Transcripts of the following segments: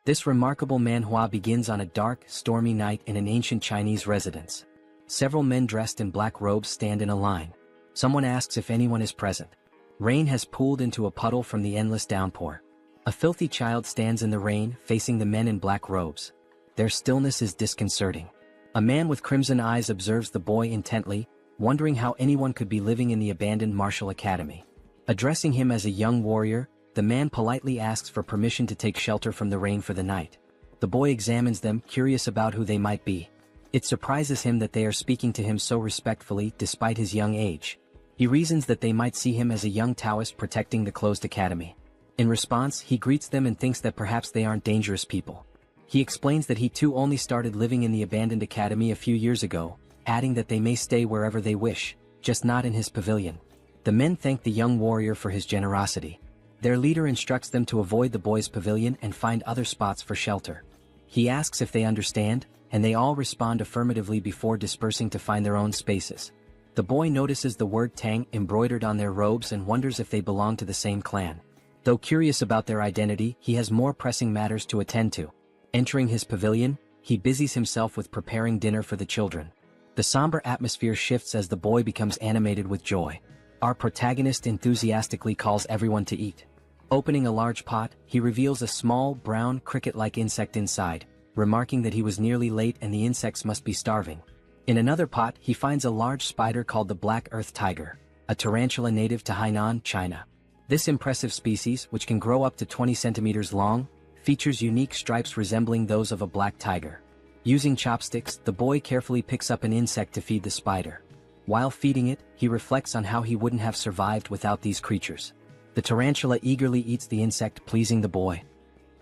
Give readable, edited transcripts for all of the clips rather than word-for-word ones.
This remarkable manhua begins on a dark, stormy night in an ancient Chinese residence. Several men dressed in black robes stand in a line. Someone asks if anyone is present. Rain has pooled into a puddle from the endless downpour. A filthy child stands in the rain, facing the men in black robes. Their stillness is disconcerting. A man with crimson eyes observes the boy intently, wondering how anyone could be living in the abandoned martial academy. Addressing him as a young warrior, the man politely asks for permission to take shelter from the rain for the night. The boy examines them, curious about who they might be. It surprises him that they are speaking to him so respectfully despite his young age. He reasons that they might see him as a young Taoist protecting the closed academy. In response, he greets them and thinks that perhaps they aren't dangerous people. He explains that he too only started living in the abandoned academy a few years ago, adding that they may stay wherever they wish, just not in his pavilion. The men thank the young warrior for his generosity. Their leader instructs them to avoid the boy's pavilion and find other spots for shelter. He asks if they understand, and they all respond affirmatively before dispersing to find their own spaces. The boy notices the word Tang embroidered on their robes and wonders if they belong to the same clan. Though curious about their identity, he has more pressing matters to attend to. Entering his pavilion, he busies himself with preparing dinner for the children. The somber atmosphere shifts as the boy becomes animated with joy. Our protagonist enthusiastically calls everyone to eat. Opening a large pot, he reveals a small, brown, cricket-like insect inside, remarking that he was nearly late and the insects must be starving. In another pot, he finds a large spider called the black earth tiger, a tarantula native to Hainan, China. This impressive species, which can grow up to 20 centimeters long, features unique stripes resembling those of a black tiger. Using chopsticks, the boy carefully picks up an insect to feed the spider. While feeding it, he reflects on how he wouldn't have survived without these creatures. The tarantula eagerly eats the insect, pleasing the boy.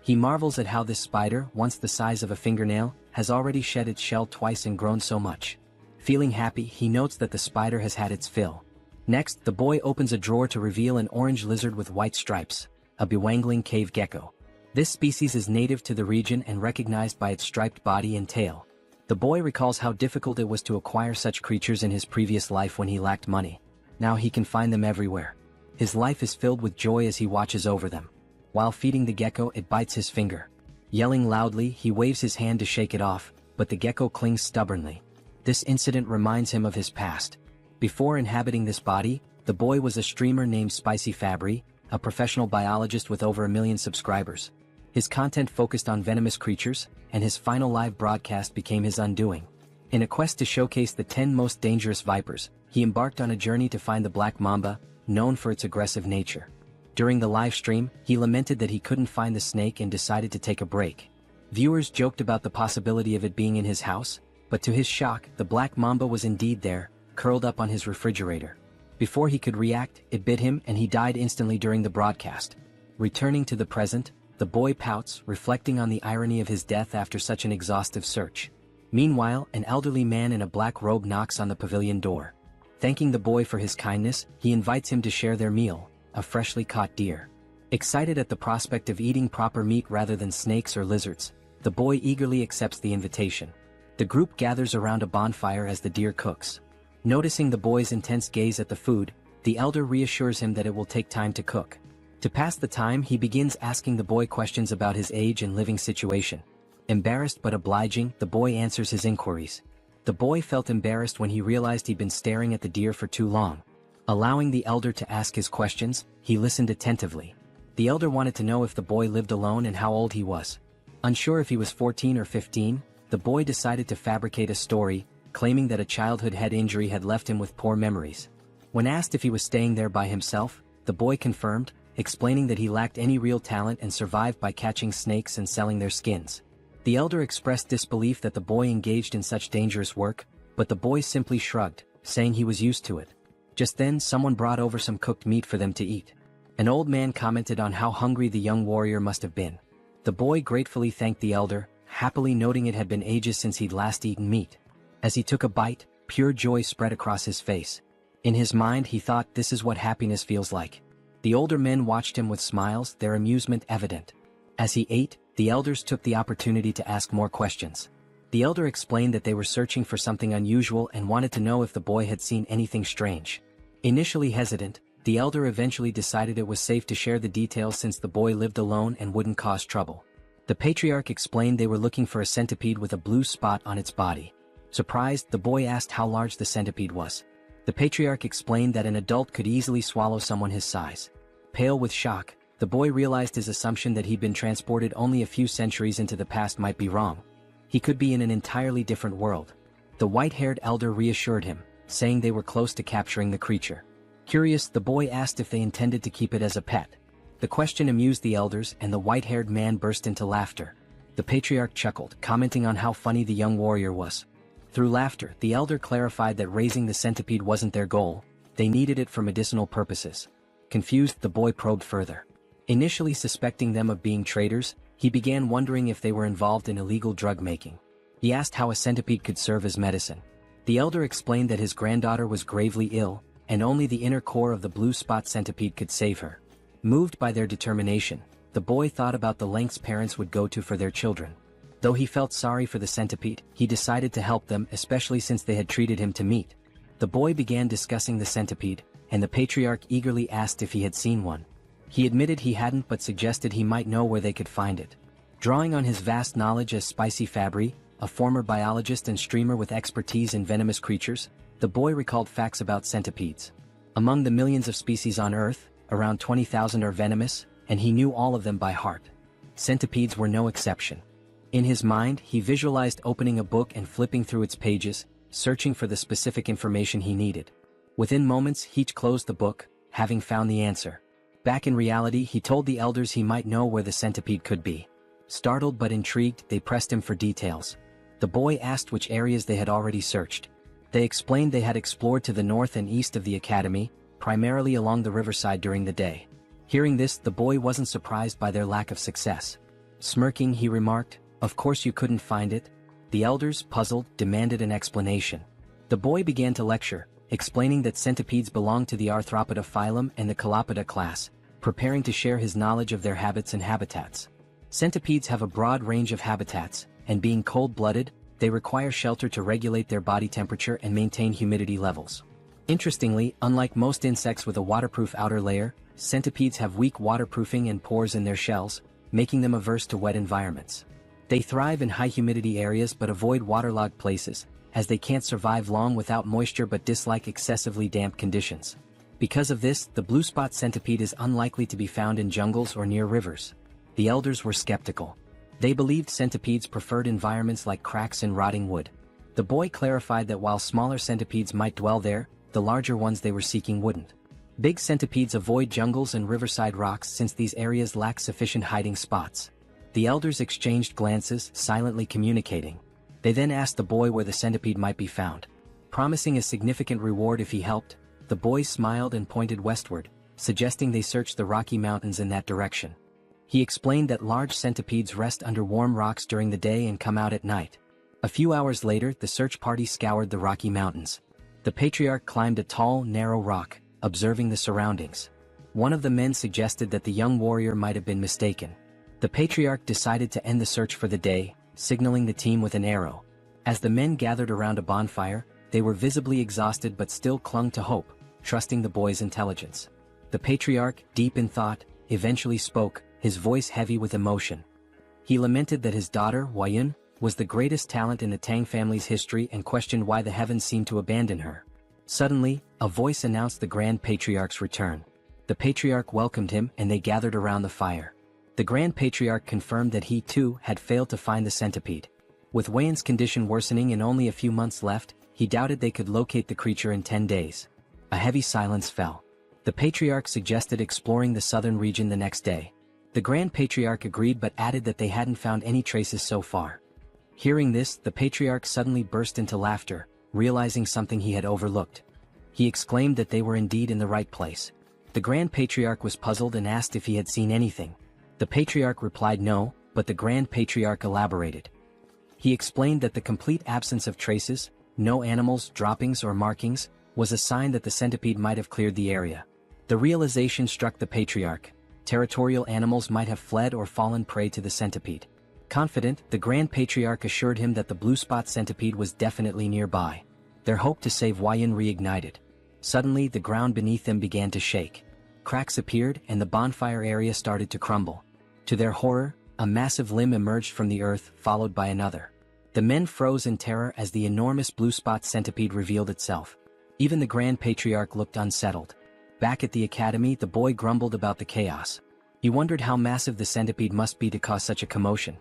He marvels at how this spider, once the size of a fingernail, has already shed its shell twice and grown so much. Feeling happy, he notes that the spider has had its fill. Next, the boy opens a drawer to reveal an orange lizard with white stripes, a bewangling cave gecko. This species is native to the region and recognized by its striped body and tail. The boy recalls how difficult it was to acquire such creatures in his previous life when he lacked money. Now he can find them everywhere. His life is filled with joy as he watches over them. While feeding the gecko, it bites his finger. Yelling loudly, he waves his hand to shake it off, but the gecko clings stubbornly. This incident reminds him of his past. Before inhabiting this body, the boy was a streamer named Spicy Fabre, a professional biologist with over 1 million subscribers. His content focused on venomous creatures, and his final live broadcast became his undoing. In a quest to showcase the 10 most dangerous vipers, he embarked on a journey to find the black mamba, known for its aggressive nature. During the live stream, he lamented that he couldn't find the snake and decided to take a break. Viewers joked about the possibility of it being in his house, but to his shock, the black mamba was indeed there, curled up on his refrigerator. Before he could react, it bit him and he died instantly during the broadcast. Returning to the present, the boy pouts, reflecting on the irony of his death after such an exhaustive search. Meanwhile, an elderly man in a black robe knocks on the pavilion door. Thanking the boy for his kindness, he invites him to share their meal, a freshly caught deer. Excited at the prospect of eating proper meat rather than snakes or lizards, the boy eagerly accepts the invitation. The group gathers around a bonfire as the deer cooks. Noticing the boy's intense gaze at the food, the elder reassures him that it will take time to cook. To pass the time, he begins asking the boy questions about his age and living situation. Embarrassed but obliging, the boy answers his inquiries. The boy felt embarrassed when he realized he'd been staring at the deer for too long. Allowing the elder to ask his questions, he listened attentively. The elder wanted to know if the boy lived alone and how old he was. Unsure if he was 14 or 15, the boy decided to fabricate a story, claiming that a childhood head injury had left him with poor memories. When asked if he was staying there by himself, the boy confirmed, explaining that he lacked any real talent and survived by catching snakes and selling their skins. The elder expressed disbelief that the boy engaged in such dangerous work, but the boy simply shrugged, saying he was used to it. Just then, someone brought over some cooked meat for them to eat. An old man commented on how hungry the young warrior must have been. The boy gratefully thanked the elder, happily noting it had been ages since he'd last eaten meat. As he took a bite, pure joy spread across his face. In his mind, he thought, this is what happiness feels like. The older men watched him with smiles, their amusement evident. As he ate, the elders took the opportunity to ask more questions. The elder explained that they were searching for something unusual and wanted to know if the boy had seen anything strange. Initially hesitant, the elder eventually decided it was safe to share the details since the boy lived alone and wouldn't cause trouble. The patriarch explained they were looking for a centipede with a blue spot on its body. Surprised, the boy asked how large the centipede was. The patriarch explained that an adult could easily swallow someone his size. Pale with shock, the boy realized his assumption that he'd been transported only a few centuries into the past might be wrong. He could be in an entirely different world. The white-haired elder reassured him, saying they were close to capturing the creature. Curious, the boy asked if they intended to keep it as a pet. The question amused the elders, and the white-haired man burst into laughter. The patriarch chuckled, commenting on how funny the young warrior was. Through laughter, the elder clarified that raising the centipede wasn't their goal. They needed it for medicinal purposes. Confused, the boy probed further. Initially suspecting them of being traitors, he began wondering if they were involved in illegal drug-making. He asked how a centipede could serve as medicine. The elder explained that his granddaughter was gravely ill, and only the inner core of the blue spot centipede could save her. Moved by their determination, the boy thought about the lengths parents would go to for their children. Though he felt sorry for the centipede, he decided to help them, especially since they had treated him to meat. The boy began discussing the centipede, and the patriarch eagerly asked if he had seen one. He admitted he hadn't, but suggested he might know where they could find it. Drawing on his vast knowledge as Spicy Fabre, a former biologist and streamer with expertise in venomous creatures, the boy recalled facts about centipedes. Among the millions of species on Earth, around 20,000 are venomous, and he knew all of them by heart. Centipedes were no exception. In his mind, he visualized opening a book and flipping through its pages, searching for the specific information he needed. Within moments, he closed the book, having found the answer. Back in reality, he told the elders he might know where the centipede could be. Startled but intrigued, they pressed him for details. The boy asked which areas they had already searched. They explained they had explored to the north and east of the academy, primarily along the riverside during the day. Hearing this, the boy wasn't surprised by their lack of success. Smirking, he remarked, "Of course you couldn't find it." The elders, puzzled, demanded an explanation. The boy began to lecture, explaining that centipedes belong to the Arthropoda phylum and the Calopoda class, preparing to share his knowledge of their habits and habitats. Centipedes have a broad range of habitats, and being cold-blooded, they require shelter to regulate their body temperature and maintain humidity levels. Interestingly, unlike most insects with a waterproof outer layer, centipedes have weak waterproofing and pores in their shells, making them averse to wet environments. They thrive in high-humidity areas but avoid waterlogged places, as they can't survive long without moisture but dislike excessively damp conditions. Because of this, the blue spot centipede is unlikely to be found in jungles or near rivers. The elders were skeptical. They believed centipedes preferred environments like cracks in rotting wood. The boy clarified that while smaller centipedes might dwell there, the larger ones they were seeking wouldn't. Big centipedes avoid jungles and riverside rocks since these areas lack sufficient hiding spots. The elders exchanged glances, silently communicating. They then asked the boy where the centipede might be found. Promising a significant reward if he helped, the boy smiled and pointed westward, suggesting they search the Rocky Mountains in that direction. He explained that large centipedes rest under warm rocks during the day and come out at night. A few hours later, the search party scoured the Rocky Mountains. The patriarch climbed a tall, narrow rock, observing the surroundings. One of the men suggested that the young warrior might have been mistaken. The patriarch decided to end the search for the day, signaling the team with an arrow. As the men gathered around a bonfire, they were visibly exhausted but still clung to hope, trusting the boy's intelligence. The patriarch, deep in thought, eventually spoke, his voice heavy with emotion. He lamented that his daughter, Huayun, was the greatest talent in the Tang family's history and questioned why the heavens seemed to abandon her. Suddenly, a voice announced the Grand Patriarch's return. The patriarch welcomed him and they gathered around the fire. The Grand Patriarch confirmed that he too had failed to find the centipede. With Huayun's condition worsening and only a few months left, he doubted they could locate the creature in 10 days. A heavy silence fell. The patriarch suggested exploring the southern region the next day. The Grand Patriarch agreed but added that they hadn't found any traces so far. Hearing this, the patriarch suddenly burst into laughter, realizing something he had overlooked. He exclaimed that they were indeed in the right place. The Grand Patriarch was puzzled and asked if he had seen anything. The patriarch replied no, but the Grand Patriarch elaborated. He explained that the complete absence of traces, no animals, droppings or markings, was a sign that the centipede might have cleared the area. The realization struck the patriarch. Territorial animals might have fled or fallen prey to the centipede. Confident, the Grand Patriarch assured him that the blue spot centipede was definitely nearby. Their hope to save Huayun reignited. Suddenly, the ground beneath them began to shake. Cracks appeared and the bonfire area started to crumble. To their horror, A massive limb emerged from the earth, followed by another. The men froze in terror as the enormous blue spot centipede revealed itself. Even the Grand Patriarch looked unsettled. Back at the academy, the boy grumbled about the chaos. He wondered how massive the centipede must be to cause such a commotion.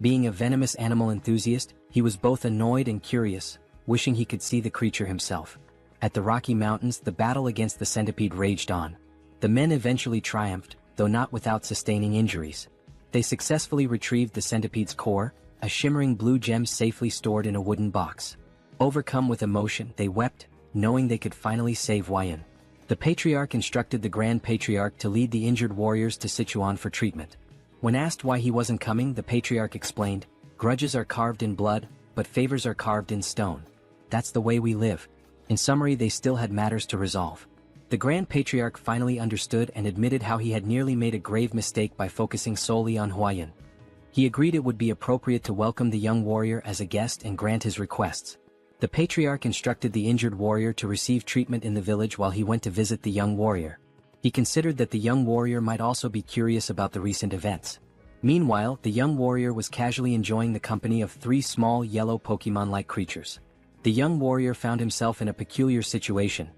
Being a venomous animal enthusiast, he was both annoyed and curious, wishing he could see the creature himself. At the Rocky Mountains, the battle against the centipede raged on. The men eventually triumphed, though not without sustaining injuries. They successfully retrieved the centipede's core, a shimmering blue gem safely stored in a wooden box. Overcome with emotion, they wept, knowing they could finally save Huayan. The Patriarch instructed the Grand Patriarch to lead the injured warriors to Sichuan for treatment. When asked why he wasn't coming, the Patriarch explained, "Grudges are carved in blood, but favors are carved in stone. That's the way we live." In summary, they still had matters to resolve. The Grand Patriarch finally understood and admitted how he had nearly made a grave mistake by focusing solely on Huayan. He agreed it would be appropriate to welcome the young warrior as a guest and grant his requests. The Patriarch instructed the injured warrior to receive treatment in the village while he went to visit the young warrior. He considered that the young warrior might also be curious about the recent events. Meanwhile, the young warrior was casually enjoying the company of 3 small yellow Pokemon-like creatures. The young warrior found himself in a peculiar situation.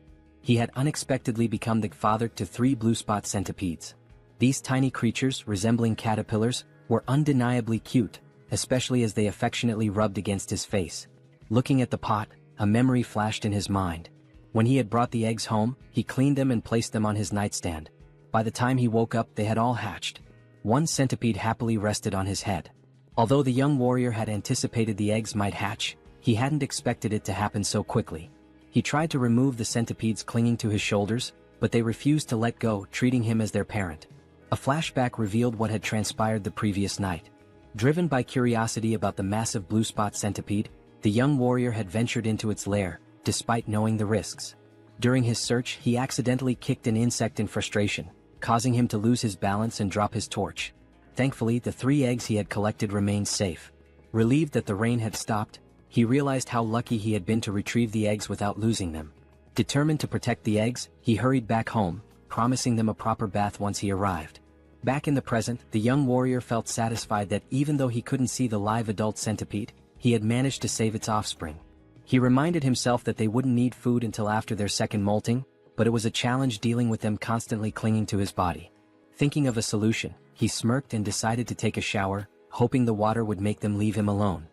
He had unexpectedly become the father to 3 blue spot centipedes. These tiny creatures, resembling caterpillars, were undeniably cute, especially as they affectionately rubbed against his face. Looking at the pot, a memory flashed in his mind. When he had brought the eggs home, he cleaned them and placed them on his nightstand. By the time he woke up, they had all hatched. 1 centipede happily rested on his head. Although the young warrior had anticipated the eggs might hatch, he hadn't expected it to happen so quickly. He tried to remove the centipedes clinging to his shoulders, but they refused to let go, treating him as their parent. A flashback revealed what had transpired the previous night. Driven by curiosity about the massive blue spot centipede, the young warrior had ventured into its lair, despite knowing the risks. During his search, he accidentally kicked an insect in frustration, causing him to lose his balance and drop his torch. Thankfully, the 3 eggs he had collected remained safe. Relieved that the rain had stopped, he realized how lucky he had been to retrieve the eggs without losing them. Determined to protect the eggs, he hurried back home, promising them a proper bath once he arrived. Back in the present, the young warrior felt satisfied that even though he couldn't see the live adult centipede, he had managed to save its offspring. He reminded himself that they wouldn't need food until after their second molting, but it was a challenge dealing with them constantly clinging to his body. Thinking of a solution, he smirked and decided to take a shower, hoping the water would make them leave him alone.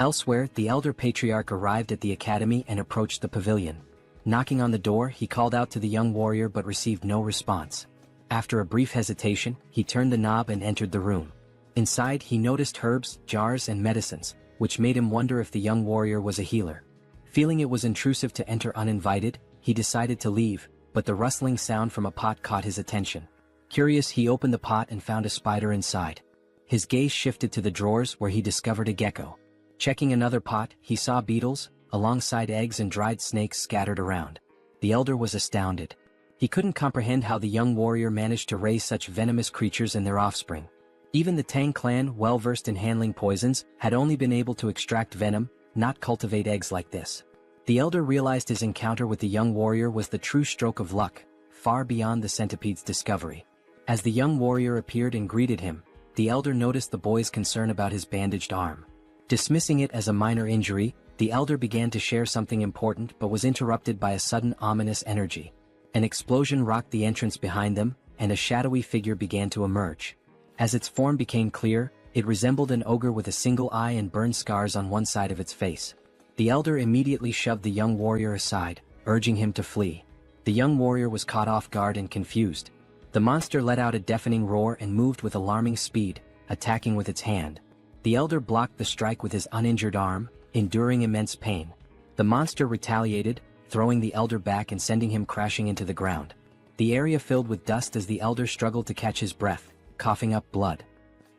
Elsewhere, the elder patriarch arrived at the academy and approached the pavilion. Knocking on the door, he called out to the young warrior but received no response. After a brief hesitation, he turned the knob and entered the room. Inside, he noticed herbs, jars, and medicines, which made him wonder if the young warrior was a healer. Feeling it was intrusive to enter uninvited, he decided to leave, but the rustling sound from a pot caught his attention. Curious, he opened the pot and found a spider inside. His gaze shifted to the drawers where he discovered a gecko. Checking another pot, he saw beetles, alongside eggs and dried snakes scattered around. The elder was astounded. He couldn't comprehend how the young warrior managed to raise such venomous creatures and their offspring. Even the Tang clan, well-versed in handling poisons, had only been able to extract venom, not cultivate eggs like this. The elder realized his encounter with the young warrior was the true stroke of luck, far beyond the centipede's discovery. As the young warrior appeared and greeted him, the elder noticed the boy's concern about his bandaged arm. Dismissing it as a minor injury, the elder began to share something important but was interrupted by a sudden ominous energy. An explosion rocked the entrance behind them, and a shadowy figure began to emerge. As its form became clear, it resembled an ogre with a single eye and burned scars on one side of its face. The elder immediately shoved the young warrior aside, urging him to flee. The young warrior was caught off guard and confused. The monster let out a deafening roar and moved with alarming speed, attacking with its hand. The elder blocked the strike with his uninjured arm, enduring immense pain. The monster retaliated, throwing the elder back and sending him crashing into the ground. The area filled with dust as the elder struggled to catch his breath, coughing up blood.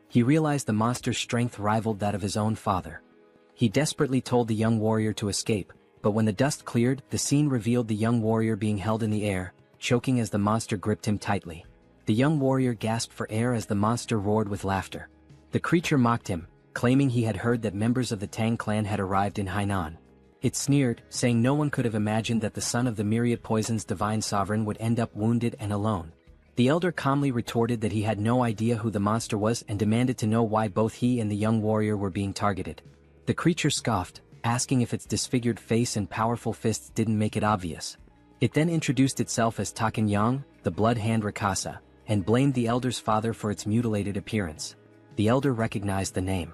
He realized the monster's strength rivaled that of his own father. He desperately told the young warrior to escape, but when the dust cleared, the scene revealed the young warrior being held in the air, choking as the monster gripped him tightly. The young warrior gasped for air as the monster roared with laughter. The creature mocked him, claiming he had heard that members of the Tang clan had arrived in Hainan. It sneered, saying no one could have imagined that the son of the myriad poison's divine sovereign would end up wounded and alone. The elder calmly retorted that he had no idea who the monster was and demanded to know why both he and the young warrior were being targeted. The creature scoffed, asking if its disfigured face and powerful fists didn't make it obvious. It then introduced itself as Takanyang, the blood hand Rakasa, and blamed the elder's father for its mutilated appearance. The elder recognized the name.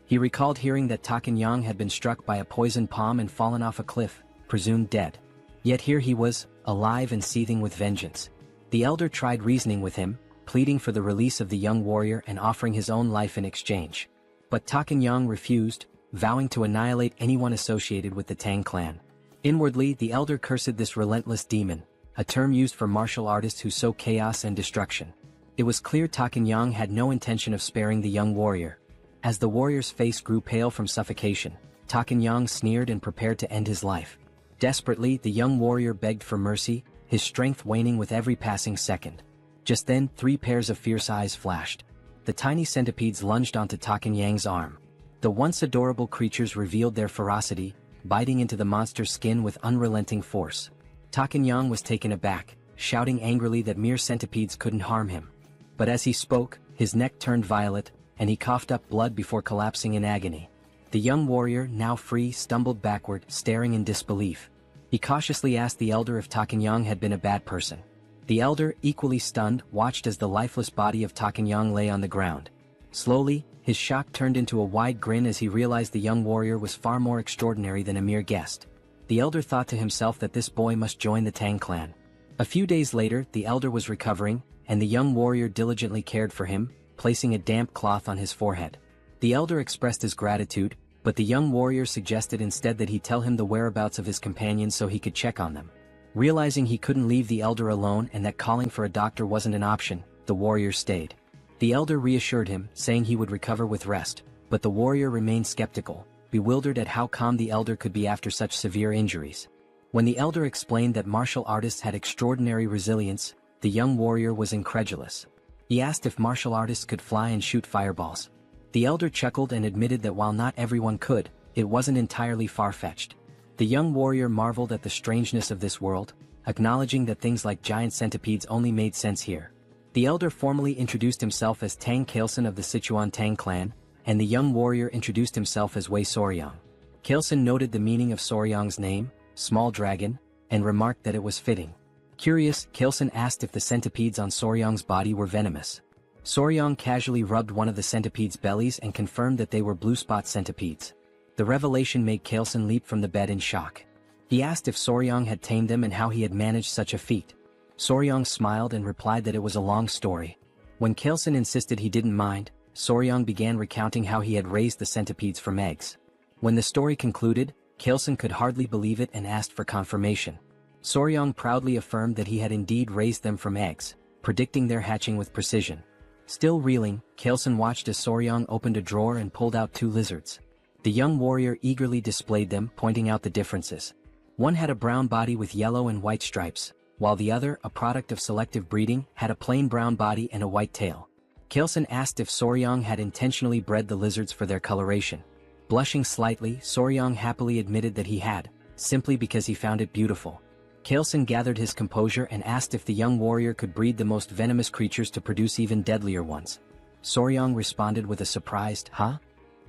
He recalled hearing that Takanyang had been struck by a poisoned palm and fallen off a cliff, presumed dead. Yet here he was, alive and seething with vengeance. The elder tried reasoning with him, pleading for the release of the young warrior and offering his own life in exchange. But Takanyang refused, vowing to annihilate anyone associated with the Tang clan. Inwardly, the elder cursed this relentless demon, a term used for martial artists who sow chaos and destruction. It was clear Takanyang had no intention of sparing the young warrior. As the warrior's face grew pale from suffocation, Takanyang sneered and prepared to end his life. Desperately, the young warrior begged for mercy, his strength waning with every passing second. Just then, 3 pairs of fierce eyes flashed. The tiny centipedes lunged onto Takanyang's arm. The once adorable creatures revealed their ferocity, biting into the monster's skin with unrelenting force. Takanyang was taken aback, shouting angrily that mere centipedes couldn't harm him. But as he spoke, his neck turned violet, and he coughed up blood before collapsing in agony. The young warrior, now free, stumbled backward, staring in disbelief. He cautiously asked the elder if Takanyang had been a bad person. The elder, equally stunned, watched as the lifeless body of Takanyang lay on the ground. Slowly, his shock turned into a wide grin as he realized the young warrior was far more extraordinary than a mere guest. The elder thought to himself that this boy must join the Tang clan. A few days later, the elder was recovering, and the young warrior diligently cared for him, placing a damp cloth on his forehead. The elder expressed his gratitude, but the young warrior suggested instead that he tell him the whereabouts of his companions so he could check on them. Realizing he couldn't leave the elder alone and that calling for a doctor wasn't an option, the warrior stayed. The elder reassured him, saying he would recover with rest, but the warrior remained skeptical, bewildered at how calm the elder could be after such severe injuries. When the elder explained that martial artists had extraordinary resilience, the young warrior was incredulous. He asked if martial artists could fly and shoot fireballs. The elder chuckled and admitted that while not everyone could, it wasn't entirely far-fetched. The young warrior marveled at the strangeness of this world, acknowledging that things like giant centipedes only made sense here. The elder formally introduced himself as Tang Kailson of the Sichuan Tang Clan, and the young warrior introduced himself as Wei Soryang. Kailson noted the meaning of Soryang's name, small dragon, and remarked that it was fitting. Curious, Kailson asked if the centipedes on Soryang's body were venomous. Soryang casually rubbed one of the centipedes' bellies and confirmed that they were blue spot centipedes. The revelation made Kailson leap from the bed in shock. He asked if Soryang had tamed them and how he had managed such a feat. Soryang smiled and replied that it was a long story. When Kailson insisted he didn't mind, Soryang began recounting how he had raised the centipedes from eggs. When the story concluded, Kailson could hardly believe it and asked for confirmation. Soryang proudly affirmed that he had indeed raised them from eggs, predicting their hatching with precision. Still reeling, Kailson watched as Soryang opened a drawer and pulled out 2 lizards. The young warrior eagerly displayed them, pointing out the differences. One had a brown body with yellow and white stripes, while the other, a product of selective breeding, had a plain brown body and a white tail. Kailson asked if Soryang had intentionally bred the lizards for their coloration. Blushing slightly, Soryang happily admitted that he had, simply because he found it beautiful. Kailson gathered his composure and asked if the young warrior could breed the most venomous creatures to produce even deadlier ones. Soryang responded with a surprised, "Huh?"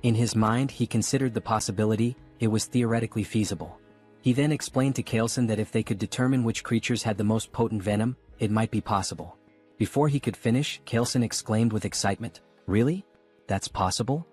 In his mind, he considered the possibility, it was theoretically feasible. He then explained to Kailson that if they could determine which creatures had the most potent venom, it might be possible. Before he could finish, Kailson exclaimed with excitement, "Really? That's possible?"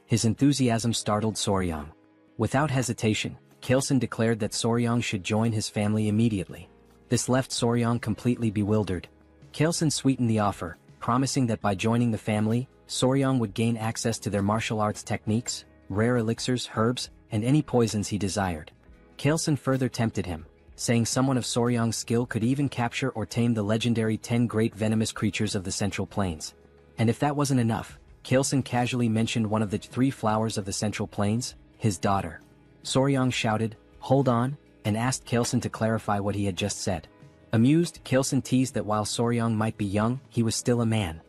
His enthusiasm startled Soryang. Without hesitation, Kailson declared that Soryang should join his family immediately. This left Soryang completely bewildered. Kailson sweetened the offer, promising that by joining the family, Soryang would gain access to their martial arts techniques, rare elixirs, herbs, and any poisons he desired. Kailson further tempted him, saying someone of Soryang's skill could even capture or tame the legendary 10 great venomous creatures of the Central Plains. And if that wasn't enough, Kailson casually mentioned one of the 3 flowers of the Central Plains, his daughter. Soryang shouted, "Hold on," and asked Kailson to clarify what he had just said. Amused, Kailson teased that while Soryang might be young, he was still a man.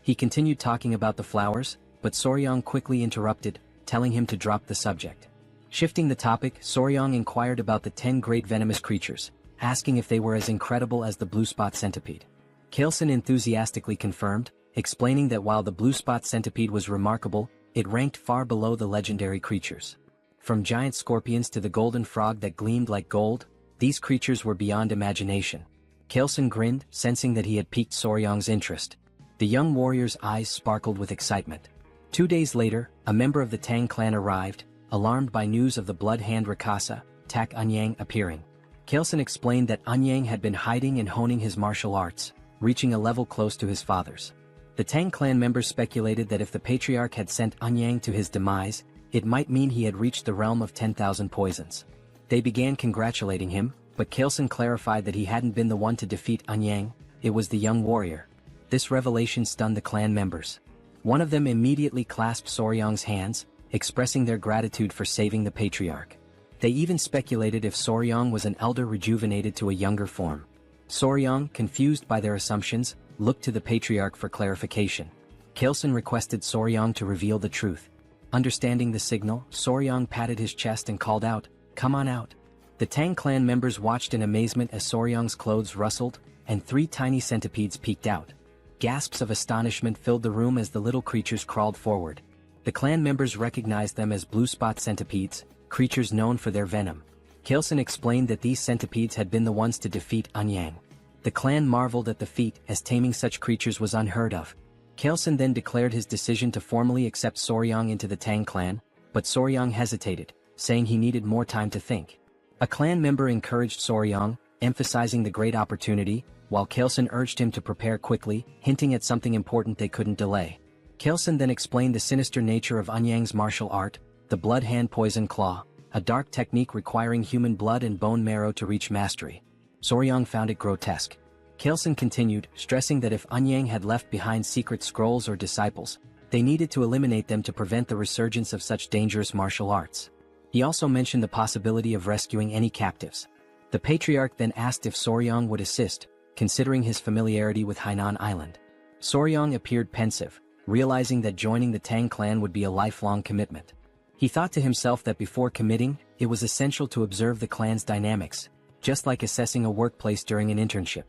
He continued talking about the flowers, but Soryang quickly interrupted, telling him to drop the subject. Shifting the topic, Soryang inquired about the 10 great venomous creatures, asking if they were as incredible as the blue spot centipede. Kaelson enthusiastically confirmed, explaining that while the blue spot centipede was remarkable, it ranked far below the legendary creatures. From giant scorpions to the golden frog that gleamed like gold, these creatures were beyond imagination. Kaelson grinned, sensing that he had piqued Soryang's interest. The young warrior's eyes sparkled with excitement. 2 days later, a member of the Tang clan arrived, alarmed by news of the blood hand Rakasa, Tak Anyang appearing. Kaelson explained that Anyang had been hiding and honing his martial arts, reaching a level close to his father's. The Tang clan members speculated that if the patriarch had sent Anyang to his demise, it might mean he had reached the realm of 10,000 poisons. They began congratulating him, but Kaelson clarified that he hadn't been the one to defeat Anyang, it was the young warrior. This revelation stunned the clan members. One of them immediately clasped Soryang's hands, expressing their gratitude for saving the patriarch. They even speculated if Soryang was an elder rejuvenated to a younger form. Soryang, confused by their assumptions, looked to the patriarch for clarification. Kaelson requested Soryang to reveal the truth. Understanding the signal, Soryang patted his chest and called out, "Come on out." The Tang clan members watched in amazement as Soryang's clothes rustled, and 3 tiny centipedes peeked out. Gasps of astonishment filled the room as the little creatures crawled forward. The clan members recognized them as blue spot centipedes, creatures known for their venom. Kaelson explained that these centipedes had been the ones to defeat Anyang. The clan marveled at the feat, as taming such creatures was unheard of. Kaelson then declared his decision to formally accept Soryang into the Tang clan, but Soryang hesitated, saying he needed more time to think. A clan member encouraged Soryang, emphasizing the great opportunity, while Kaelson urged him to prepare quickly, hinting at something important they couldn't delay. Kaelson then explained the sinister nature of Anyang's martial art, the blood hand poison claw, a dark technique requiring human blood and bone marrow to reach mastery. Soryang found it grotesque. Kaelson continued, stressing that if Anyang had left behind secret scrolls or disciples, they needed to eliminate them to prevent the resurgence of such dangerous martial arts. He also mentioned the possibility of rescuing any captives. The patriarch then asked if Soryang would assist, considering his familiarity with Hainan Island. Soryang appeared pensive, realizing that joining the Tang clan would be a lifelong commitment. He thought to himself that before committing, it was essential to observe the clan's dynamics, just like assessing a workplace during an internship.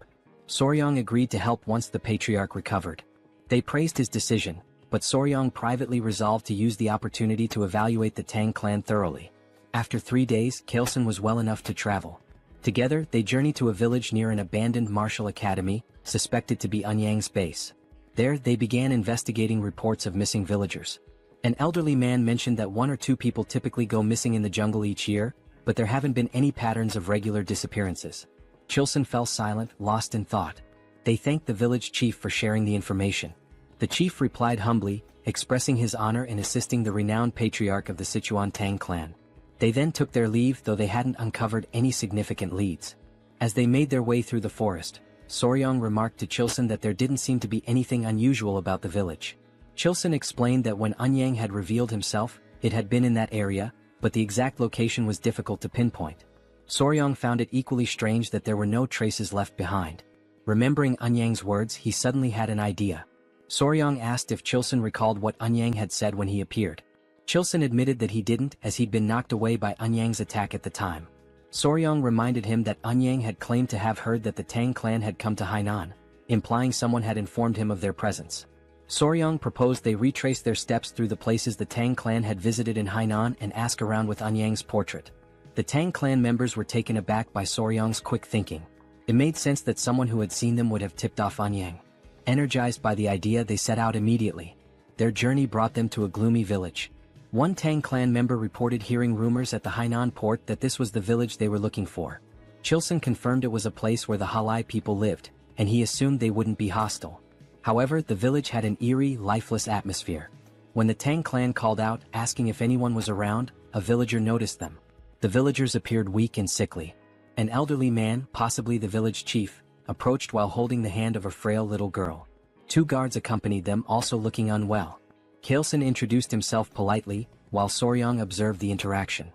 Soryang agreed to help once the patriarch recovered. They praised his decision, but Soryang privately resolved to use the opportunity to evaluate the Tang clan thoroughly. After 3 days, Kaelson was well enough to travel. Together, they journeyed to a village near an abandoned martial academy, suspected to be Anyang's base. There, they began investigating reports of missing villagers. An elderly man mentioned that 1 or 2 people typically go missing in the jungle each year, but there haven't been any patterns of regular disappearances. Chilson fell silent, lost in thought. They thanked the village chief for sharing the information. The chief replied humbly, expressing his honor in assisting the renowned patriarch of the Sichuan Tang Clan. They then took their leave, though they hadn't uncovered any significant leads. As they made their way through the forest, Soryang remarked to Chilson that there didn't seem to be anything unusual about the village. Chilson explained that when Anyang had revealed himself, it had been in that area, but the exact location was difficult to pinpoint. Soryang found it equally strange that there were no traces left behind. Remembering Anyang's words, he suddenly had an idea. Soryang asked if Chilson recalled what Anyang had said when he appeared. Chilson admitted that he didn't, as he'd been knocked away by Anyang's attack at the time. Soryang reminded him that Anyang had claimed to have heard that the Tang clan had come to Hainan, implying someone had informed him of their presence. Soryang proposed they retrace their steps through the places the Tang clan had visited in Hainan and ask around with Anyang's portrait. The Tang clan members were taken aback by Soryang's quick thinking. It made sense that someone who had seen them would have tipped off Anyang. Energized by the idea, they set out immediately. Their journey brought them to a gloomy village. One Tang clan member reported hearing rumors at the Hainan port that this was the village they were looking for. Chilson confirmed it was a place where the Halai people lived, and he assumed they wouldn't be hostile. However, the village had an eerie, lifeless atmosphere. When the Tang clan called out, asking if anyone was around, a villager noticed them. The villagers appeared weak and sickly. An elderly man, possibly the village chief, approached while holding the hand of a frail little girl. 2 guards accompanied them, also looking unwell. Kaelson introduced himself politely, while Soryang observed the interaction.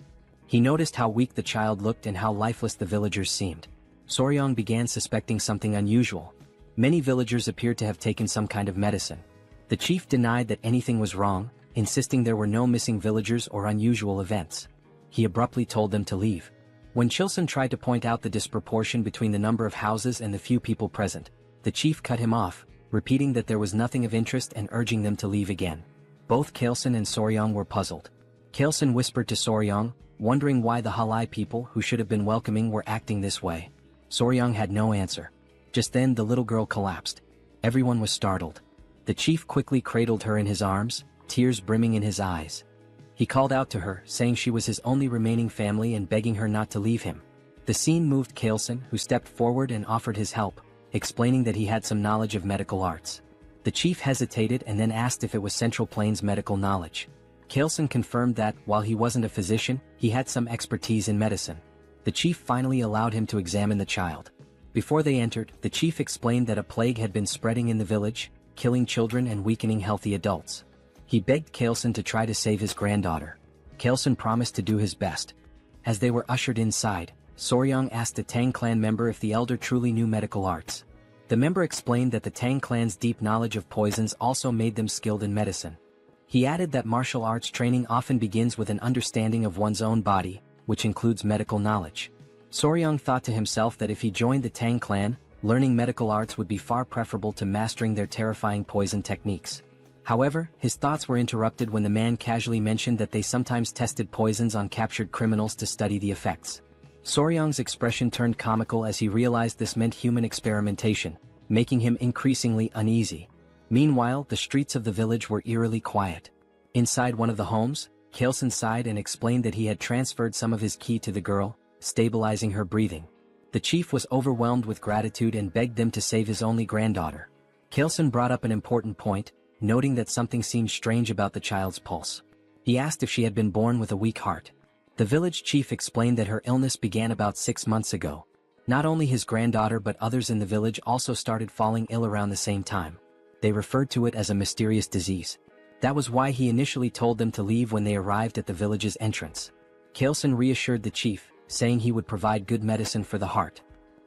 He noticed how weak the child looked and how lifeless the villagers seemed. Soryang began suspecting something unusual. Many villagers appeared to have taken some kind of medicine. The chief denied that anything was wrong, insisting there were no missing villagers or unusual events. He abruptly told them to leave. When Chilson tried to point out the disproportion between the number of houses and the few people present, The chief cut him off, repeating that there was nothing of interest and urging them to leave again. Both Kailson and Soryong were puzzled. Kailson whispered to Soryong, wondering why the Halai people who should have been welcoming were acting this way. Soryong had no answer. Just then the little girl collapsed. Everyone was startled. The chief quickly cradled her in his arms, tears brimming in his eyes. He called out to her, saying she was his only remaining family and begging her not to leave him. The scene moved Kailson, who stepped forward and offered his help, explaining that he had some knowledge of medical arts. The chief hesitated and then asked if it was Central Plains medical knowledge. Kailson confirmed that, while he wasn't a physician, he had some expertise in medicine. The chief finally allowed him to examine the child. Before they entered, the chief explained that a plague had been spreading in the village, killing children and weakening healthy adults. He begged Kailson to try to save his granddaughter. Kailson promised to do his best. As they were ushered inside, Soryong asked a Tang clan member if the elder truly knew medical arts. The member explained that the Tang clan's deep knowledge of poisons also made them skilled in medicine. He added that martial arts training often begins with an understanding of one's own body, which includes medical knowledge. Soryong thought to himself that if he joined the Tang clan, learning medical arts would be far preferable to mastering their terrifying poison techniques. However, his thoughts were interrupted when the man casually mentioned that they sometimes tested poisons on captured criminals to study the effects. Soryong's expression turned comical as he realized this meant human experimentation, making him increasingly uneasy. Meanwhile, the streets of the village were eerily quiet. Inside one of the homes, Kailson sighed and explained that he had transferred some of his ki to the girl, stabilizing her breathing. The chief was overwhelmed with gratitude and begged them to save his only granddaughter. Kailson brought up an important point, noting that something seemed strange about the child's pulse. He asked if she had been born with a weak heart. The village chief explained that her illness began about 6 months ago. Not only his granddaughter but others in the village also started falling ill around the same time. They referred to it as a mysterious disease. That was why he initially told them to leave when they arrived at the village's entrance. Kailson reassured the chief, saying he would provide good medicine for the heart.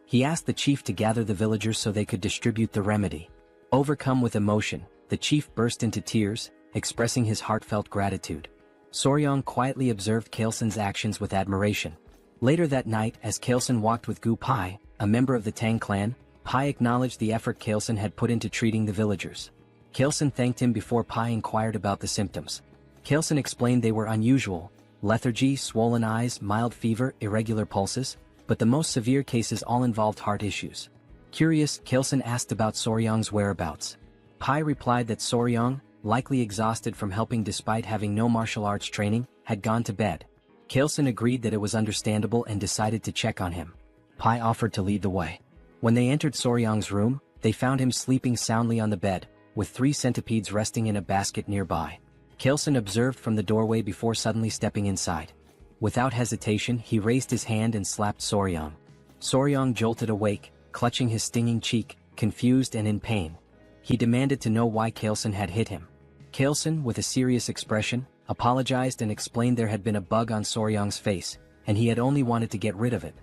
He asked the chief to gather the villagers so they could distribute the remedy. Overcome with emotion, the chief burst into tears, expressing his heartfelt gratitude. Soryong quietly observed Kailson's actions with admiration. Later that night, as Kailson walked with Gu Pai, a member of the Tang clan, Pai acknowledged the effort Kailson had put into treating the villagers. Kailson thanked him before Pai inquired about the symptoms. Kailson explained they were unusual: lethargy, swollen eyes, mild fever, irregular pulses, but the most severe cases all involved heart issues. Curious, Kailson asked about Soryong's whereabouts. Pai replied that Soryong, likely exhausted from helping despite having no martial arts training, had gone to bed. Kailson agreed that it was understandable and decided to check on him. Pai offered to lead the way. When they entered Soryong's room, they found him sleeping soundly on the bed, with 3 centipedes resting in a basket nearby. Kailson observed from the doorway before suddenly stepping inside. Without hesitation, he raised his hand and slapped Soryong. Soryong jolted awake, clutching his stinging cheek, confused and in pain. He demanded to know why Kailson had hit him. Kailson, with a serious expression, apologized and explained there had been a bug on Soryong's face, and he had only wanted to get rid of it.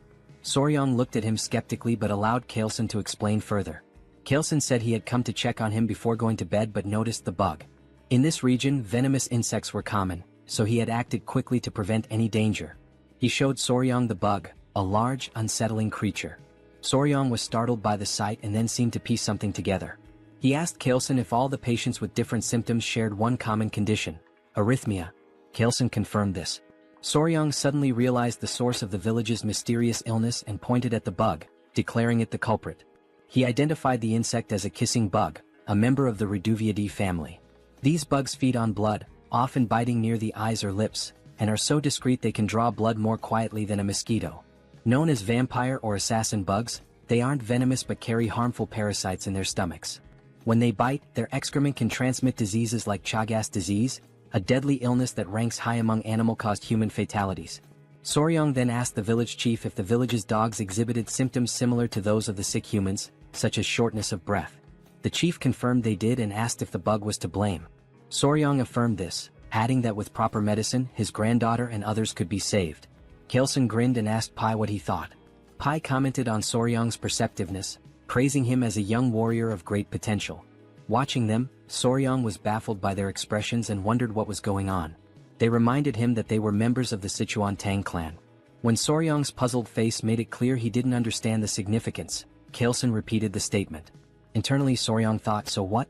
Soryong looked at him skeptically but allowed Kailson to explain further. Kailson said he had come to check on him before going to bed but noticed the bug. In this region, venomous insects were common, so he had acted quickly to prevent any danger. He showed Soryong the bug, a large, unsettling creature. Soryong was startled by the sight and then seemed to piece something together. He asked Kailson if all the patients with different symptoms shared one common condition: arrhythmia. Kailson confirmed this. Soryong suddenly realized the source of the village's mysterious illness and pointed at the bug, declaring it the culprit. He identified the insect as a kissing bug, a member of the Reduviidae family. These bugs feed on blood, often biting near the eyes or lips, and are so discreet they can draw blood more quietly than a mosquito. Known as vampire or assassin bugs, they aren't venomous but carry harmful parasites in their stomachs. When they bite, their excrement can transmit diseases like Chagas disease, a deadly illness that ranks high among animal-caused human fatalities. Soryong then asked the village chief if the village's dogs exhibited symptoms similar to those of the sick humans, such as shortness of breath. The chief confirmed they did and asked if the bug was to blame. Soryong affirmed this, adding that with proper medicine, his granddaughter and others could be saved. Kailson grinned and asked Pai what he thought. Pai commented on Soryong's perceptiveness, praising him as a young warrior of great potential. Watching them, Soryong was baffled by their expressions and wondered what was going on. They reminded him that they were members of the Sichuan Tang Clan. When Soryong's puzzled face made it clear he didn't understand the significance, Kailson repeated the statement. Internally Soryang thought, so what?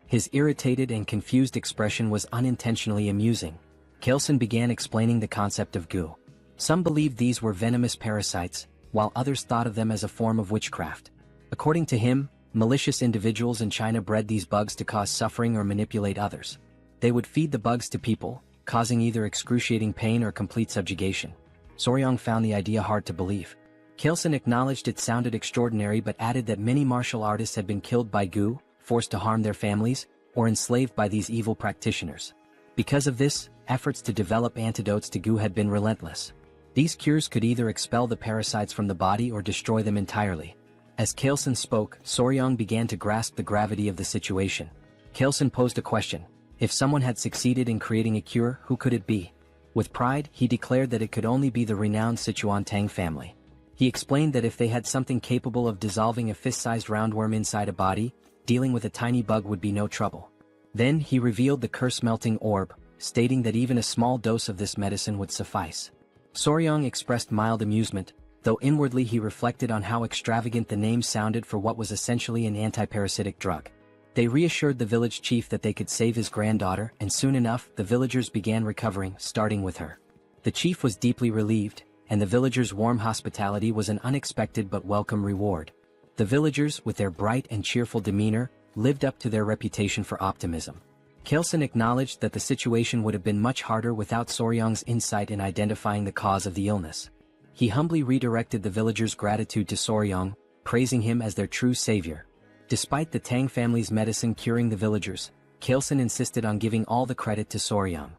His irritated and confused expression was unintentionally amusing. Kaleson began explaining the concept of goo. Some believed these were venomous parasites, while others thought of them as a form of witchcraft. According to him, malicious individuals in China bred these bugs to cause suffering or manipulate others. They would feed the bugs to people, causing either excruciating pain or complete subjugation. Soryang found the idea hard to believe. Kaleson acknowledged it sounded extraordinary but added that many martial artists had been killed by goo, forced to harm their families, or enslaved by these evil practitioners. Because of this, efforts to develop antidotes to goo had been relentless. These cures could either expel the parasites from the body or destroy them entirely. As Kaleson spoke, Soryang began to grasp the gravity of the situation. Kaleson posed a question. If someone had succeeded in creating a cure, who could it be? With pride, he declared that it could only be the renowned Sichuan Tang family. He explained that if they had something capable of dissolving a fist-sized roundworm inside a body, dealing with a tiny bug would be no trouble. Then he revealed the curse-melting orb, stating that even a small dose of this medicine would suffice. Soryang expressed mild amusement, though inwardly he reflected on how extravagant the name sounded for what was essentially an antiparasitic drug. They reassured the village chief that they could save his granddaughter, and soon enough the villagers began recovering, starting with her. The chief was deeply relieved, and the villagers' warm hospitality was an unexpected but welcome reward. The villagers, with their bright and cheerful demeanor, lived up to their reputation for optimism. Kaleson acknowledged that the situation would have been much harder without Soryang's insight in identifying the cause of the illness. He humbly redirected the villagers' gratitude to Soryang, praising him as their true savior. Despite the Tang family's medicine curing the villagers, Kaleson insisted on giving all the credit to Soryang.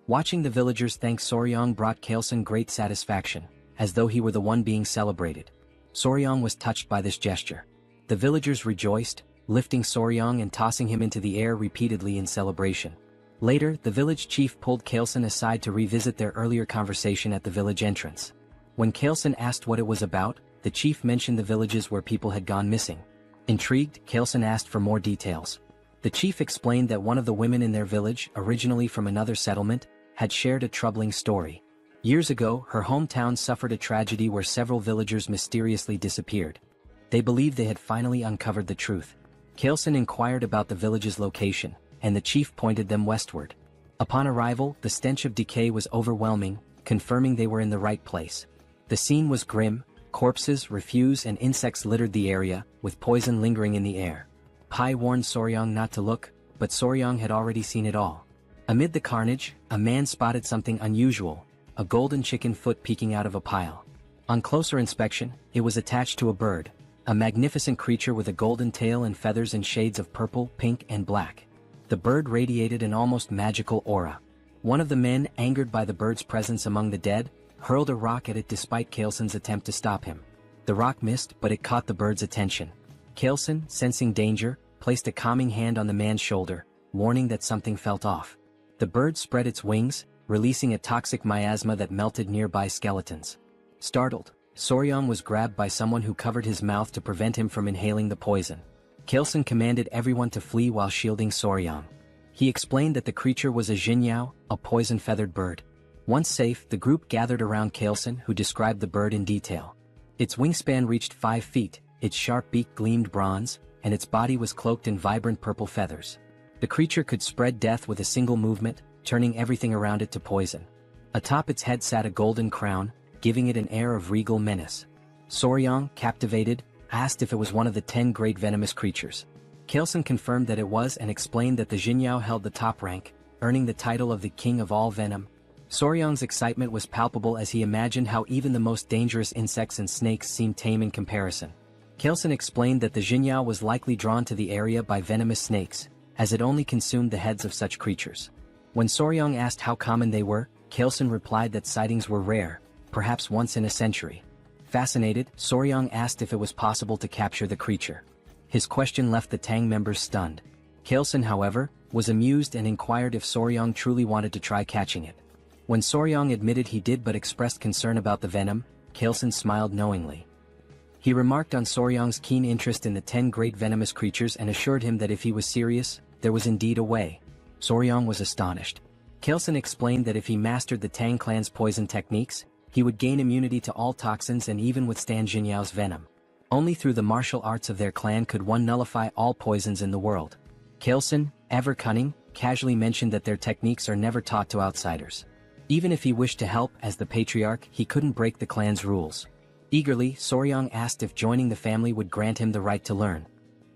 Watching the villagers thank Soryang brought Kaleson great satisfaction, as though he were the one being celebrated. Soryang was touched by this gesture. The villagers rejoiced, lifting Soryang and tossing him into the air repeatedly in celebration. Later, the village chief pulled Kaleson aside to revisit their earlier conversation at the village entrance. When Kaleson asked what it was about, the chief mentioned the villages where people had gone missing. Intrigued, Kaleson asked for more details. The chief explained that one of the women in their village, originally from another settlement, had shared a troubling story. Years ago, her hometown suffered a tragedy where several villagers mysteriously disappeared. They believed they had finally uncovered the truth. Kaleson inquired about the village's location, and the chief pointed them westward. Upon arrival, the stench of decay was overwhelming, confirming they were in the right place. The scene was grim. Corpses, refuse and insects littered the area, with poison lingering in the air. Pai warned Soryang not to look, but Soryang had already seen it all. Amid the carnage, a man spotted something unusual, a golden chicken foot peeking out of a pile. On closer inspection, it was attached to a bird, a magnificent creature with a golden tail and feathers in shades of purple, pink and black. The bird radiated an almost magical aura. One of the men, angered by the bird's presence among the dead, hurled a rock at it despite Kaleson's attempt to stop him. The rock missed, but it caught the bird's attention. Kaleson, sensing danger, placed a calming hand on the man's shoulder, warning that something felt off. The bird spread its wings, releasing a toxic miasma that melted nearby skeletons. Startled, Soryang was grabbed by someone who covered his mouth to prevent him from inhaling the poison. Kaleson commanded everyone to flee while shielding Soryang. He explained that the creature was a jinyao, a poison-feathered bird. Once safe, the group gathered around Kaleson, who described the bird in detail. Its wingspan reached 5 feet, its sharp beak gleamed bronze, and its body was cloaked in vibrant purple feathers. The creature could spread death with a single movement, turning everything around it to poison. Atop its head sat a golden crown, giving it an air of regal menace. Soryang, captivated, asked if it was one of the 10 great venomous creatures. Kaleson confirmed that it was and explained that the jinyao held the top rank, earning the title of the king of all venom. Soryang's excitement was palpable as he imagined how even the most dangerous insects and snakes seemed tame in comparison. Kaleson explained that the jinyao was likely drawn to the area by venomous snakes, as it only consumed the heads of such creatures. When Soryang asked how common they were, Kaleson replied that sightings were rare, perhaps once in a century. Fascinated, Soryang asked if it was possible to capture the creature. His question left the Tang members stunned. Kaleson, however, was amused and inquired if Soryang truly wanted to try catching it. When Soryang admitted he did but expressed concern about the venom, Kaleson smiled knowingly. He remarked on Soryang's keen interest in the 10 great venomous creatures and assured him that if he was serious, there was indeed a way. Soryang was astonished. Kaleson explained that if he mastered the Tang clan's poison techniques, he would gain immunity to all toxins and even withstand Jinyao's venom. Only through the martial arts of their clan could one nullify all poisons in the world. Keilson, ever cunning, casually mentioned that their techniques are never taught to outsiders. Even if he wished to help as the patriarch, he couldn't break the clan's rules. Eagerly, Soryang asked if joining the family would grant him the right to learn.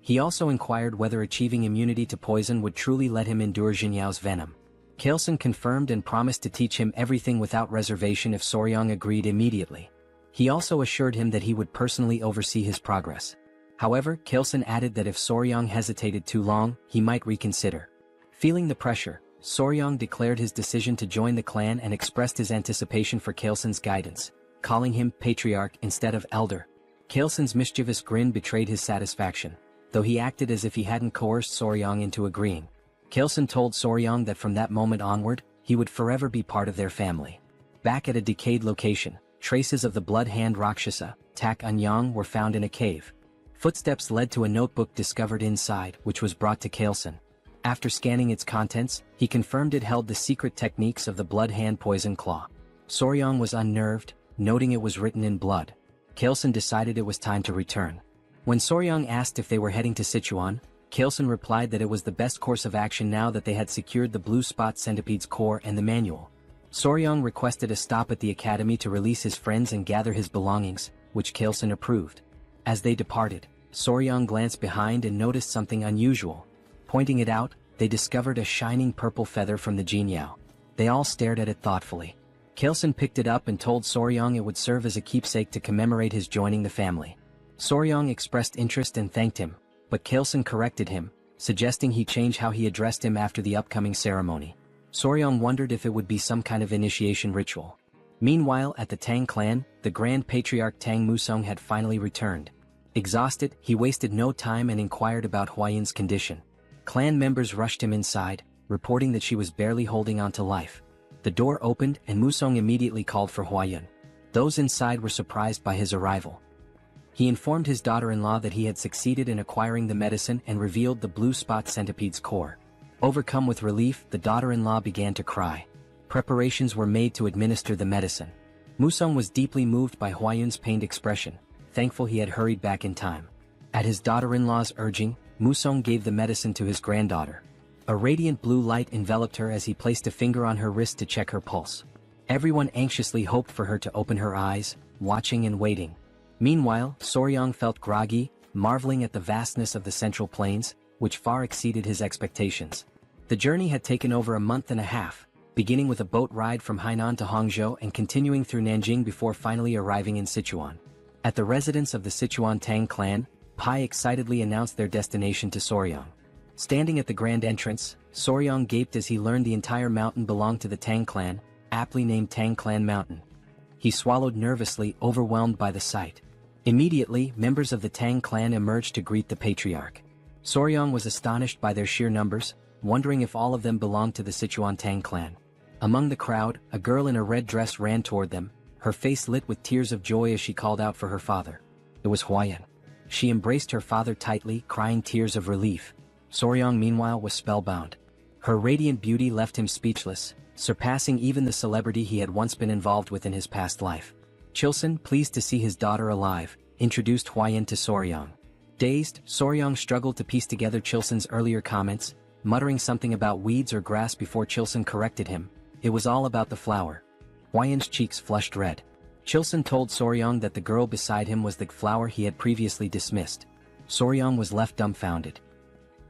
He also inquired whether achieving immunity to poison would truly let him endure Jinyao's venom. Keilson confirmed and promised to teach him everything without reservation if Soryang agreed immediately. He also assured him that he would personally oversee his progress. However, Keilson added that if Soryang hesitated too long, he might reconsider. Feeling the pressure, Soryang declared his decision to join the clan and expressed his anticipation for Keilson's guidance, calling him patriarch instead of elder. Keilson's mischievous grin betrayed his satisfaction, though he acted as if he hadn't coerced Soryang into agreeing. Keilson told Soryang that from that moment onward, he would forever be part of their family. Back at a decayed location, traces of the blood hand Rakshasa, Tak Anyang, were found in a cave. Footsteps led to a notebook discovered inside, which was brought to Keilson. After scanning its contents, he confirmed it held the secret techniques of the blood hand poison claw. Soryang was unnerved, noting it was written in blood. Keilson decided it was time to return. When Soryang asked if they were heading to Sichuan, Keilson replied that it was the best course of action now that they had secured the blue spot centipede's core and the manual. Soryang requested a stop at the academy to release his friends and gather his belongings, which Keilson approved. As they departed, Soryang glanced behind and noticed something unusual. Pointing it out, they discovered a shining purple feather from the Jinyao. They all stared at it thoughtfully. Keilson picked it up and told Soryang it would serve as a keepsake to commemorate his joining the family. Soryang expressed interest and thanked him, but Keilson corrected him, suggesting he change how he addressed him after the upcoming ceremony. Soryang wondered if it would be some kind of initiation ritual. Meanwhile, at the Tang clan, the Grand Patriarch Tang Musong had finally returned. Exhausted, he wasted no time and inquired about Huayan's condition. Clan members rushed him inside, reporting that she was barely holding on to life. The door opened and Musong immediately called for Huayan. Those inside were surprised by his arrival. He informed his daughter-in-law that he had succeeded in acquiring the medicine and revealed the blue spot centipede's core. Overcome with relief, the daughter-in-law began to cry. Preparations were made to administer the medicine. Musong was deeply moved by Huayan's pained expression, thankful he had hurried back in time. At his daughter-in-law's urging, Musong gave the medicine to his granddaughter. A radiant blue light enveloped her as he placed a finger on her wrist to check her pulse. Everyone anxiously hoped for her to open her eyes, watching and waiting. Meanwhile, Soryang felt groggy, marveling at the vastness of the Central Plains, which far exceeded his expectations. The journey had taken over a month and a half, beginning with a boat ride from Hainan to Hangzhou and continuing through Nanjing before finally arriving in Sichuan. At the residence of the Sichuan Tang Clan, Pai excitedly announced their destination to Soryang. Standing at the grand entrance, Soryang gaped as he learned the entire mountain belonged to the Tang Clan, aptly named Tang Clan Mountain. He swallowed nervously, overwhelmed by the sight. Immediately, members of the Tang Clan emerged to greet the patriarch. Soryang was astonished by their sheer numbers, wondering if all of them belonged to the Sichuan Tang Clan. Among the crowd, a girl in a red dress ran toward them, her face lit with tears of joy as she called out for her father. It was Huayan. She embraced her father tightly, crying tears of relief. Soryang meanwhile was spellbound. Her radiant beauty left him speechless, surpassing even the celebrity he had once been involved with in his past life. Chilson, pleased to see his daughter alive, introduced Huayan to Soryang. Dazed, Soryang struggled to piece together Chilson's earlier comments, muttering something about weeds or grass before Chilson corrected him. It was all about the flower. Huayan's cheeks flushed red. Chilson told Soryang that the girl beside him was the flower he had previously dismissed. Soryang was left dumbfounded.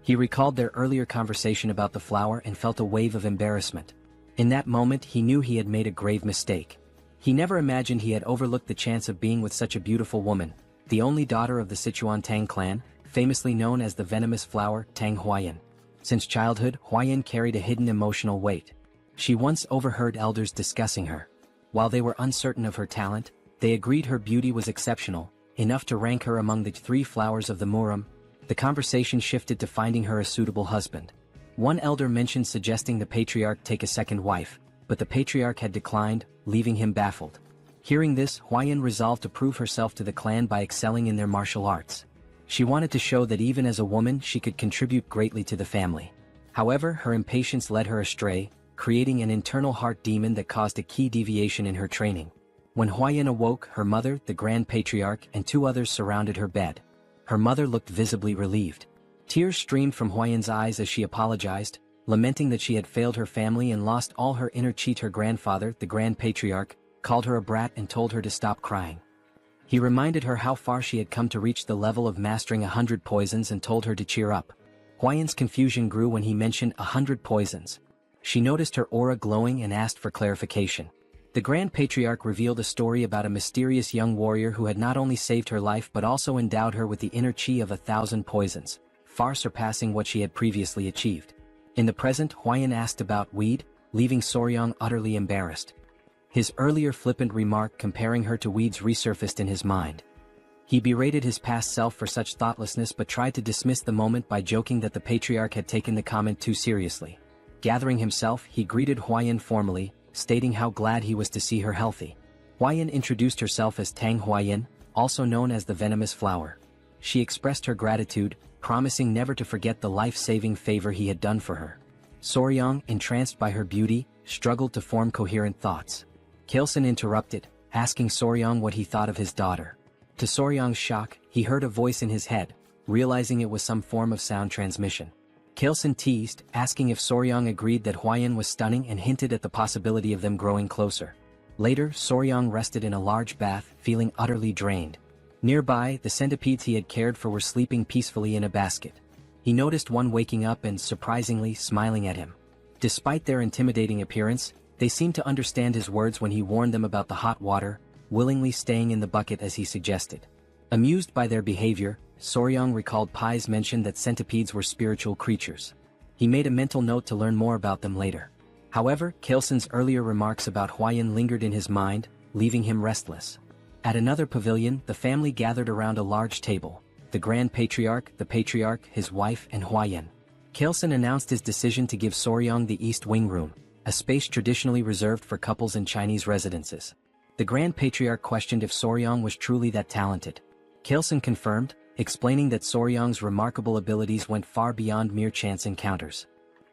He recalled their earlier conversation about the flower and felt a wave of embarrassment. In that moment he knew he had made a grave mistake. He never imagined he had overlooked the chance of being with such a beautiful woman, the only daughter of the Sichuan Tang Clan, famously known as the venomous flower Tang Huayan. Since childhood, Huayan carried a hidden emotional weight. She once overheard elders discussing her. While they were uncertain of her talent, they agreed her beauty was exceptional, enough to rank her among the 3 flowers of the Murim. The conversation shifted to finding her a suitable husband. One elder mentioned suggesting the patriarch take a second wife, but the patriarch had declined, leaving him baffled. Hearing this, Huayan resolved to prove herself to the clan by excelling in their martial arts. She wanted to show that even as a woman she could contribute greatly to the family. However, her impatience led her astray, creating an internal heart demon that caused a key deviation in her training. When Huayan awoke, her mother, the Grand Patriarch, and 2 others surrounded her bed. Her mother looked visibly relieved. Tears streamed from Huayan's eyes as she apologized, lamenting that she had failed her family and lost all her inner chi. Her grandfather, the Grand Patriarch, called her a brat and told her to stop crying. He reminded her how far she had come to reach the level of mastering 100 poisons and told her to cheer up. Huayan's confusion grew when he mentioned 100 poisons. She noticed her aura glowing and asked for clarification. The Grand Patriarch revealed a story about a mysterious young warrior who had not only saved her life but also endowed her with the inner chi of 1,000 poisons, far surpassing what she had previously achieved. In the present, Huayan asked about weed, leaving Soryang utterly embarrassed. His earlier flippant remark comparing her to weeds resurfaced in his mind. He berated his past self for such thoughtlessness but tried to dismiss the moment by joking that the Patriarch had taken the comment too seriously. Gathering himself, he greeted Huayan formally, stating how glad he was to see her healthy. Huayan introduced herself as Tang Huayan, also known as the venomous flower. She expressed her gratitude, promising never to forget the life-saving favor he had done for her. Soryang, entranced by her beauty, struggled to form coherent thoughts. Kaleson interrupted, asking Soryang what he thought of his daughter. To Soryang's shock, he heard a voice in his head, realizing it was some form of sound transmission. Kaleson teased, asking if Soryang agreed that Huayan was stunning and hinted at the possibility of them growing closer. Later, Soryang rested in a large bath, feeling utterly drained. Nearby, the centipedes he had cared for were sleeping peacefully in a basket. He noticed one waking up and, surprisingly, smiling at him. Despite their intimidating appearance, they seemed to understand his words when he warned them about the hot water, willingly staying in the bucket as he suggested. Amused by their behavior, Soryang recalled Pai's mention that centipedes were spiritual creatures. He made a mental note to learn more about them later. However, Kaleson's earlier remarks about Huayan lingered in his mind, leaving him restless. At another pavilion, the family gathered around a large table. The Grand Patriarch, the Patriarch, his wife, and Huayan. Kaleson announced his decision to give Soryang the East Wing Room, a space traditionally reserved for couples in Chinese residences. The Grand Patriarch questioned if Soryang was truly that talented. Kaleson confirmed, explaining that Soryang's remarkable abilities went far beyond mere chance encounters.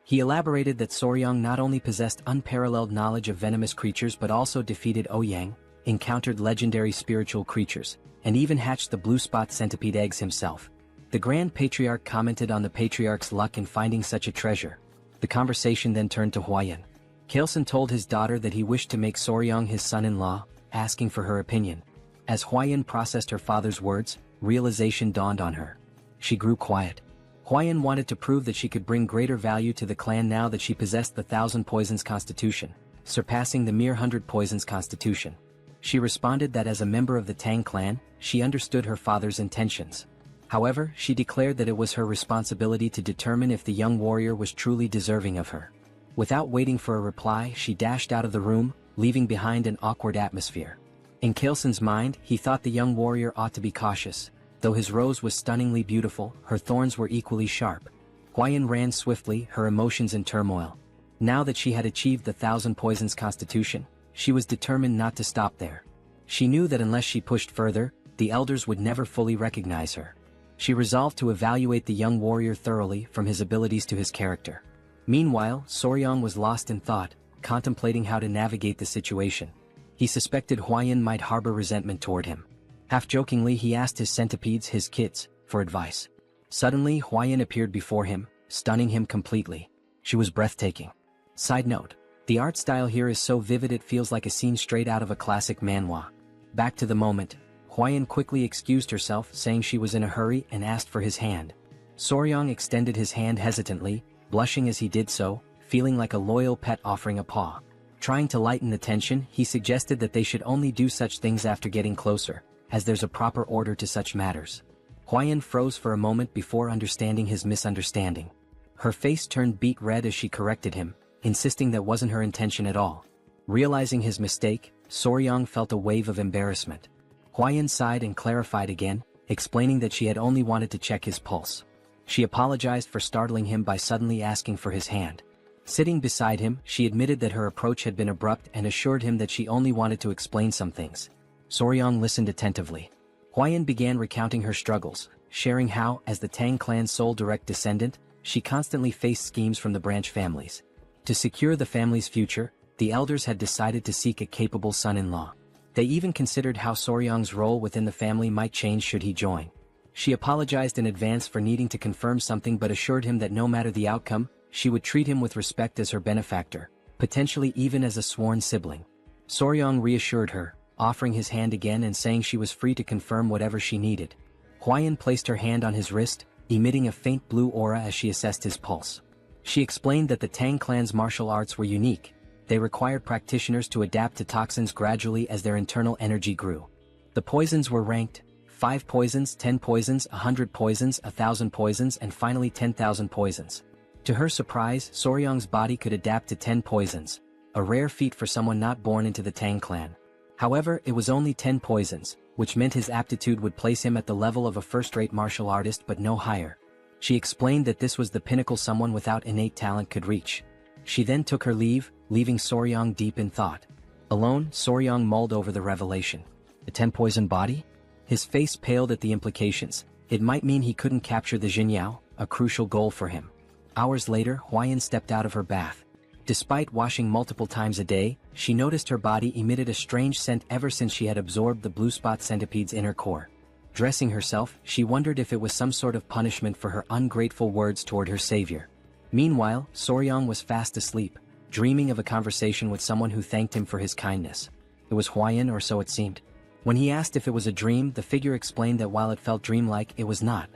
He elaborated that Soryang not only possessed unparalleled knowledge of venomous creatures but also defeated Ouyang, encountered legendary spiritual creatures, and even hatched the blue spot centipede eggs himself. The Grand Patriarch commented on the Patriarch's luck in finding such a treasure. The conversation then turned to Huayan. Kaleson told his daughter that he wished to make Soryang his son-in-law, asking for her opinion. As Huayan processed her father's words, realization dawned on her. She grew quiet. Huayan wanted to prove that she could bring greater value to the clan now that she possessed the 1,000 poisons constitution, surpassing the mere 100 poisons constitution. She responded that as a member of the Tang Clan, she understood her father's intentions. However, she declared that it was her responsibility to determine if the young warrior was truly deserving of her. Without waiting for a reply, she dashed out of the room, leaving behind an awkward atmosphere. In Kaleson's mind, he thought the young warrior ought to be cautious. Though his rose was stunningly beautiful, her thorns were equally sharp. Huayan ran swiftly, her emotions in turmoil. Now that she had achieved the 1,000 poisons constitution, she was determined not to stop there. She knew that unless she pushed further, the elders would never fully recognize her. She resolved to evaluate the young warrior thoroughly, from his abilities to his character. Meanwhile, Soryang was lost in thought, contemplating how to navigate the situation. He suspected Huayan might harbor resentment toward him. Half-jokingly, he asked his centipedes, his kids, for advice. Suddenly, Huayan appeared before him, stunning him completely. She was breathtaking. Side note: the art style here is so vivid it feels like a scene straight out of a classic manhwa. Back to the moment, Huayan quickly excused herself, saying she was in a hurry, and asked for his hand. Soryang extended his hand hesitantly, blushing as he did so, feeling like a loyal pet offering a paw. Trying to lighten the tension, he suggested that they should only do such things after getting closer, as there's a proper order to such matters. Huayan froze for a moment before understanding his misunderstanding. Her face turned beet red as she corrected him, insisting that wasn't her intention at all. Realizing his mistake, Soryang felt a wave of embarrassment. Huayan sighed and clarified again, explaining that she had only wanted to check his pulse. She apologized for startling him by suddenly asking for his hand. Sitting beside him, she admitted that her approach had been abrupt and assured him that she only wanted to explain some things. Soryang listened attentively. Huayan began recounting her struggles, sharing how, as the Tang clan's sole direct descendant, she constantly faced schemes from the branch families. To secure the family's future, the elders had decided to seek a capable son-in-law. They even considered how Soryang's role within the family might change should he join. She apologized in advance for needing to confirm something but assured him that no matter the outcome, she would treat him with respect as her benefactor, potentially even as a sworn sibling. Soryang reassured her, offering his hand again and saying she was free to confirm whatever she needed. Hwayan placed her hand on his wrist, emitting a faint blue aura as she assessed his pulse. She explained that the Tang clan's martial arts were unique. They required practitioners to adapt to toxins gradually as their internal energy grew. The poisons were ranked: 5 poisons, 10 poisons, 100 poisons, 1,000 poisons, and finally 10,000 poisons. To her surprise, Soryang's body could adapt to 10 poisons, a rare feat for someone not born into the Tang clan. However, it was only 10 poisons, which meant his aptitude would place him at the level of a first-rate martial artist but no higher. She explained that this was the pinnacle someone without innate talent could reach. She then took her leave, leaving Soryang deep in thought. Alone, Soryang mulled over the revelation. A 10-poison body? His face paled at the implications. It might mean he couldn't capture the Jinyao, a crucial goal for him. Hours later, Hwayan stepped out of her bath. Despite washing multiple times a day, she noticed her body emitted a strange scent ever since she had absorbed the blue spot centipede's inner core. Dressing herself, she wondered if it was some sort of punishment for her ungrateful words toward her savior. Meanwhile, Soryang was fast asleep, dreaming of a conversation with someone who thanked him for his kindness. It was Hwayan, or so it seemed. When he asked if it was a dream, the figure explained that while it felt dreamlike, it was not.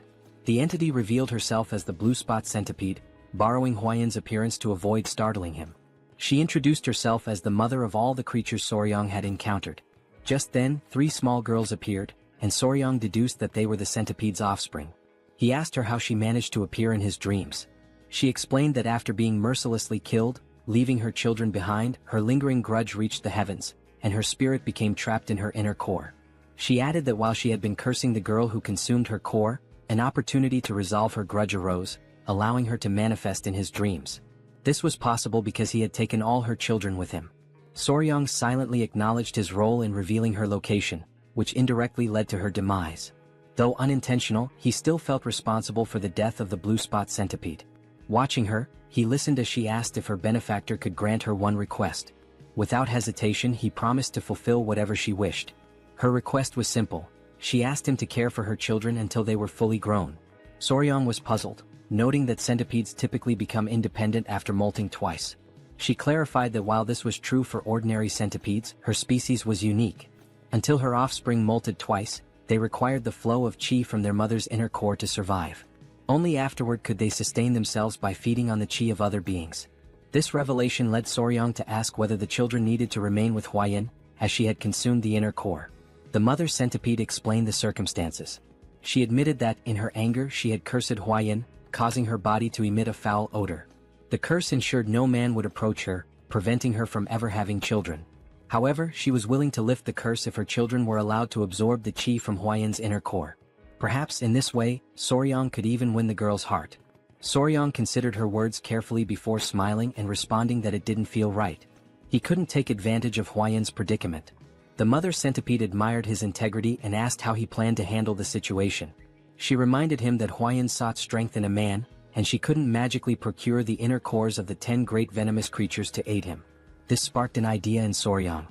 The entity revealed herself as the blue spot centipede, borrowing Hwayan's appearance to avoid startling him. She introduced herself as the mother of all the creatures Soryang had encountered. Just then, 3 small girls appeared, and Soryang deduced that they were the centipede's offspring. He asked her how she managed to appear in his dreams. She explained that after being mercilessly killed, leaving her children behind, her lingering grudge reached the heavens, and her spirit became trapped in her inner core. She added that while she had been cursing the girl who consumed her core, an opportunity to resolve her grudge arose, allowing her to manifest in his dreams. This was possible because he had taken all her children with him. Soryang silently acknowledged his role in revealing her location, which indirectly led to her demise. Though unintentional, he still felt responsible for the death of the blue spot centipede. Watching her, he listened as she asked if her benefactor could grant her one request. Without hesitation, he promised to fulfill whatever she wished. Her request was simple. She asked him to care for her children until they were fully grown. Soryang was puzzled, noting that centipedes typically become independent after molting twice. She clarified that while this was true for ordinary centipedes, her species was unique. Until her offspring molted twice, they required the flow of qi from their mother's inner core to survive. Only afterward could they sustain themselves by feeding on the qi of other beings. This revelation led Soryang to ask whether the children needed to remain with Hwayan, as she had consumed the inner core. The mother centipede explained the circumstances. She admitted that, in her anger, she had cursed Hwayan, causing her body to emit a foul odor. The curse ensured no man would approach her, preventing her from ever having children. However, she was willing to lift the curse if her children were allowed to absorb the qi from Hwayan's inner core. Perhaps in this way, Soryang could even win the girl's heart. Soryang considered her words carefully before smiling and responding that it didn't feel right. He couldn't take advantage of Hwayan's predicament. The mother centipede admired his integrity and asked how he planned to handle the situation. She reminded him that Hwayan sought strength in a man, and she couldn't magically procure the inner cores of the 10 great venomous creatures to aid him. This sparked an idea in Soryang.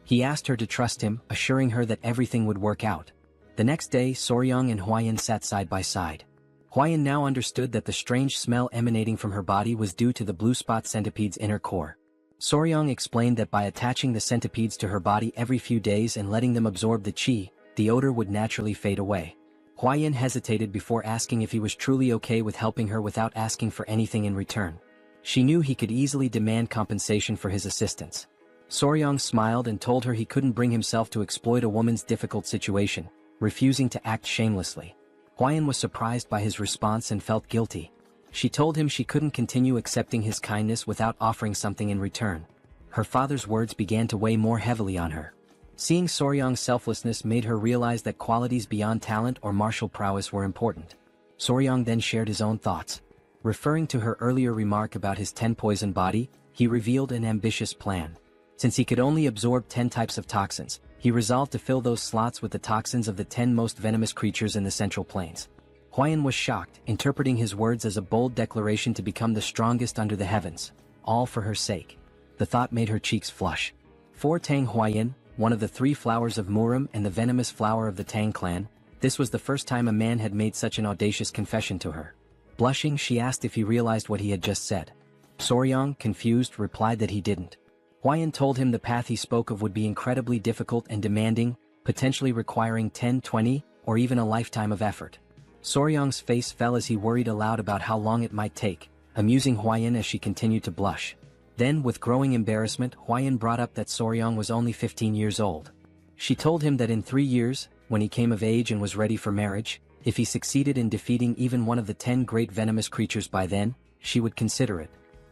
He asked her to trust him, assuring her that everything would work out. The next day, Soryang and Hwayan sat side by side. Hwayan now understood that the strange smell emanating from her body was due to the blue spot centipede's inner core. Soryang explained that by attaching the centipedes to her body every few days and letting them absorb the qi, the odor would naturally fade away. Hwayan hesitated before asking if he was truly okay with helping her without asking for anything in return. She knew he could easily demand compensation for his assistance. Soryang smiled and told her he couldn't bring himself to exploit a woman's difficult situation, refusing to act shamelessly. Hwayan was surprised by his response and felt guilty. She told him she couldn't continue accepting his kindness without offering something in return. Her father's words began to weigh more heavily on her. Seeing Soryang's selflessness made her realize that qualities beyond talent or martial prowess were important. Soryang then shared his own thoughts. Referring to her earlier remark about his 10-poison body, he revealed an ambitious plan. Since he could only absorb 10 types of toxins, he resolved to fill those slots with the toxins of the 10 most venomous creatures in the Central Plains. Hwayan was shocked, interpreting his words as a bold declaration to become the strongest under the heavens, all for her sake. The thought made her cheeks flush. For Tang Hwayan, one of the 3 flowers of Murim and the venomous flower of the Tang Clan. This was the first time a man had made such an audacious confession to her. Blushing, she asked if he realized what he had just said. Soryang, confused, replied that he didn't. Hwayan told him the path he spoke of would be incredibly difficult and demanding, potentially requiring 10, 20, or even a lifetime of effort. Soryang's face fell as he worried aloud about how long it might take, amusing Hwayan as she continued to blush. Then, with growing embarrassment, Hwayan brought up that Soryang was only 15 years old. She told him that in 3 years, when he came of age and was ready for marriage, if he succeeded in defeating even one of the 10 great venomous creatures by then, she would consider it.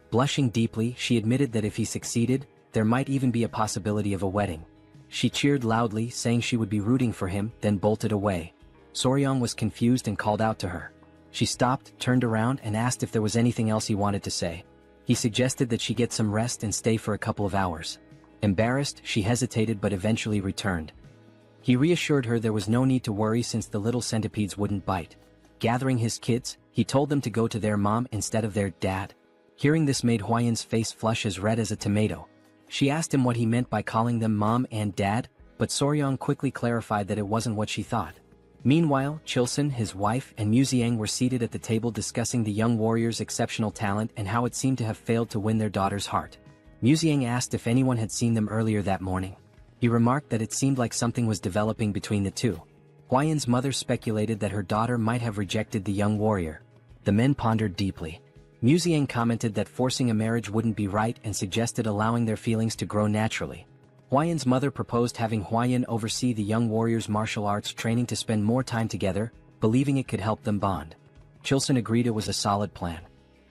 Blushing deeply, she admitted that if he succeeded, there might even be a possibility of a wedding. She cheered loudly, saying she would be rooting for him, then bolted away. Soryang was confused and called out to her. She stopped, turned around, and asked if there was anything else he wanted to say. He suggested that she get some rest and stay for a couple of hours. Embarrassed, she hesitated but eventually returned. He reassured her there was no need to worry since the little centipedes wouldn't bite. Gathering his kids, he told them to go to their mom instead of their dad. Hearing this made Hwayan's face flush as red as a tomato. She asked him what he meant by calling them mom and dad, but Soryang quickly clarified that it wasn't what she thought. Meanwhile, Chilson, his wife, and Muziang were seated at the table discussing the young warrior's exceptional talent and how it seemed to have failed to win their daughter's heart. Muziang asked if anyone had seen them earlier that morning. He remarked that it seemed like something was developing between the two. Hwayan's mother speculated that her daughter might have rejected the young warrior. The men pondered deeply. Muziang commented that forcing a marriage wouldn't be right and suggested allowing their feelings to grow naturally. Hwayan's mother proposed having Hwayan oversee the young warrior's martial arts training to spend more time together, believing it could help them bond. Chilson agreed it was a solid plan.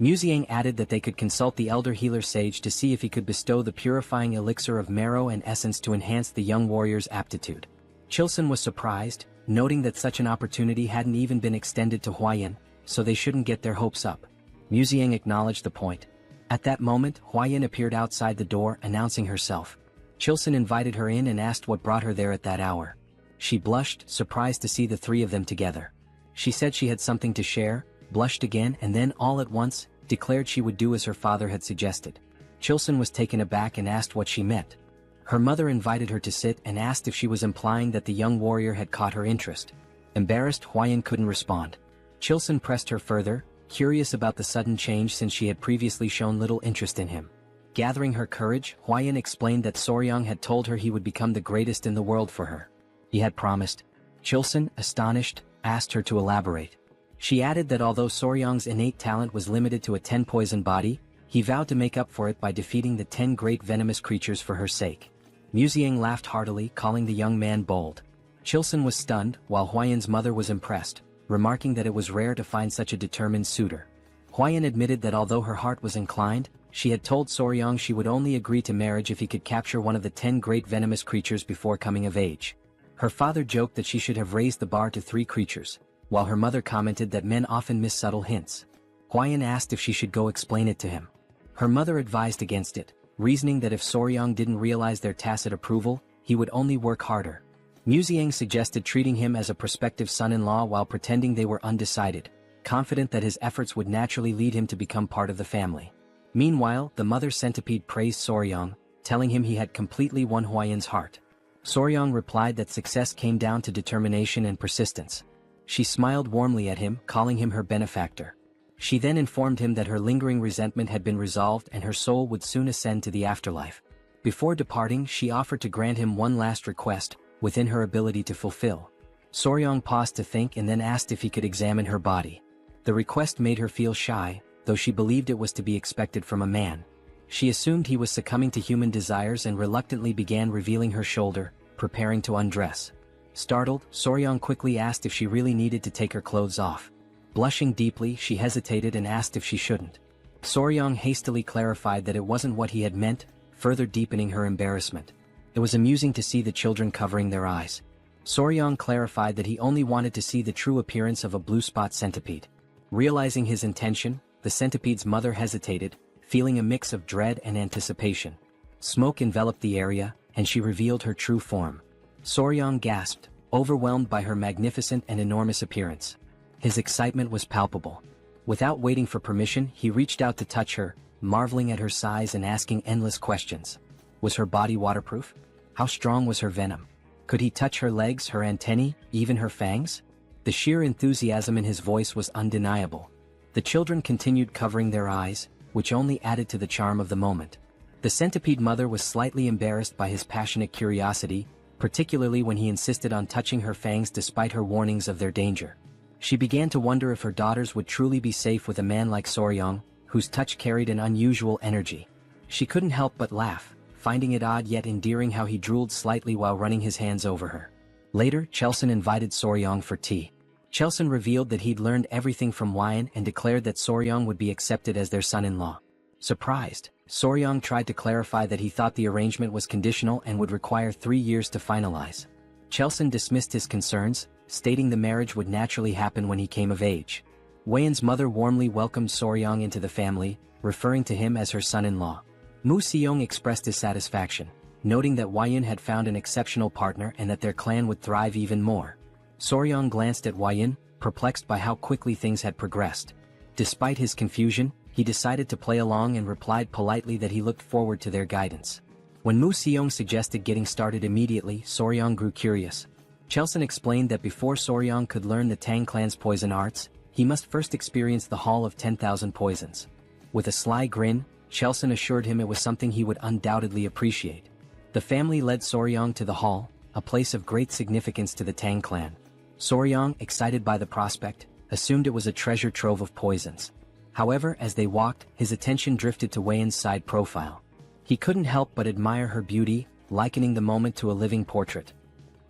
Muziang added that they could consult the elder healer sage to see if he could bestow the purifying elixir of marrow and essence to enhance the young warrior's aptitude. Chilson was surprised, noting that such an opportunity hadn't even been extended to Hwayan, so they shouldn't get their hopes up. Muziang acknowledged the point. At that moment, Hwayan appeared outside the door, announcing herself. Chilson invited her in and asked what brought her there at that hour. She blushed, surprised to see the 3 of them together. She said she had something to share, blushed again, and then, all at once, declared she would do as her father had suggested. Chilson was taken aback and asked what she meant. Her mother invited her to sit and asked if she was implying that the young warrior had caught her interest. Embarrassed, Hwayan couldn't respond. Chilson pressed her further, curious about the sudden change since she had previously shown little interest in him. Gathering her courage, Hwayan explained that Soryang had told her he would become the greatest in the world for her. He had promised. Chilson, astonished, asked her to elaborate. She added that although Soryang's innate talent was limited to a 10-poison body, he vowed to make up for it by defeating the 10 great venomous creatures for her sake. Muziang laughed heartily, calling the young man bold. Chilson was stunned, while Hwayan's mother was impressed, remarking that it was rare to find such a determined suitor. Hwayan admitted that although her heart was inclined, she had told Soryang she would only agree to marriage if he could capture one of the 10 great venomous creatures before coming of age. Her father joked that she should have raised the bar to 3 creatures, while her mother commented that men often miss subtle hints. Hwayan asked if she should go explain it to him. Her mother advised against it, reasoning that if Soryang didn't realize their tacit approval, he would only work harder. Muziang suggested treating him as a prospective son-in-law while pretending they were undecided, confident that his efforts would naturally lead him to become part of the family. Meanwhile, the mother centipede praised Soryang, telling him he had completely won Hwayan's heart. Soryang replied that success came down to determination and persistence. She smiled warmly at him, calling him her benefactor. She then informed him that her lingering resentment had been resolved and her soul would soon ascend to the afterlife. Before departing, she offered to grant him one last request, within her ability to fulfill. Soryang paused to think and then asked if he could examine her body. The request made her feel shy, though she believed it was to be expected from a man. She assumed he was succumbing to human desires and reluctantly began revealing her shoulder, preparing to undress. Startled, Soryang quickly asked if she really needed to take her clothes off. Blushing deeply, she hesitated and asked if she shouldn't. Soryang hastily clarified that it wasn't what he had meant, further deepening her embarrassment. It was amusing to see the children covering their eyes. Soryang clarified that he only wanted to see the true appearance of a blue spot centipede. Realizing his intention, the centipede's mother hesitated, feeling a mix of dread and anticipation. Smoke enveloped the area, and she revealed her true form. Soryang gasped, overwhelmed by her magnificent and enormous appearance. His excitement was palpable. Without waiting for permission, he reached out to touch her, marveling at her size and asking endless questions. Was her body waterproof? How strong was her venom? Could he touch her legs, her antennae, even her fangs? The sheer enthusiasm in his voice was undeniable. The children continued covering their eyes, which only added to the charm of the moment. The centipede mother was slightly embarrassed by his passionate curiosity, particularly when he insisted on touching her fangs despite her warnings of their danger. She began to wonder if her daughters would truly be safe with a man like Soryong, whose touch carried an unusual energy. She couldn't help but laugh, finding it odd yet endearing how he drooled slightly while running his hands over her. Later, Chelson invited Soryong for tea. Chelson revealed that he'd learned everything from Wyan and declared that Soryong would be accepted as their son-in-law. Surprised, Soryong tried to clarify that he thought the arrangement was conditional and would require 3 years to finalize. Chelson dismissed his concerns, stating the marriage would naturally happen when he came of age. Wyan's mother warmly welcomed Soryong into the family, referring to him as her son-in-law. Mu Seong expressed his satisfaction, noting that Wyan had found an exceptional partner and that their clan would thrive even more. Soryong glanced at Wyan, perplexed by how quickly things had progressed. Despite his confusion, he decided to play along and replied politely that he looked forward to their guidance. When Mu Seong suggested getting started immediately, Soryong grew curious. Chelson explained that before Soryong could learn the Tang clan's poison arts, he must first experience the Hall of 10,000 Poisons. With a sly grin, Chelson assured him it was something he would undoubtedly appreciate. The family led Soryong to the hall, a place of great significance to the Tang clan. Soryong, excited by the prospect, assumed it was a treasure trove of poisons. However, as they walked, his attention drifted to Wyan's side profile. He couldn't help but admire her beauty, likening the moment to a living portrait.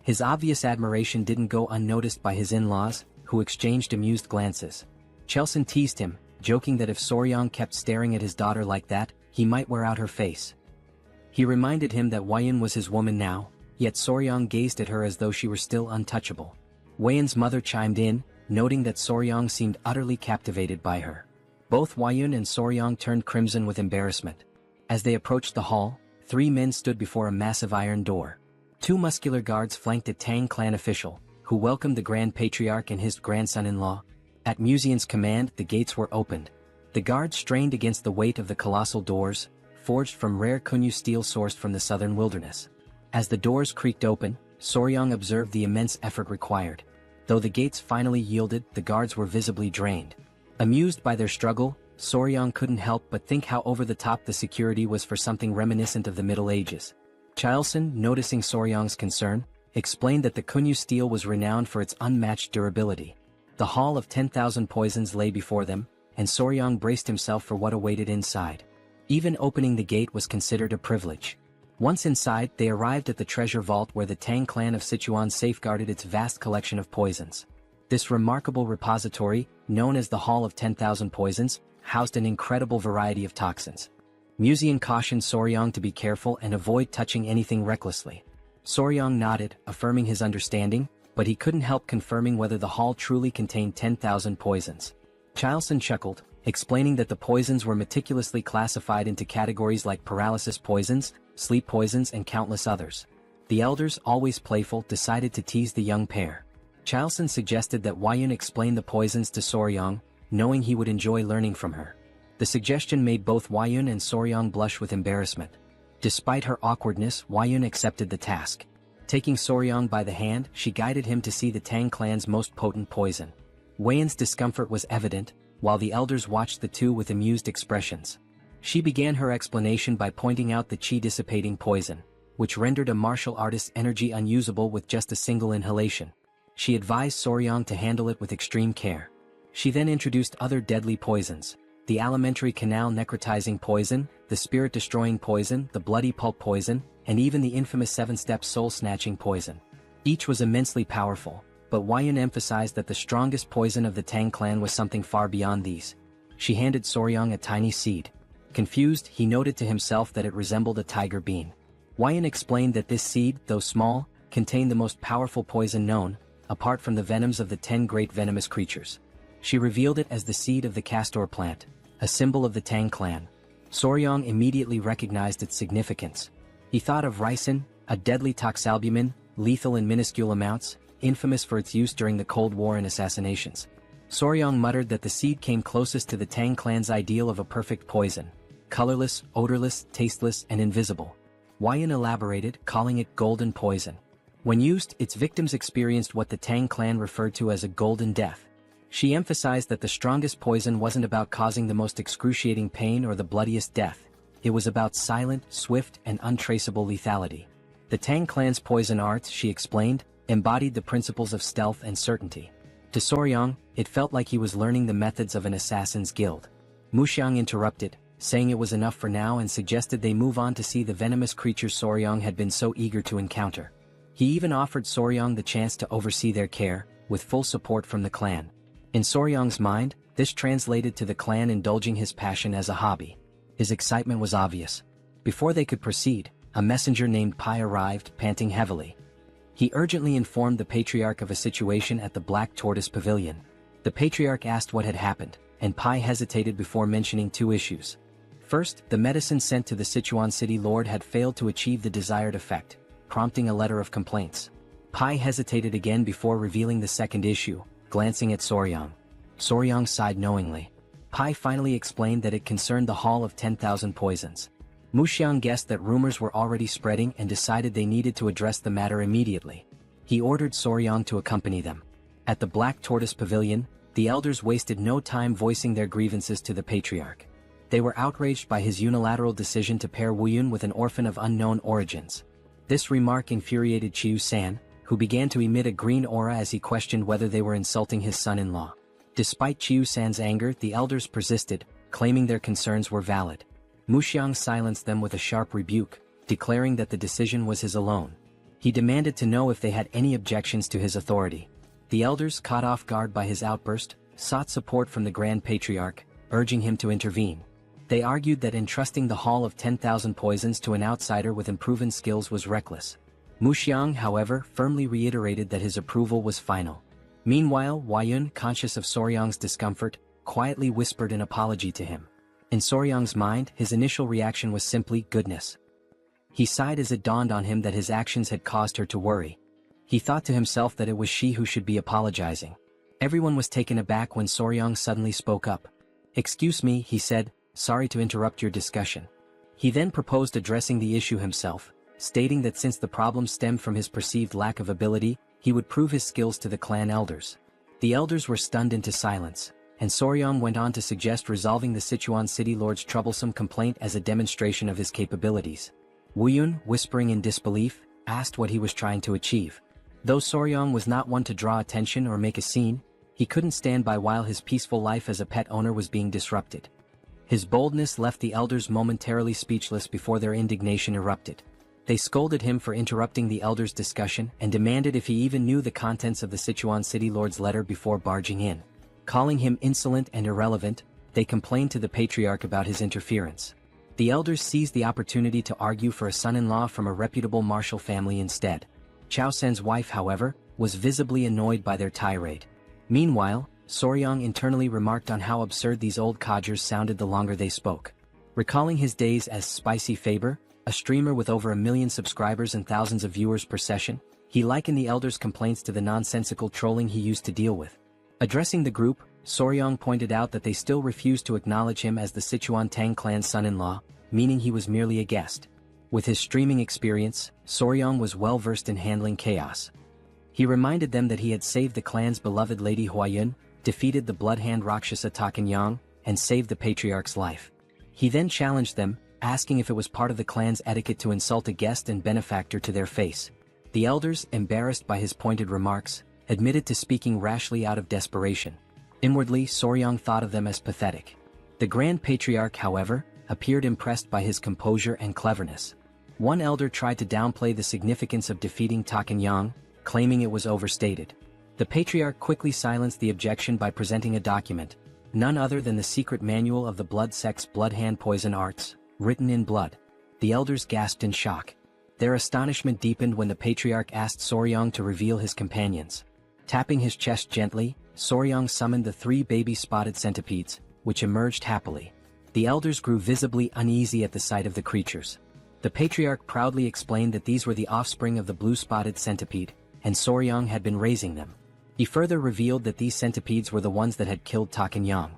His obvious admiration didn't go unnoticed by his in-laws, who exchanged amused glances. Chelson teased him, joking that if Soryong kept staring at his daughter like that, he might wear out her face. He reminded him that Wyan was his woman now, yet Soryong gazed at her as though she were still untouchable. Wyan's mother chimed in, noting that Soryong seemed utterly captivated by her. Both Wyan and Soryong turned crimson with embarrassment. As they approached the hall, 3 men stood before a massive iron door. 2 muscular guards flanked a Tang clan official, who welcomed the Grand Patriarch and his grandson-in-law. At Museon's command, the gates were opened. The guards strained against the weight of the colossal doors, forged from rare Kunyu steel sourced from the southern wilderness. As the doors creaked open, Soryong observed the immense effort required. Though the gates finally yielded, the guards were visibly drained. Amused by their struggle, Soryong couldn't help but think how over-the-top the security was for something reminiscent of the Middle Ages. Chelson, noticing Soryong's concern, explained that the Kunyu steel was renowned for its unmatched durability. The Hall of 10,000 Poisons lay before them, and Soryong braced himself for what awaited inside. Even opening the gate was considered a privilege. Once inside, they arrived at the treasure vault where the Tang clan of Sichuan safeguarded its vast collection of poisons. This remarkable repository, known as the Hall of 10,000 Poisons, housed an incredible variety of toxins. Museon cautioned Soryong to be careful and avoid touching anything recklessly. Soryong nodded, affirming his understanding, but he couldn't help confirming whether the hall truly contained 10,000 poisons. Chelson chuckled, explaining that the poisons were meticulously classified into categories like paralysis poisons, sleep poisons and countless others. The elders, always playful, decided to tease the young pair. Chelson suggested that Wyan explain the poisons to Soryong, knowing he would enjoy learning from her. The suggestion made both Wyan and Soryong blush with embarrassment. Despite her awkwardness, Wyan accepted the task. Taking Soryong by the hand, she guided him to see the Tang clan's most potent poison. Wyan's discomfort was evident, while the elders watched the two with amused expressions. She began her explanation by pointing out the chi-dissipating poison, which rendered a martial artist's energy unusable with just a single inhalation. She advised Soryong to handle it with extreme care. She then introduced other deadly poisons: the alimentary canal necrotizing poison, the spirit-destroying poison, the bloody pulp poison, and even the infamous 7-step soul-snatching poison. Each was immensely powerful, but Wyan emphasized that the strongest poison of the Tang clan was something far beyond these. She handed Soryong a tiny seed. Confused, he noted to himself that it resembled a tiger bean. Wyan explained that this seed, though small, contained the most powerful poison known, apart from the venoms of the 10 great venomous creatures. She revealed it as the seed of the castor plant, a symbol of the Tang clan. Soryong immediately recognized its significance. He thought of ricin, a deadly toxalbumin, lethal in minuscule amounts, infamous for its use during the Cold War and assassinations. Soryong muttered that the seed came closest to the Tang clan's ideal of a perfect poison: colorless, odorless, tasteless, and invisible. Huayan elaborated, calling it golden poison. When used, its victims experienced what the Tang clan referred to as a golden death. She emphasized that the strongest poison wasn't about causing the most excruciating pain or the bloodiest death. It was about silent, swift, and untraceable lethality. The Tang clan's poison arts, she explained, embodied the principles of stealth and certainty. To Soryang, it felt like he was learning the methods of an assassin's guild. Muxiang interrupted, saying it was enough for now and suggested they move on to see the venomous creatures Soryang had been so eager to encounter. He even offered Soryang the chance to oversee their care, with full support from the clan. In Soryang's mind, this translated to the clan indulging his passion as a hobby. His excitement was obvious. Before they could proceed, a messenger named Pai arrived, panting heavily. He urgently informed the patriarch of a situation at the Black Tortoise Pavilion. The patriarch asked what had happened, and Pai hesitated before mentioning two issues. First, the medicine sent to the Sichuan city lord had failed to achieve the desired effect, prompting a letter of complaints. Pai hesitated again before revealing the second issue, glancing at Soryang. Soryang sighed knowingly. Pai finally explained that it concerned the Hall of 10,000 Poisons. Muxiang guessed that rumors were already spreading and decided they needed to address the matter immediately. He ordered Soryang to accompany them. At the Black Tortoise Pavilion, the elders wasted no time voicing their grievances to the patriarch. They were outraged by his unilateral decision to pair Wuyun with an orphan of unknown origins. This remark infuriated Chiu-san, who began to emit a green aura as he questioned whether they were insulting his son-in-law. Despite Chiu-san's anger, the elders persisted, claiming their concerns were valid. Muxiang silenced them with a sharp rebuke, declaring that the decision was his alone. He demanded to know if they had any objections to his authority. The elders, caught off guard by his outburst, sought support from the Grand Patriarch, urging him to intervene. They argued that entrusting the Hall of 10,000 Poisons to an outsider with unproven skills was reckless. Muxiang, however, firmly reiterated that his approval was final. Meanwhile, Huayun, conscious of Soryang's discomfort, quietly whispered an apology to him. In Soryang's mind, his initial reaction was simply goodness. He sighed as it dawned on him that his actions had caused her to worry. He thought to himself that it was she who should be apologizing. Everyone was taken aback when Soryang suddenly spoke up. "Excuse me," he said, "sorry to interrupt your discussion." He then proposed addressing the issue himself, stating that since the problem stemmed from his perceived lack of ability, he would prove his skills to the clan elders. The elders were stunned into silence, and Soryang went on to suggest resolving the Sichuan city lord's troublesome complaint as a demonstration of his capabilities. Wuyun, whispering in disbelief, asked what he was trying to achieve. Though Soryang was not one to draw attention or make a scene, he couldn't stand by while his peaceful life as a pet owner was being disrupted. His boldness left the elders momentarily speechless before their indignation erupted. They scolded him for interrupting the elders' discussion and demanded if he even knew the contents of the Sichuan city lord's letter before barging in. Calling him insolent and irrelevant, they complained to the patriarch about his interference. The elders seized the opportunity to argue for a son-in-law from a reputable martial family instead. Chao Sen's wife, however, was visibly annoyed by their tirade. Meanwhile, Soryang internally remarked on how absurd these old codgers sounded the longer they spoke. Recalling his days as Spicy Fabre, a streamer with over 1 million subscribers and thousands of viewers per session, he likened the elders' complaints to the nonsensical trolling he used to deal with. Addressing the group, Soryang pointed out that they still refused to acknowledge him as the Sichuan Tang Clan's son-in-law, meaning he was merely a guest. With his streaming experience, Soryang was well versed in handling chaos. He reminded them that he had saved the clan's beloved Lady Huayun, defeated the bloodhand Rakshasa Takanyang, and saved the patriarch's life. He then challenged them, asking if it was part of the clan's etiquette to insult a guest and benefactor to their face. The elders, embarrassed by his pointed remarks, admitted to speaking rashly out of desperation. Inwardly, Soryang thought of them as pathetic. The Grand Patriarch, however, appeared impressed by his composure and cleverness. One elder tried to downplay the significance of defeating Takanyang, claiming it was overstated. The Patriarch quickly silenced the objection by presenting a document, none other than the secret manual of the blood sect's bloodhand poison arts, written in blood. The elders gasped in shock. Their astonishment deepened when the Patriarch asked Soryang to reveal his companions. Tapping his chest gently, Soryang summoned the 3 baby spotted centipedes, which emerged happily. The elders grew visibly uneasy at the sight of the creatures. The Patriarch proudly explained that these were the offspring of the blue-spotted centipede, and Soryang had been raising them. He further revealed that these centipedes were the ones that had killed Takanyang.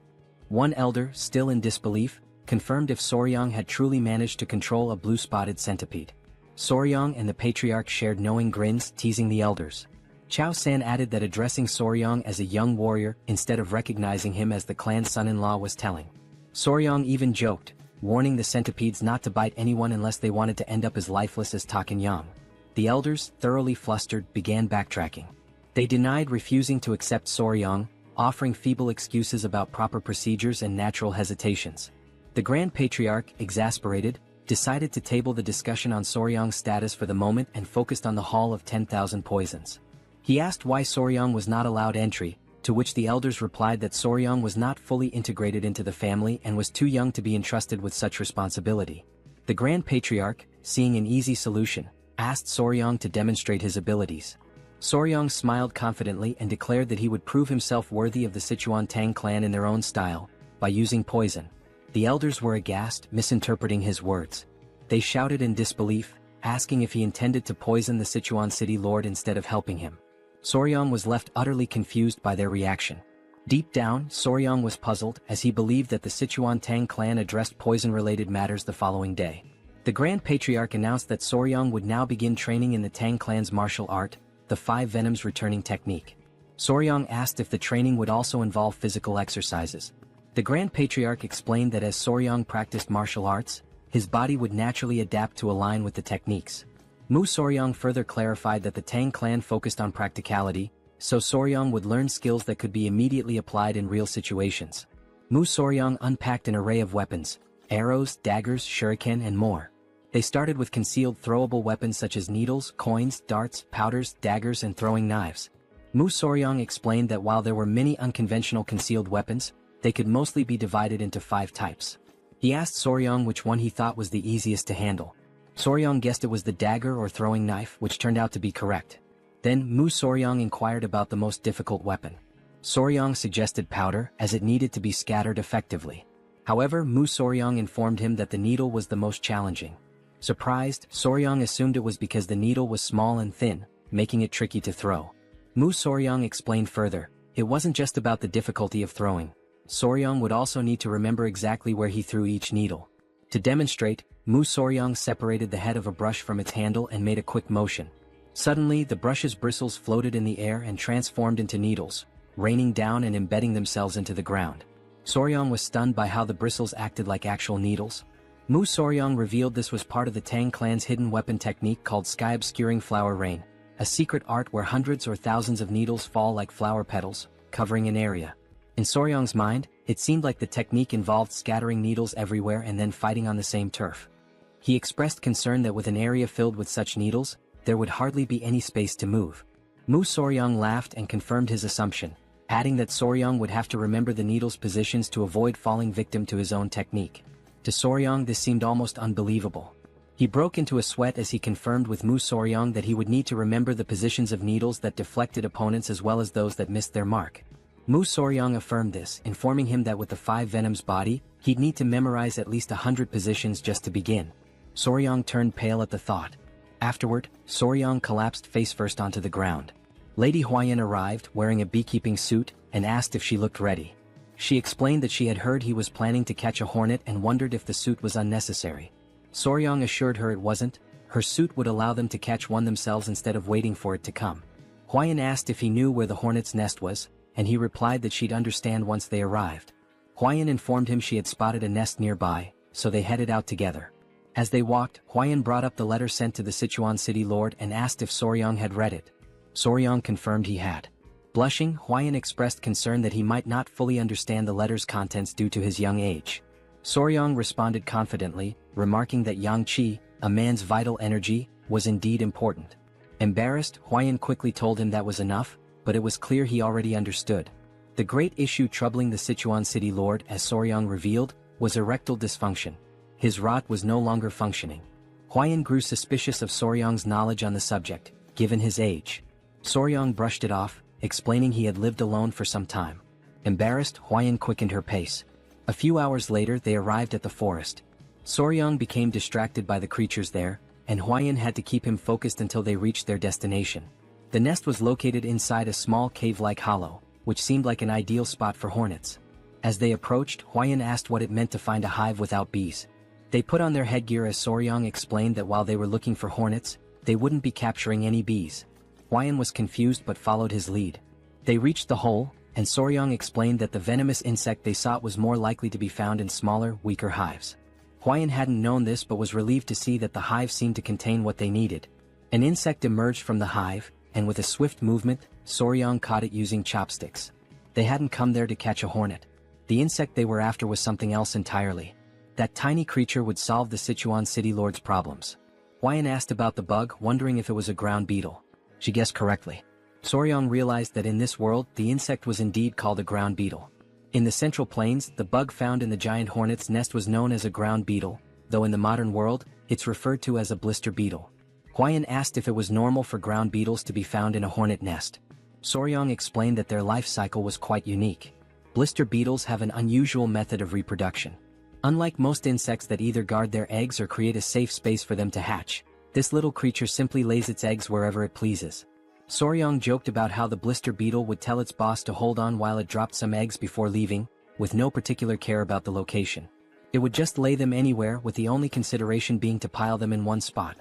One elder, still in disbelief, confirmed if Soryang had truly managed to control a blue-spotted centipede. Soryang and the patriarch shared knowing grins, teasing the elders. Chao San added that addressing Soryang as a young warrior instead of recognizing him as the clan's son-in-law was telling. Soryang even joked, warning the centipedes not to bite anyone unless they wanted to end up as lifeless as Taken Yang. The elders, thoroughly flustered, began backtracking. They denied refusing to accept Soryang, offering feeble excuses about proper procedures and natural hesitations. The Grand Patriarch, exasperated, decided to table the discussion on Soryang's status for the moment and focused on the Hall of 10,000 Poisons. He asked why Soryang was not allowed entry, to which the elders replied that Soryang was not fully integrated into the family and was too young to be entrusted with such responsibility. The Grand Patriarch, seeing an easy solution, asked Soryang to demonstrate his abilities. Soryang smiled confidently and declared that he would prove himself worthy of the Sichuan Tang Clan in their own style, by using poison. The elders were aghast, misinterpreting his words. They shouted in disbelief, asking if he intended to poison the Sichuan city lord instead of helping him. Soryang was left utterly confused by their reaction. Deep down, Soryang was puzzled as he believed that the Sichuan Tang Clan addressed poison-related matters the following day. The Grand Patriarch announced that Soryang would now begin training in the Tang Clan's martial art, the 5 Venoms returning technique. Soryang asked if the training would also involve physical exercises. The Grand Patriarch explained that as Soryang practiced martial arts, his body would naturally adapt to align with the techniques. Mu Soryang further clarified that the Tang Clan focused on practicality, so Soryang would learn skills that could be immediately applied in real situations. Mu Soryang unpacked an array of weapons, arrows, daggers, shuriken and more. They started with concealed throwable weapons such as needles, coins, darts, powders, daggers and throwing knives. Mu Soryang explained that while there were many unconventional concealed weapons, they could mostly be divided into 5 types. He asked Soryang which one he thought was the easiest to handle. Soryang guessed it was the dagger or throwing knife, which turned out to be correct. Then Mu Soryang inquired about the most difficult weapon. Soryang suggested powder, as it needed to be scattered effectively. However, Mu Soryang informed him that the needle was the most challenging. Surprised, Soryang assumed it was because the needle was small and thin, making it tricky to throw. Mu Soryang explained further, it wasn't just about the difficulty of throwing. Soryang would also need to remember exactly where he threw each needle. To demonstrate, Mu Soryang separated the head of a brush from its handle and made a quick motion. Suddenly, the brush's bristles floated in the air and transformed into needles, raining down and embedding themselves into the ground. Soryang was stunned by how the bristles acted like actual needles. Mu Soryang revealed this was part of the Tang Clan's hidden weapon technique called sky-obscuring flower rain, a secret art where hundreds or thousands of needles fall like flower petals, covering an area. In Soryang's mind, it seemed like the technique involved scattering needles everywhere and then fighting on the same turf. He expressed concern that with an area filled with such needles, there would hardly be any space to move. Mu Soryang laughed and confirmed his assumption, adding that Soryang would have to remember the needles' positions to avoid falling victim to his own technique. To Soryang this seemed almost unbelievable. He broke into a sweat as he confirmed with Mu Soryang that he would need to remember the positions of needles that deflected opponents as well as those that missed their mark. Mu Soryang affirmed this, informing him that with the 5 Venoms body, he'd need to memorize at least 100 positions just to begin. Soryang turned pale at the thought. Afterward, Soryang collapsed face-first onto the ground. Lady Huayan arrived, wearing a beekeeping suit, and asked if she looked ready. She explained that she had heard he was planning to catch a hornet and wondered if the suit was unnecessary. Soryang assured her it wasn't. Her suit would allow them to catch one themselves instead of waiting for it to come. Huayan asked if he knew where the hornet's nest was, and he replied that she'd understand once they arrived. Huayan informed him she had spotted a nest nearby, so they headed out together. As they walked, Huayan brought up the letter sent to the Sichuan city lord and asked if Soryang had read it. Soryang confirmed he had. Blushing, Huayan expressed concern that he might not fully understand the letter's contents due to his young age. Soryang responded confidently, remarking that yang qi, a man's vital energy, was indeed important. Embarrassed, Huayan quickly told him that was enough, but it was clear he already understood. The great issue troubling the Sichuan city lord, as Soryang revealed, was erectile dysfunction. His rod was no longer functioning. Huayan grew suspicious of Soryang's knowledge on the subject, given his age. Soryang brushed it off, explaining he had lived alone for some time. Embarrassed, Huayan quickened her pace. A few hours later they arrived at the forest. Soryang became distracted by the creatures there, and Huayan had to keep him focused until they reached their destination. The nest was located inside a small cave-like hollow, which seemed like an ideal spot for hornets. As they approached, Huayan asked what it meant to find a hive without bees. They put on their headgear as Soryang explained that while they were looking for hornets, they wouldn't be capturing any bees. Hwayan was confused but followed his lead. They reached the hole, and Soryang explained that the venomous insect they sought was more likely to be found in smaller, weaker hives. Hwayan hadn't known this but was relieved to see that the hive seemed to contain what they needed. An insect emerged from the hive, and with a swift movement, Soryang caught it using chopsticks. They hadn't come there to catch a hornet. The insect they were after was something else entirely. That tiny creature would solve the Sichuan city lord's problems. Hwayan asked about the bug, wondering if it was a ground beetle. She guessed correctly. Soryang realized that in this world, the insect was indeed called a ground beetle. In the Central Plains, the bug found in the giant hornet's nest was known as a ground beetle, though in the modern world, it's referred to as a blister beetle. Hwayan asked if it was normal for ground beetles to be found in a hornet nest. Soryang explained that their life cycle was quite unique. Blister beetles have an unusual method of reproduction. Unlike most insects that either guard their eggs or create a safe space for them to hatch, this little creature simply lays its eggs wherever it pleases. Soryang joked about how the blister beetle would tell its boss to hold on while it dropped some eggs before leaving, with no particular care about the location. It would just lay them anywhere, with the only consideration being to pile them in one spot.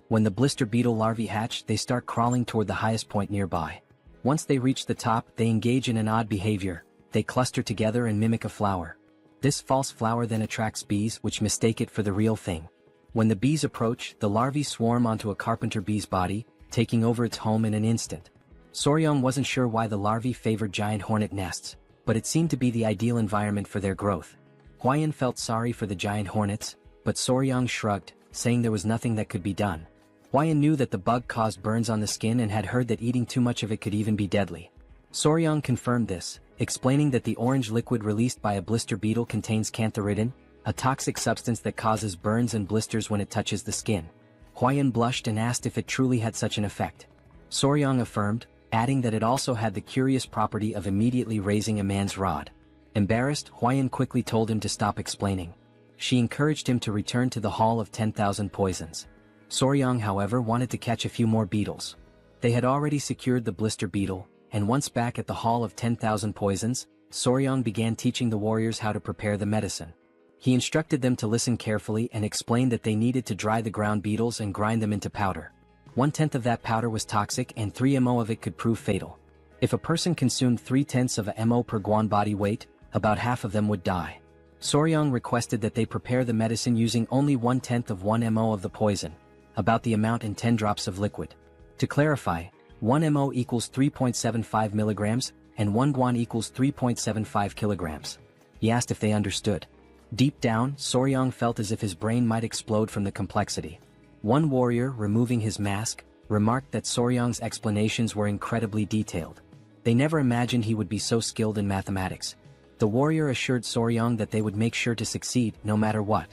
When the blister beetle larvae hatch, they start crawling toward the highest point nearby. Once they reach the top, they engage in an odd behavior. They cluster together and mimic a flower. This false flower then attracts bees, which mistake it for the real thing. When the bees approach, the larvae swarm onto a carpenter bee's body, taking over its home in an instant. Soryang wasn't sure why the larvae favored giant hornet nests, but it seemed to be the ideal environment for their growth. Hwayan felt sorry for the giant hornets, but Soryang shrugged, saying there was nothing that could be done. Hwayan knew that the bug caused burns on the skin and had heard that eating too much of it could even be deadly. Soryang confirmed this, explaining that the orange liquid released by a blister beetle contains cantharidin, a toxic substance that causes burns and blisters when it touches the skin. Hwayan blushed and asked if it truly had such an effect. Soryang affirmed, adding that it also had the curious property of immediately raising a man's rod. Embarrassed, Hwayan quickly told him to stop explaining. She encouraged him to return to the Hall of 10,000 Poisons. Soryang, however, wanted to catch a few more beetles. They had already secured the blister beetle, and once back at the Hall of 10,000 Poisons, Soryang began teaching the warriors how to prepare the medicine. He instructed them to listen carefully and explained that they needed to dry the ground beetles and grind them into powder. 1/10 of that powder was toxic and 3 ml of it could prove fatal. If a person consumed 3/10 of a ml per guan body weight, about half of them would die. Soryang requested that they prepare the medicine using only 1/10 of 1 ml of the poison, about the amount in 10 drops of liquid. To clarify, 1 ml equals 3.75 milligrams, and 1 guan equals 3.75 kilograms. He asked if they understood. Deep down, Soryang felt as if his brain might explode from the complexity. One warrior, removing his mask, remarked that Soryang's explanations were incredibly detailed. They never imagined he would be so skilled in mathematics. The warrior assured Soryang that they would make sure to succeed, no matter what.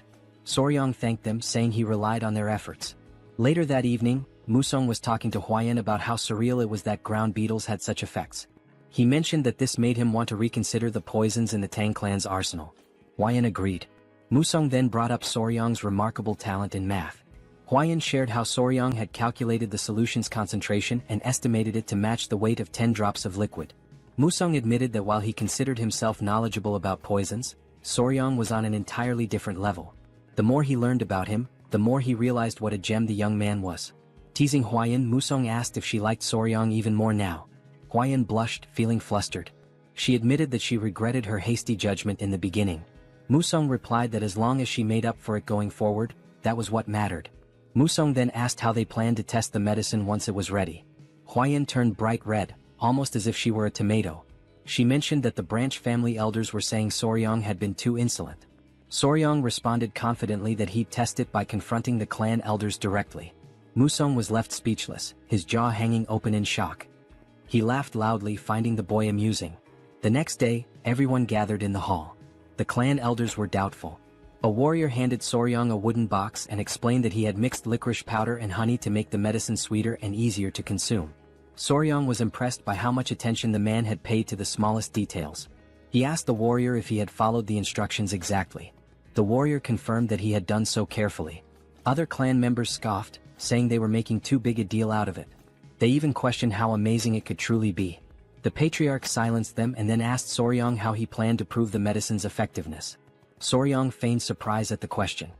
Soryang thanked them, saying he relied on their efforts. Later that evening, Musong was talking to Hwayan about how surreal it was that ground beetles had such effects. He mentioned that this made him want to reconsider the poisons in the Tang clan's arsenal. Hwayan agreed. Musong then brought up Soryang's remarkable talent in math. Hwayan shared how Soryang had calculated the solution's concentration and estimated it to match the weight of 10 drops of liquid. Musong admitted that while he considered himself knowledgeable about poisons, Soryang was on an entirely different level. The more he learned about him, the more he realized what a gem the young man was. Teasing Hwayan, Musong asked if she liked Soryang even more now. Hwayan blushed, feeling flustered. She admitted that she regretted her hasty judgment in the beginning. Musong replied that as long as she made up for it going forward, that was what mattered. Musong then asked how they planned to test the medicine once it was ready. Hwayan turned bright red, almost as if she were a tomato. She mentioned that the branch family elders were saying Soryang had been too insolent. Soryang responded confidently that he'd test it by confronting the clan elders directly. Musong was left speechless, his jaw hanging open in shock. He laughed loudly, finding the boy amusing. The next day, everyone gathered in the hall. The clan elders were doubtful. A warrior handed Soryang a wooden box and explained that he had mixed licorice powder and honey to make the medicine sweeter and easier to consume. Soryang was impressed by how much attention the man had paid to the smallest details. He asked the warrior if he had followed the instructions exactly. The warrior confirmed that he had done so carefully. Other clan members scoffed, saying they were making too big a deal out of it. They even questioned how amazing it could truly be. The patriarch silenced them and then asked Soryang how he planned to prove the medicine's effectiveness. Soryang feigned surprise at the question.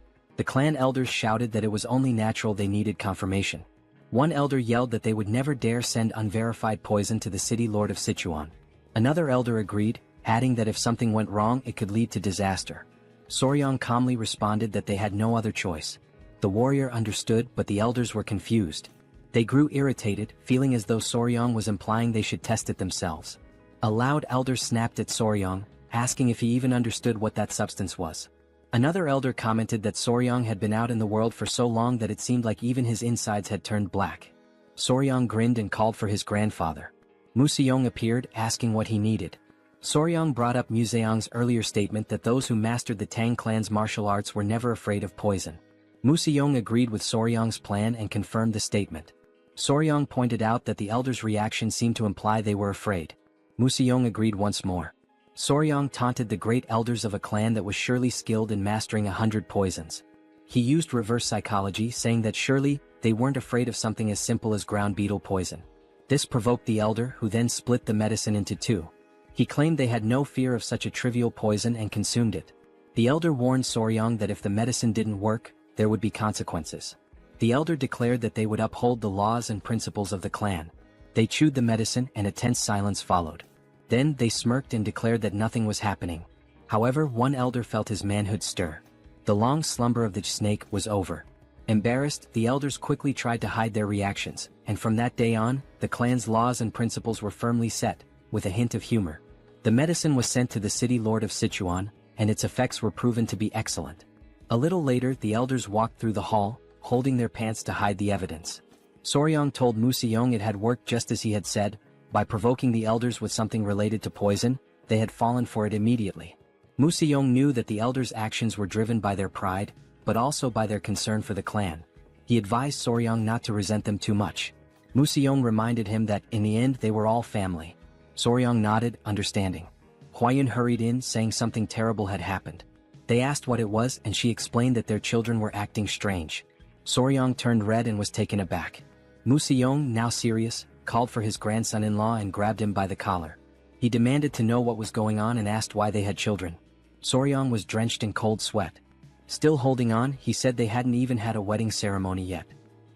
The clan elders shouted that it was only natural they needed confirmation. One elder yelled that they would never dare send unverified poison to the city lord of Sichuan. Another elder agreed, adding that if something went wrong it could lead to disaster. Soryang calmly responded that they had no other choice. The warrior understood, but the elders were confused. They grew irritated, feeling as though Soryang was implying they should test it themselves. A loud elder snapped at Soryang, asking if he even understood what that substance was. Another elder commented that Soryang had been out in the world for so long that it seemed like even his insides had turned black. Soryang grinned and called for his grandfather. Museong appeared, asking what he needed. Soryang brought up Museong's earlier statement that those who mastered the Tang clan's martial arts were never afraid of poison. Museong agreed with Soryang's plan and confirmed the statement. Soryang pointed out that the elders' reaction seemed to imply they were afraid. Museong agreed once more. Soryang taunted the great elders of a clan that was surely skilled in mastering 100 poisons. He used reverse psychology, saying that surely they weren't afraid of something as simple as ground beetle poison. This provoked the elder, who then split the medicine into two. He claimed they had no fear of such a trivial poison and consumed it. The elder warned Soryang that if the medicine didn't work, there would be consequences. The elder declared that they would uphold the laws and principles of the clan. They chewed the medicine and a tense silence followed. Then they smirked and declared that nothing was happening. However, one elder felt his manhood stir. The long slumber of the snake was over. Embarrassed, the elders quickly tried to hide their reactions, and from that day on, the clan's laws and principles were firmly set, with a hint of humor. The medicine was sent to the city lord of Sichuan, and its effects were proven to be excellent. A little later, the elders walked through the hall, holding their pants to hide the evidence. Soryang told Museong it had worked just as he had said. By provoking the elders with something related to poison, they had fallen for it immediately. Museong knew that the elders' actions were driven by their pride, but also by their concern for the clan. He advised Soryang not to resent them too much. Museong reminded him that, in the end, they were all family. Soryang nodded, understanding. Huayun hurried in, saying something terrible had happened. They asked what it was, and she explained that their children were acting strange. Soryang turned red and was taken aback. Museong, now serious, called for his grandson-in-law and grabbed him by the collar. He demanded to know what was going on and asked why they had children. Soryang was drenched in cold sweat. Still holding on, he said they hadn't even had a wedding ceremony yet.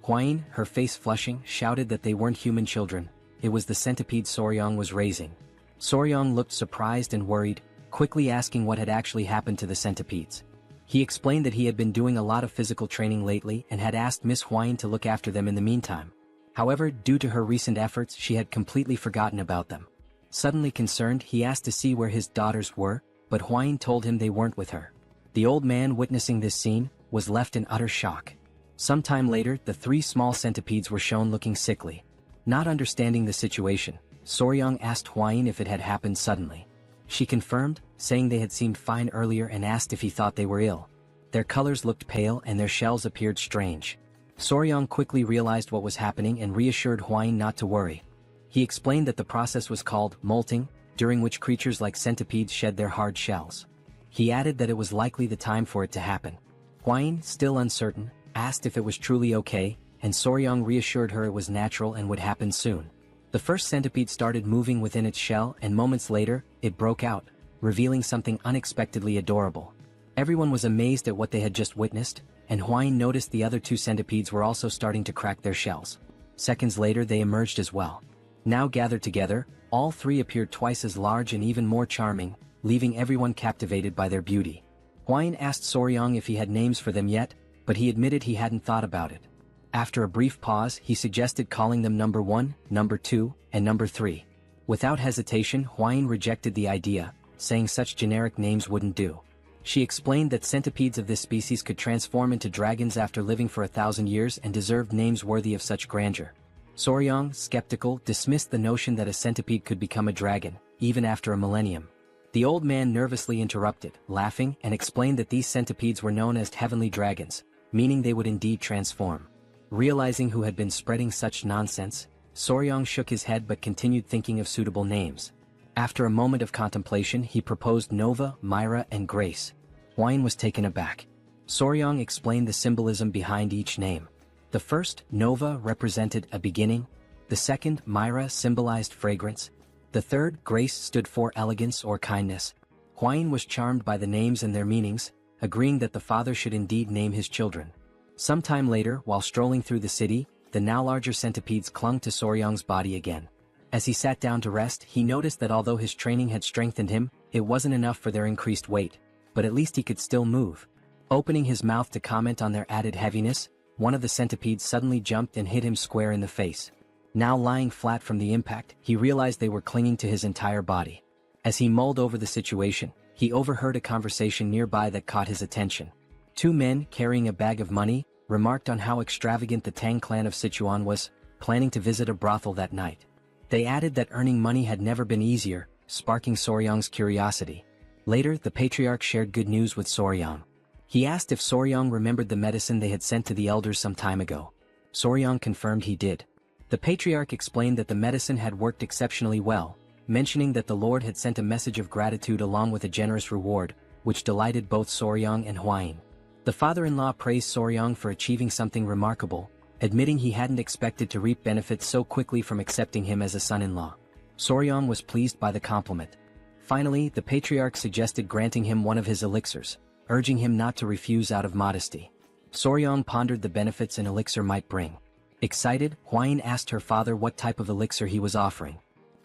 Huayun, her face flushing, shouted that they weren't human children. It was the centipede Soryang was raising. Soryang looked surprised and worried, quickly asking what had actually happened to the centipedes. He explained that he had been doing a lot of physical training lately and had asked Miss Huayun to look after them in the meantime. However, due to her recent efforts, she had completely forgotten about them. Suddenly concerned, he asked to see where his daughters were, but Huayun told him they weren't with her. The old man, witnessing this scene, was left in utter shock. Sometime later, the three small centipedes were shown looking sickly. Not understanding the situation, Soryang asked Huayun if it had happened suddenly. She confirmed, saying they had seemed fine earlier and asked if he thought they were ill. Their colors looked pale and their shells appeared strange. Soryang quickly realized what was happening and reassured Huayun not to worry. He explained that the process was called molting, during which creatures like centipedes shed their hard shells. He added that it was likely the time for it to happen. Huayun, still uncertain, asked if it was truly okay, and Soryang reassured her it was natural and would happen soon. The first centipede started moving within its shell and moments later, it broke out, revealing something unexpectedly adorable. Everyone was amazed at what they had just witnessed, and Huayun noticed the other two centipedes were also starting to crack their shells. Seconds later they emerged as well. Now gathered together, all three appeared twice as large and even more charming, leaving everyone captivated by their beauty. Huayun asked Soryang if he had names for them yet, but he admitted he hadn't thought about it. After a brief pause, he suggested calling them number 1, number 2, and number 3. Without hesitation, Huayun rejected the idea, saying such generic names wouldn't do. She explained that centipedes of this species could transform into dragons after living for 1,000 years and deserved names worthy of such grandeur. Soryang, skeptical, dismissed the notion that a centipede could become a dragon, even after a millennium. The old man nervously interrupted, laughing, and explained that these centipedes were known as heavenly dragons, meaning they would indeed transform. Realizing who had been spreading such nonsense, Soryang shook his head but continued thinking of suitable names. After a moment of contemplation, he proposed Nova, Myra, and Grace. Huayun was taken aback. Soryang explained the symbolism behind each name. The first, Nova, represented a beginning. The second, Myra, symbolized fragrance. The third, Grace, stood for elegance or kindness. Huayun was charmed by the names and their meanings, agreeing that the father should indeed name his children. Sometime later, while strolling through the city, the now larger centipedes clung to Soryang's body again. As he sat down to rest, he noticed that although his training had strengthened him, it wasn't enough for their increased weight, but at least he could still move. Opening his mouth to comment on their added heaviness, one of the centipedes suddenly jumped and hit him square in the face. Now lying flat from the impact, he realized they were clinging to his entire body. As he mulled over the situation, he overheard a conversation nearby that caught his attention. Two men, carrying a bag of money, remarked on how extravagant the Tang clan of Sichuan was, planning to visit a brothel that night. They added that earning money had never been easier, sparking Soryang's curiosity. Later, the patriarch shared good news with Soryang. He asked if Soryang remembered the medicine they had sent to the elders some time ago. Soryang confirmed he did. The patriarch explained that the medicine had worked exceptionally well, mentioning that the Lord had sent a message of gratitude along with a generous reward, which delighted both Soryang and Hwain. The father-in-law praised Soryang for achieving something remarkable, admitting he hadn't expected to reap benefits so quickly from accepting him as a son-in-law. Soryang was pleased by the compliment. Finally, the patriarch suggested granting him one of his elixirs, urging him not to refuse out of modesty. Soryang pondered the benefits an elixir might bring. Excited, Hwain asked her father what type of elixir he was offering.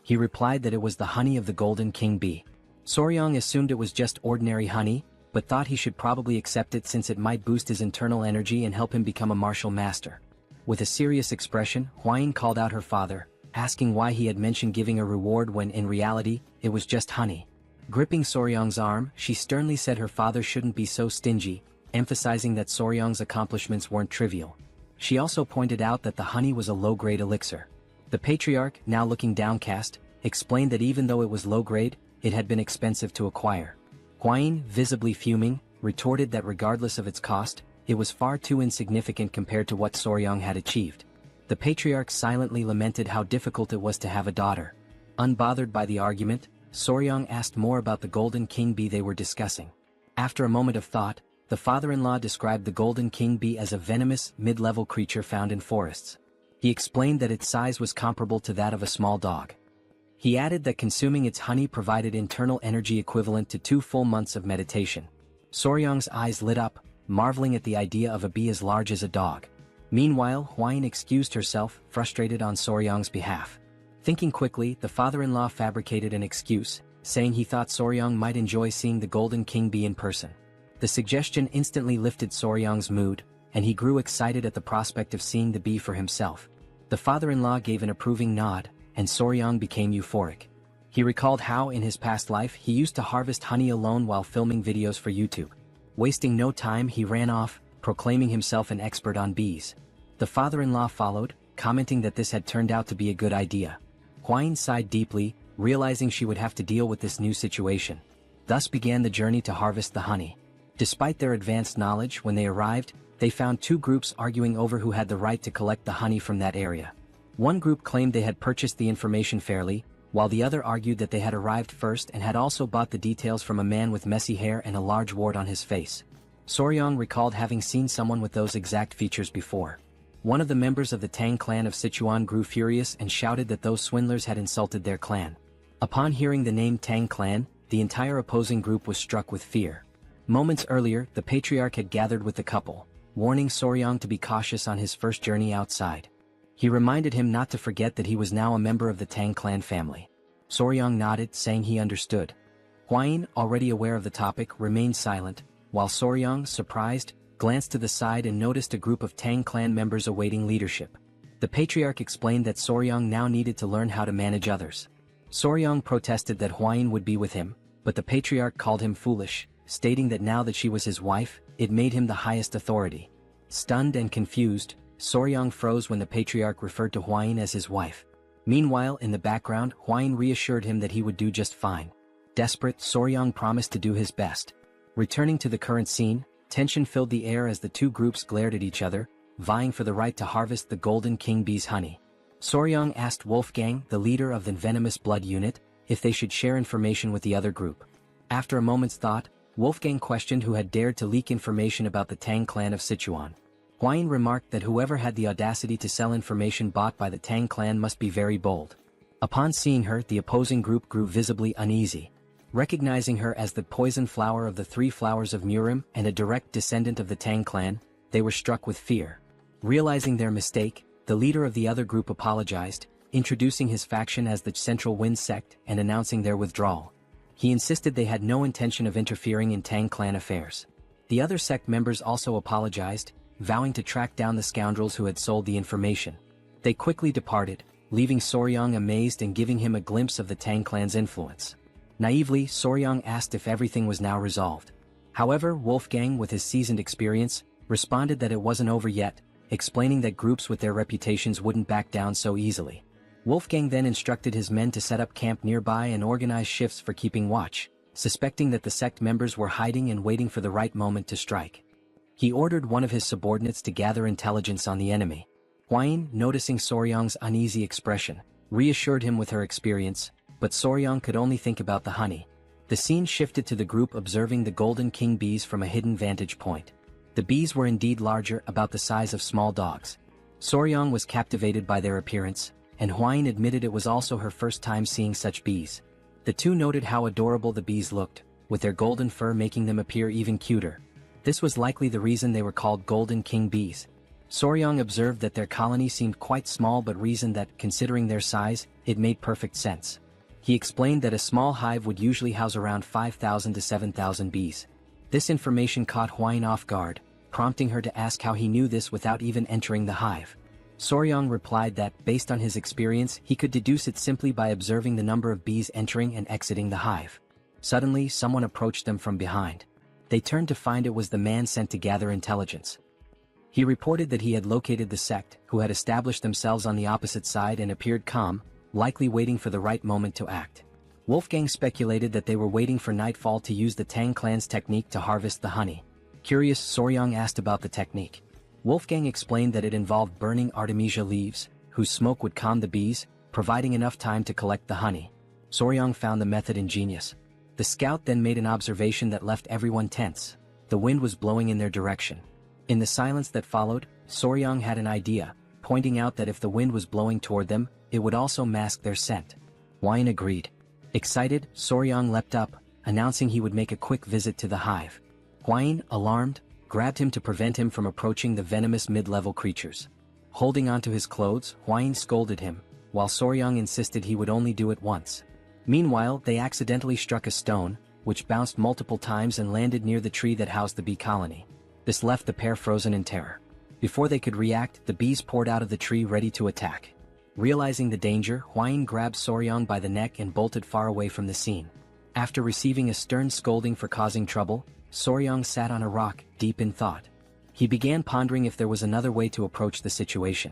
He replied that it was the honey of the golden king bee. Soryang assumed it was just ordinary honey, but thought he should probably accept it since it might boost his internal energy and help him become a martial master. With a serious expression, Hwain called out her father, asking why he had mentioned giving a reward when in reality, it was just honey. Gripping Soryang's arm, she sternly said her father shouldn't be so stingy, emphasizing that Soryang's accomplishments weren't trivial. She also pointed out that the honey was a low-grade elixir. The patriarch, now looking downcast, explained that even though it was low-grade, it had been expensive to acquire. Hwain, visibly fuming, retorted that regardless of its cost, it was far too insignificant compared to what Soryang had achieved. The patriarch silently lamented how difficult it was to have a daughter. Unbothered by the argument, Soryang asked more about the golden king bee they were discussing. After a moment of thought, the father-in-law described the golden king bee as a venomous, mid-level creature found in forests. He explained that its size was comparable to that of a small dog. He added that consuming its honey provided internal energy equivalent to 2 full months of meditation. Soryang's eyes lit up, marveling at the idea of a bee as large as a dog. Meanwhile, Hwain excused herself, frustrated on Soryang's behalf. Thinking quickly, the father-in-law fabricated an excuse, saying he thought Soryang might enjoy seeing the golden king bee in person. The suggestion instantly lifted Soryang's mood, and he grew excited at the prospect of seeing the bee for himself. The father-in-law gave an approving nod, and Soryang became euphoric. He recalled how in his past life he used to harvest honey alone while filming videos for YouTube. Wasting no time, he ran off, proclaiming himself an expert on bees. The father-in-law followed, commenting that this had turned out to be a good idea. Hwain sighed deeply, realizing she would have to deal with this new situation. Thus began the journey to harvest the honey. Despite their advanced knowledge, when they arrived, they found two groups arguing over who had the right to collect the honey from that area. One group claimed they had purchased the information fairly, while the other argued that they had arrived first and had also bought the details from a man with messy hair and a large wart on his face. Soryang recalled having seen someone with those exact features before. One of the members of the Tang clan of Sichuan grew furious and shouted that those swindlers had insulted their clan. Upon hearing the name Tang clan, the entire opposing group was struck with fear. Moments earlier, the patriarch had gathered with the couple, warning Soryang to be cautious on his first journey outside. He reminded him not to forget that he was now a member of the Tang clan family. Soryang nodded, saying he understood. Hwain, already aware of the topic, remained silent, while Soryang, surprised, glanced to the side and noticed a group of Tang clan members awaiting leadership. The patriarch explained that Soryang now needed to learn how to manage others. Soryang protested that Hwain would be with him, but the patriarch called him foolish, stating that now that she was his wife, it made him the highest authority. Stunned and confused, Soryang froze when the patriarch referred to Hwain as his wife. Meanwhile, in the background, Hwain reassured him that he would do just fine. Desperate, Soryang promised to do his best. Returning to the current scene, tension filled the air as the two groups glared at each other, vying for the right to harvest the golden king bee's honey. Soryang asked Wolfgang, the leader of the venomous blood unit, if they should share information with the other group. After a moment's thought, Wolfgang questioned who had dared to leak information about the Tang clan of Sichuan. Hwain remarked that whoever had the audacity to sell information bought by the Tang clan must be very bold. Upon seeing her, the opposing group grew visibly uneasy. Recognizing her as the poison flower of the three flowers of Murim and a direct descendant of the Tang clan, they were struck with fear. Realizing their mistake, the leader of the other group apologized, introducing his faction as the Central Wind Sect and announcing their withdrawal. He insisted they had no intention of interfering in Tang clan affairs. The other sect members also apologized, vowing to track down the scoundrels who had sold the information. They quickly departed, leaving Soryang amazed and giving him a glimpse of the Tang clan's influence. Naively, Soryang asked if everything was now resolved. However, Wolfgang, with his seasoned experience, responded that it wasn't over yet, explaining that groups with their reputations wouldn't back down so easily. Wolfgang then instructed his men to set up camp nearby and organize shifts for keeping watch, suspecting that the sect members were hiding and waiting for the right moment to strike. He ordered one of his subordinates to gather intelligence on the enemy. Huayin, noticing Soryang's uneasy expression, reassured him with her experience, but Soryang could only think about the honey. The scene shifted to the group observing the golden king bees from a hidden vantage point. The bees were indeed larger, about the size of small dogs. Soryang was captivated by their appearance, and Huayin admitted it was also her first time seeing such bees. The two noted how adorable the bees looked, with their golden fur making them appear even cuter. This was likely the reason they were called golden king bees. Soryang observed that their colony seemed quite small but reasoned that, considering their size, it made perfect sense. He explained that a small hive would usually house around 5,000 to 7,000 bees. This information caught Huayin off guard, prompting her to ask how he knew this without even entering the hive. Soryang replied that, based on his experience, he could deduce it simply by observing the number of bees entering and exiting the hive. Suddenly, someone approached them from behind. They turned to find it was the man sent to gather intelligence. He reported that he had located the sect, who had established themselves on the opposite side and appeared calm, likely waiting for the right moment to act. Wolfgang speculated that they were waiting for nightfall to use the Tang clan's technique to harvest the honey. Curious, Soryang asked about the technique. Wolfgang explained that it involved burning artemisia leaves, whose smoke would calm the bees, providing enough time to collect the honey. Soryang found the method ingenious. The scout then made an observation that left everyone tense. The wind was blowing in their direction. In the silence that followed, Soryang had an idea, pointing out that if the wind was blowing toward them, it would also mask their scent. Huayin agreed. Excited, Soryang leapt up, announcing he would make a quick visit to the hive. Huayin, alarmed, grabbed him to prevent him from approaching the venomous mid-level creatures. Holding onto his clothes, Huayin scolded him, while Soryang insisted he would only do it once. Meanwhile, they accidentally struck a stone, which bounced multiple times and landed near the tree that housed the bee colony. This left the pair frozen in terror. Before they could react, the bees poured out of the tree ready to attack. Realizing the danger, Huayin grabbed Soryang by the neck and bolted far away from the scene. After receiving a stern scolding for causing trouble, Soryang sat on a rock, deep in thought. He began pondering if there was another way to approach the situation.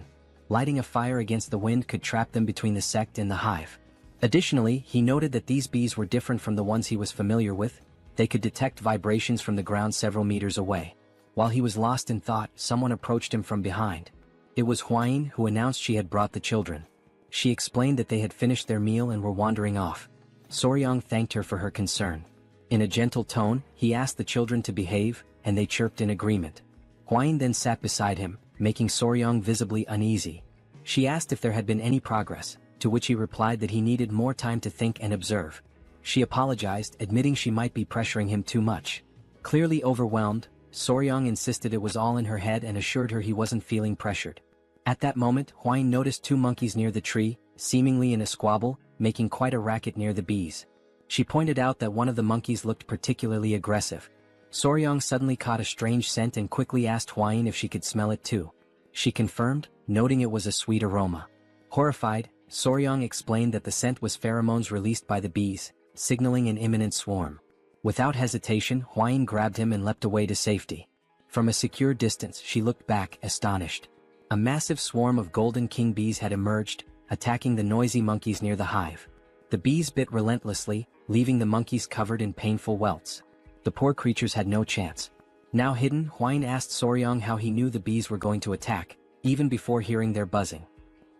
Lighting a fire against the wind could trap them between the sect and the hive. Additionally, he noted that these bees were different from the ones he was familiar with. They could detect vibrations from the ground several meters away. While he was lost in thought, someone approached him from behind. It was Huayin, who announced she had brought the children. She explained that they had finished their meal and were wandering off. Soryang thanked her for her concern. In a gentle tone, he asked the children to behave, and they chirped in agreement. Huayin then sat beside him, making Soryang visibly uneasy. She asked if there had been any progress, to which he replied that he needed more time to think and observe. She apologized, admitting she might be pressuring him too much. Clearly overwhelmed, Soryang insisted it was all in her head and assured her he wasn't feeling pressured. At that moment, Huayin noticed two monkeys near the tree, seemingly in a squabble, making quite a racket near the bees. She pointed out that one of the monkeys looked particularly aggressive. Soryang suddenly caught a strange scent and quickly asked Huayin if she could smell it too. She confirmed, noting it was a sweet aroma. Horrified, Soryang explained that the scent was pheromones released by the bees, signaling an imminent swarm. Without hesitation, Huayin grabbed him and leapt away to safety. From a secure distance, she looked back, astonished. A massive swarm of golden king bees had emerged, attacking the noisy monkeys near the hive. The bees bit relentlessly, leaving the monkeys covered in painful welts. The poor creatures had no chance. Now hidden, Huayin asked Soryang how he knew the bees were going to attack, even before hearing their buzzing.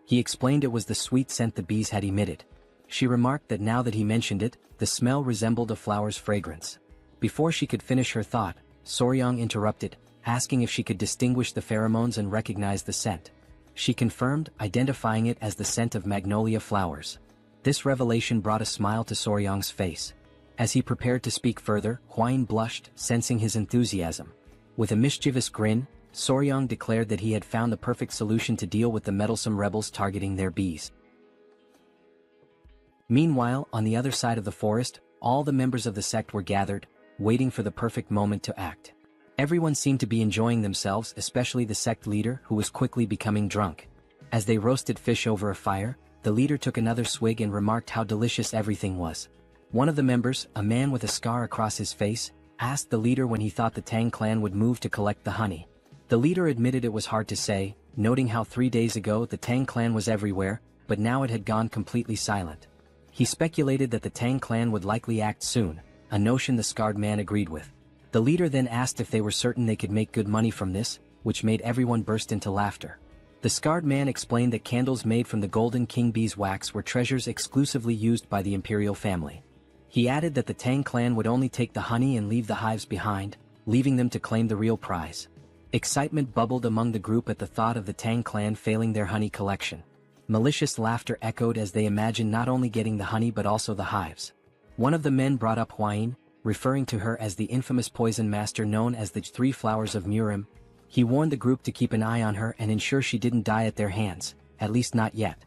He explained it was the sweet scent the bees had emitted. She remarked that now that he mentioned it, the smell resembled a flower's fragrance. Before she could finish her thought, Soryang interrupted, asking if she could distinguish the pheromones and recognize the scent. She confirmed, identifying it as the scent of magnolia flowers. This revelation brought a smile to Soryang's face. As he prepared to speak further, Huayin blushed, sensing his enthusiasm. With a mischievous grin, Soryang declared that he had found the perfect solution to deal with the meddlesome rebels targeting their bees. Meanwhile, on the other side of the forest, all the members of the sect were gathered, waiting for the perfect moment to act. Everyone seemed to be enjoying themselves, especially the sect leader, who was quickly becoming drunk. As they roasted fish over a fire, the leader took another swig and remarked how delicious everything was. One of the members, a man with a scar across his face, asked the leader when he thought the Tang clan would move to collect the honey. The leader admitted it was hard to say, noting how 3 days ago the Tang clan was everywhere, but now it had gone completely silent. He speculated that the Tang clan would likely act soon, a notion the scarred man agreed with. The leader then asked if they were certain they could make good money from this, which made everyone burst into laughter. The scarred man explained that candles made from the golden king bee's wax were treasures exclusively used by the imperial family. He added that the Tang clan would only take the honey and leave the hives behind, leaving them to claim the real prize. Excitement bubbled among the group at the thought of the Tang clan failing their honey collection. Malicious laughter echoed as they imagined not only getting the honey but also the hives. One of the men brought up Huayin, referring to her as the infamous poison master known as the 3 Flowers of Murim. He warned the group to keep an eye on her and ensure she didn't die at their hands, at least not yet.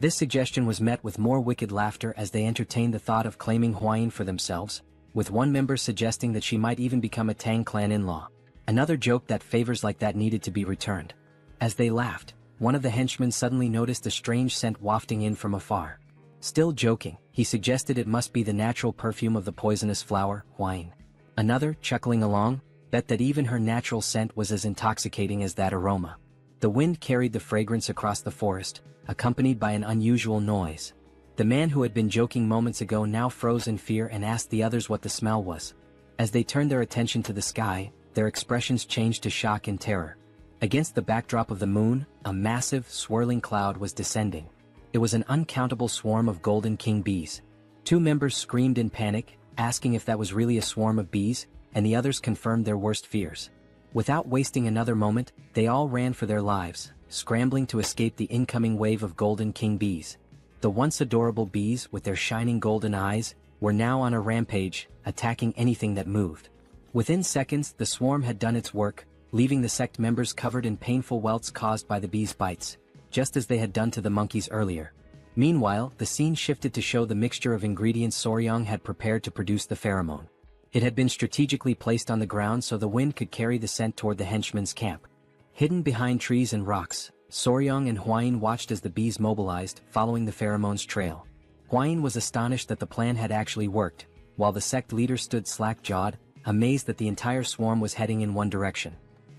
This suggestion was met with more wicked laughter as they entertained the thought of claiming Huayin for themselves, with one member suggesting that she might even become a Tang clan in-law. Another joked that favors like that needed to be returned. As they laughed, one of the henchmen suddenly noticed a strange scent wafting in from afar. Still joking, he suggested it must be the natural perfume of the poisonous flower, Huayin. Another, chuckling along, bet that even her natural scent was as intoxicating as that aroma. The wind carried the fragrance across the forest, accompanied by an unusual noise. The man who had been joking moments ago now froze in fear and asked the others what the smell was. As they turned their attention to the sky, their expressions changed to shock and terror. Against the backdrop of the moon, a massive, swirling cloud was descending. It was an uncountable swarm of golden king bees. 2 members screamed in panic, asking if that was really a swarm of bees, and the others confirmed their worst fears. Without wasting another moment, they all ran for their lives, scrambling to escape the incoming wave of golden king bees. The once adorable bees, with their shining golden eyes, were now on a rampage, attacking anything that moved. Within seconds, the swarm had done its work, leaving the sect members covered in painful welts caused by the bees' bites, just as they had done to the monkeys earlier. Meanwhile, the scene shifted to show the mixture of ingredients Soryang had prepared to produce the pheromone. It had been strategically placed on the ground so the wind could carry the scent toward the henchmen's camp. Hidden behind trees and rocks, Soryang and Huayin watched as the bees mobilized, following the pheromone's trail. Huayin was astonished that the plan had actually worked, while the sect leader stood slack-jawed, amazed that the entire swarm was heading in one direction.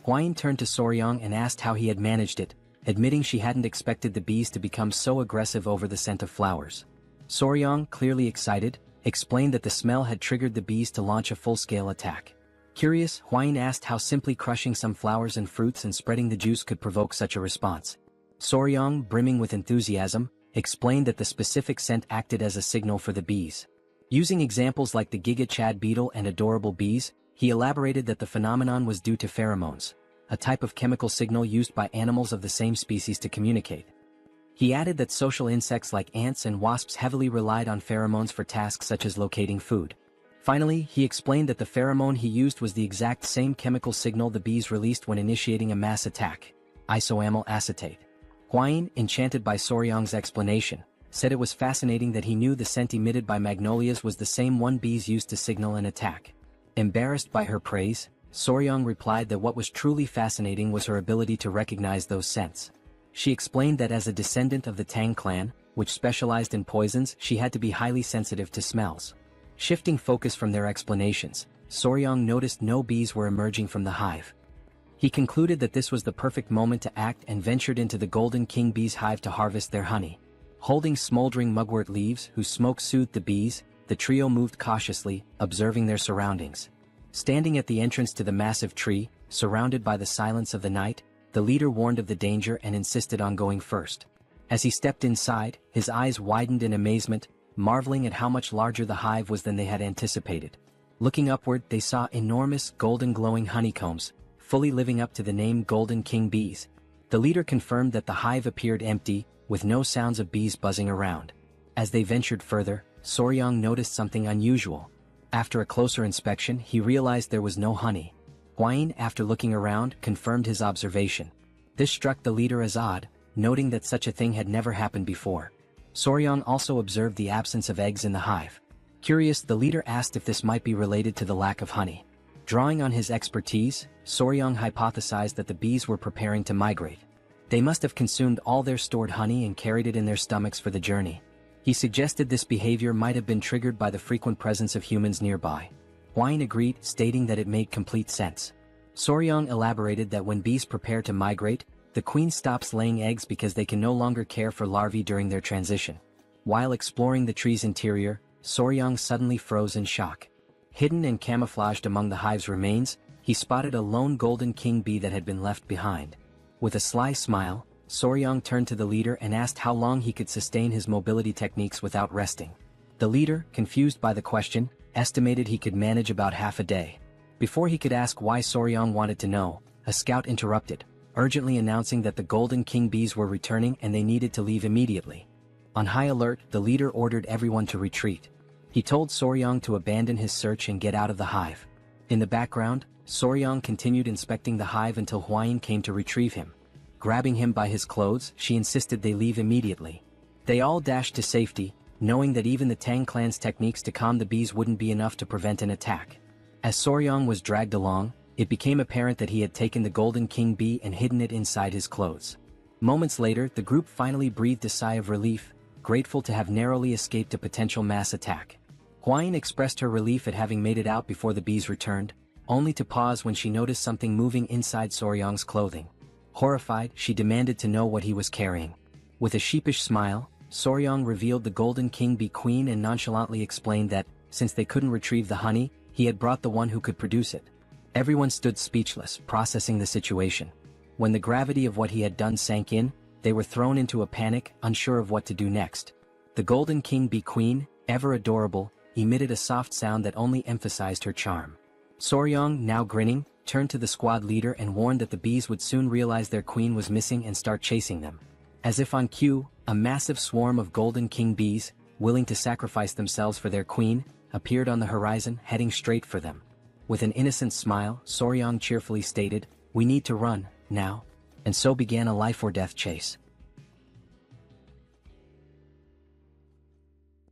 Huayin turned to Soryang and asked how he had managed it, admitting she hadn't expected the bees to become so aggressive over the scent of flowers. Soryang, clearly excited, explained that the smell had triggered the bees to launch a full-scale attack. Curious, Huayin asked how simply crushing some flowers and fruits and spreading the juice could provoke such a response. Soryang, brimming with enthusiasm, explained that the specific scent acted as a signal for the bees. Using examples like the Giga Chad beetle and adorable bees, he elaborated that the phenomenon was due to pheromones, a type of chemical signal used by animals of the same species to communicate. He added that social insects like ants and wasps heavily relied on pheromones for tasks such as locating food. Finally, he explained that the pheromone he used was the exact same chemical signal the bees released when initiating a mass attack, isoamyl acetate. Huayin, enchanted by Soryang's explanation, said it was fascinating that he knew the scent emitted by magnolias was the same one bees used to signal an attack. Embarrassed by her praise, Soryang replied that what was truly fascinating was her ability to recognize those scents. She explained that as a descendant of the Tang clan, which specialized in poisons, she had to be highly sensitive to smells. Shifting focus from their explanations, Soryang noticed no bees were emerging from the hive. He concluded that this was the perfect moment to act and ventured into the golden king bee's hive to harvest their honey. Holding smoldering mugwort leaves whose smoke soothed the bees, the trio moved cautiously, observing their surroundings. Standing at the entrance to the massive tree, surrounded by the silence of the night, the leader warned of the danger and insisted on going first. As he stepped inside, his eyes widened in amazement, marveling at how much larger the hive was than they had anticipated. Looking upward, they saw enormous, golden glowing honeycombs, fully living up to the name Golden King Bees. The leader confirmed that the hive appeared empty, with no sounds of bees buzzing around. As they ventured further, Soryang noticed something unusual. After a closer inspection, he realized there was no honey. Huayin, after looking around, confirmed his observation. This struck the leader as odd, noting that such a thing had never happened before. Soryang also observed the absence of eggs in the hive. Curious, the leader asked if this might be related to the lack of honey. Drawing on his expertise, Soryang hypothesized that the bees were preparing to migrate. They must have consumed all their stored honey and carried it in their stomachs for the journey. He suggested this behavior might have been triggered by the frequent presence of humans nearby. Huayin agreed, stating that it made complete sense. Soryang elaborated that when bees prepare to migrate, the queen stops laying eggs because they can no longer care for larvae during their transition. While exploring the tree's interior, Soryang suddenly froze in shock. Hidden and camouflaged among the hive's remains, he spotted a lone golden king bee that had been left behind. With a sly smile, Soryang turned to the leader and asked how long he could sustain his mobility techniques without resting. The leader, confused by the question, estimated he could manage about half a day. Before he could ask why Soryang wanted to know, a scout interrupted, urgently announcing that the golden king bees were returning and they needed to leave immediately. On high alert, the leader ordered everyone to retreat. He told Soryang to abandon his search and get out of the hive. In the background, Soryang continued inspecting the hive until Huayin came to retrieve him. Grabbing him by his clothes, she insisted they leave immediately. They all dashed to safety, knowing that even the Tang clan's techniques to calm the bees wouldn't be enough to prevent an attack. As Soryang was dragged along, it became apparent that he had taken the golden king bee and hidden it inside his clothes. Moments later, the group finally breathed a sigh of relief, grateful to have narrowly escaped a potential mass attack. Huayin expressed her relief at having made it out before the bees returned, only to pause when she noticed something moving inside Soryang's clothing. Horrified, she demanded to know what he was carrying. With a sheepish smile, Soryang revealed the golden king bee queen and nonchalantly explained that, since they couldn't retrieve the honey, he had brought the one who could produce it. Everyone stood speechless, processing the situation. When the gravity of what he had done sank in, they were thrown into a panic, unsure of what to do next. The golden king bee queen, ever adorable, emitted a soft sound that only emphasized her charm. Soryang, now grinning, turned to the squad leader and warned that the bees would soon realize their queen was missing and start chasing them. As if on cue, a massive swarm of golden king bees, willing to sacrifice themselves for their queen, appeared on the horizon, heading straight for them. With an innocent smile, Soryang cheerfully stated, "We need to run, now." And so began a life-or-death chase.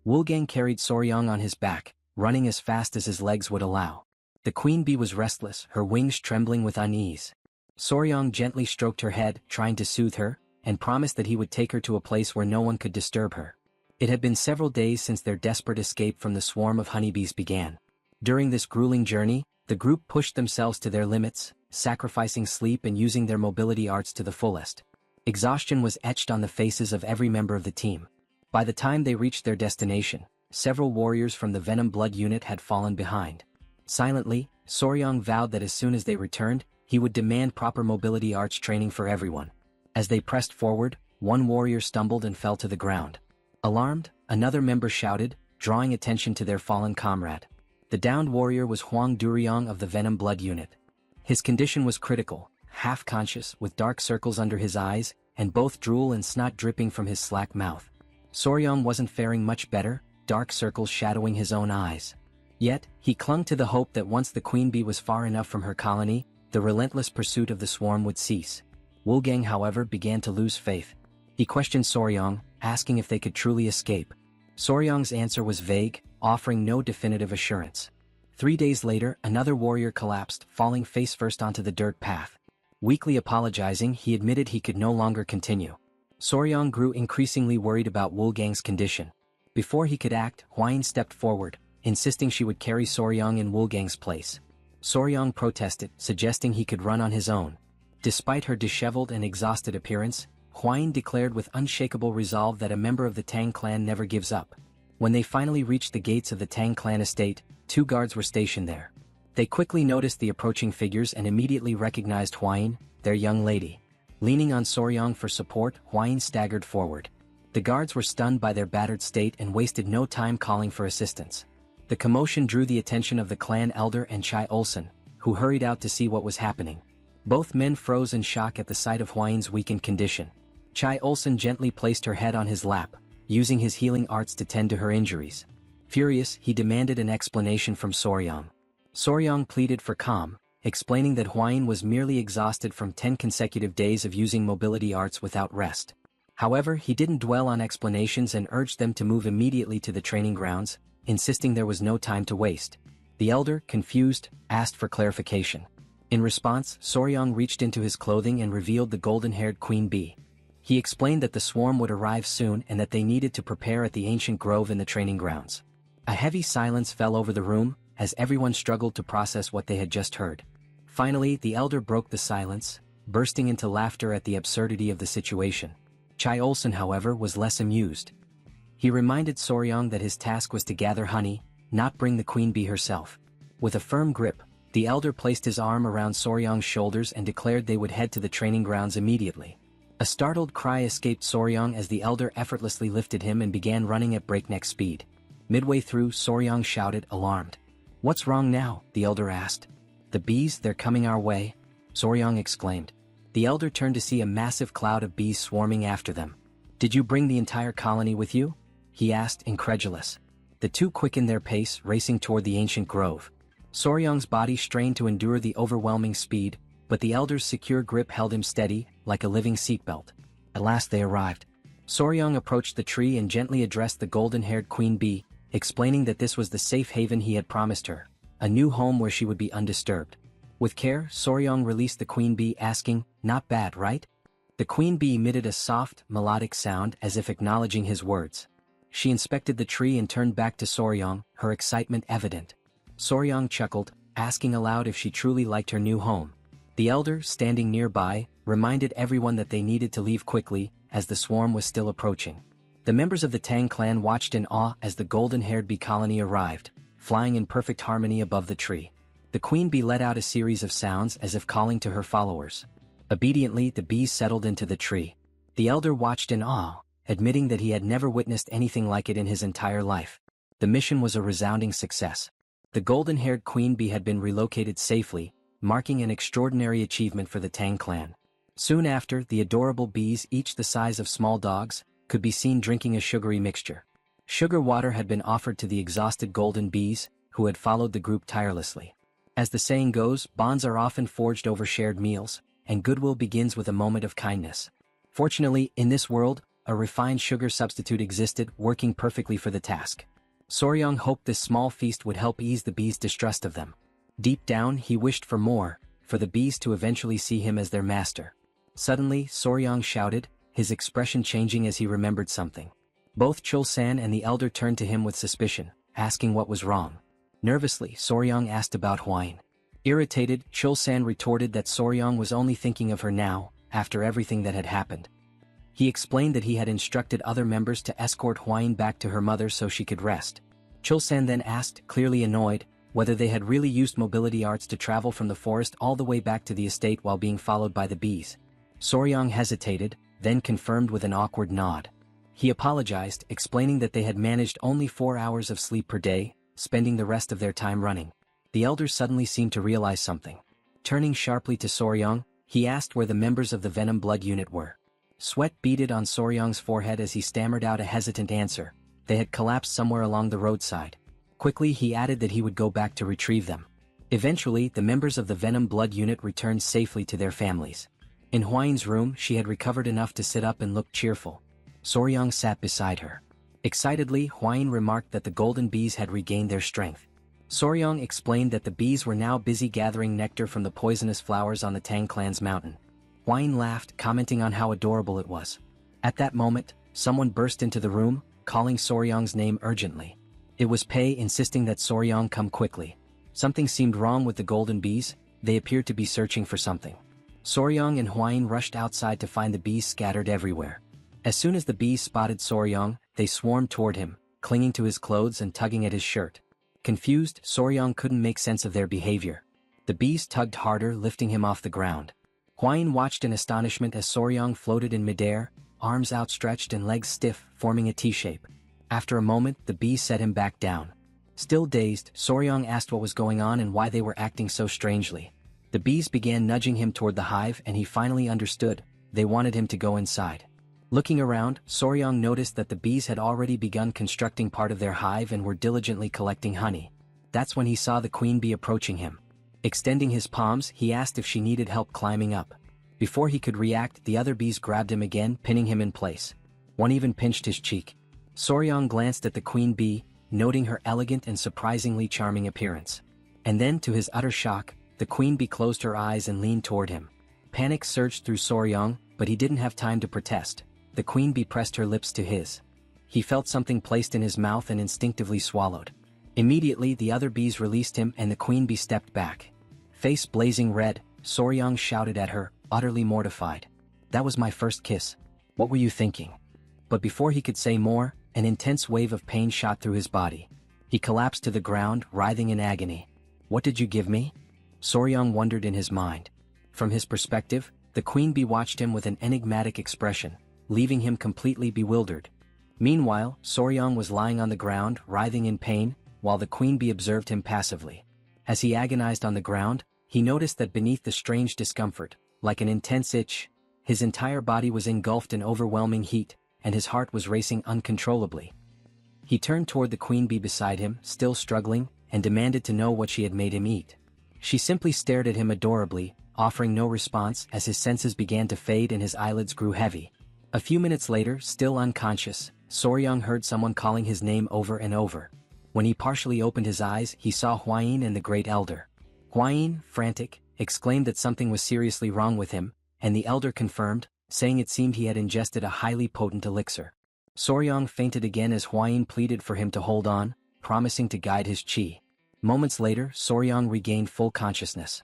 Woolgang carried Soryang on his back, running as fast as his legs would allow. The queen bee was restless, her wings trembling with unease. Soryang gently stroked her head, trying to soothe her, and promised that he would take her to a place where no one could disturb her. It had been several days since their desperate escape from the swarm of honeybees began. During this grueling journey, the group pushed themselves to their limits, sacrificing sleep and using their mobility arts to the fullest. Exhaustion was etched on the faces of every member of the team. By the time they reached their destination, several warriors from the Venom Blood unit had fallen behind. Silently, Soryang vowed that as soon as they returned, he would demand proper mobility arts training for everyone. As they pressed forward, one warrior stumbled and fell to the ground. Alarmed, another member shouted, drawing attention to their fallen comrade. The downed warrior was Huang Duryong of the Venom Blood unit. His condition was critical, half-conscious, with dark circles under his eyes, and both drool and snot dripping from his slack mouth. Soryang wasn't faring much better, dark circles shadowing his own eyes. Yet, he clung to the hope that once the queen bee was far enough from her colony, the relentless pursuit of the swarm would cease. Woolgang, however, began to lose faith. He questioned Soryang, asking if they could truly escape. Soryang's answer was vague, offering no definitive assurance. 3 days later, another warrior collapsed, falling face-first onto the dirt path. Weakly apologizing, he admitted he could no longer continue. Soryang grew increasingly worried about Woolgang's condition. Before he could act, Huayin stepped forward, insisting she would carry Soryang in Woolgang's place. Soryang protested, suggesting he could run on his own. Despite her disheveled and exhausted appearance, Huayin declared with unshakable resolve that a member of the Tang clan never gives up. When they finally reached the gates of the Tang clan estate, 2 guards were stationed there. They quickly noticed the approaching figures and immediately recognized Huayin, their young lady. Leaning on Soryang for support, Huayin staggered forward. The guards were stunned by their battered state and wasted no time calling for assistance. The commotion drew the attention of the clan elder and Chai Olsen, who hurried out to see what was happening. Both men froze in shock at the sight of Huayin's weakened condition. Chai Olsen gently placed her head on his lap, using his healing arts to tend to her injuries. Furious, he demanded an explanation from Soryang. Soryang pleaded for calm, explaining that Hwain was merely exhausted from 10 consecutive days of using mobility arts without rest. However, he didn't dwell on explanations and urged them to move immediately to the training grounds, insisting there was no time to waste. The elder, confused, asked for clarification. In response, Soryang reached into his clothing and revealed the golden-haired queen bee. He explained that the swarm would arrive soon and that they needed to prepare at the ancient grove in the training grounds. A heavy silence fell over the room, as everyone struggled to process what they had just heard. Finally, the elder broke the silence, bursting into laughter at the absurdity of the situation. Chai Olsen, however, was less amused. He reminded Soryang that his task was to gather honey, not bring the queen bee herself. With a firm grip, the elder placed his arm around Soryang's shoulders and declared they would head to the training grounds immediately. A startled cry escaped Soryang as the elder effortlessly lifted him and began running at breakneck speed. Midway through, Soryang shouted, alarmed. "What's wrong now?" the elder asked. "The bees, they're coming our way," Soryang exclaimed. The elder turned to see a massive cloud of bees swarming after them. "Did you bring the entire colony with you?" he asked, incredulous. The two quickened their pace, racing toward the ancient grove. Soryang's body strained to endure the overwhelming speed, but the elder's secure grip held him steady, like a living seatbelt. At last they arrived. Soryang approached the tree and gently addressed the golden-haired queen bee, explaining that this was the safe haven he had promised her, a new home where she would be undisturbed. With care, Soryang released the queen bee, asking, "Not bad, right?" The queen bee emitted a soft, melodic sound as if acknowledging his words. She inspected the tree and turned back to Soryang, her excitement evident. Soryang chuckled, asking aloud if she truly liked her new home. The elder, standing nearby, reminded everyone that they needed to leave quickly, as the swarm was still approaching. The members of the Tang clan watched in awe as the golden-haired bee colony arrived, flying in perfect harmony above the tree. The queen bee let out a series of sounds as if calling to her followers. Obediently, the bees settled into the tree. The elder watched in awe, admitting that he had never witnessed anything like it in his entire life. The mission was a resounding success. The golden-haired queen bee had been relocated safely, marking an extraordinary achievement for the Tang clan. Soon after, the adorable bees, each the size of small dogs, could be seen drinking a sugary mixture. Sugar water had been offered to the exhausted golden bees, who had followed the group tirelessly. As the saying goes, bonds are often forged over shared meals, and goodwill begins with a moment of kindness. Fortunately, in this world, a refined sugar substitute existed, working perfectly for the task. Soryang hoped this small feast would help ease the bees' distrust of them. Deep down, he wished for more, for the bees to eventually see him as their master. Suddenly, Soryang shouted, his expression changing as he remembered something. Both Chul-san and the elder turned to him with suspicion, asking what was wrong. Nervously, Soryang asked about Hwain. Irritated, Chul-san retorted that Soryang was only thinking of her now, after everything that had happened. He explained that he had instructed other members to escort Hwain back to her mother so she could rest. Chul-san then asked, clearly annoyed, whether they had really used mobility arts to travel from the forest all the way back to the estate while being followed by the bees. Soryang hesitated, then confirmed with an awkward nod. He apologized, explaining that they had managed only 4 hours of sleep per day, spending the rest of their time running. The elder suddenly seemed to realize something. Turning sharply to Soryang, he asked where the members of the Venom Blood unit were. Sweat beaded on Soryang's forehead as he stammered out a hesitant answer. They had collapsed somewhere along the roadside. Quickly he added that he would go back to retrieve them. Eventually, the members of the Venom Blood unit returned safely to their families. In Hwain's room, she had recovered enough to sit up and look cheerful. Soryang sat beside her. Excitedly, Hwain remarked that the golden bees had regained their strength. Soryang explained that the bees were now busy gathering nectar from the poisonous flowers on the Tang clan's mountain. Hwain laughed, commenting on how adorable it was. At that moment, someone burst into the room, calling Soryang's name urgently. It was Pei, insisting that Soryang come quickly. Something seemed wrong with the golden bees, they appeared to be searching for something. Soryang and Hwain rushed outside to find the bees scattered everywhere. As soon as the bees spotted Soryang, they swarmed toward him, clinging to his clothes and tugging at his shirt. Confused, Soryang couldn't make sense of their behavior. The bees tugged harder, lifting him off the ground. Hwain watched in astonishment as Soryang floated in midair, arms outstretched and legs stiff, forming a T-shape. After a moment, the bees set him back down. Still dazed, Soryang asked what was going on and why they were acting so strangely. The bees began nudging him toward the hive and he finally understood. They wanted him to go inside. Looking around, Soryang noticed that the bees had already begun constructing part of their hive and were diligently collecting honey. That's when he saw the queen bee approaching him. Extending his palms, he asked if she needed help climbing up. Before he could react, the other bees grabbed him again, pinning him in place. One even pinched his cheek. Soryang glanced at the queen bee, noting her elegant and surprisingly charming appearance. And then, to his utter shock, the queen bee closed her eyes and leaned toward him. Panic surged through Soryang, but he didn't have time to protest. The queen bee pressed her lips to his. He felt something placed in his mouth and instinctively swallowed. Immediately, the other bees released him and the queen bee stepped back. Face blazing red, Soryang shouted at her, utterly mortified. "That was my first kiss. What were you thinking?" But before he could say more, an intense wave of pain shot through his body. He collapsed to the ground, writhing in agony. "What did you give me?" Soryang wondered in his mind. From his perspective, the queen bee watched him with an enigmatic expression, leaving him completely bewildered. Meanwhile, Soryang was lying on the ground, writhing in pain, while the queen bee observed him passively. As he agonized on the ground, he noticed that beneath the strange discomfort, like an intense itch, his entire body was engulfed in overwhelming heat, and his heart was racing uncontrollably. He turned toward the queen bee beside him, still struggling, and demanded to know what she had made him eat. She simply stared at him adorably, offering no response as his senses began to fade and his eyelids grew heavy. A few minutes later, still unconscious, Soryang heard someone calling his name over and over. When he partially opened his eyes, he saw Hwayin and the Great Elder. Hwayin, frantic, exclaimed that something was seriously wrong with him, and the Elder confirmed, saying it seemed he had ingested a highly potent elixir. Soryang fainted again as Hwayin pleaded for him to hold on, promising to guide his chi. Moments later, Soryang regained full consciousness.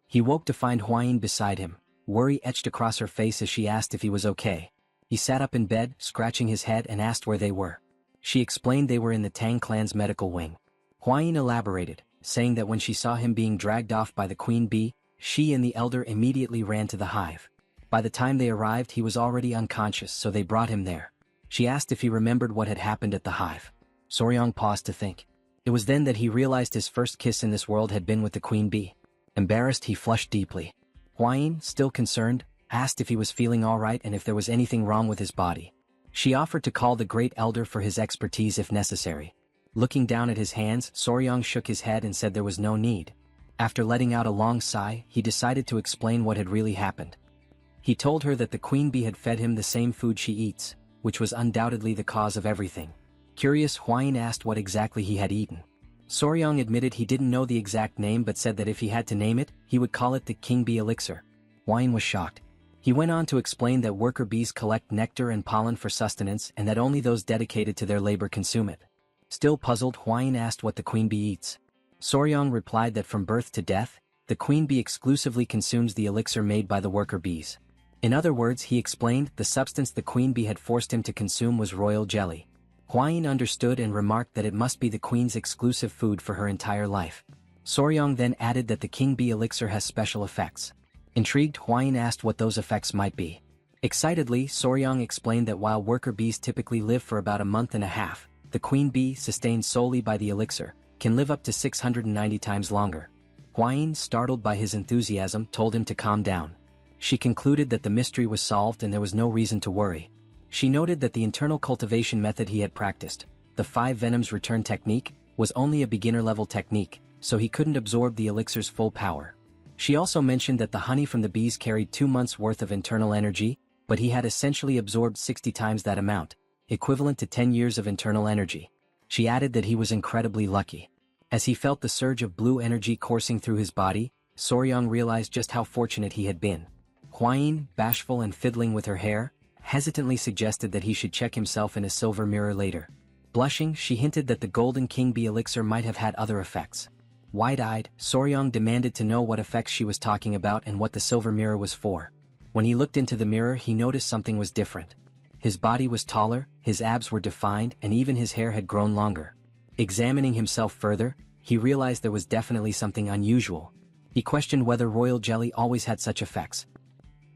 He woke to find Hwayin beside him, worry etched across her face as she asked if he was okay. He sat up in bed, scratching his head and asked where they were. She explained they were in the Tang clan's medical wing. Hwayin elaborated, saying that when she saw him being dragged off by the queen bee, she and the elder immediately ran to the hive. By the time they arrived, he was already unconscious, so they brought him there. She asked if he remembered what had happened at the hive. Soryang paused to think. It was then that he realized his first kiss in this world had been with the queen bee. Embarrassed, he flushed deeply. Hwayin, still concerned, asked if he was feeling all right and if there was anything wrong with his body. She offered to call the Great Elder for his expertise if necessary. Looking down at his hands, Soryang shook his head and said there was no need. After letting out a long sigh, he decided to explain what had really happened. He told her that the queen bee had fed him the same food she eats, which was undoubtedly the cause of everything. Curious, Hwayin asked what exactly he had eaten. Soryang admitted he didn't know the exact name but said that if he had to name it, he would call it the king bee elixir. Hwayin was shocked. He went on to explain that worker bees collect nectar and pollen for sustenance and that only those dedicated to their labor consume it. Still puzzled, Hwayin asked what the queen bee eats. Soryang replied that from birth to death, the queen bee exclusively consumes the elixir made by the worker bees. In other words, he explained, the substance the queen bee had forced him to consume was royal jelly. Hwayin understood and remarked that it must be the queen's exclusive food for her entire life. Soryang then added that the king bee elixir has special effects. Intrigued, Hwayin asked what those effects might be. Excitedly, Soryang explained that while worker bees typically live for about a month and a half, the queen bee, sustained solely by the elixir, can live up to 690 times longer. Hwayin, startled by his enthusiasm, told him to calm down. She concluded that the mystery was solved and there was no reason to worry. She noted that the internal cultivation method he had practiced, the 5 venoms return technique, was only a beginner-level technique, so he couldn't absorb the elixir's full power. She also mentioned that the honey from the bees carried 2 months' worth of internal energy, but he had essentially absorbed 60 times that amount, equivalent to 10 years of internal energy. She added that he was incredibly lucky. As he felt the surge of blue energy coursing through his body, Soryang realized just how fortunate he had been. Hwayin, bashful and fiddling with her hair, hesitantly suggested that he should check himself in a silver mirror later. Blushing, she hinted that the golden king bee elixir might have had other effects. Wide-eyed, Soryang demanded to know what effects she was talking about and what the silver mirror was for. When he looked into the mirror, he noticed something was different. His body was taller, his abs were defined, and even his hair had grown longer. Examining himself further, he realized there was definitely something unusual. He questioned whether royal jelly always had such effects.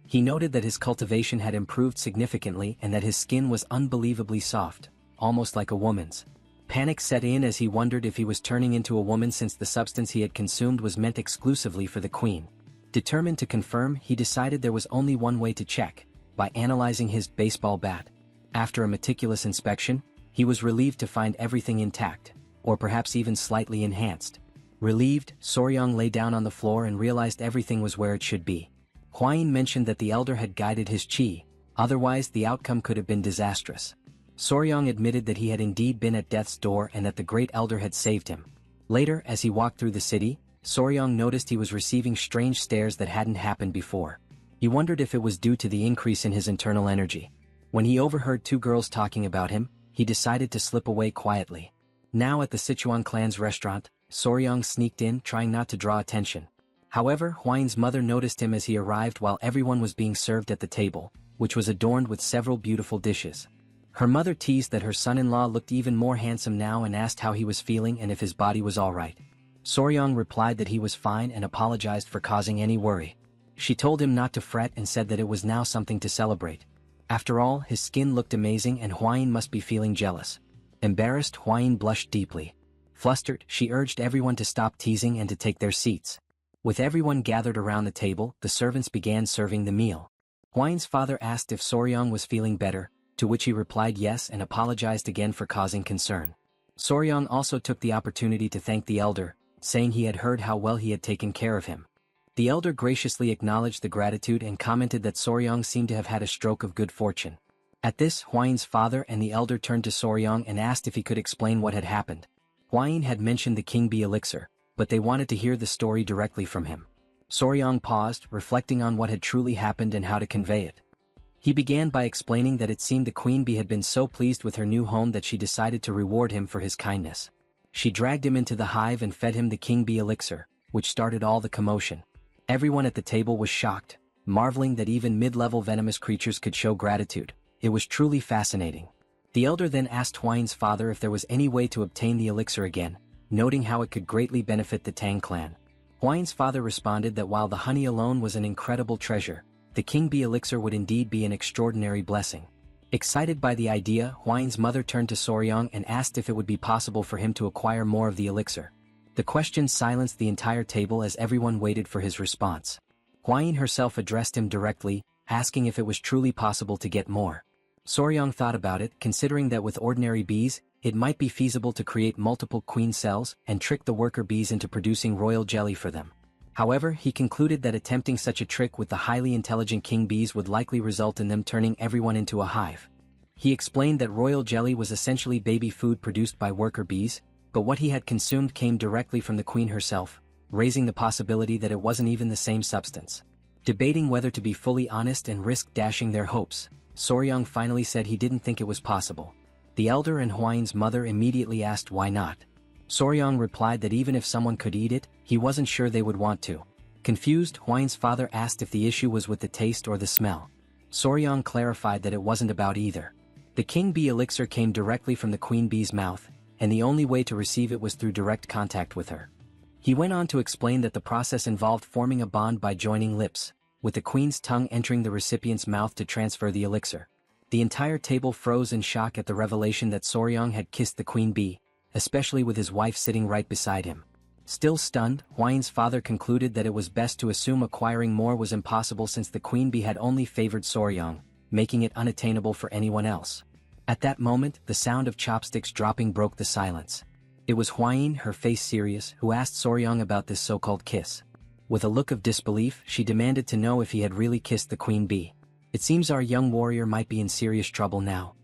He noted that his cultivation had improved significantly and that his skin was unbelievably soft, almost like a woman's. Panic set in as he wondered if he was turning into a woman since the substance he had consumed was meant exclusively for the queen. Determined to confirm, he decided there was only one way to check. by analyzing his baseball bat. After a meticulous inspection, he was relieved to find everything intact, or perhaps even slightly enhanced. Relieved, Soryang lay down on the floor and realized everything was where it should be. Hwain mentioned that the elder had guided his chi, otherwise the outcome could have been disastrous. Soryang admitted that he had indeed been at death's door and that the great elder had saved him. Later, as he walked through the city, Soryang noticed he was receiving strange stares that hadn't happened before. He wondered if it was due to the increase in his internal energy. When he overheard two girls talking about him, he decided to slip away quietly. Now at the Sichuan clan's restaurant, Soryang sneaked in, trying not to draw attention. However, Hwain's mother noticed him as he arrived while everyone was being served at the table, which was adorned with several beautiful dishes. Her mother teased that her son-in-law looked even more handsome now and asked how he was feeling and if his body was all right. Soryang replied that he was fine and apologized for causing any worry. She told him not to fret and said that it was now something to celebrate. After all, his skin looked amazing and Hwain must be feeling jealous. Embarrassed, Hwain blushed deeply. Flustered, she urged everyone to stop teasing and to take their seats. With everyone gathered around the table, the servants began serving the meal. Hwain's father asked if Soryang was feeling better, to which he replied yes and apologized again for causing concern. Soryang also took the opportunity to thank the elder, saying he had heard how well he had taken care of him. The elder graciously acknowledged the gratitude and commented that Soryang seemed to have had a stroke of good fortune. At this, Hwain's father and the elder turned to Soryang and asked if he could explain what had happened. Hwain had mentioned the king bee elixir, but they wanted to hear the story directly from him. Soryang paused, reflecting on what had truly happened and how to convey it. He began by explaining that it seemed the queen bee had been so pleased with her new home that she decided to reward him for his kindness. She dragged him into the hive and fed him the king bee elixir, which started all the commotion. Everyone at the table was shocked, marveling that even mid-level venomous creatures could show gratitude. It was truly fascinating. The elder then asked Hwain's father if there was any way to obtain the elixir again, noting how it could greatly benefit the Tang clan. Hwain's father responded that while the honey alone was an incredible treasure, the king bee elixir would indeed be an extraordinary blessing. Excited by the idea, Hwain's mother turned to Soryang and asked if it would be possible for him to acquire more of the elixir. The question silenced the entire table as everyone waited for his response. Hwain herself addressed him directly, asking if it was truly possible to get more. Soryang thought about it, considering that with ordinary bees, it might be feasible to create multiple queen cells and trick the worker bees into producing royal jelly for them. However, he concluded that attempting such a trick with the highly intelligent king bees would likely result in them turning everyone into a hive. He explained that royal jelly was essentially baby food produced by worker bees, but what he had consumed came directly from the queen herself, raising the possibility that it wasn't even the same substance. Debating whether to be fully honest and risk dashing their hopes, Soryang finally said he didn't think it was possible. The elder and Hwain's mother immediately asked why not. Soryang replied that even if someone could eat it, he wasn't sure they would want to. Confused, Hwain's father asked if the issue was with the taste or the smell. Soryang clarified that it wasn't about either. The king bee elixir came directly from the queen bee's mouth, and the only way to receive it was through direct contact with her. He went on to explain that the process involved forming a bond by joining lips, with the queen's tongue entering the recipient's mouth to transfer the elixir. The entire table froze in shock at the revelation that Soryang had kissed the queen bee, especially with his wife sitting right beside him. Still stunned, Hwain's father concluded that it was best to assume acquiring more was impossible since the queen bee had only favored Soryang, making it unattainable for anyone else. At that moment, the sound of chopsticks dropping broke the silence. It was Hwain, her face serious, who asked Soryang about this so-called kiss. With a look of disbelief, she demanded to know if he had really kissed the queen bee. It seems our young warrior might be in serious trouble now.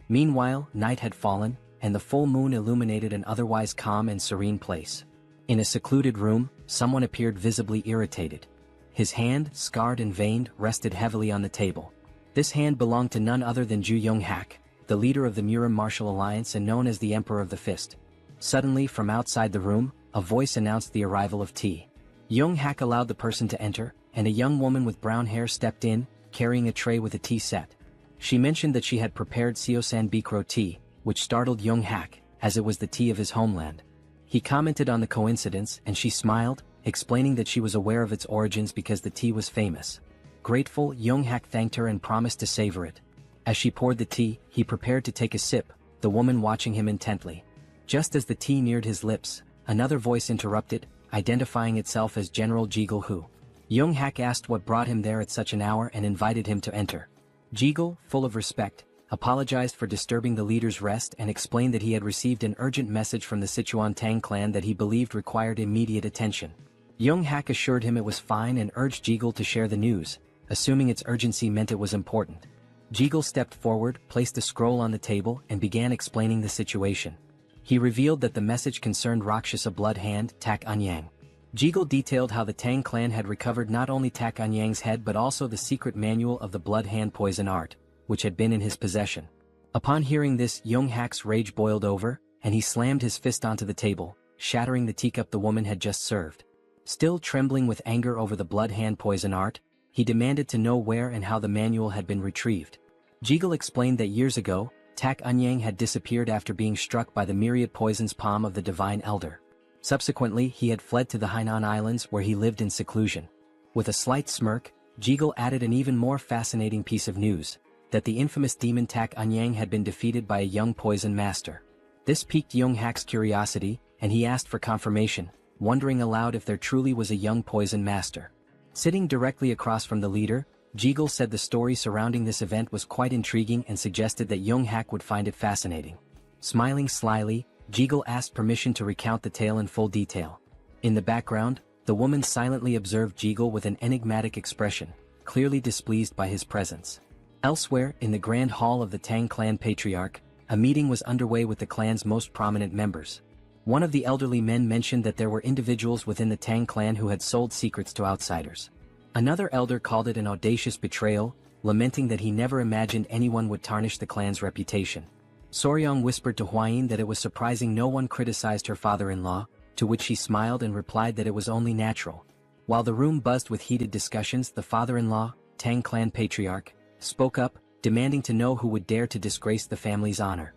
Meanwhile, night had fallen, and the full moon illuminated an otherwise calm and serene place. In a secluded room, someone appeared visibly irritated. His hand, scarred and veined, rested heavily on the table. This hand belonged to none other than Ju Yonghak, the leader of the Murim Martial Alliance and known as the Emperor of the Fist. Suddenly, from outside the room, a voice announced the arrival of tea. Yonghak allowed the person to enter, and a young woman with brown hair stepped in, carrying a tray with a tea set. She mentioned that she had prepared Seosan Bikro tea, which startled Yonghak, as it was the tea of his homeland. He commented on the coincidence and she smiled, explaining that she was aware of its origins because the tea was famous. Grateful, Yonghak thanked her and promised to savor it. As she poured the tea, he prepared to take a sip, the woman watching him intently. Just as the tea neared his lips, another voice interrupted, identifying itself as General Jiggle Hu. Young Hak asked what brought him there at such an hour and invited him to enter. Jiggle, full of respect, apologized for disturbing the leader's rest and explained that he had received an urgent message from the Sichuan Tang Clan that he believed required immediate attention. Young Hak assured him it was fine and urged Jiggle to share the news, assuming its urgency meant it was important. Jiggle stepped forward, placed a scroll on the table, and began explaining the situation. He revealed that the message concerned Rakshasa blood hand, Tak Anyang. Jiggle detailed how the Tang clan had recovered not only Tak Anyang's head but also the secret manual of the blood hand poison art, which had been in his possession. Upon hearing this, Young Hak's rage boiled over, and he slammed his fist onto the table, shattering the teacup the woman had just served. Still trembling with anger over the blood hand poison art, he demanded to know where and how the manual had been retrieved. Jiggle explained that years ago, Tak Anyang had disappeared after being struck by the myriad poison's palm of the divine elder. Subsequently, he had fled to the Hainan Islands where he lived in seclusion. With a slight smirk, Jiggle added an even more fascinating piece of news, that the infamous demon Tak Anyang had been defeated by a young poison master. This piqued Young Hak's curiosity, and he asked for confirmation, wondering aloud if there truly was a young poison master. Sitting directly across from the leader, Jiggle said the story surrounding this event was quite intriguing and suggested that Young Hak would find it fascinating. Smiling slyly, Jiggle asked permission to recount the tale in full detail. In the background, the woman silently observed Jiggle with an enigmatic expression, clearly displeased by his presence. Elsewhere, in the grand hall of the Tang clan patriarch, a meeting was underway with the clan's most prominent members. One of the elderly men mentioned that there were individuals within the Tang clan who had sold secrets to outsiders. Another elder called it an audacious betrayal, lamenting that he never imagined anyone would tarnish the clan's reputation. Soryong whispered to Hwayin that it was surprising no one criticized her father-in-law, to which she smiled and replied that it was only natural. While the room buzzed with heated discussions, the father-in-law, Tang clan patriarch, spoke up, demanding to know who would dare to disgrace the family's honor.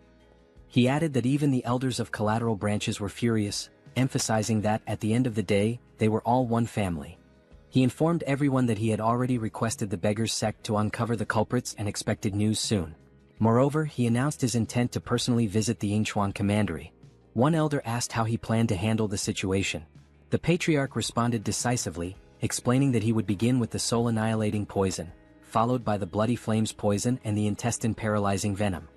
He added that even the elders of collateral branches were furious, emphasizing that, at the end of the day, they were all one family. He informed everyone that he had already requested the Beggars sect to uncover the culprits and expected news soon. Moreover, he announced his intent to personally visit the Yingchuan commandery. One elder asked how he planned to handle the situation. The patriarch responded decisively, explaining that he would begin with the soul-annihilating poison, followed by the bloody flames poison and the intestine-paralyzing venom.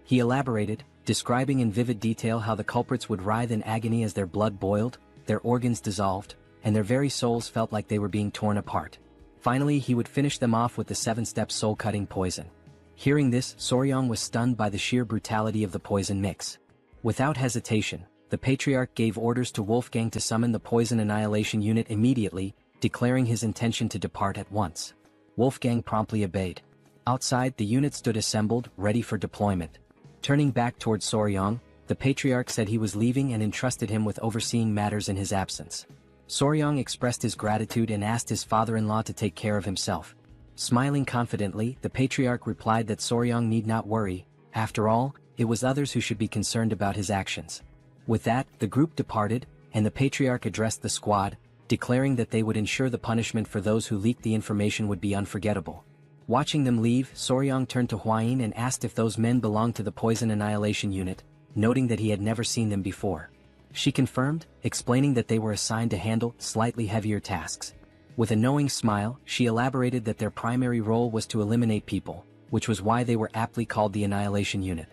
He elaborated, describing in vivid detail how the culprits would writhe in agony as their blood boiled, their organs dissolved, and their very souls felt like they were being torn apart. Finally, he would finish them off with the 7-step soul-cutting poison. Hearing this, Soryong was stunned by the sheer brutality of the poison mix. Without hesitation, the patriarch gave orders to Wolfgang to summon the poison annihilation unit immediately, declaring his intention to depart at once. Wolfgang promptly obeyed. Outside, the unit stood assembled, ready for deployment. Turning back toward Soryong, the patriarch said he was leaving and entrusted him with overseeing matters in his absence. Soryong expressed his gratitude and asked his father-in-law to take care of himself. Smiling confidently, the patriarch replied that Soryong need not worry, after all, it was others who should be concerned about his actions. With that, the group departed, and the patriarch addressed the squad, declaring that they would ensure the punishment for those who leaked the information would be unforgettable. Watching them leave, Soryong turned to Hwayin and asked if those men belonged to the poison annihilation unit, noting that he had never seen them before. She confirmed, explaining that they were assigned to handle slightly heavier tasks. With a knowing smile, she elaborated that their primary role was to eliminate people, which was why they were aptly called the Annihilation Unit.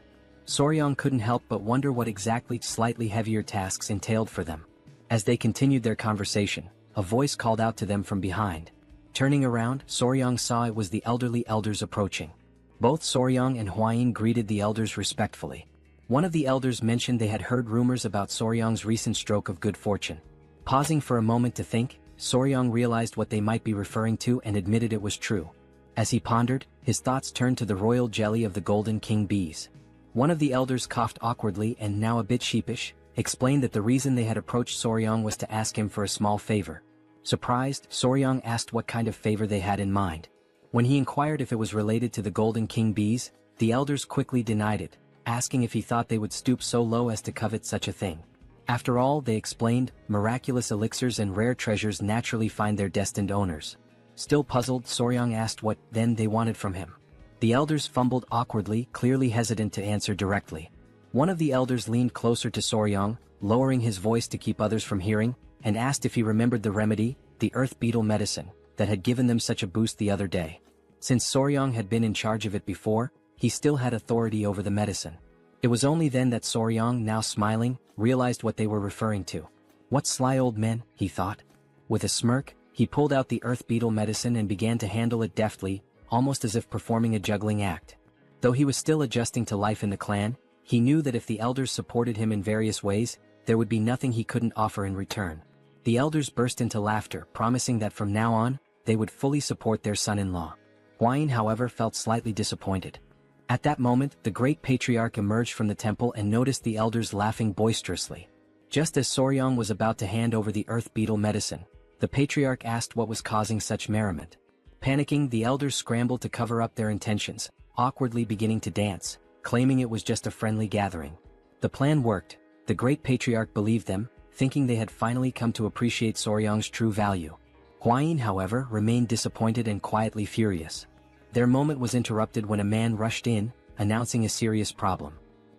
Soryong couldn't help but wonder what exactly slightly heavier tasks entailed for them. As they continued their conversation, a voice called out to them from behind. Turning around, Soryong saw it was the elderly elders approaching. Both Soryong and Hwayin greeted the elders respectfully. One of the elders mentioned they had heard rumors about Soryong's recent stroke of good fortune. Pausing for a moment to think, Soryong realized what they might be referring to and admitted it was true. As he pondered, his thoughts turned to the royal jelly of the Golden King bees. One of the elders coughed awkwardly and, now a bit sheepish, explained that the reason they had approached Soryong was to ask him for a small favor. Surprised, Soryong asked what kind of favor they had in mind. When he inquired if it was related to the Golden King bees, the elders quickly denied it, asking if he thought they would stoop so low as to covet such a thing. After all, they explained, miraculous elixirs and rare treasures naturally find their destined owners. Still puzzled, Soryong asked what, then, they wanted from him. The elders fumbled awkwardly, clearly hesitant to answer directly. One of the elders leaned closer to Soryong, lowering his voice to keep others from hearing, and asked if he remembered the remedy, the earth beetle medicine, that had given them such a boost the other day. Since Soryang had been in charge of it before, he still had authority over the medicine. It was only then that Soryang, now smiling, realized what they were referring to. What sly old men, he thought. With a smirk, he pulled out the earth beetle medicine and began to handle it deftly, almost as if performing a juggling act. Though he was still adjusting to life in the clan, he knew that if the elders supported him in various ways, there would be nothing he couldn't offer in return. The elders burst into laughter, promising that from now on, they would fully support their son-in-law. Huayin, however, felt slightly disappointed. At that moment, the great patriarch emerged from the temple and noticed the elders laughing boisterously. Just as Soryang was about to hand over the earth beetle medicine, the patriarch asked what was causing such merriment. Panicking, the elders scrambled to cover up their intentions, awkwardly beginning to dance, claiming it was just a friendly gathering. The plan worked. The great patriarch believed them, thinking they had finally come to appreciate Soryang's true value. Huayin, however, remained disappointed and quietly furious. Their moment was interrupted when a man rushed in, announcing a serious problem.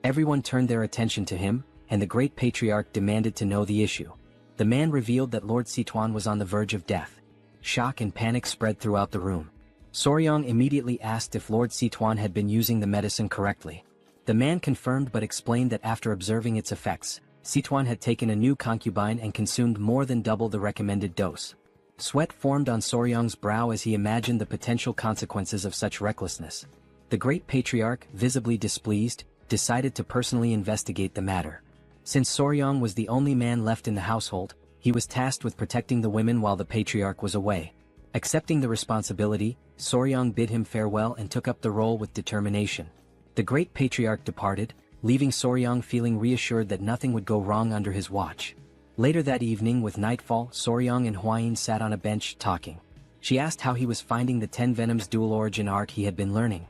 Everyone turned their attention to him, and the great patriarch demanded to know the issue. The man revealed that Lord Sichuan was on the verge of death. Shock and panic spread throughout the room. Soryang immediately asked if Lord Sichuan had been using the medicine correctly. The man confirmed but explained that after observing its effects, Sichuan had taken a new concubine and consumed more than double the recommended dose. Sweat formed on Soryang's brow as he imagined the potential consequences of such recklessness. The great patriarch, visibly displeased, decided to personally investigate the matter. Since Soryang was the only man left in the household, he was tasked with protecting the women while the patriarch was away. Accepting the responsibility, Soryang bid him farewell and took up the role with determination. The great patriarch departed, leaving Soryang feeling reassured that nothing would go wrong under his watch. Later that evening, with nightfall, Soryang and Huayin sat on a bench talking. She asked how he was finding the 10 Venoms dual origin art he had been learning.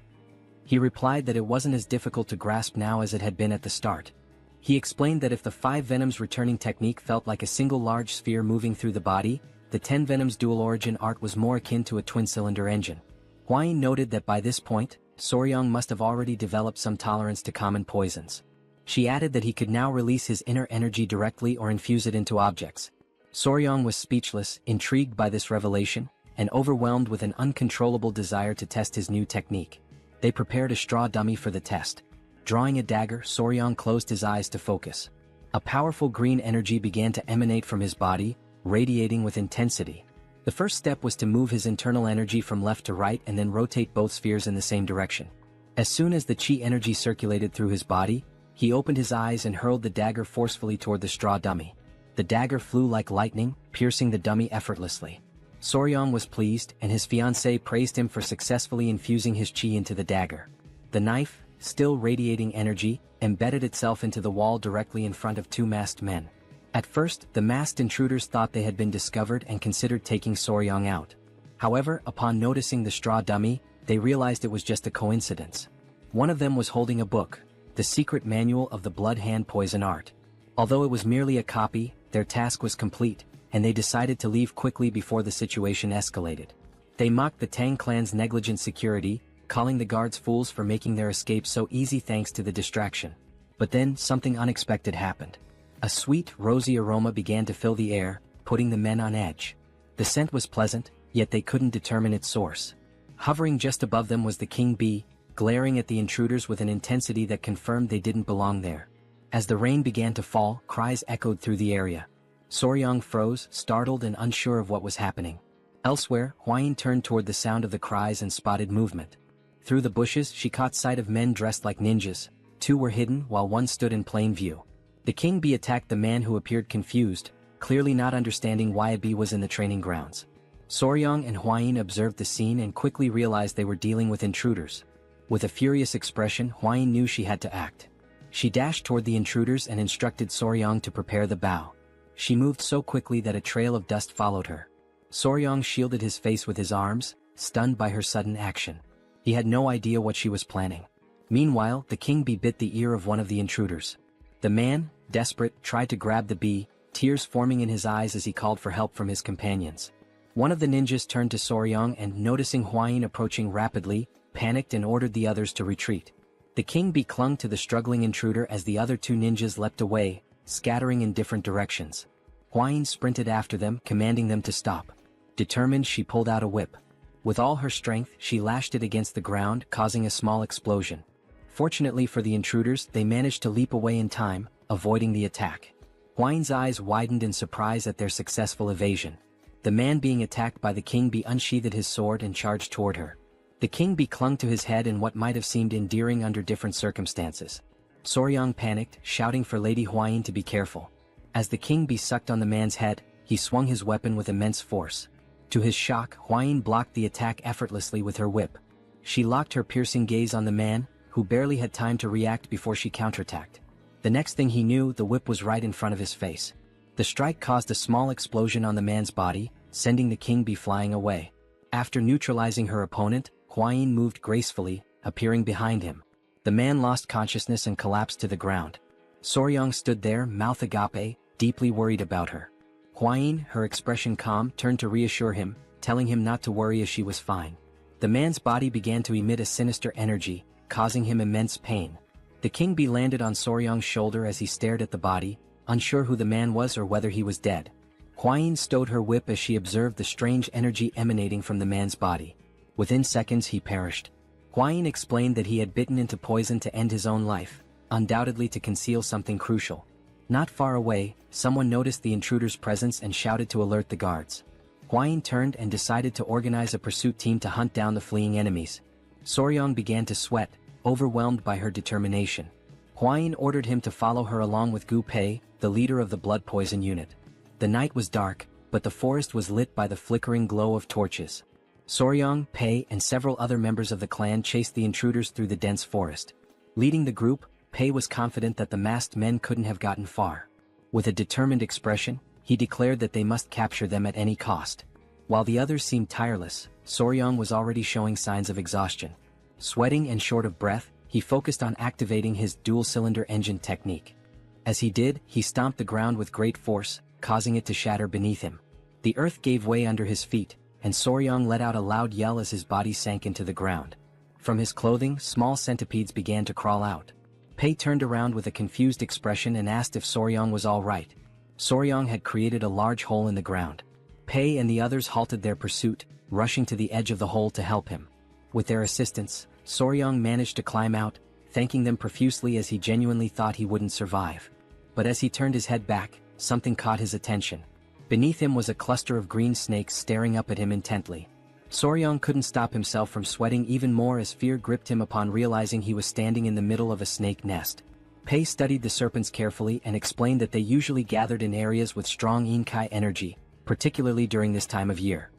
He replied that it wasn't as difficult to grasp now as it had been at the start. He explained that if the 5 Venoms returning technique felt like a single large sphere moving through the body, the 10 Venoms dual origin art was more akin to a twin-cylinder engine. Huayin noted that by this point, Soryang must have already developed some tolerance to common poisons. She added that he could now release his inner energy directly or infuse it into objects. Soryang was speechless, intrigued by this revelation, and overwhelmed with an uncontrollable desire to test his new technique. They prepared a straw dummy for the test. Drawing a dagger, Soryang closed his eyes to focus. A powerful green energy began to emanate from his body, radiating with intensity. The first step was to move his internal energy from left to right and then rotate both spheres in the same direction. As soon as the chi energy circulated through his body, he opened his eyes and hurled the dagger forcefully toward the straw dummy. The dagger flew like lightning, piercing the dummy effortlessly. Soryang was pleased, and his fiancée praised him for successfully infusing his chi into the dagger. The knife, still radiating energy, embedded itself into the wall directly in front of 2 masked men. At first, the masked intruders thought they had been discovered and considered taking Soryang out. However, upon noticing the straw dummy, they realized it was just a coincidence. One of them was holding a book, the secret manual of the blood hand poison art. Although it was merely a copy, their task was complete, and they decided to leave quickly before the situation escalated. They mocked the Tang clan's negligent security, calling the guards fools for making their escape so easy thanks to the distraction. But then, something unexpected happened. A sweet, rosy aroma began to fill the air, putting the men on edge. The scent was pleasant, yet they couldn't determine its source. Hovering just above them was the king bee, glaring at the intruders with an intensity that confirmed they didn't belong there. As the rain began to fall, cries echoed through the area. Soryang froze, startled and unsure of what was happening. Elsewhere, Huayin turned toward the sound of the cries and spotted movement. Through the bushes, she caught sight of men dressed like ninjas. 2 were hidden, while 1 stood in plain view. The king bee attacked the man who appeared confused, clearly not understanding why a bee was in the training grounds. Soryang and Huayin observed the scene and quickly realized they were dealing with intruders. With a furious expression, Huayin knew she had to act. She dashed toward the intruders and instructed Soryang to prepare the bow. She moved so quickly that a trail of dust followed her. Soryang shielded his face with his arms, stunned by her sudden action. He had no idea what she was planning. Meanwhile, the king bee bit the ear of one of the intruders. The man, desperate, tried to grab the bee, tears forming in his eyes as he called for help from his companions. One of the ninjas turned to Soryang and, noticing Huayin approaching rapidly, panicked and ordered the others to retreat. The king bee clung to the struggling intruder as the other 2 ninjas leapt away, scattering in different directions. Huayin sprinted after them, commanding them to stop. Determined, she pulled out a whip. With all her strength, she lashed it against the ground, causing a small explosion. Fortunately for the intruders, they managed to leap away in time, avoiding the attack. Huayi's eyes widened in surprise at their successful evasion. The man being attacked by the king bee unsheathed his sword and charged toward her. The king bee clung to his head in what might have seemed endearing under different circumstances. Soryang panicked, shouting for Lady Huayin to be careful. As the king bee sucked on the man's head, he swung his weapon with immense force. To his shock, Huayin blocked the attack effortlessly with her whip. She locked her piercing gaze on the man, who barely had time to react before she counterattacked. The next thing he knew, the whip was right in front of his face. The strike caused a small explosion on the man's body, sending the king bee flying away. After neutralizing her opponent, Huayin moved gracefully, appearing behind him. The man lost consciousness and collapsed to the ground. Soryang stood there, mouth agape, deeply worried about her. Huayin, her expression calm, turned to reassure him, telling him not to worry as she was fine. The man's body began to emit a sinister energy, causing him immense pain. The king bee landed on Soryang's shoulder as he stared at the body, unsure who the man was or whether he was dead. Huayin stowed her whip as she observed the strange energy emanating from the man's body. Within seconds he perished. Huayin explained that he had bitten into poison to end his own life, undoubtedly to conceal something crucial. Not far away, someone noticed the intruder's presence and shouted to alert the guards. Huayin turned and decided to organize a pursuit team to hunt down the fleeing enemies. Soryang began to sweat, overwhelmed by her determination. Huayin ordered him to follow her along with Gu Pei, the leader of the blood poison unit. The night was dark, but the forest was lit by the flickering glow of torches. Soryang, Pei, and several other members of the clan chased the intruders through the dense forest. Leading the group, Pei was confident that the masked men couldn't have gotten far. With a determined expression, he declared that they must capture them at any cost. While the others seemed tireless, Soryang was already showing signs of exhaustion. Sweating and short of breath, he focused on activating his dual-cylinder engine technique. As he did, he stomped the ground with great force, causing it to shatter beneath him. The earth gave way under his feet, and Soryang let out a loud yell as his body sank into the ground. From his clothing, small centipedes began to crawl out. Pei turned around with a confused expression and asked if Soryang was all right. Soryang had created a large hole in the ground. Pei and the others halted their pursuit, rushing to the edge of the hole to help him. With their assistance, Soryang managed to climb out, thanking them profusely as he genuinely thought he wouldn't survive. But as he turned his head back, something caught his attention. Beneath him was a cluster of green snakes staring up at him intently. Soryang couldn't stop himself from sweating even more as fear gripped him upon realizing he was standing in the middle of a snake nest. Pei studied the serpents carefully and explained that they usually gathered in areas with strong Inkai energy, particularly during this time of year.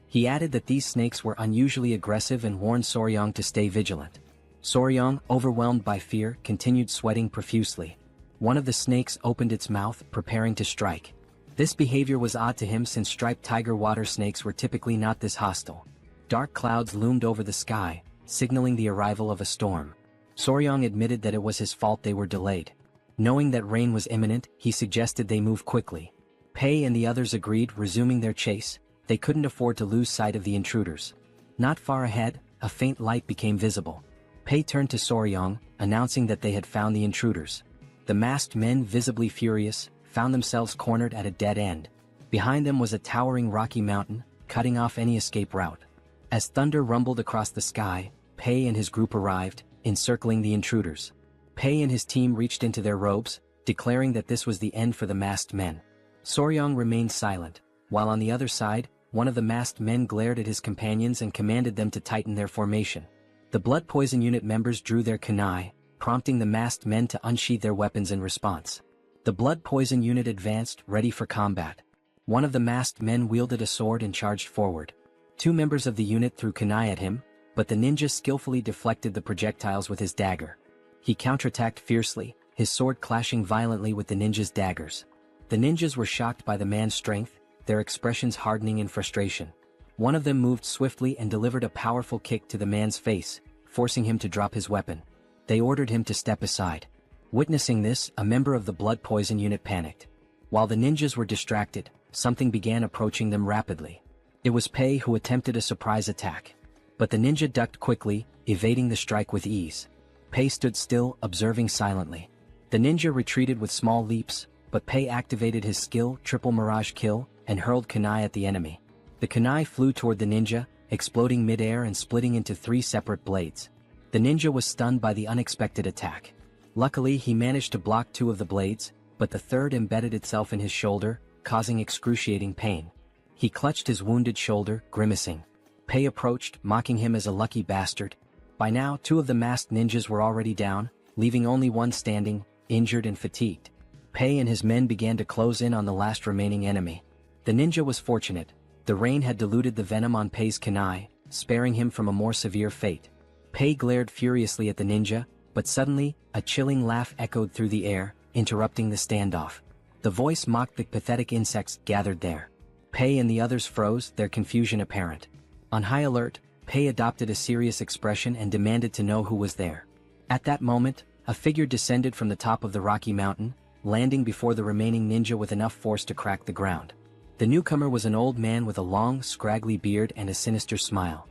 He added that these snakes were unusually aggressive and warned Soryang to stay vigilant. Soryang, overwhelmed by fear, continued sweating profusely. One of the snakes opened its mouth, preparing to strike. This behavior was odd to him since striped tiger water snakes were typically not this hostile. Dark clouds loomed over the sky, signaling the arrival of a storm. Soryang admitted that it was his fault they were delayed. Knowing that rain was imminent, he suggested they move quickly. Pei and the others agreed, resuming their chase. They couldn't afford to lose sight of the intruders. Not far ahead, a faint light became visible. Pei turned to Soryang, announcing that they had found the intruders. The masked men, visibly furious, found themselves cornered at a dead end. Behind them was a towering rocky mountain, cutting off any escape route. As thunder rumbled across the sky, Pei and his group arrived, encircling the intruders. Pei and his team reached into their robes, declaring that this was the end for the masked men. Soryang remained silent, while on the other side, one of the masked men glared at his companions and commanded them to tighten their formation. The blood poison unit members drew their kunai, prompting the masked men to unsheath their weapons in response. The blood poison unit advanced, ready for combat. One of the masked men wielded a sword and charged forward. Two members of the unit threw kunai at him, but the ninja skillfully deflected the projectiles with his dagger. He counterattacked fiercely, his sword clashing violently with the ninja's daggers. The ninjas were shocked by the man's strength, their expressions hardening in frustration. One of them moved swiftly and delivered a powerful kick to the man's face, forcing him to drop his weapon. They ordered him to step aside. Witnessing this, a member of the blood poison unit panicked. While the ninjas were distracted, something began approaching them rapidly. It was Pei who attempted a surprise attack. But the ninja ducked quickly, evading the strike with ease. Pei stood still, observing silently. The ninja retreated with small leaps, but Pei activated his skill, Triple Mirage Kill, and hurled kunai at the enemy. The kunai flew toward the ninja, exploding midair and splitting into 3 separate blades. The ninja was stunned by the unexpected attack. Luckily, he managed to block 2 of the blades, but the third embedded itself in his shoulder, causing excruciating pain. He clutched his wounded shoulder, grimacing. Pei approached, mocking him as a lucky bastard. By now, 2 of the masked ninjas were already down, leaving only one standing, injured and fatigued. Pei and his men began to close in on the last remaining enemy. The ninja was fortunate. The rain had diluted the venom on Pei's kunai, sparing him from a more severe fate. Pei glared furiously at the ninja, but suddenly, a chilling laugh echoed through the air, interrupting the standoff. The voice mocked the pathetic insects gathered there. Pei and the others froze, their confusion apparent. On high alert, Pei adopted a serious expression and demanded to know who was there. At that moment, a figure descended from the top of the rocky mountain, landing before the remaining ninja with enough force to crack the ground. The newcomer was an old man with a long, scraggly beard and a sinister smile.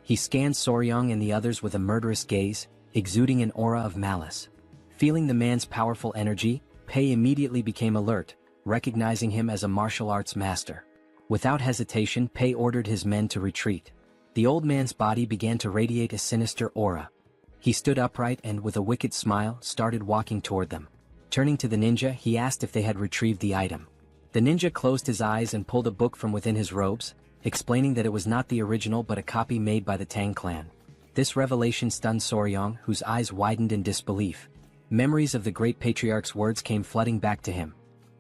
He scanned Soryang and the others with a murderous gaze, exuding an aura of malice. Feeling the man's powerful energy, Pei immediately became alert, recognizing him as a martial arts master. Without hesitation, Pei ordered his men to retreat. The old man's body began to radiate a sinister aura. He stood upright and, with a wicked smile, started walking toward them. Turning to the ninja, he asked if they had retrieved the item. The ninja closed his eyes and pulled a book from within his robes, explaining that it was not the original but a copy made by the Tang Clan. This revelation stunned Soryang, whose eyes widened in disbelief. Memories of the great patriarch's words came flooding back to him.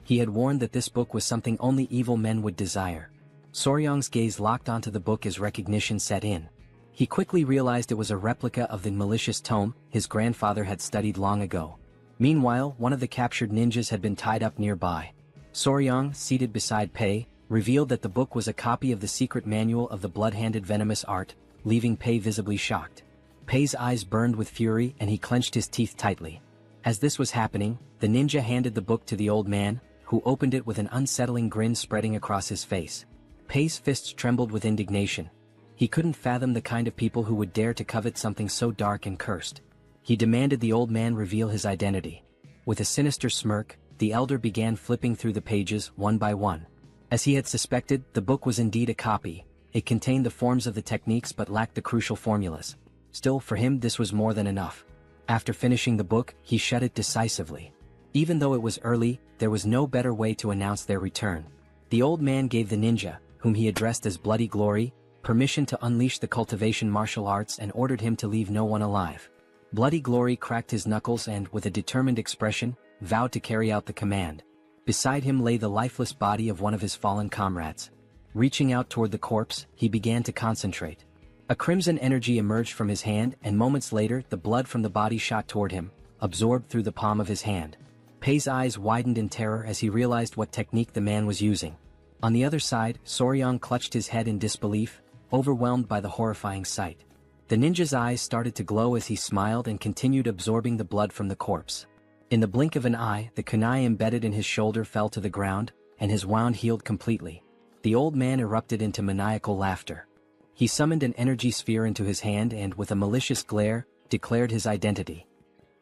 He had warned that this book was something only evil men would desire. Soryang's gaze locked onto the book as recognition set in. He quickly realized it was a replica of the malicious tome his grandfather had studied long ago. Meanwhile, one of the captured ninjas had been tied up nearby. Soryang, seated beside Pei, revealed that the book was a copy of the secret manual of the blood-handed venomous art, leaving Pei visibly shocked. Pei's eyes burned with fury and he clenched his teeth tightly. As this was happening, the ninja handed the book to the old man, who opened it with an unsettling grin spreading across his face. Pei's fists trembled with indignation. He couldn't fathom the kind of people who would dare to covet something so dark and cursed. He demanded the old man reveal his identity. With a sinister smirk, the elder began flipping through the pages one by one. As he had suspected, the book was indeed a copy. It contained the forms of the techniques but lacked the crucial formulas. Still, for him this was more than enough. After finishing the book, he shut it decisively. Even though it was early, there was no better way to announce their return. The old man gave the ninja, whom he addressed as Bloody Glory, permission to unleash the cultivation martial arts and ordered him to leave no one alive. Bloody Glory cracked his knuckles and, with a determined expression, vowed to carry out the command. Beside him lay the lifeless body of one of his fallen comrades. Reaching out toward the corpse, he began to concentrate. A crimson energy emerged from his hand and moments later the blood from the body shot toward him, absorbed through the palm of his hand. Pei's eyes widened in terror as he realized what technique the man was using. On the other side, Soryang clutched his head in disbelief, overwhelmed by the horrifying sight. The ninja's eyes started to glow as he smiled and continued absorbing the blood from the corpse. In the blink of an eye, the kunai embedded in his shoulder fell to the ground, and his wound healed completely. The old man erupted into maniacal laughter. He summoned an energy sphere into his hand and, with a malicious glare, declared his identity.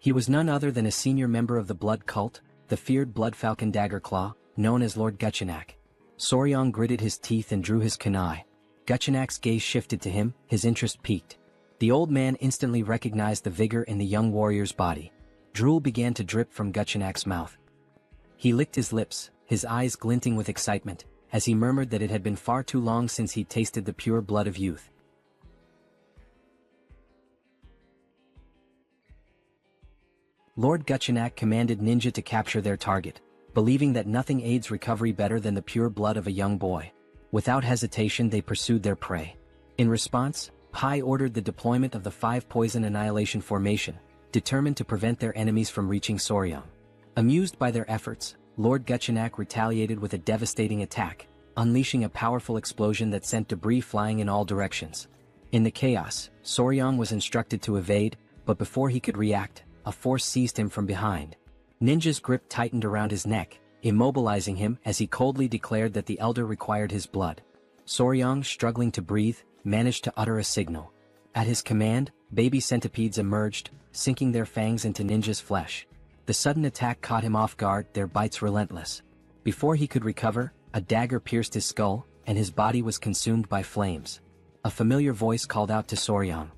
He was none other than a senior member of the blood cult, the feared Blood Falcon Daggerclaw, known as Lord Guchenak. Soryang gritted his teeth and drew his kunai. Guchenak's gaze shifted to him, his interest piqued. The old man instantly recognized the vigor in the young warrior's body. Drool began to drip from Guchenak's mouth. He licked his lips, his eyes glinting with excitement, as he murmured that it had been far too long since he'd tasted the pure blood of youth. Lord Guchenak commanded Ninja to capture their target, believing that nothing aids recovery better than the pure blood of a young boy. Without hesitation they pursued their prey. In response, Pai ordered the deployment of the 5 Poison Annihilation Formation, determined to prevent their enemies from reaching Soryang. Amused by their efforts, Lord Guchenak retaliated with a devastating attack, unleashing a powerful explosion that sent debris flying in all directions. In the chaos, Soryang was instructed to evade, but before he could react, a force seized him from behind. Ninja's grip tightened around his neck, immobilizing him as he coldly declared that the elder required his blood. Soryang, struggling to breathe, managed to utter a signal. At his command, baby centipedes emerged, sinking their fangs into Ninja's flesh. The sudden attack caught him off guard, their bites relentless. Before he could recover, a dagger pierced his skull, and his body was consumed by flames. A familiar voice called out to Soryang.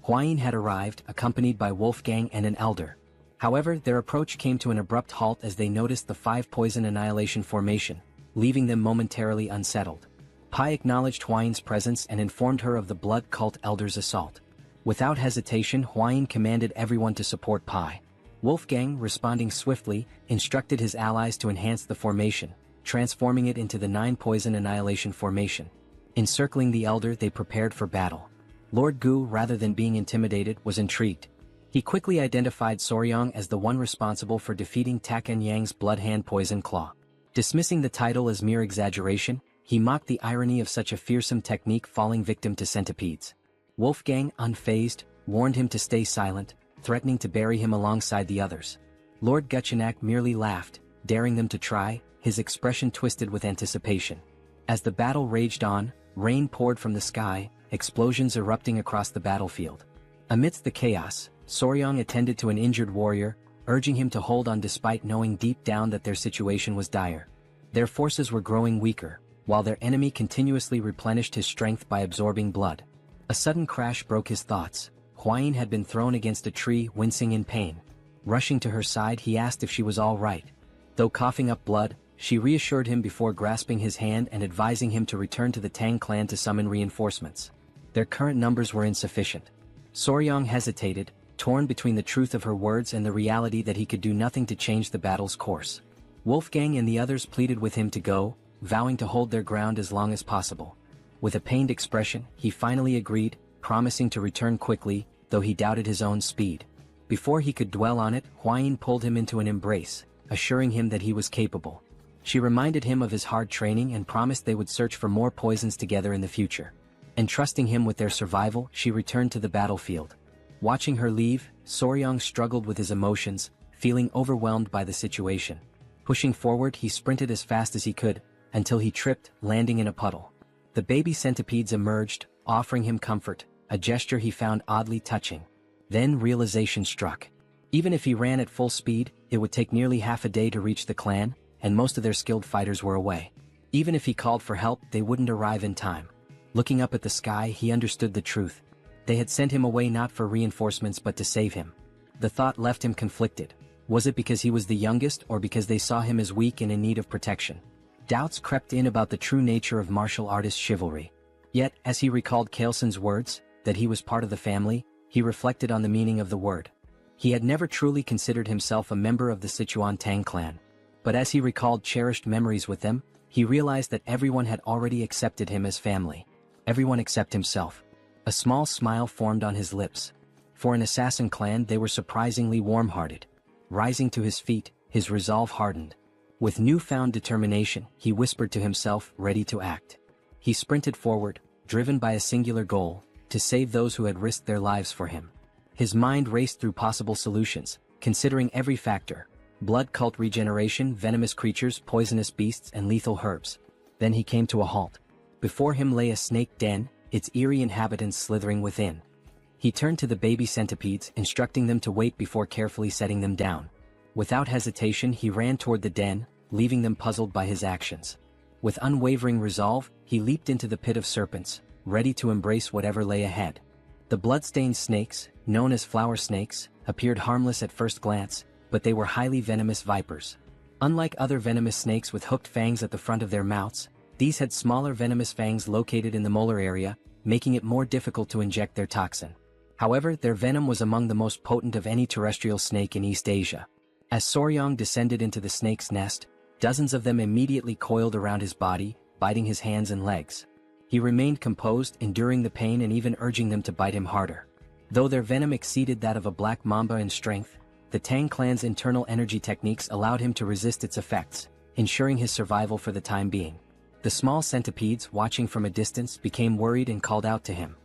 Hwayin had arrived, accompanied by Wolfgang and an elder. However, their approach came to an abrupt halt as they noticed the 5 poison annihilation formation, leaving them momentarily unsettled. Pai acknowledged Hwayin's presence and informed her of the blood cult elder's assault. Without hesitation, Hwayin commanded everyone to support Pai. Wolfgang, responding swiftly, instructed his allies to enhance the formation, transforming it into the 9 poison annihilation formation. Encircling the elder, they prepared for battle. Lord Gu, rather than being intimidated, was intrigued. He quickly identified Soryang as the one responsible for defeating Taken Yang's blood hand poison claw. Dismissing the title as mere exaggeration, he mocked the irony of such a fearsome technique falling victim to centipedes. Wolfgang, unfazed, warned him to stay silent, threatening to bury him alongside the others. Lord Guchenak merely laughed, daring them to try, his expression twisted with anticipation. As the battle raged on, rain poured from the sky, explosions erupting across the battlefield. Amidst the chaos, Soryang attended to an injured warrior, urging him to hold on despite knowing deep down that their situation was dire. Their forces were growing weaker, while their enemy continuously replenished his strength by absorbing blood. A sudden crash broke his thoughts. Hwayin had been thrown against a tree, wincing in pain. Rushing to her side, he asked if she was all right. Though coughing up blood, she reassured him before grasping his hand and advising him to return to the Tang clan to summon reinforcements. Their current numbers were insufficient. Soryang hesitated, torn between the truth of her words and the reality that he could do nothing to change the battle's course. Wolfgang and the others pleaded with him to go, vowing to hold their ground as long as possible. With a pained expression, he finally agreed, promising to return quickly, though he doubted his own speed. Before he could dwell on it, Hwayin pulled him into an embrace, assuring him that he was capable. She reminded him of his hard training and promised they would search for more poisons together in the future. Entrusting him with their survival, she returned to the battlefield. Watching her leave, Soryang struggled with his emotions, feeling overwhelmed by the situation. Pushing forward, he sprinted as fast as he could, until he tripped, landing in a puddle. The baby centipedes emerged, offering him comfort, a gesture he found oddly touching. Then realization struck. Even if he ran at full speed, it would take nearly half a day to reach the clan, and most of their skilled fighters were away. Even if he called for help, they wouldn't arrive in time. Looking up at the sky, he understood the truth. They had sent him away not for reinforcements but to save him. The thought left him conflicted. Was it because he was the youngest or because they saw him as weak and in need of protection? Doubts crept in about the true nature of martial artist chivalry. Yet, as he recalled Kaelson's words, that he was part of the family, he reflected on the meaning of the word. He had never truly considered himself a member of the Sichuan Tang Clan. But as he recalled cherished memories with them, he realized that everyone had already accepted him as family. Everyone except himself. A small smile formed on his lips. For an assassin clan, they were surprisingly warm-hearted. Rising to his feet, his resolve hardened. With newfound determination, he whispered to himself, ready to act. He sprinted forward, driven by a singular goal, to save those who had risked their lives for him. His mind raced through possible solutions, considering every factor: blood cult regeneration, venomous creatures, poisonous beasts, and lethal herbs. Then he came to a halt. Before him lay a snake den, its eerie inhabitants slithering within. He turned to the baby centipedes, instructing them to wait before carefully setting them down. Without hesitation, he ran toward the den, leaving them puzzled by his actions. With unwavering resolve, he leaped into the pit of serpents, ready to embrace whatever lay ahead. The blood-stained snakes, known as flower snakes, appeared harmless at first glance, but they were highly venomous vipers. Unlike other venomous snakes with hooked fangs at the front of their mouths, these had smaller venomous fangs located in the molar area, making it more difficult to inject their toxin. However, their venom was among the most potent of any terrestrial snake in East Asia. As Soryang descended into the snake's nest, dozens of them immediately coiled around his body, biting his hands and legs. He remained composed, enduring the pain and even urging them to bite him harder. Though their venom exceeded that of a black mamba in strength, the Tang clan's internal energy techniques allowed him to resist its effects, ensuring his survival for the time being. The small centipedes, watching from a distance, became worried and called out to him.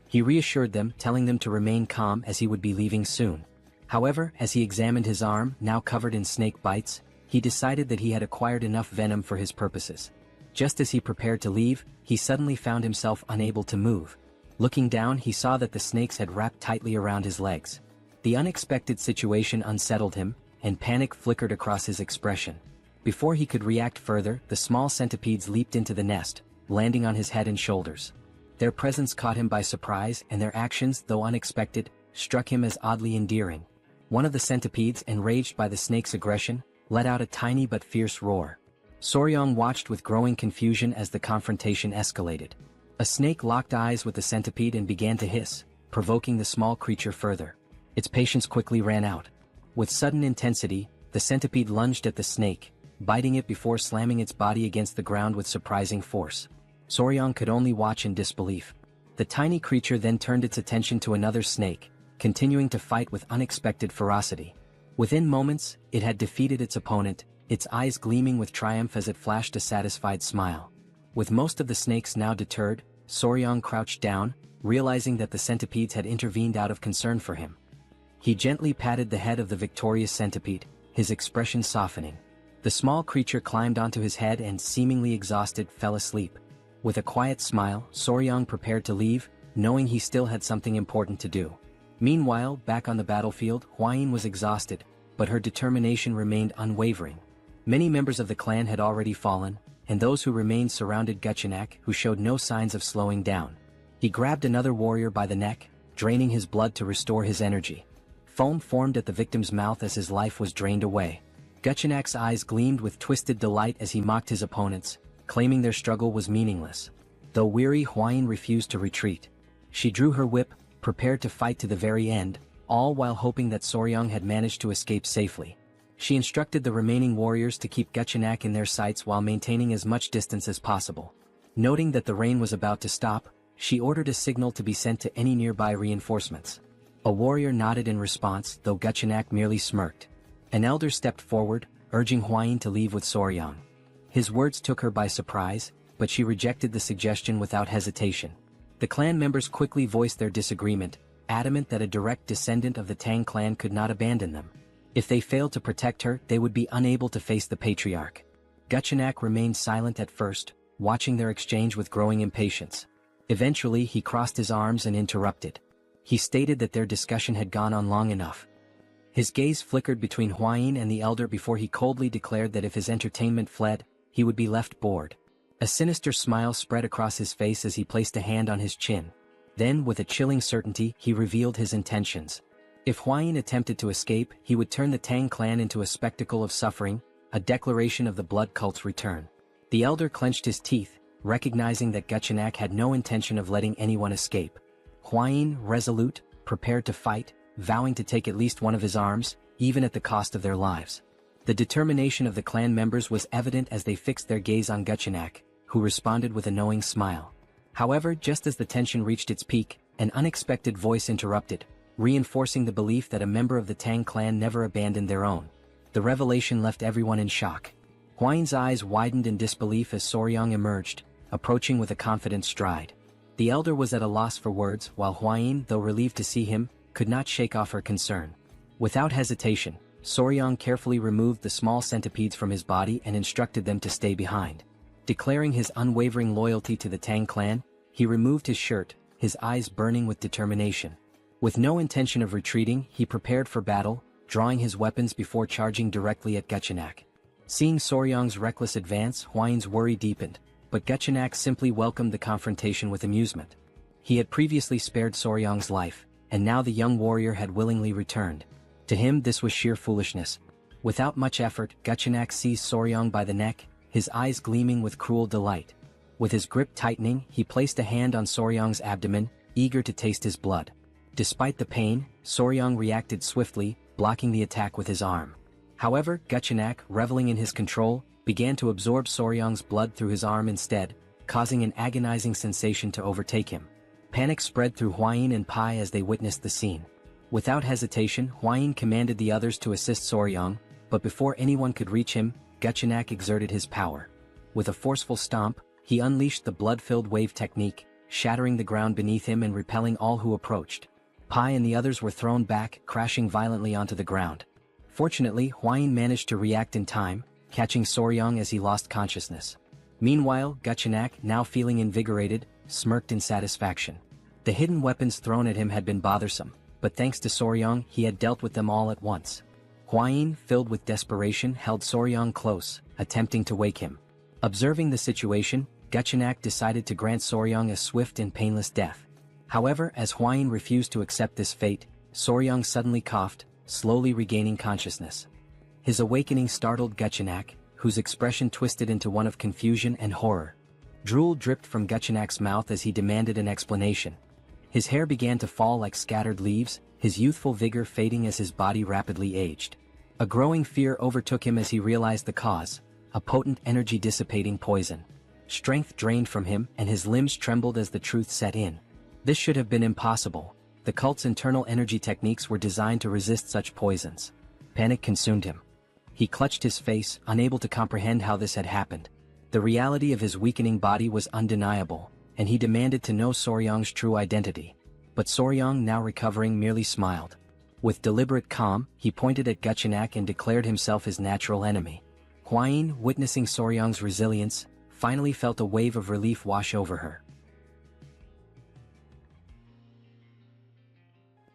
He reassured them, telling them to remain calm as he would be leaving soon. However, as he examined his arm, now covered in snake bites, he decided that he had acquired enough venom for his purposes. Just as he prepared to leave, he suddenly found himself unable to move. Looking down, he saw that the snakes had wrapped tightly around his legs. The unexpected situation unsettled him, and panic flickered across his expression. Before he could react further, the small centipedes leaped into the nest, landing on his head and shoulders. Their presence caught him by surprise, and their actions, though unexpected, struck him as oddly endearing. One of the centipedes, enraged by the snake's aggression, let out a tiny but fierce roar. Soryong watched with growing confusion as the confrontation escalated. A snake locked eyes with the centipede and began to hiss, provoking the small creature further. Its patience quickly ran out. With sudden intensity, the centipede lunged at the snake, biting it before slamming its body against the ground with surprising force. Soryong could only watch in disbelief. The tiny creature then turned its attention to another snake, continuing to fight with unexpected ferocity. Within moments, it had defeated its opponent, its eyes gleaming with triumph as it flashed a satisfied smile. With most of the snakes now deterred, Soryong crouched down, realizing that the centipedes had intervened out of concern for him. He gently patted the head of the victorious centipede, his expression softening. The small creature climbed onto his head and, seemingly exhausted, fell asleep. With a quiet smile, Soryong prepared to leave, knowing he still had something important to do. Meanwhile, back on the battlefield, Hwayin was exhausted, but her determination remained unwavering. Many members of the clan had already fallen, and those who remained surrounded Guchenak, who showed no signs of slowing down. He grabbed another warrior by the neck, draining his blood to restore his energy. Foam formed at the victim's mouth as his life was drained away. Guchenak's eyes gleamed with twisted delight as he mocked his opponents, claiming their struggle was meaningless. Though weary, Hwayin refused to retreat. She drew her whip, prepared to fight to the very end, all while hoping that Soryong had managed to escape safely. She instructed the remaining warriors to keep Guchenak in their sights while maintaining as much distance as possible. Noting that the rain was about to stop, she ordered a signal to be sent to any nearby reinforcements. A warrior nodded in response, though Guchenak merely smirked. An elder stepped forward, urging Hwayin to leave with Soryong. His words took her by surprise, but she rejected the suggestion without hesitation. The clan members quickly voiced their disagreement, adamant that a direct descendant of the Tang clan could not abandon them. If they failed to protect her, they would be unable to face the patriarch. Guchenak remained silent at first, watching their exchange with growing impatience. Eventually, he crossed his arms and interrupted. He stated that their discussion had gone on long enough. His gaze flickered between Hwayin and the elder before he coldly declared that if his entertainment fled, he would be left bored. A sinister smile spread across his face as he placed a hand on his chin. Then, with a chilling certainty, he revealed his intentions. If Hwayin attempted to escape, he would turn the Tang clan into a spectacle of suffering, a declaration of the blood cult's return. The elder clenched his teeth, recognizing that Guchenak had no intention of letting anyone escape. Hwayin, resolute, prepared to fight, vowing to take at least one of his arms, even at the cost of their lives. The determination of the clan members was evident as they fixed their gaze on Guchenak, who responded with a knowing smile. However, just as the tension reached its peak, an unexpected voice interrupted, reinforcing the belief that a member of the Tang clan never abandoned their own. The revelation left everyone in shock. Hwayin's eyes widened in disbelief as Soryong emerged, approaching with a confident stride. The elder was at a loss for words, while Hwayin, though relieved to see him, could not shake off her concern. Without hesitation, Soryong carefully removed the small centipedes from his body and instructed them to stay behind. Declaring his unwavering loyalty to the Tang clan, he removed his shirt, his eyes burning with determination. With no intention of retreating, he prepared for battle, drawing his weapons before charging directly at Guchenak. Seeing Soryong's reckless advance, Hwayin's worry deepened, but Guchenak simply welcomed the confrontation with amusement. He had previously spared Soryong's life, and now the young warrior had willingly returned. To him, this was sheer foolishness. Without much effort, Guchenak seized Soryong by the neck, his eyes gleaming with cruel delight. With his grip tightening, he placed a hand on Soryong's abdomen, eager to taste his blood. Despite the pain, Soryong reacted swiftly, blocking the attack with his arm. However, Guchenak, reveling in his control, began to absorb Soryong's blood through his arm instead, causing an agonizing sensation to overtake him. Panic spread through Hwayin and Pai as they witnessed the scene. Without hesitation, Hwayin commanded the others to assist Soryong, but before anyone could reach him, Guchenak exerted his power. With a forceful stomp, he unleashed the blood-filled wave technique, shattering the ground beneath him and repelling all who approached. Pai and the others were thrown back, crashing violently onto the ground. Fortunately, Hwayin managed to react in time, catching Soryong as he lost consciousness. Meanwhile, Guchenak, now feeling invigorated, smirked in satisfaction. The hidden weapons thrown at him had been bothersome, but thanks to Soryong, he had dealt with them all at once. Hwayin, filled with desperation, held Soryong close, attempting to wake him. Observing the situation, Guchenak decided to grant Soryang a swift and painless death. However, as Hwayin refused to accept this fate, Soryang suddenly coughed, slowly regaining consciousness. His awakening startled Guchenak, whose expression twisted into one of confusion and horror. Drool dripped from Guchenak's mouth as he demanded an explanation. His hair began to fall like scattered leaves, his youthful vigor fading as his body rapidly aged. A growing fear overtook him as he realized the cause, a potent energy-dissipating poison. Strength drained from him and his limbs trembled as the truth set in. This should have been impossible. The cult's internal energy techniques were designed to resist such poisons. Panic consumed him. He clutched his face, unable to comprehend how this had happened. The reality of his weakening body was undeniable, and he demanded to know Soryang's true identity. But Soryang, now recovering, merely smiled. With deliberate calm, he pointed at Guchenak and declared himself his natural enemy. Hwayin, witnessing Soryang's resilience, finally felt a wave of relief wash over her.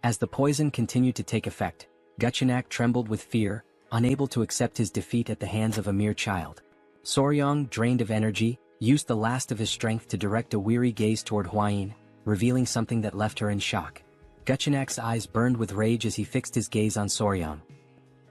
As the poison continued to take effect, Guchenak trembled with fear, unable to accept his defeat at the hands of a mere child. Soryang, drained of energy, used the last of his strength to direct a weary gaze toward Hwayin, revealing something that left her in shock. Guchenak's eyes burned with rage as he fixed his gaze on Soryang.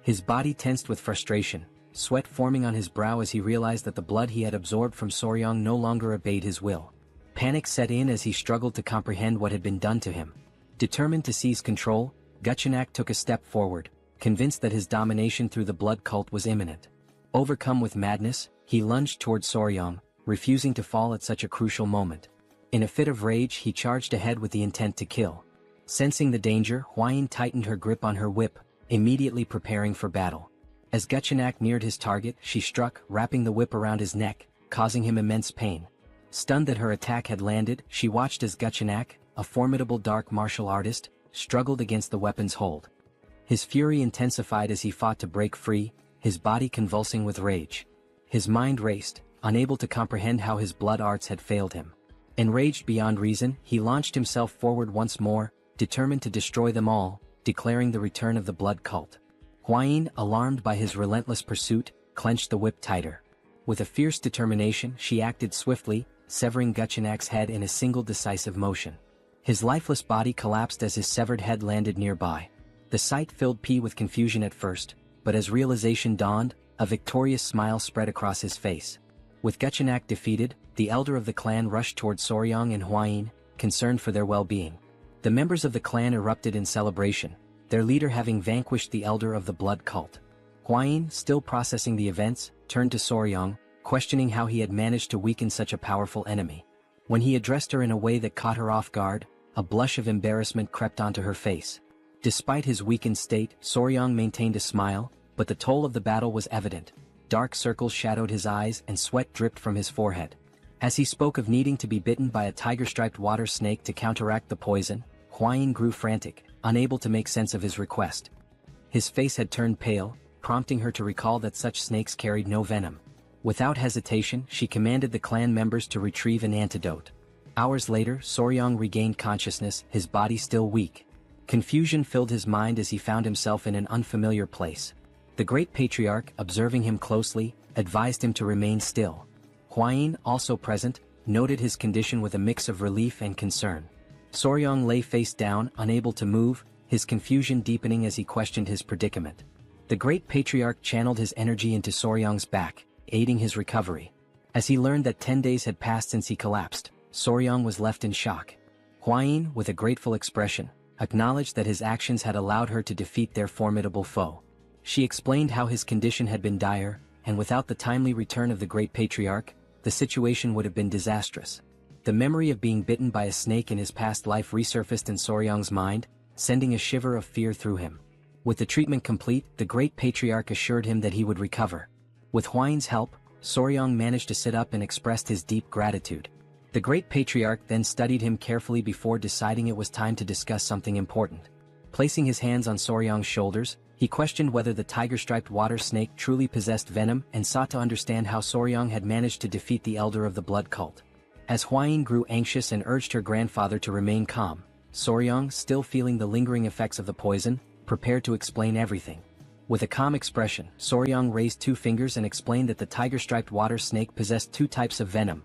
His body tensed with frustration, sweat forming on his brow as he realized that the blood he had absorbed from Soryang no longer obeyed his will. Panic set in as he struggled to comprehend what had been done to him. Determined to seize control, Guchenak took a step forward, convinced that his domination through the blood cult was imminent. Overcome with madness, he lunged toward Soryang, refusing to fall at such a crucial moment. In a fit of rage, he charged ahead with the intent to kill. Sensing the danger, Hwayin tightened her grip on her whip, immediately preparing for battle. As Guchenak neared his target, she struck, wrapping the whip around his neck, causing him immense pain. Stunned that her attack had landed, she watched as Guchenak, a formidable dark martial artist, struggled against the weapon's hold. His fury intensified as he fought to break free, his body convulsing with rage. His mind raced, unable to comprehend how his blood arts had failed him. Enraged beyond reason, he launched himself forward once more, determined to destroy them all, declaring the return of the blood cult. Hwayin, alarmed by his relentless pursuit, clenched the whip tighter. With a fierce determination, she acted swiftly, severing Guchenak's head in a single decisive motion. His lifeless body collapsed as his severed head landed nearby. The sight filled P with confusion at first, but as realization dawned, a victorious smile spread across his face. With Guchenak defeated, the elder of the clan rushed toward Soryang and Hwayin, concerned for their well-being. The members of the clan erupted in celebration, their leader having vanquished the elder of the blood cult. Hwayin, still processing the events, turned to Soryang, questioning how he had managed to weaken such a powerful enemy. When he addressed her in a way that caught her off guard, a blush of embarrassment crept onto her face. Despite his weakened state, Soryang maintained a smile, but the toll of the battle was evident. Dark circles shadowed his eyes and sweat dripped from his forehead. As he spoke of needing to be bitten by a tiger-striped water snake to counteract the poison, Hwayin grew frantic, unable to make sense of his request. His face had turned pale, prompting her to recall that such snakes carried no venom. Without hesitation, she commanded the clan members to retrieve an antidote. Hours later, Soryang regained consciousness, his body still weak. Confusion filled his mind as he found himself in an unfamiliar place. The Great Patriarch, observing him closely, advised him to remain still. Hwayin, also present, noted his condition with a mix of relief and concern. Soryang lay face down, unable to move, his confusion deepening as he questioned his predicament. The Great Patriarch channeled his energy into Soryang's back, aiding his recovery. As he learned that 10 days had passed since he collapsed, Soryang was left in shock. Hwayin, with a grateful expression, acknowledged that his actions had allowed her to defeat their formidable foe. She explained how his condition had been dire, and without the timely return of the Great Patriarch, the situation would have been disastrous. The memory of being bitten by a snake in his past life resurfaced in Soryang's mind, sending a shiver of fear through him. With the treatment complete, the Great Patriarch assured him that he would recover. With Hwayin's help, Soryang managed to sit up and expressed his deep gratitude. The Great Patriarch then studied him carefully before deciding it was time to discuss something important. Placing his hands on Soryang's shoulders, he questioned whether the tiger-striped water snake truly possessed venom and sought to understand how Soryang had managed to defeat the elder of the blood cult. As Hwayin grew anxious and urged her grandfather to remain calm, Soryang, still feeling the lingering effects of the poison, prepared to explain everything. With a calm expression, Soryang raised 2 fingers and explained that the tiger-striped water snake possessed 2 types of venom.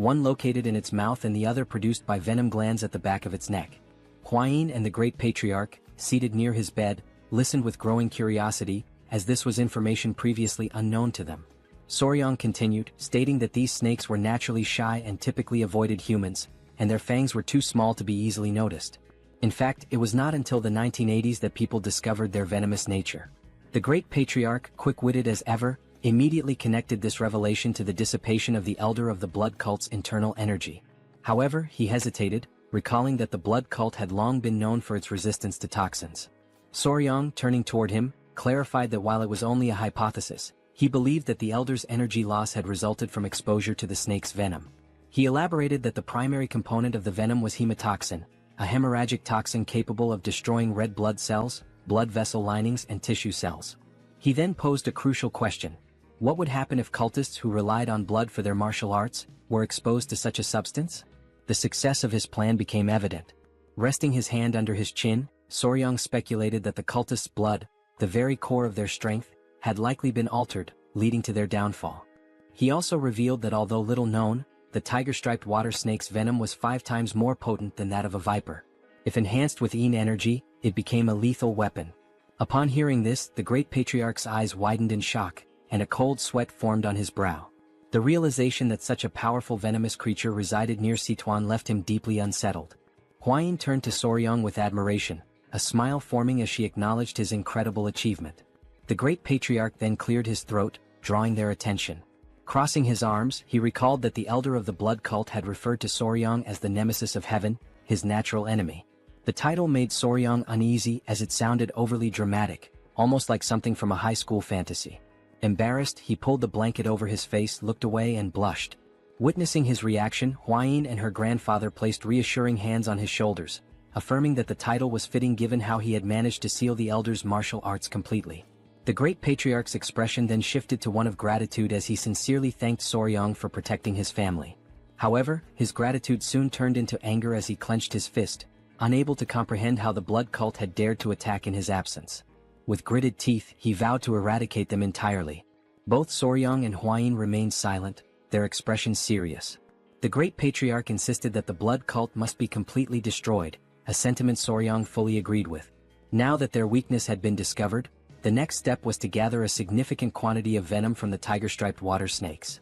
one located in its mouth and the other produced by venom glands at the back of its neck. Huayin and the Great Patriarch, seated near his bed, listened with growing curiosity, as this was information previously unknown to them. Soryang continued, stating that these snakes were naturally shy and typically avoided humans, and their fangs were too small to be easily noticed. In fact, it was not until the 1980s that people discovered their venomous nature. The Great Patriarch, quick-witted as ever, immediately connected this revelation to the dissipation of the Elder of the Blood Cult's internal energy. However, he hesitated, recalling that the Blood Cult had long been known for its resistance to toxins. Soryang, turning toward him, clarified that while it was only a hypothesis, he believed that the Elder's energy loss had resulted from exposure to the snake's venom. He elaborated that the primary component of the venom was hemotoxin, a hemorrhagic toxin capable of destroying red blood cells, blood vessel linings and tissue cells. He then posed a crucial question. What would happen if cultists who relied on blood for their martial arts were exposed to such a substance? The success of his plan became evident. Resting his hand under his chin, Soryang speculated that the cultists' blood, the very core of their strength, had likely been altered, leading to their downfall. He also revealed that although little known, the tiger-striped water snake's venom was 5 times more potent than that of a viper. If enhanced with Yin energy, it became a lethal weapon. Upon hearing this, the Great Patriarch's eyes widened in shock, and a cold sweat formed on his brow. The realization that such a powerful venomous creature resided near Sichuan left him deeply unsettled. Huayin turned to Soryang with admiration, a smile forming as she acknowledged his incredible achievement. The Great Patriarch then cleared his throat, drawing their attention. Crossing his arms, he recalled that the Elder of the Blood Cult had referred to Soryang as the nemesis of heaven, his natural enemy. The title made Soryang uneasy as it sounded overly dramatic, almost like something from a high school fantasy. Embarrassed, he pulled the blanket over his face, looked away and blushed. Witnessing his reaction, Huayin and her grandfather placed reassuring hands on his shoulders, affirming that the title was fitting given how he had managed to seal the Elder's martial arts completely. The Great Patriarch's expression then shifted to one of gratitude as he sincerely thanked Soryang for protecting his family. However, his gratitude soon turned into anger as he clenched his fist, unable to comprehend how the blood cult had dared to attack in his absence. With gritted teeth, he vowed to eradicate them entirely. Both Soryang and Huayin remained silent, their expressions serious. The Great Patriarch insisted that the blood cult must be completely destroyed, a sentiment Soryang fully agreed with. Now that their weakness had been discovered, the next step was to gather a significant quantity of venom from the tiger-striped water snakes.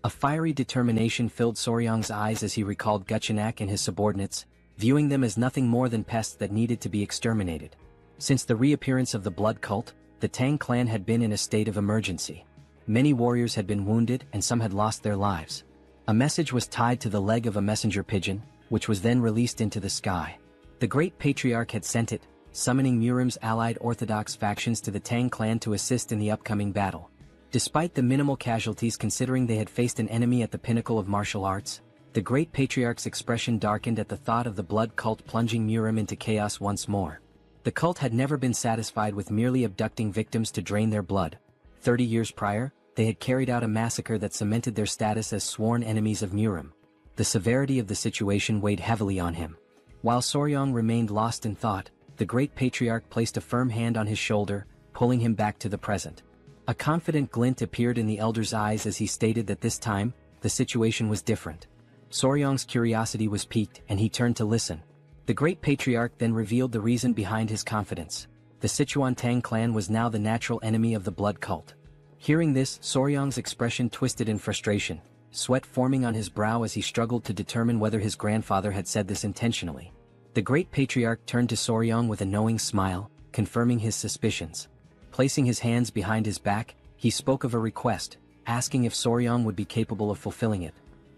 A fiery determination filled Soryang's eyes as he recalled Guchenak and his subordinates, viewing them as nothing more than pests that needed to be exterminated. Since the reappearance of the blood cult, the Tang clan had been in a state of emergency. Many warriors had been wounded and some had lost their lives. A message was tied to the leg of a messenger pigeon, which was then released into the sky. The Great Patriarch had sent it, summoning Murim's allied orthodox factions to the Tang clan to assist in the upcoming battle. Despite the minimal casualties considering they had faced an enemy at the pinnacle of martial arts, the Great Patriarch's expression darkened at the thought of the blood cult plunging Murim into chaos once more. The cult had never been satisfied with merely abducting victims to drain their blood. 30 years prior, they had carried out a massacre that cemented their status as sworn enemies of Murim. The severity of the situation weighed heavily on him. While Soryang remained lost in thought, the Great Patriarch placed a firm hand on his shoulder, pulling him back to the present. A confident glint appeared in the Elder's eyes as he stated that this time, the situation was different. Soryang's curiosity was piqued and he turned to listen. The Great Patriarch then revealed the reason behind his confidence. The Sichuan Tang Clan was now the natural enemy of the blood cult. Hearing this, Soryang's expression twisted in frustration, sweat forming on his brow as he struggled to determine whether his grandfather had said this intentionally. The Great Patriarch turned to Soryang with a knowing smile, confirming his suspicions. Placing his hands behind his back, he spoke of a request, asking if Soryang would be capable of fulfilling it.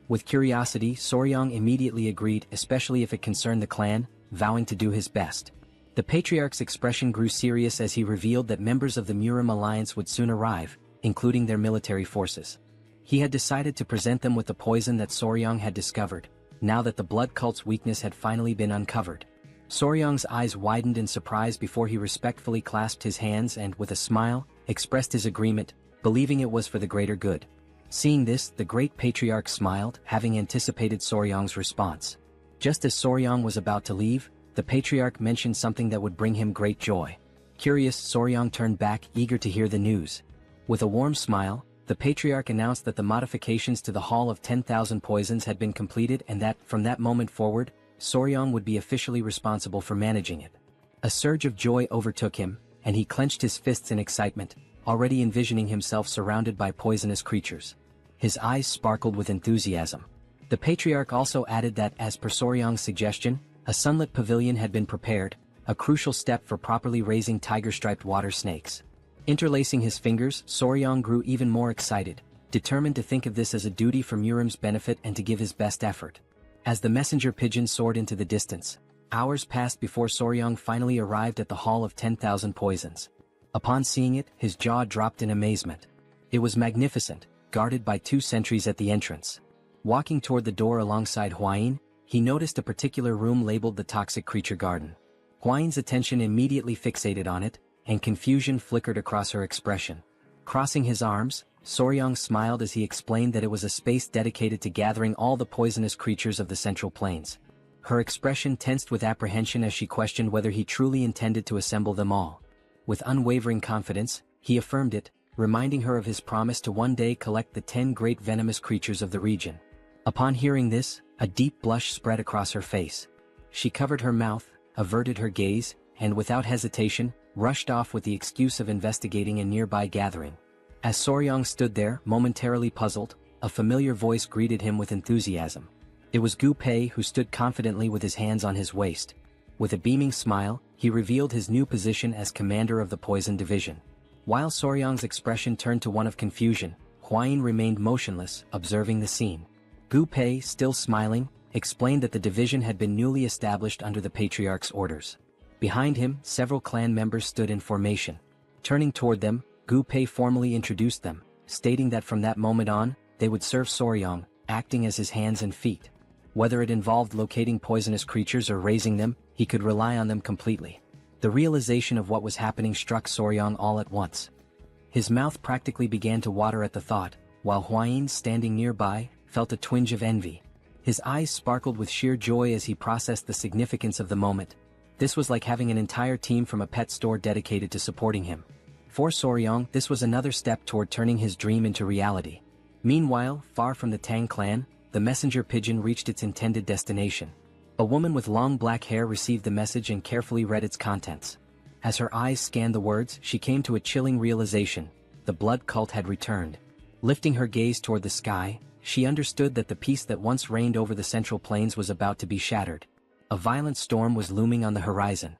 With curiosity, Soryang immediately agreed, especially if it concerned the clan, vowing to do his best. The Patriarch's expression grew serious as he revealed that members of the Murim alliance would soon arrive, including their military forces. He had decided to present them with the poison that Soryang had discovered, now that the blood cult's weakness had finally been uncovered. Soryang's eyes widened in surprise before he respectfully clasped his hands and, with a smile, expressed his agreement, believing it was for the greater good. Seeing this, the Great Patriarch smiled, having anticipated Soryang's response. Just as Soryang was about to leave, the Patriarch mentioned something that would bring him great joy. Curious, Soryang turned back, eager to hear the news. With a warm smile, the patriarch announced that the modifications to the Hall of 10,000 Poisons had been completed and that, from that moment forward, Soryong would be officially responsible for managing it. A surge of joy overtook him, and he clenched his fists in excitement, already envisioning himself surrounded by poisonous creatures. His eyes sparkled with enthusiasm. The patriarch also added that, as per Soryong's suggestion, a sunlit pavilion had been prepared, a crucial step for properly raising tiger-striped water snakes. Interlacing his fingers, Soryong grew even more excited, determined to think of this as a duty for Murim's benefit and to give his best effort. As the messenger pigeon soared into the distance, hours passed before Soryong finally arrived at the Hall of 10,000 Poisons. Upon seeing it, his jaw dropped in amazement. It was magnificent, guarded by 2 sentries at the entrance. Walking toward the door alongside Hwayin, he noticed a particular room labeled the Toxic Creature Garden. Hwayin's attention immediately fixated on it, and confusion flickered across her expression. Crossing his arms, Soryong smiled as he explained that it was a space dedicated to gathering all the poisonous creatures of the Central Plains. Her expression tensed with apprehension as she questioned whether he truly intended to assemble them all. With unwavering confidence, he affirmed it, reminding her of his promise to one day collect the 10 great venomous creatures of the region. Upon hearing this, a deep blush spread across her face. She covered her mouth, averted her gaze, and without hesitation, rushed off with the excuse of investigating a nearby gathering. As Soryong stood there, momentarily puzzled, a familiar voice greeted him with enthusiasm. It was Gu Pei, who stood confidently with his hands on his waist. With a beaming smile, he revealed his new position as commander of the Poison Division. While Soryong's expression turned to one of confusion, Hwayin remained motionless, observing the scene. Gu Pei, still smiling, explained that the division had been newly established under the patriarch's orders. Behind him, several clan members stood in formation. Turning toward them, Gu Pei formally introduced them, stating that from that moment on, they would serve Soryong, acting as his hands and feet. Whether it involved locating poisonous creatures or raising them, he could rely on them completely. The realization of what was happening struck Soryong all at once. His mouth practically began to water at the thought, while Hwayin, standing nearby, felt a twinge of envy. His eyes sparkled with sheer joy as he processed the significance of the moment. This was like having an entire team from a pet store dedicated to supporting him. For Soryong, this was another step toward turning his dream into reality. Meanwhile, far from the Tang clan, the messenger pigeon reached its intended destination. A woman with long black hair received the message and carefully read its contents. As her eyes scanned the words, she came to a chilling realization: the blood cult had returned. Lifting her gaze toward the sky, she understood that the peace that once reigned over the Central Plains was about to be shattered. A violent storm was looming on the horizon.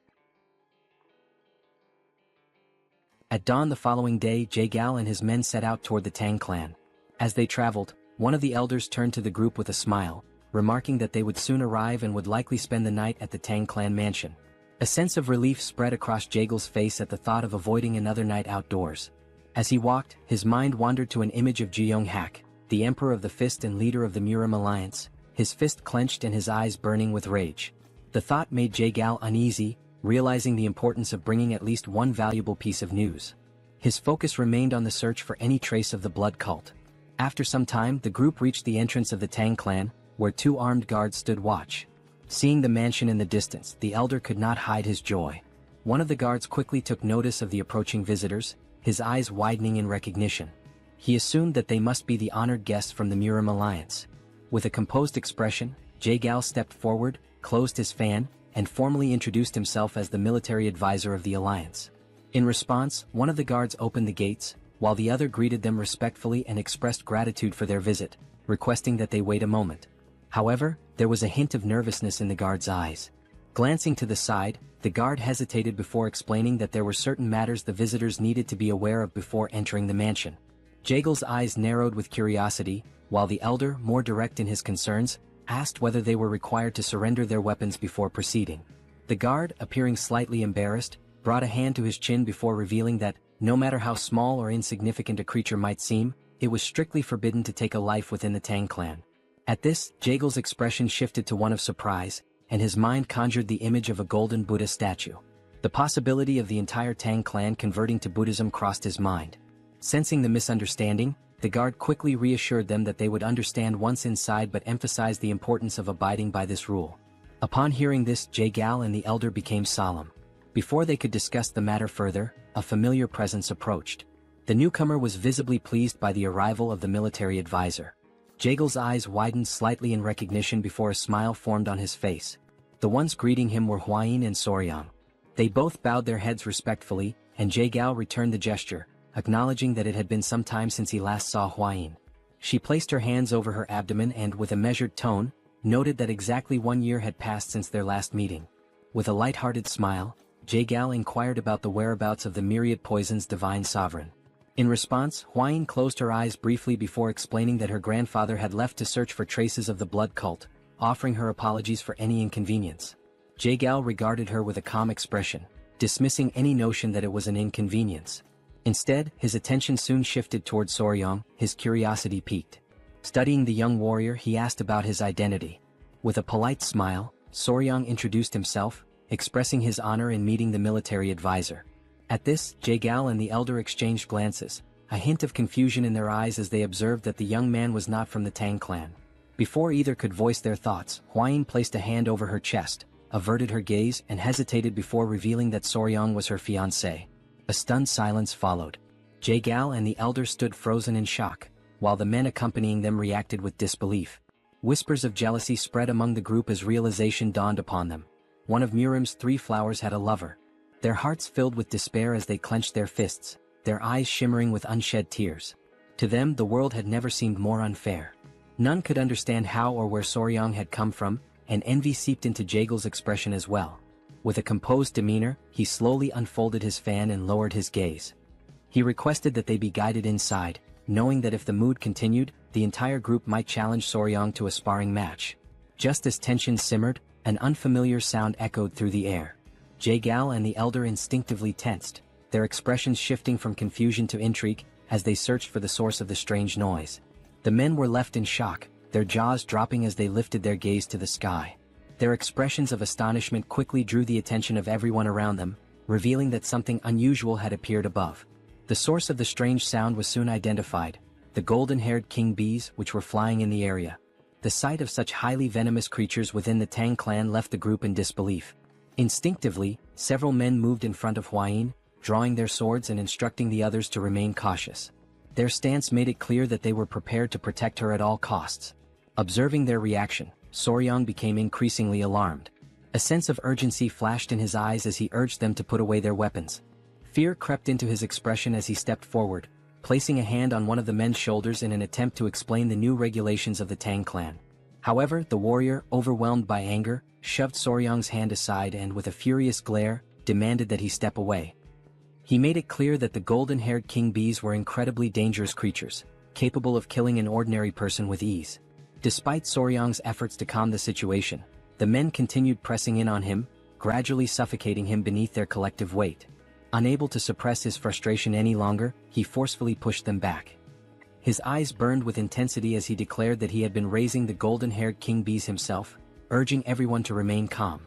At dawn the following day, Jaegal and his men set out toward the Tang clan. As they traveled, one of the elders turned to the group with a smile, remarking that they would soon arrive and would likely spend the night at the Tang clan mansion. A sense of relief spread across Jaegal's face at the thought of avoiding another night outdoors. As he walked, his mind wandered to an image of Jeong-hak, the emperor of the Fist and leader of the Murim alliance, his fist clenched and his eyes burning with rage. The thought made Jaegal uneasy, realizing the importance of bringing at least one valuable piece of news. His focus remained on the search for any trace of the blood cult. After some time, the group reached the entrance of the Tang clan, where 2 armed guards stood watch. Seeing the mansion in the distance, the elder could not hide his joy. One of the guards quickly took notice of the approaching visitors, his eyes widening in recognition. He assumed that they must be the honored guests from the Murim alliance. With a composed expression, Jaegal stepped forward, closed his fan, and formally introduced himself as the military advisor of the alliance. In response, one of the guards opened the gates, while the other greeted them respectfully and expressed gratitude for their visit, requesting that they wait a moment. However, there was a hint of nervousness in the guard's eyes. Glancing to the side, the guard hesitated before explaining that there were certain matters the visitors needed to be aware of before entering the mansion. Jaegal's eyes narrowed with curiosity, while the elder, more direct in his concerns, asked whether they were required to surrender their weapons before proceeding. The guard, appearing slightly embarrassed, brought a hand to his chin before revealing that, no matter how small or insignificant a creature might seem, it was strictly forbidden to take a life within the Tang clan. At this, Jaegal's expression shifted to one of surprise, and his mind conjured the image of a golden Buddha statue. The possibility of the entire Tang clan converting to Buddhism crossed his mind. Sensing the misunderstanding, the guard quickly reassured them that they would understand once inside but emphasized the importance of abiding by this rule. Upon hearing this, Jaegal and the elder became solemn. Before they could discuss the matter further, a familiar presence approached. The newcomer was visibly pleased by the arrival of the military advisor. Jagel's eyes widened slightly in recognition before a smile formed on his face. The ones greeting him were Huayin and Soryang. They both bowed their heads respectfully, and Jagao returned the gesture, acknowledging that it had been some time since he last saw Huayin. She placed her hands over her abdomen and, with a measured tone, noted that exactly 1 year had passed since their last meeting. With a light-hearted smile, Jagao inquired about the whereabouts of the myriad poison's divine sovereign. In response, Huayin closed her eyes briefly before explaining that her grandfather had left to search for traces of the blood cult, offering her apologies for any inconvenience. Jagao regarded her with a calm expression, dismissing any notion that it was an inconvenience. Instead, his attention soon shifted toward Soryang, his curiosity piqued. Studying the young warrior, he asked about his identity. With a polite smile, Soryang introduced himself, expressing his honor in meeting the military advisor. At this, Jagao and the elder exchanged glances, a hint of confusion in their eyes as they observed that the young man was not from the Tang clan. Before either could voice their thoughts, Huayin placed a hand over her chest, averted her gaze and hesitated before revealing that Soryang was her fiancé. A stunned silence followed. Jagao and the elder stood frozen in shock, while the men accompanying them reacted with disbelief. Whispers of jealousy spread among the group as realization dawned upon them. One of Murim's 3 flowers had a lover. Their hearts filled with despair as they clenched their fists, their eyes shimmering with unshed tears. To them, the world had never seemed more unfair. None could understand how or where Soryang had come from, and envy seeped into Jagel's expression as well. With a composed demeanor, he slowly unfolded his fan and lowered his gaze. He requested that they be guided inside, knowing that if the mood continued, the entire group might challenge Soryang to a sparring match. Just as tension simmered, an unfamiliar sound echoed through the air. Jagao and the elder instinctively tensed, their expressions shifting from confusion to intrigue as they searched for the source of the strange noise. The men were left in shock, their jaws dropping as they lifted their gaze to the sky. Their expressions of astonishment quickly drew the attention of everyone around them, revealing that something unusual had appeared above. The source of the strange sound was soon identified, the golden-haired king bees which were flying in the area. The sight of such highly venomous creatures within the Tang clan left the group in disbelief. Instinctively, several men moved in front of Huayin, drawing their swords and instructing the others to remain cautious. Their stance made it clear that they were prepared to protect her at all costs. Observing their reaction, Soryang became increasingly alarmed. A sense of urgency flashed in his eyes as he urged them to put away their weapons. Fear crept into his expression as he stepped forward, placing a hand on one of the men's shoulders in an attempt to explain the new regulations of the Tang clan. However, the warrior, overwhelmed by anger, shoved Soryang's hand aside and, with a furious glare, demanded that he step away. He made it clear that the golden-haired king bees were incredibly dangerous creatures, capable of killing an ordinary person with ease. Despite Soryang's efforts to calm the situation, the men continued pressing in on him, gradually suffocating him beneath their collective weight. Unable to suppress his frustration any longer, he forcefully pushed them back. His eyes burned with intensity as he declared that he had been raising the golden-haired king bees himself, urging everyone to remain calm.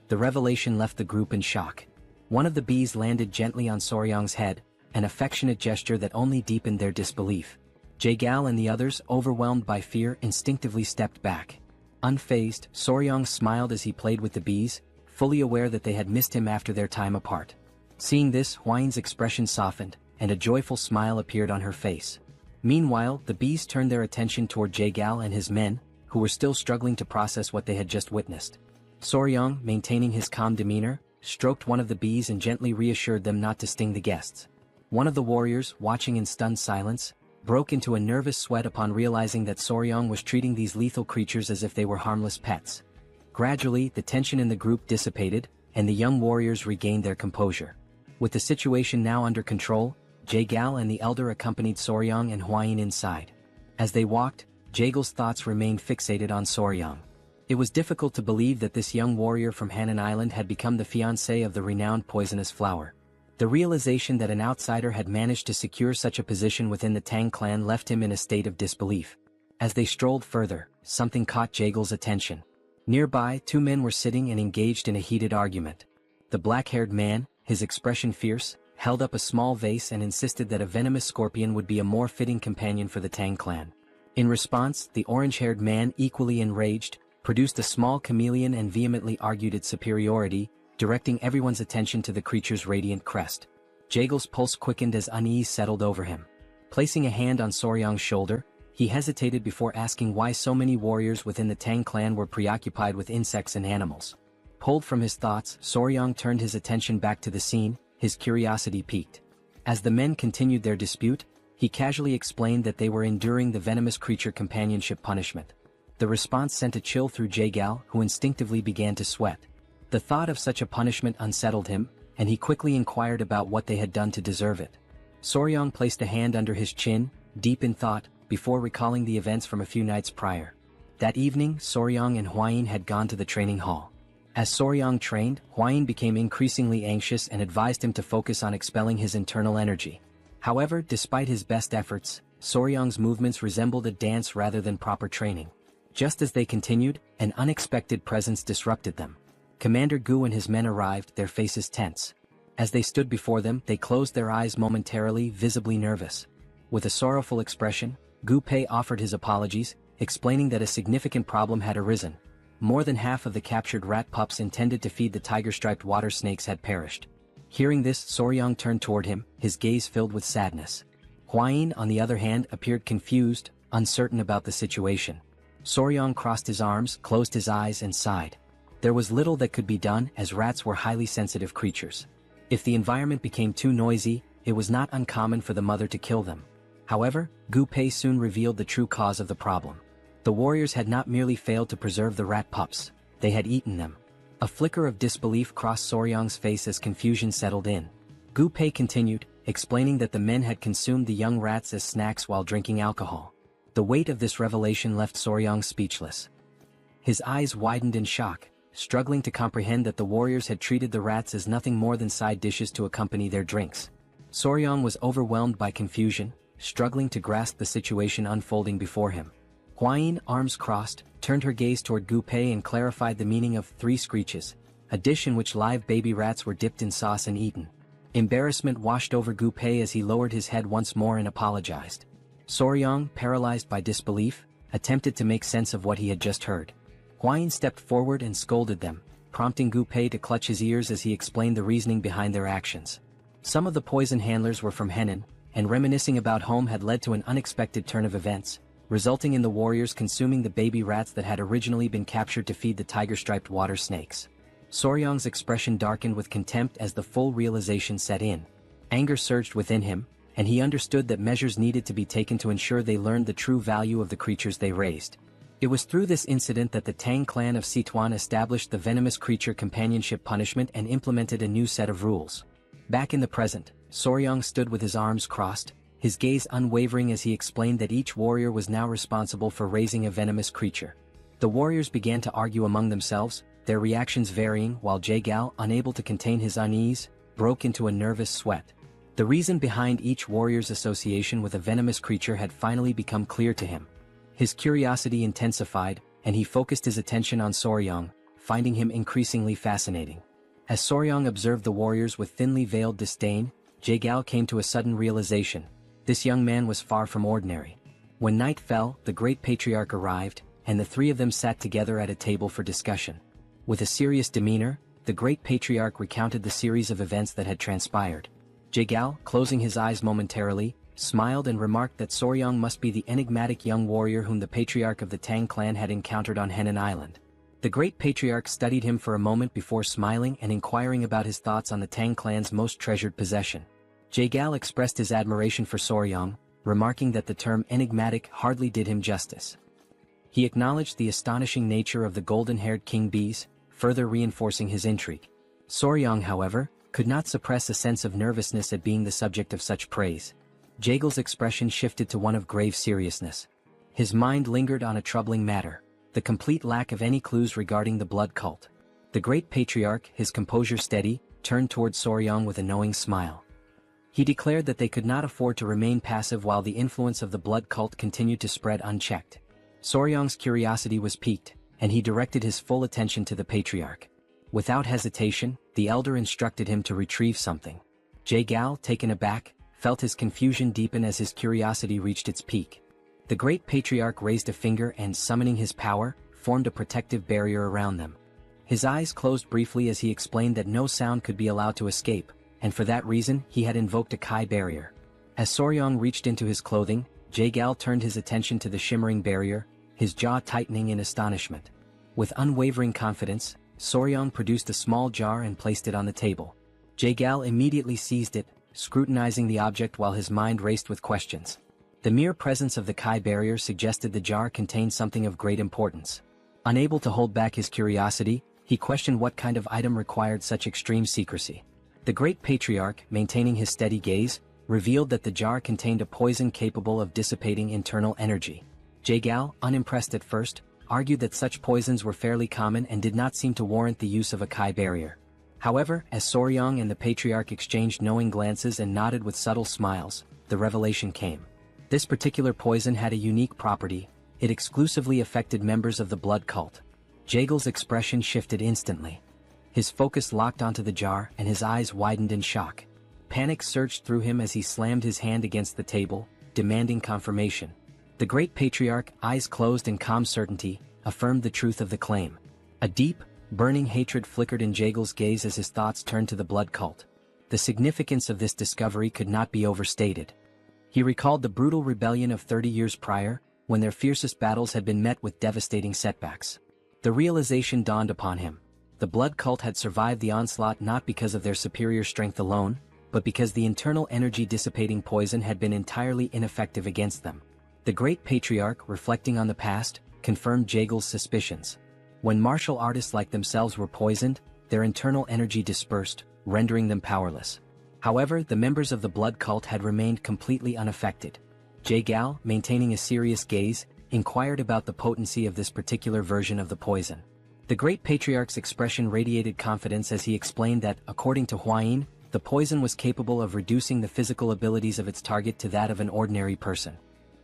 The revelation left the group in shock. One of the bees landed gently on Soryang's head, an affectionate gesture that only deepened their disbelief. Jagao and the others, overwhelmed by fear, instinctively stepped back. Unfazed, Soryang smiled as he played with the bees, fully aware that they had missed him after their time apart. Seeing this, Huayin's expression softened, and a joyful smile appeared on her face. Meanwhile, the bees turned their attention toward Jagao and his men, who were still struggling to process what they had just witnessed. Soryang, maintaining his calm demeanor, stroked one of the bees and gently reassured them not to sting the guests. One of the warriors, watching in stunned silence, broke into a nervous sweat upon realizing that Soryang was treating these lethal creatures as if they were harmless pets. Gradually, the tension in the group dissipated, and the young warriors regained their composure. With the situation now under control, Jagao and the elder accompanied Soryang and Huayin inside. As they walked, Jagel's thoughts remained fixated on Soryang. It was difficult to believe that this young warrior from Hanan Island had become the fiancé of the renowned poisonous flower. The realization that an outsider had managed to secure such a position within the Tang clan left him in a state of disbelief. As they strolled further, something caught Jagel's attention. Nearby, 2 men were sitting and engaged in a heated argument. The black-haired man, his expression fierce, held up a small vase and insisted that a venomous scorpion would be a more fitting companion for the Tang clan. In response, the orange-haired man, equally enraged, produced a small chameleon and vehemently argued its superiority, directing everyone's attention to the creature's radiant crest. Jaegel's pulse quickened as unease settled over him. Placing a hand on Soryang's shoulder, he hesitated before asking why so many warriors within the Tang clan were preoccupied with insects and animals. Pulled from his thoughts, Soryang turned his attention back to the scene, his curiosity piqued. As the men continued their dispute, he casually explained that they were enduring the venomous creature companionship punishment. The response sent a chill through Jaegal, who instinctively began to sweat. The thought of such a punishment unsettled him, and he quickly inquired about what they had done to deserve it. Soryang placed a hand under his chin, deep in thought, before recalling the events from a few nights prior. That evening, Soryang and Hwayin had gone to the training hall. As Soryang trained, Hwayin became increasingly anxious and advised him to focus on expelling his internal energy. However, despite his best efforts, Soryang's movements resembled a dance rather than proper training. Just as they continued, an unexpected presence disrupted them. Commander Gu and his men arrived, their faces tense. As they stood before them, they closed their eyes momentarily, visibly nervous. With a sorrowful expression, Gu Pei offered his apologies, explaining that a significant problem had arisen. More than half of the captured rat pups intended to feed the tiger-striped water snakes had perished. Hearing this, Soryang turned toward him, his gaze filled with sadness. Hwayin, on the other hand, appeared confused, uncertain about the situation. Soryang crossed his arms, closed his eyes and sighed. There was little that could be done, as rats were highly sensitive creatures. If the environment became too noisy, it was not uncommon for the mother to kill them. However, Gu Pei soon revealed the true cause of the problem. The warriors had not merely failed to preserve the rat pups, they had eaten them. A flicker of disbelief crossed Soryang's face as confusion settled in. Gu Pei continued, explaining that the men had consumed the young rats as snacks while drinking alcohol. The weight of this revelation left Soryang speechless. His eyes widened in shock, struggling to comprehend that the warriors had treated the rats as nothing more than side dishes to accompany their drinks. Soryang was overwhelmed by confusion, struggling to grasp the situation unfolding before him. Hwayin, arms crossed, turned her gaze toward Gu Pei and clarified the meaning of 3 screeches, a dish in which live baby rats were dipped in sauce and eaten. Embarrassment washed over Gu Pei as he lowered his head once more and apologized. Soryang, paralyzed by disbelief, attempted to make sense of what he had just heard. Hwayin stepped forward and scolded them, prompting Gu Pei to clutch his ears as he explained the reasoning behind their actions. Some of the poison handlers were from Henan, and reminiscing about home had led to an unexpected turn of events, resulting in the warriors consuming the baby rats that had originally been captured to feed the tiger-striped water snakes. Soryang's expression darkened with contempt as the full realization set in. Anger surged within him, and he understood that measures needed to be taken to ensure they learned the true value of the creatures they raised. It was through this incident that the Tang clan of Sichuan established the venomous creature companionship punishment and implemented a new set of rules. Back in the present, Soryang stood with his arms crossed, his gaze unwavering as he explained that each warrior was now responsible for raising a venomous creature. The warriors began to argue among themselves, their reactions varying, while Jaegal, unable to contain his unease, broke into a nervous sweat. The reason behind each warrior's association with a venomous creature had finally become clear to him. His curiosity intensified, and he focused his attention on Soryang, finding him increasingly fascinating. As Soryang observed the warriors with thinly veiled disdain, Jaegal came to a sudden realization. This young man was far from ordinary. When night fell, the great patriarch arrived, and the 3 of them sat together at a table for discussion. With a serious demeanor, the great patriarch recounted the series of events that had transpired. Jaegal, closing his eyes momentarily, smiled and remarked that Soryang must be the enigmatic young warrior whom the patriarch of the Tang clan had encountered on Henan Island. The great patriarch studied him for a moment before smiling and inquiring about his thoughts on the Tang clan's most treasured possession. Jaegal expressed his admiration for Soryang, remarking that the term enigmatic hardly did him justice. He acknowledged the astonishing nature of the golden-haired king bees, further reinforcing his intrigue. Soryang, however, could not suppress a sense of nervousness at being the subject of such praise. Jaegal's expression shifted to one of grave seriousness. His mind lingered on a troubling matter, the complete lack of any clues regarding the blood cult. The great patriarch, his composure steady, turned toward Soryang with a knowing smile. He declared that they could not afford to remain passive while the influence of the blood cult continued to spread unchecked. Soryang's curiosity was piqued, and he directed his full attention to the patriarch. Without hesitation, the elder instructed him to retrieve something. Jaegal, taken aback, felt his confusion deepen as his curiosity reached its peak. The great patriarch raised a finger and, summoning his power, formed a protective barrier around them. His eyes closed briefly as he explained that no sound could be allowed to escape, and for that reason he had invoked a Kai barrier. As Soryong reached into his clothing, Jae-gal turned his attention to the shimmering barrier, his jaw tightening in astonishment. With unwavering confidence, Soryong produced a small jar and placed it on the table. Jae-gal immediately seized it, scrutinizing the object while his mind raced with questions. The mere presence of the Kai barrier suggested the jar contained something of great importance. Unable to hold back his curiosity, he questioned what kind of item required such extreme secrecy. The great patriarch, maintaining his steady gaze, revealed that the jar contained a poison capable of dissipating internal energy. Jae-gal, unimpressed at first, argued that such poisons were fairly common and did not seem to warrant the use of a Kai barrier. However, as Soryong and the patriarch exchanged knowing glances and nodded with subtle smiles, the revelation came. This particular poison had a unique property: it exclusively affected members of the blood cult. Jae-gal's expression shifted instantly. His focus locked onto the jar and his eyes widened in shock. Panic surged through him as he slammed his hand against the table, demanding confirmation. The great patriarch, eyes closed in calm certainty, affirmed the truth of the claim. A deep, burning hatred flickered in Jae-gal's gaze as his thoughts turned to the blood cult. The significance of this discovery could not be overstated. He recalled the brutal rebellion of 30 years prior, when their fiercest battles had been met with devastating setbacks. The realization dawned upon him. The blood cult had survived the onslaught not because of their superior strength alone, but because the internal energy-dissipating poison had been entirely ineffective against them. The great patriarch, reflecting on the past, confirmed Jae-gal's suspicions. When martial artists like themselves were poisoned, their internal energy dispersed, rendering them powerless. However, the members of the blood cult had remained completely unaffected. Jae-gal, maintaining a serious gaze, inquired about the potency of this particular version of the poison. The great patriarch's expression radiated confidence as he explained that, according to Hwain, the poison was capable of reducing the physical abilities of its target to that of an ordinary person.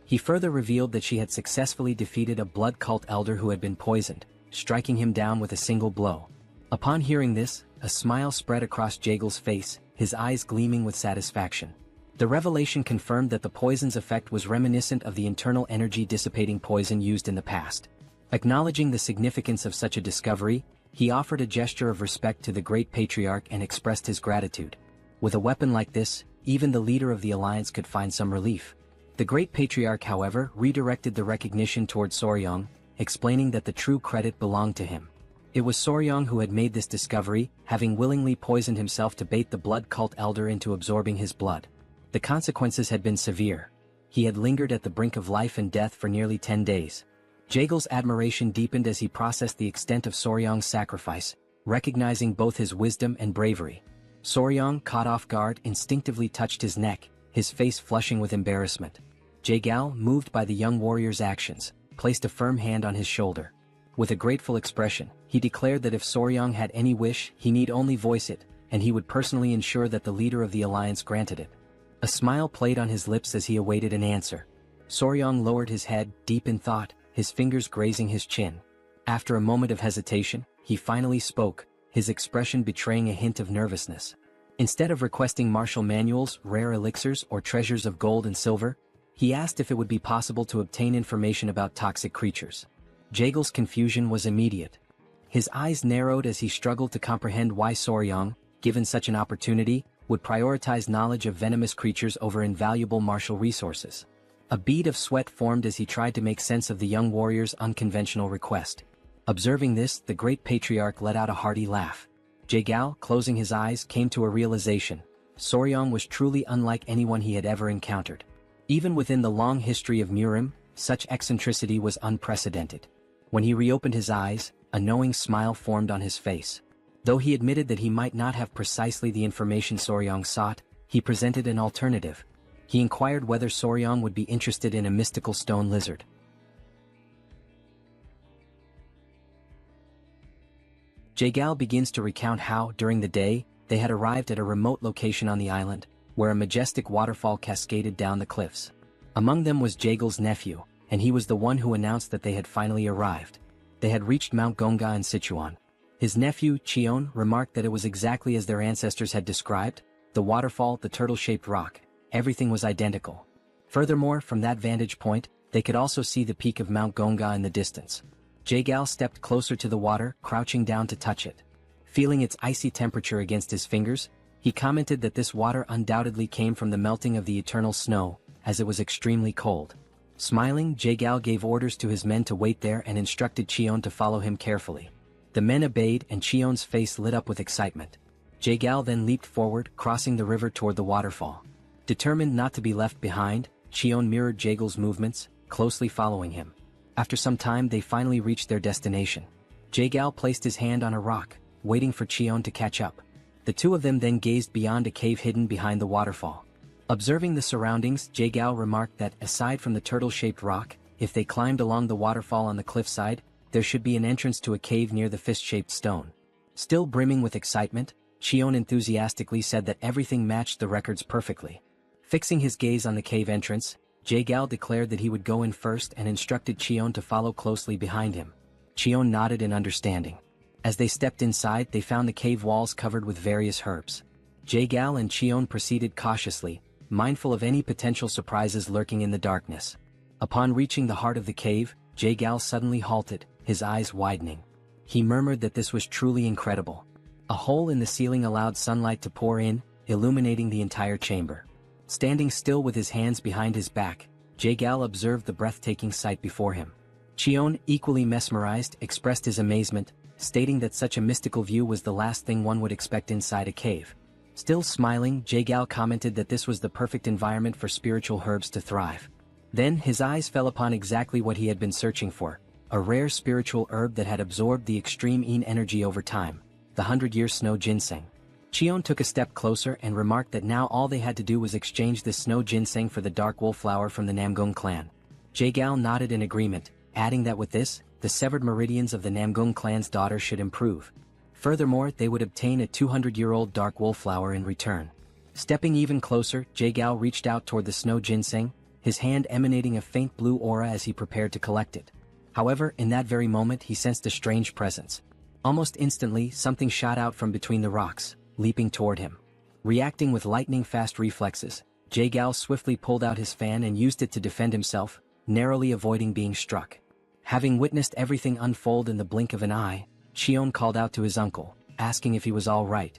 He further revealed that she had successfully defeated a blood cult elder who had been poisoned, striking him down with a single blow. Upon hearing this, a smile spread across Jae-gal's face, his eyes gleaming with satisfaction. The revelation confirmed that the poison's effect was reminiscent of the internal energy-dissipating poison used in the past. Acknowledging the significance of such a discovery, he offered a gesture of respect to the great patriarch and expressed his gratitude. With a weapon like this, even the leader of the alliance could find some relief. The great patriarch, however, redirected the recognition toward Soryong, explaining that the true credit belonged to him. It was Soryong who had made this discovery, having willingly poisoned himself to bait the blood cult elder into absorbing his blood. The consequences had been severe. He had lingered at the brink of life and death for nearly 10 days. Jae-gal's admiration deepened as he processed the extent of Soryong's sacrifice, recognizing both his wisdom and bravery. Soryong, caught off guard, instinctively touched his neck, his face flushing with embarrassment. Jae-gal, moved by the young warrior's actions, placed a firm hand on his shoulder. With a grateful expression, he declared that if Soryong had any wish, he need only voice it, and he would personally ensure that the leader of the alliance granted it. A smile played on his lips as he awaited an answer. Soryong lowered his head, deep in thought, his fingers grazing his chin. After a moment of hesitation, he finally spoke, his expression betraying a hint of nervousness. Instead of requesting martial manuals, rare elixirs, or treasures of gold and silver, he asked if it would be possible to obtain information about toxic creatures. Jae-gal's confusion was immediate. His eyes narrowed as he struggled to comprehend why Soryong, given such an opportunity, would prioritize knowledge of venomous creatures over invaluable martial resources. A bead of sweat formed as he tried to make sense of the young warrior's unconventional request. Observing this, the great patriarch let out a hearty laugh. Jae-gal, closing his eyes, came to a realization. Soryong was truly unlike anyone he had ever encountered. Even within the long history of Murim, such eccentricity was unprecedented. When he reopened his eyes, a knowing smile formed on his face. Though he admitted that he might not have precisely the information Soryong sought, he presented an alternative. He inquired whether Soryong would be interested in a mystical stone lizard. Jae-gal begins to recount how, during the day, they had arrived at a remote location on the island, where a majestic waterfall cascaded down the cliffs. Among them was Jae-gal's nephew, and he was the one who announced that they had finally arrived. They had reached Mount Gonga in Sichuan. His nephew, Cheon, remarked that it was exactly as their ancestors had described: the waterfall, the turtle-shaped rock, everything was identical. Furthermore, from that vantage point, they could also see the peak of Mount Gonga in the distance. Jae-gal stepped closer to the water, crouching down to touch it. Feeling its icy temperature against his fingers, He commented that this water undoubtedly came from the melting of the eternal snow, as it was extremely cold. Smiling, Jae-gal gave orders to his men to wait there and instructed Cheon to follow him carefully. The men obeyed and Cheon's face lit up with excitement. Jae-gal then leaped forward, crossing the river toward the waterfall. Determined not to be left behind, Cheon mirrored Jae-gal's movements, closely following him. After some time they finally reached their destination. Jae-gal placed his hand on a rock, waiting for Cheon to catch up. The two of them then gazed beyond a cave hidden behind the waterfall. Observing the surroundings, Jae-gal remarked that, aside from the turtle-shaped rock, if they climbed along the waterfall on the cliffside, there should be an entrance to a cave near the fist-shaped stone. Still brimming with excitement, Cheon enthusiastically said that everything matched the records perfectly. Fixing his gaze on the cave entrance, Jae-gal declared that he would go in first and instructed Cheon to follow closely behind him. Cheon nodded in understanding. As they stepped inside, they found the cave walls covered with various herbs. Jae-gal and Cheon proceeded cautiously, mindful of any potential surprises lurking in the darkness. Upon reaching the heart of the cave, Jae-gal suddenly halted, his eyes widening. He murmured that this was truly incredible. A hole in the ceiling allowed sunlight to pour in, illuminating the entire chamber. Standing still with his hands behind his back, Jae-gal observed the breathtaking sight before him. Cheon, equally mesmerized, expressed his amazement, stating that such a mystical view was the last thing one would expect inside a cave. Still smiling, Jae-gal commented that this was the perfect environment for spiritual herbs to thrive. Then his eyes fell upon exactly what he had been searching for, a rare spiritual herb that had absorbed the extreme yin energy over time, the 100-year snow ginseng. Cheon took a step closer and remarked that now all they had to do was exchange this snow ginseng for the dark wool flower from the Namgung clan. Jae-gal nodded in agreement, adding that with this, the severed meridians of the Namgung clan's daughter should improve. Furthermore, they would obtain a 200-year-old dark wool flower in return. Stepping even closer, Jae-gal reached out toward the snow ginseng, his hand emanating a faint blue aura as he prepared to collect it. However, in that very moment he sensed a strange presence. Almost instantly, something shot out from between the rocks, leaping toward him. Reacting with lightning-fast reflexes, Jae-gal swiftly pulled out his fan and used it to defend himself, narrowly avoiding being struck. Having witnessed everything unfold in the blink of an eye, Cheon called out to his uncle, asking if he was all right.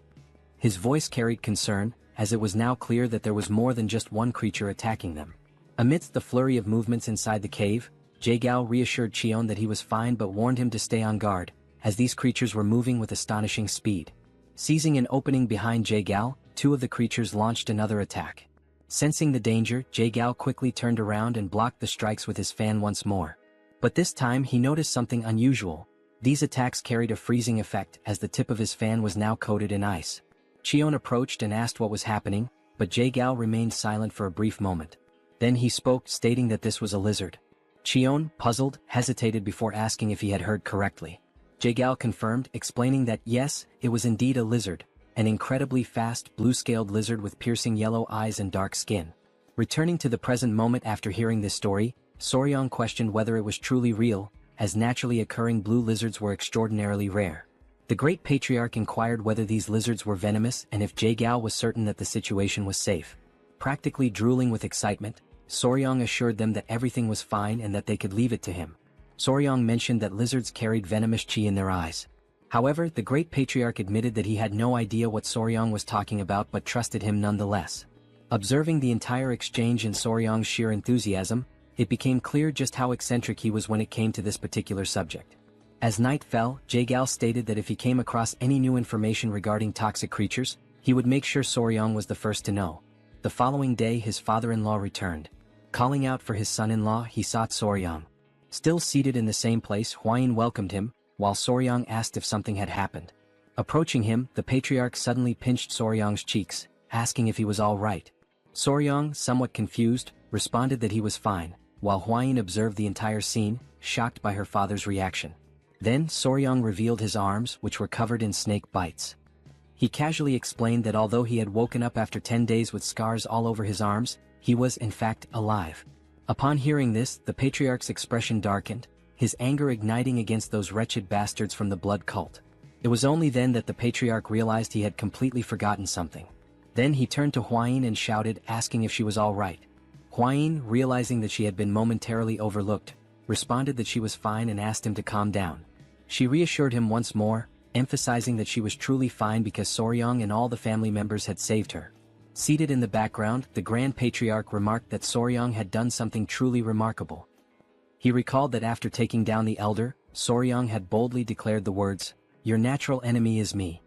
His voice carried concern, as it was now clear that there was more than just one creature attacking them. Amidst the flurry of movements inside the cave, Jae-gal reassured Cheon that he was fine but warned him to stay on guard, as these creatures were moving with astonishing speed. Seizing an opening behind Jae-gal, two of the creatures launched another attack. Sensing the danger, Jae-gal quickly turned around and blocked the strikes with his fan once more. But this time he noticed something unusual. These attacks carried a freezing effect as the tip of his fan was now coated in ice. Cheon approached and asked what was happening, but Jae-gal remained silent for a brief moment. Then he spoke, stating that this was a lizard. Cheon, puzzled, hesitated before asking if he had heard correctly. Jae-gal confirmed, explaining that yes, it was indeed a lizard, an incredibly fast, blue-scaled lizard with piercing yellow eyes and dark skin. Returning to the present moment after hearing this story, Soryong questioned whether it was truly real, as naturally occurring blue lizards were extraordinarily rare. The Great Patriarch inquired whether these lizards were venomous and if Jae-gal was certain that the situation was safe. Practically drooling with excitement, Soryong assured them that everything was fine and that they could leave it to him. Soryong mentioned that lizards carried venomous chi in their eyes. However, the Great Patriarch admitted that he had no idea what Soryong was talking about but trusted him nonetheless. Observing the entire exchange in Soryong's sheer enthusiasm, it became clear just how eccentric he was when it came to this particular subject. As night fell, Jae-gal stated that if he came across any new information regarding toxic creatures, he would make sure Soryong was the first to know. The following day his father-in-law returned. Calling out for his son-in-law, he sought Soryong. Still seated in the same place, Hwayin welcomed him, while Soryong asked if something had happened. Approaching him, the patriarch suddenly pinched Soryong's cheeks, asking if he was all right. Soryong, somewhat confused, responded that he was fine, while Hwayin observed the entire scene, shocked by her father's reaction. Then Soryong revealed his arms, which were covered in snake bites. He casually explained that although he had woken up after 10 days with scars all over his arms, he was in fact alive. Upon hearing this, the patriarch's expression darkened, his anger igniting against those wretched bastards from the blood cult. It was only then that the patriarch realized he had completely forgotten something. Then he turned to Hwayin and shouted, asking if she was all right. Hwayin, realizing that she had been momentarily overlooked, responded that she was fine and asked him to calm down. She reassured him once more, emphasizing that she was truly fine because Soryong and all the family members had saved her. Seated in the background, the Grand Patriarch remarked that Soryong had done something truly remarkable. He recalled that after taking down the elder, Soryong had boldly declared the words, "Your natural enemy is me."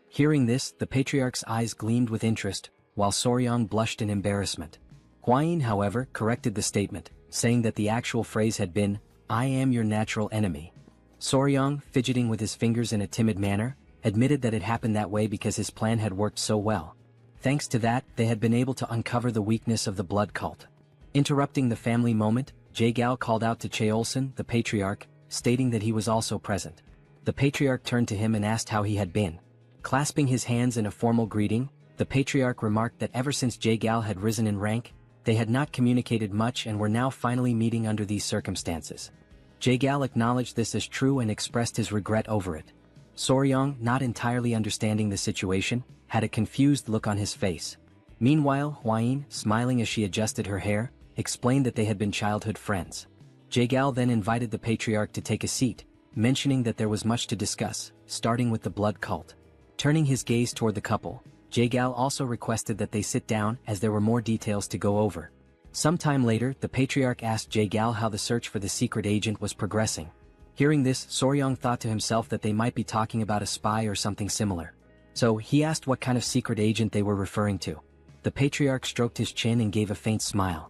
Hearing this, the Patriarch's eyes gleamed with interest, while Soryong blushed in embarrassment. Hwayin, however, corrected the statement, saying that the actual phrase had been, "I am your natural enemy." Soryong, fidgeting with his fingers in a timid manner, admitted that it happened that way because his plan had worked so well. Thanks to that, they had been able to uncover the weakness of the blood cult. Interrupting the family moment, Jae-gal called out to Cheolsun, the Patriarch, stating that he was also present. The Patriarch turned to him and asked how he had been. Clasping his hands in a formal greeting, the Patriarch remarked that ever since Jae-gal had risen in rank, they had not communicated much and were now finally meeting under these circumstances. Jae-gal acknowledged this as true and expressed his regret over it. Soryong, not entirely understanding the situation, had a confused look on his face. Meanwhile, Hwayin, smiling as she adjusted her hair, explained that they had been childhood friends. Jae-gal then invited the Patriarch to take a seat, mentioning that there was much to discuss, starting with the blood cult. Turning his gaze toward the couple, Jae-gal also requested that they sit down as there were more details to go over. Sometime later, the Patriarch asked Jae-gal how the search for the secret agent was progressing. Hearing this, Soryong thought to himself that they might be talking about a spy or something similar. So, he asked what kind of secret agent they were referring to. The Patriarch stroked his chin and gave a faint smile.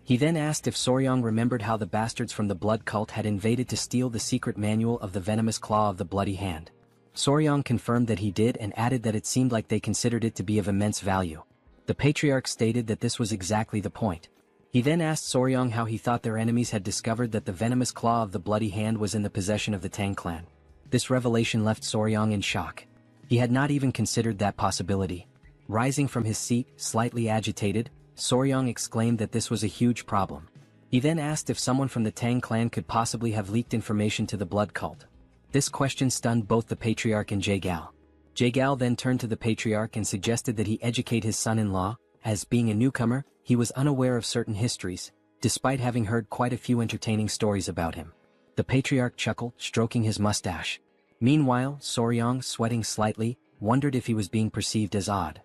He then asked if Soryong remembered how the bastards from the blood cult had invaded to steal the secret manual of the venomous claw of the bloody hand. Soryong confirmed that he did and added that it seemed like they considered it to be of immense value. The Patriarch stated that this was exactly the point. He then asked Soryong how he thought their enemies had discovered that the venomous claw of the bloody hand was in the possession of the Tang Clan. This revelation left Soryong in shock. He had not even considered that possibility. Rising from his seat, slightly agitated, Soryong exclaimed that this was a huge problem. He then asked if someone from the Tang Clan could possibly have leaked information to the blood cult. This question stunned both the Patriarch and Jae-gal. Jae-gal then turned to the Patriarch and suggested that he educate his son-in-law, as being a newcomer, he was unaware of certain histories, despite having heard quite a few entertaining stories about him. The Patriarch chuckled, stroking his mustache. Meanwhile, Soryong, sweating slightly, wondered if he was being perceived as odd.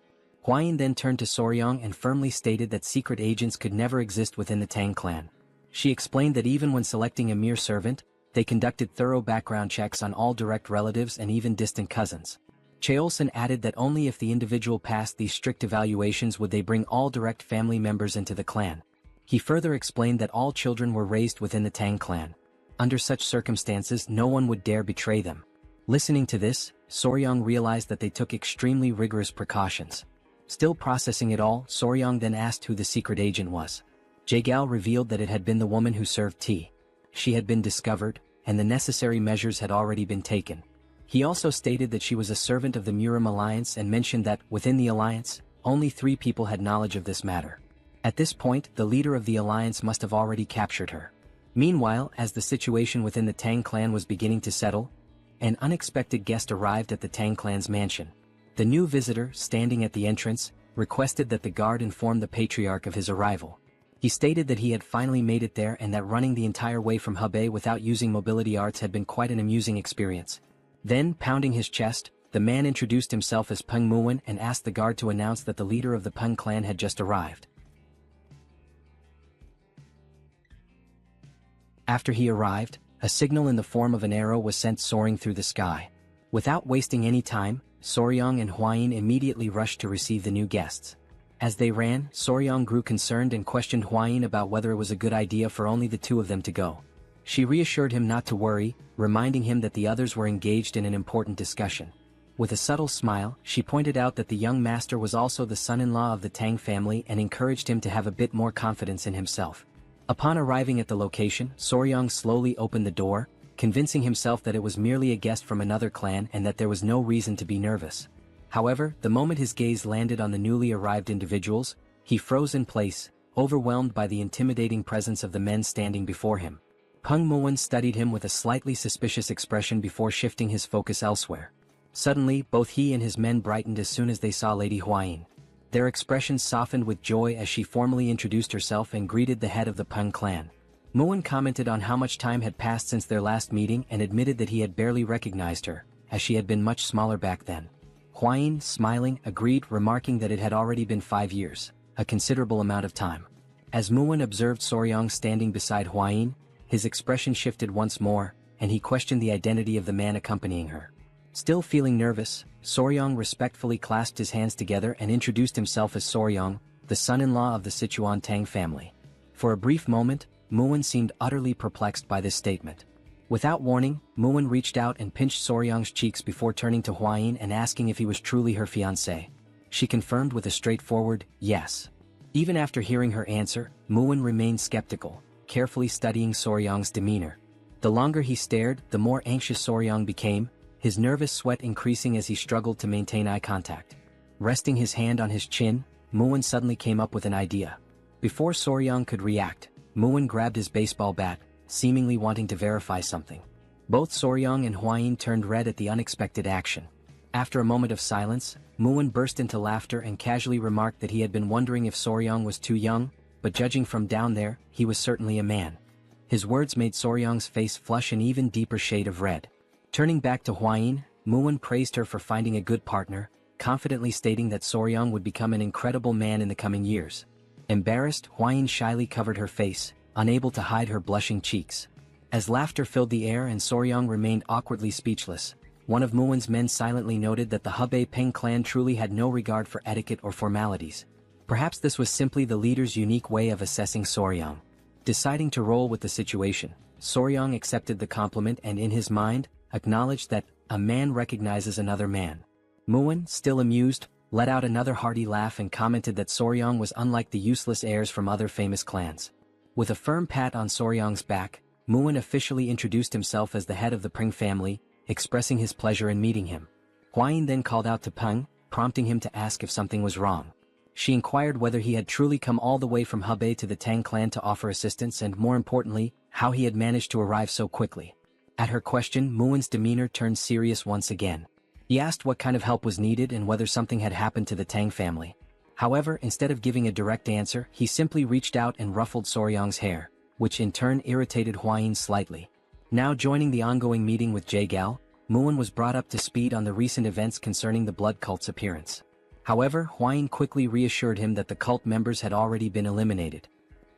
Hwayin then turned to Soryong and firmly stated that secret agents could never exist within the Tang Clan. She explained that even when selecting a mere servant, they conducted thorough background checks on all direct relatives and even distant cousins. Cheolsun added that only if the individual passed these strict evaluations would they bring all direct family members into the clan. He further explained that all children were raised within the Tang Clan. Under such circumstances, no one would dare betray them. Listening to this, Soryong realized that they took extremely rigorous precautions. Still processing it all, Soryong then asked who the secret agent was. Jae-gal revealed that it had been the woman who served tea. She had been discovered, and the necessary measures had already been taken. He also stated that she was a servant of the Murim alliance and mentioned that, within the alliance, only 3 people had knowledge of this matter. At this point, the leader of the alliance must have already captured her. Meanwhile, as the situation within the Tang Clan was beginning to settle, an unexpected guest arrived at the Tang Clan's mansion. The new visitor, standing at the entrance, requested that the guard inform the Patriarch of his arrival. He stated that he had finally made it there and that running the entire way from Hebei without using mobility arts had been quite an amusing experience. Then, pounding his chest, the man introduced himself as Peng Muin and asked the guard to announce that the leader of the Peng clan had just arrived. After he arrived, a signal in the form of an arrow was sent soaring through the sky. Without wasting any time, Soryong and Hwayin immediately rushed to receive the new guests. As they ran, Soryong grew concerned and questioned Hwayin about whether it was a good idea for only the 2 of them to go. She reassured him not to worry, reminding him that the others were engaged in an important discussion. With a subtle smile, she pointed out that the young master was also the son-in-law of the Tang family and encouraged him to have a bit more confidence in himself. Upon arriving at the location, Soryong slowly opened the door, convincing himself that it was merely a guest from another clan and that there was no reason to be nervous. However, the moment his gaze landed on the newly arrived individuals, he froze in place, overwhelmed by the intimidating presence of the men standing before him. Peng Muin studied him with a slightly suspicious expression before shifting his focus elsewhere. Suddenly, both he and his men brightened as soon as they saw Lady Hwayin. Their expressions softened with joy as she formally introduced herself and greeted the head of the Peng clan. Muin commented on how much time had passed since their last meeting and admitted that he had barely recognized her, as she had been much smaller back then. Huayin, smiling, agreed, remarking that it had already been 5 years, a considerable amount of time. As Muin observed Soryang standing beside Huayin, his expression shifted once more, and he questioned the identity of the man accompanying her. Still feeling nervous, Soryang respectfully clasped his hands together and introduced himself as Soryang, the son-in-law of the Sichuan Tang family. For a brief moment, Muin seemed utterly perplexed by this statement. Without warning, Muin reached out and pinched Soryang's cheeks before turning to Huayin and asking if he was truly her fiancé. She confirmed with a straightforward, yes. Even after hearing her answer, Muin remained skeptical, carefully studying Soryang's demeanor. The longer he stared, the more anxious Soryang became, his nervous sweat increasing as he struggled to maintain eye contact. Resting his hand on his chin, Muin suddenly came up with an idea. Before Soryang could react, Muin grabbed his baseball bat, seemingly wanting to verify something. Both Soryang and Huayin turned red at the unexpected action. After a moment of silence, Muin burst into laughter and casually remarked that he had been wondering if Soryang was too young, but judging from down there, he was certainly a man. His words made Soryang's face flush an even deeper shade of red. Turning back to Huayin, Muin praised her for finding a good partner, confidently stating that Soryang would become an incredible man in the coming years. Embarrassed, Huayin shyly covered her face, unable to hide her blushing cheeks. As laughter filled the air and Soryang remained awkwardly speechless, one of Muin's men silently noted that the Hebei Peng clan truly had no regard for etiquette or formalities. Perhaps this was simply the leader's unique way of assessing Soryang. Deciding to roll with the situation, Soryang accepted the compliment and in his mind, acknowledged that a man recognizes another man. Muin, still amused, let out another hearty laugh and commented that Soryang was unlike the useless heirs from other famous clans. With a firm pat on Soryang's back, Muin officially introduced himself as the head of the Peng family, expressing his pleasure in meeting him. Huayin then called out to Peng, prompting him to ask if something was wrong. She inquired whether he had truly come all the way from Hebei to the Tang clan to offer assistance and, more importantly, how he had managed to arrive so quickly. At her question, Muin's demeanor turned serious once again. He asked what kind of help was needed and whether something had happened to the Tang family. However, instead of giving a direct answer, he simply reached out and ruffled Soryang's hair, which in turn irritated Huayin slightly. Now joining the ongoing meeting with Jaegal, Muin was brought up to speed on the recent events concerning the blood cult's appearance. However, Huayin quickly reassured him that the cult members had already been eliminated.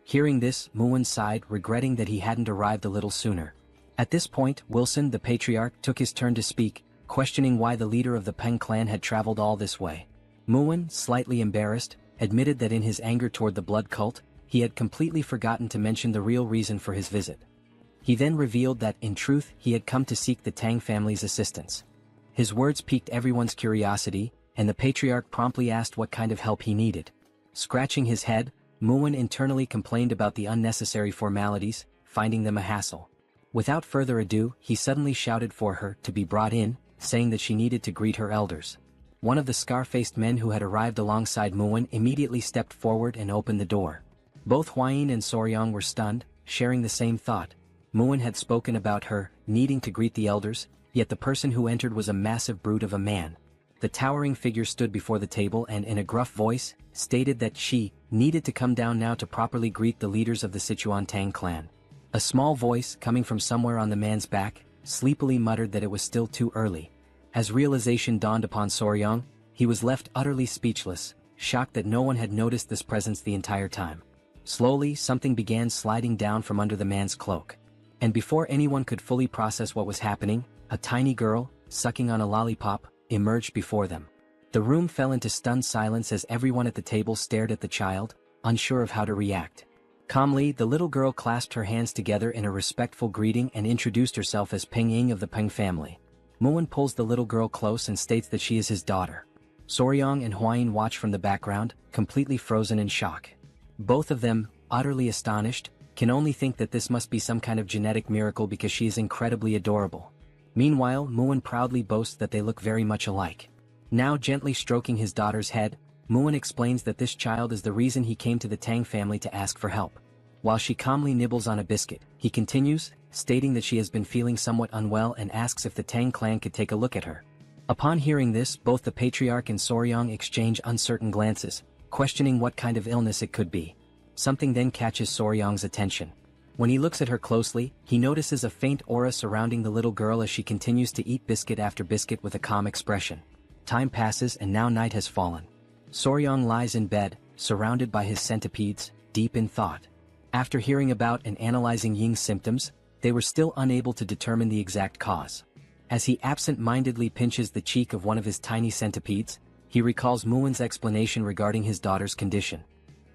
Hearing this, Muin sighed, regretting that he hadn't arrived a little sooner. At this point, Wilson, the patriarch, took his turn to speak, questioning why the leader of the Peng clan had traveled all this way. Muin, slightly embarrassed, admitted that in his anger toward the blood cult, he had completely forgotten to mention the real reason for his visit. He then revealed that, in truth, he had come to seek the Tang family's assistance. His words piqued everyone's curiosity, and the patriarch promptly asked what kind of help he needed. Scratching his head, Muin internally complained about the unnecessary formalities, finding them a hassle. Without further ado, he suddenly shouted for her to be brought in, saying that she needed to greet her elders. One of the scar-faced men who had arrived alongside Muin immediately stepped forward and opened the door. Both Huayin and Soryang were stunned, sharing the same thought. Muin had spoken about her needing to greet the elders, yet the person who entered was a massive brute of a man. The towering figure stood before the table and in a gruff voice, stated that she needed to come down now to properly greet the leaders of the Sichuan Tang Clan. A small voice, coming from somewhere on the man's back, sleepily muttered that it was still too early. As realization dawned upon Soryang, he was left utterly speechless, shocked that no one had noticed this presence the entire time. Slowly, something began sliding down from under the man's cloak. And before anyone could fully process what was happening, a tiny girl, sucking on a lollipop, emerged before them. The room fell into stunned silence as everyone at the table stared at the child, unsure of how to react. Calmly, the little girl clasped her hands together in a respectful greeting and introduced herself as Peng Ying of the Peng family. Muin pulls the little girl close and states that she is his daughter. Soryang and Huayin watch from the background, completely frozen in shock. Both of them, utterly astonished, can only think that this must be some kind of genetic miracle because she is incredibly adorable. Meanwhile, Muin proudly boasts that they look very much alike. Now gently stroking his daughter's head, Muin explains that this child is the reason he came to the Tang family to ask for help. While she calmly nibbles on a biscuit, he continues, stating that she has been feeling somewhat unwell and asks if the Tang clan could take a look at her. Upon hearing this, both the patriarch and Soryang exchange uncertain glances, questioning what kind of illness it could be. Something then catches Soryang's attention. When he looks at her closely, he notices a faint aura surrounding the little girl as she continues to eat biscuit after biscuit with a calm expression. Time passes and now night has fallen. Soryong lies in bed, surrounded by his centipedes, deep in thought. After hearing about and analyzing Ying's symptoms, they were still unable to determine the exact cause. As he absent-mindedly pinches the cheek of one of his tiny centipedes, he recalls Muin's explanation regarding his daughter's condition.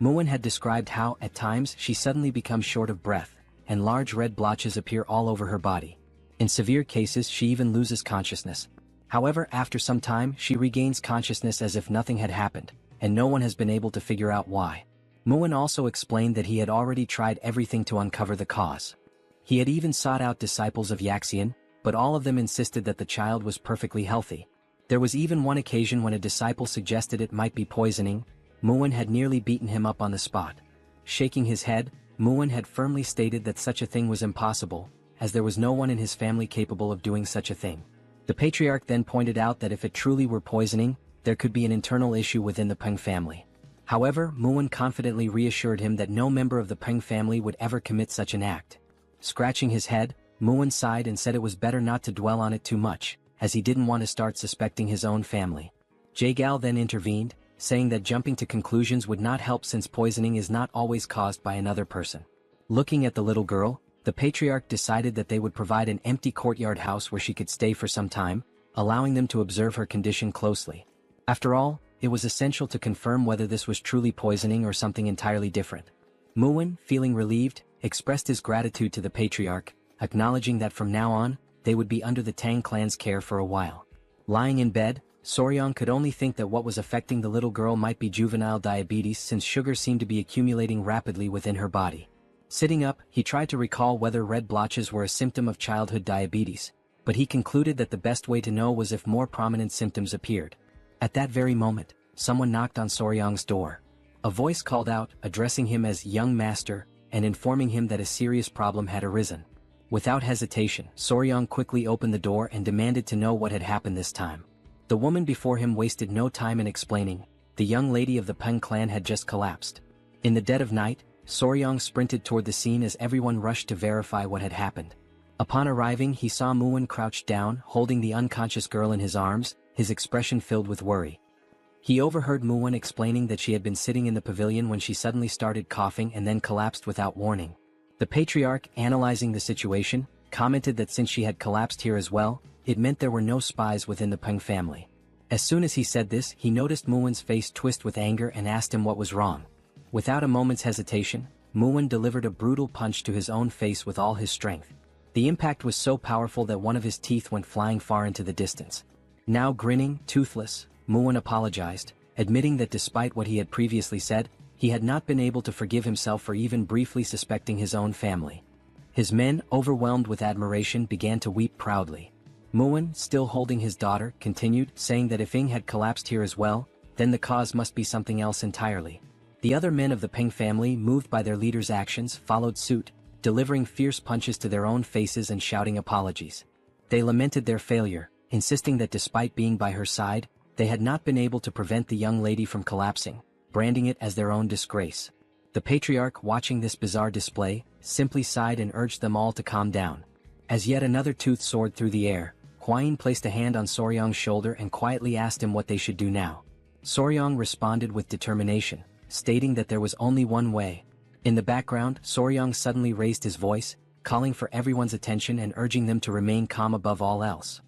Muin had described how, at times, she suddenly becomes short of breath, and large red blotches appear all over her body. In severe cases, she even loses consciousness. However, after some time, she regains consciousness as if nothing had happened, and no one has been able to figure out why. Muin also explained that he had already tried everything to uncover the cause. He had even sought out disciples of Yaxian, but all of them insisted that the child was perfectly healthy. There was even one occasion when a disciple suggested it might be poisoning. Muin had nearly beaten him up on the spot. Shaking his head, Muin had firmly stated that such a thing was impossible, as there was no one in his family capable of doing such a thing. The patriarch then pointed out that if it truly were poisoning, there could be an internal issue within the Peng family. However, Muin confidently reassured him that no member of the Peng family would ever commit such an act. Scratching his head, Muin sighed and said it was better not to dwell on it too much, as he didn't want to start suspecting his own family. Jagal then intervened, saying that jumping to conclusions would not help since poisoning is not always caused by another person. Looking at the little girl, the patriarch decided that they would provide an empty courtyard house where she could stay for some time, allowing them to observe her condition closely. After all, it was essential to confirm whether this was truly poisoning or something entirely different. Muin, feeling relieved, expressed his gratitude to the patriarch, acknowledging that from now on, they would be under the Tang clan's care for a while. Lying in bed, Soryong could only think that what was affecting the little girl might be juvenile diabetes since sugar seemed to be accumulating rapidly within her body. Sitting up, he tried to recall whether red blotches were a symptom of childhood diabetes, but he concluded that the best way to know was if more prominent symptoms appeared. At that very moment, someone knocked on Soryong's door. A voice called out, addressing him as young master, and informing him that a serious problem had arisen. Without hesitation, Soryong quickly opened the door and demanded to know what had happened this time. The woman before him wasted no time in explaining. The young lady of the Peng clan had just collapsed. In the dead of night, Soryong sprinted toward the scene as everyone rushed to verify what had happened. Upon arriving, he saw Muin crouched down, holding the unconscious girl in his arms, his expression filled with worry. He overheard Muin explaining that she had been sitting in the pavilion when she suddenly started coughing and then collapsed without warning. The patriarch, analyzing the situation, commented that since she had collapsed here as well, it meant there were no spies within the Peng family. As soon as he said this, he noticed Muin's face twist with anger and asked him what was wrong. Without a moment's hesitation, Muin delivered a brutal punch to his own face with all his strength. The impact was so powerful that one of his teeth went flying far into the distance. Now grinning, toothless, Muin apologized, admitting that despite what he had previously said, he had not been able to forgive himself for even briefly suspecting his own family. His men, overwhelmed with admiration, began to weep proudly. Muin, still holding his daughter, continued, saying that if Ying had collapsed here as well, then the cause must be something else entirely. The other men of the Peng family, moved by their leader's actions, followed suit, delivering fierce punches to their own faces and shouting apologies. They lamented their failure, insisting that despite being by her side, they had not been able to prevent the young lady from collapsing, branding it as their own disgrace. The patriarch, watching this bizarre display, simply sighed and urged them all to calm down. As yet another tooth soared through the air, Huayin placed a hand on Soryong's shoulder and quietly asked him what they should do now. Soryong responded with determination, stating that there was only one way. In the background, Soryong suddenly raised his voice, calling for everyone's attention and urging them to remain calm above all else.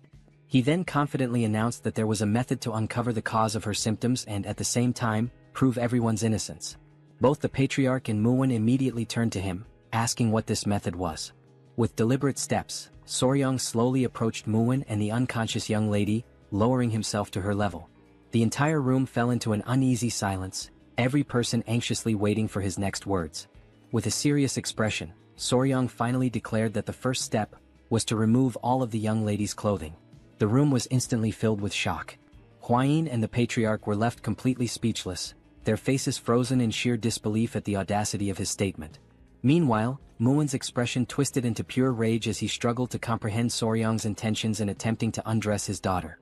He then confidently announced that there was a method to uncover the cause of her symptoms and, at the same time, prove everyone's innocence. Both the patriarch and Muin immediately turned to him, asking what this method was. With deliberate steps, Soryong slowly approached Muin and the unconscious young lady, lowering himself to her level. The entire room fell into an uneasy silence, every person anxiously waiting for his next words. With a serious expression, Soryong finally declared that the first step was to remove all of the young lady's clothing. The room was instantly filled with shock. Huayin and the patriarch were left completely speechless, their faces frozen in sheer disbelief at the audacity of his statement. Meanwhile, Muin's expression twisted into pure rage as he struggled to comprehend Soryong's intentions in attempting to undress his daughter.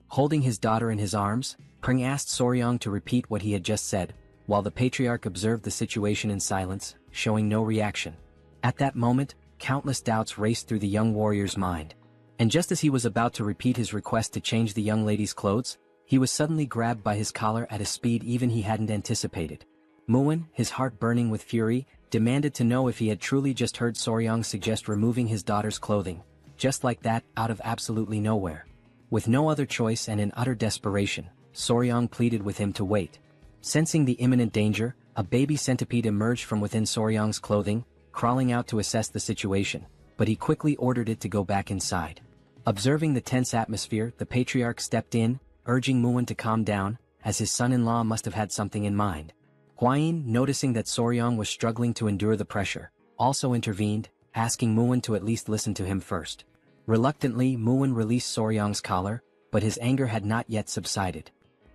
Holding his daughter in his arms, Peng asked Soryong to repeat what he had just said, while the patriarch observed the situation in silence, showing no reaction. At that moment, countless doubts raced through the young warrior's mind. And just as he was about to repeat his request to change the young lady's clothes, he was suddenly grabbed by his collar at a speed even he hadn't anticipated. Muin, his heart burning with fury, demanded to know if he had truly just heard Soryang suggest removing his daughter's clothing, just like that, out of absolutely nowhere. With no other choice and in utter desperation, Soryang pleaded with him to wait. Sensing the imminent danger, a baby centipede emerged from within Soryang's clothing, crawling out to assess the situation, but he quickly ordered it to go back inside. Observing the tense atmosphere, the patriarch stepped in, urging Muin to calm down, as his son-in-law must have had something in mind. Hwayin, noticing that Soryang was struggling to endure the pressure, also intervened, asking Muin to at least listen to him first. Reluctantly, Muin released Soryang's collar, but his anger had not yet subsided.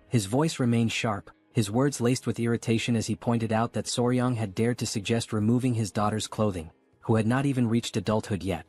His voice remained sharp, his words laced with irritation as he pointed out that Soryang had dared to suggest removing his daughter's clothing, who had not even reached adulthood yet.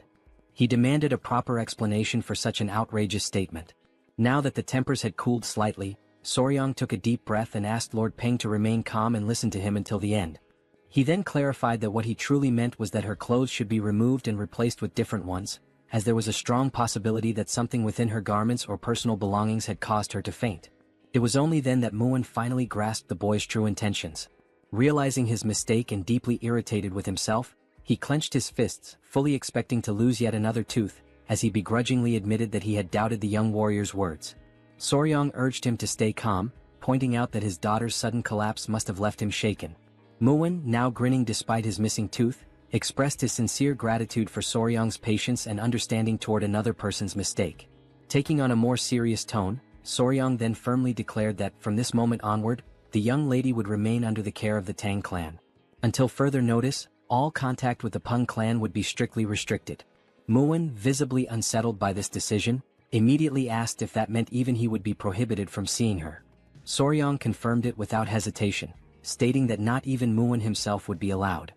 He demanded a proper explanation for such an outrageous statement. Now that the tempers had cooled slightly, Soryang took a deep breath and asked Lord Peng to remain calm and listen to him until the end. He then clarified that what he truly meant was that her clothes should be removed and replaced with different ones, as there was a strong possibility that something within her garments or personal belongings had caused her to faint. It was only then that Muin finally grasped the boy's true intentions. Realizing his mistake and deeply irritated with himself, he clenched his fists, fully expecting to lose yet another tooth, as he begrudgingly admitted that he had doubted the young warrior's words. Soryang urged him to stay calm, pointing out that his daughter's sudden collapse must have left him shaken. Muin, now grinning despite his missing tooth, expressed his sincere gratitude for Soryang's patience and understanding toward another person's mistake. Taking on a more serious tone, Soryang then firmly declared that, from this moment onward, the young lady would remain under the care of the Tang clan. Until further notice, all contact with the Peng clan would be strictly restricted. Muin, visibly unsettled by this decision, immediately asked if that meant even he would be prohibited from seeing her. Soryang confirmed it without hesitation, stating that not even Muin himself would be allowed.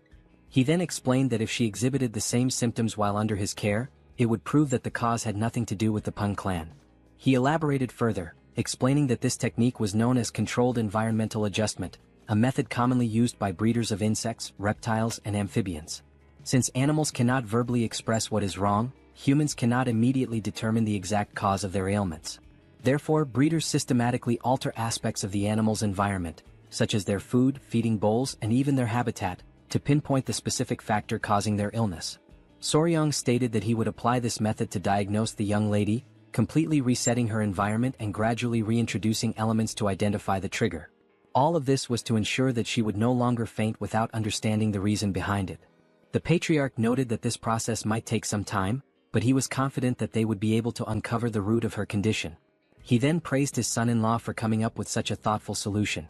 He then explained that if she exhibited the same symptoms while under his care, it would prove that the cause had nothing to do with the Peng clan. He elaborated further, explaining that this technique was known as controlled environmental adjustment, a method commonly used by breeders of insects, reptiles, and amphibians. Since animals cannot verbally express what is wrong, humans cannot immediately determine the exact cause of their ailments. Therefore, breeders systematically alter aspects of the animal's environment, such as their food, feeding bowls, and even their habitat, to pinpoint the specific factor causing their illness. Soryang stated that he would apply this method to diagnose the young lady, completely resetting her environment and gradually reintroducing elements to identify the trigger. All of this was to ensure that she would no longer faint without understanding the reason behind it. The patriarch noted that this process might take some time, but he was confident that they would be able to uncover the root of her condition. He then praised his son-in-law for coming up with such a thoughtful solution.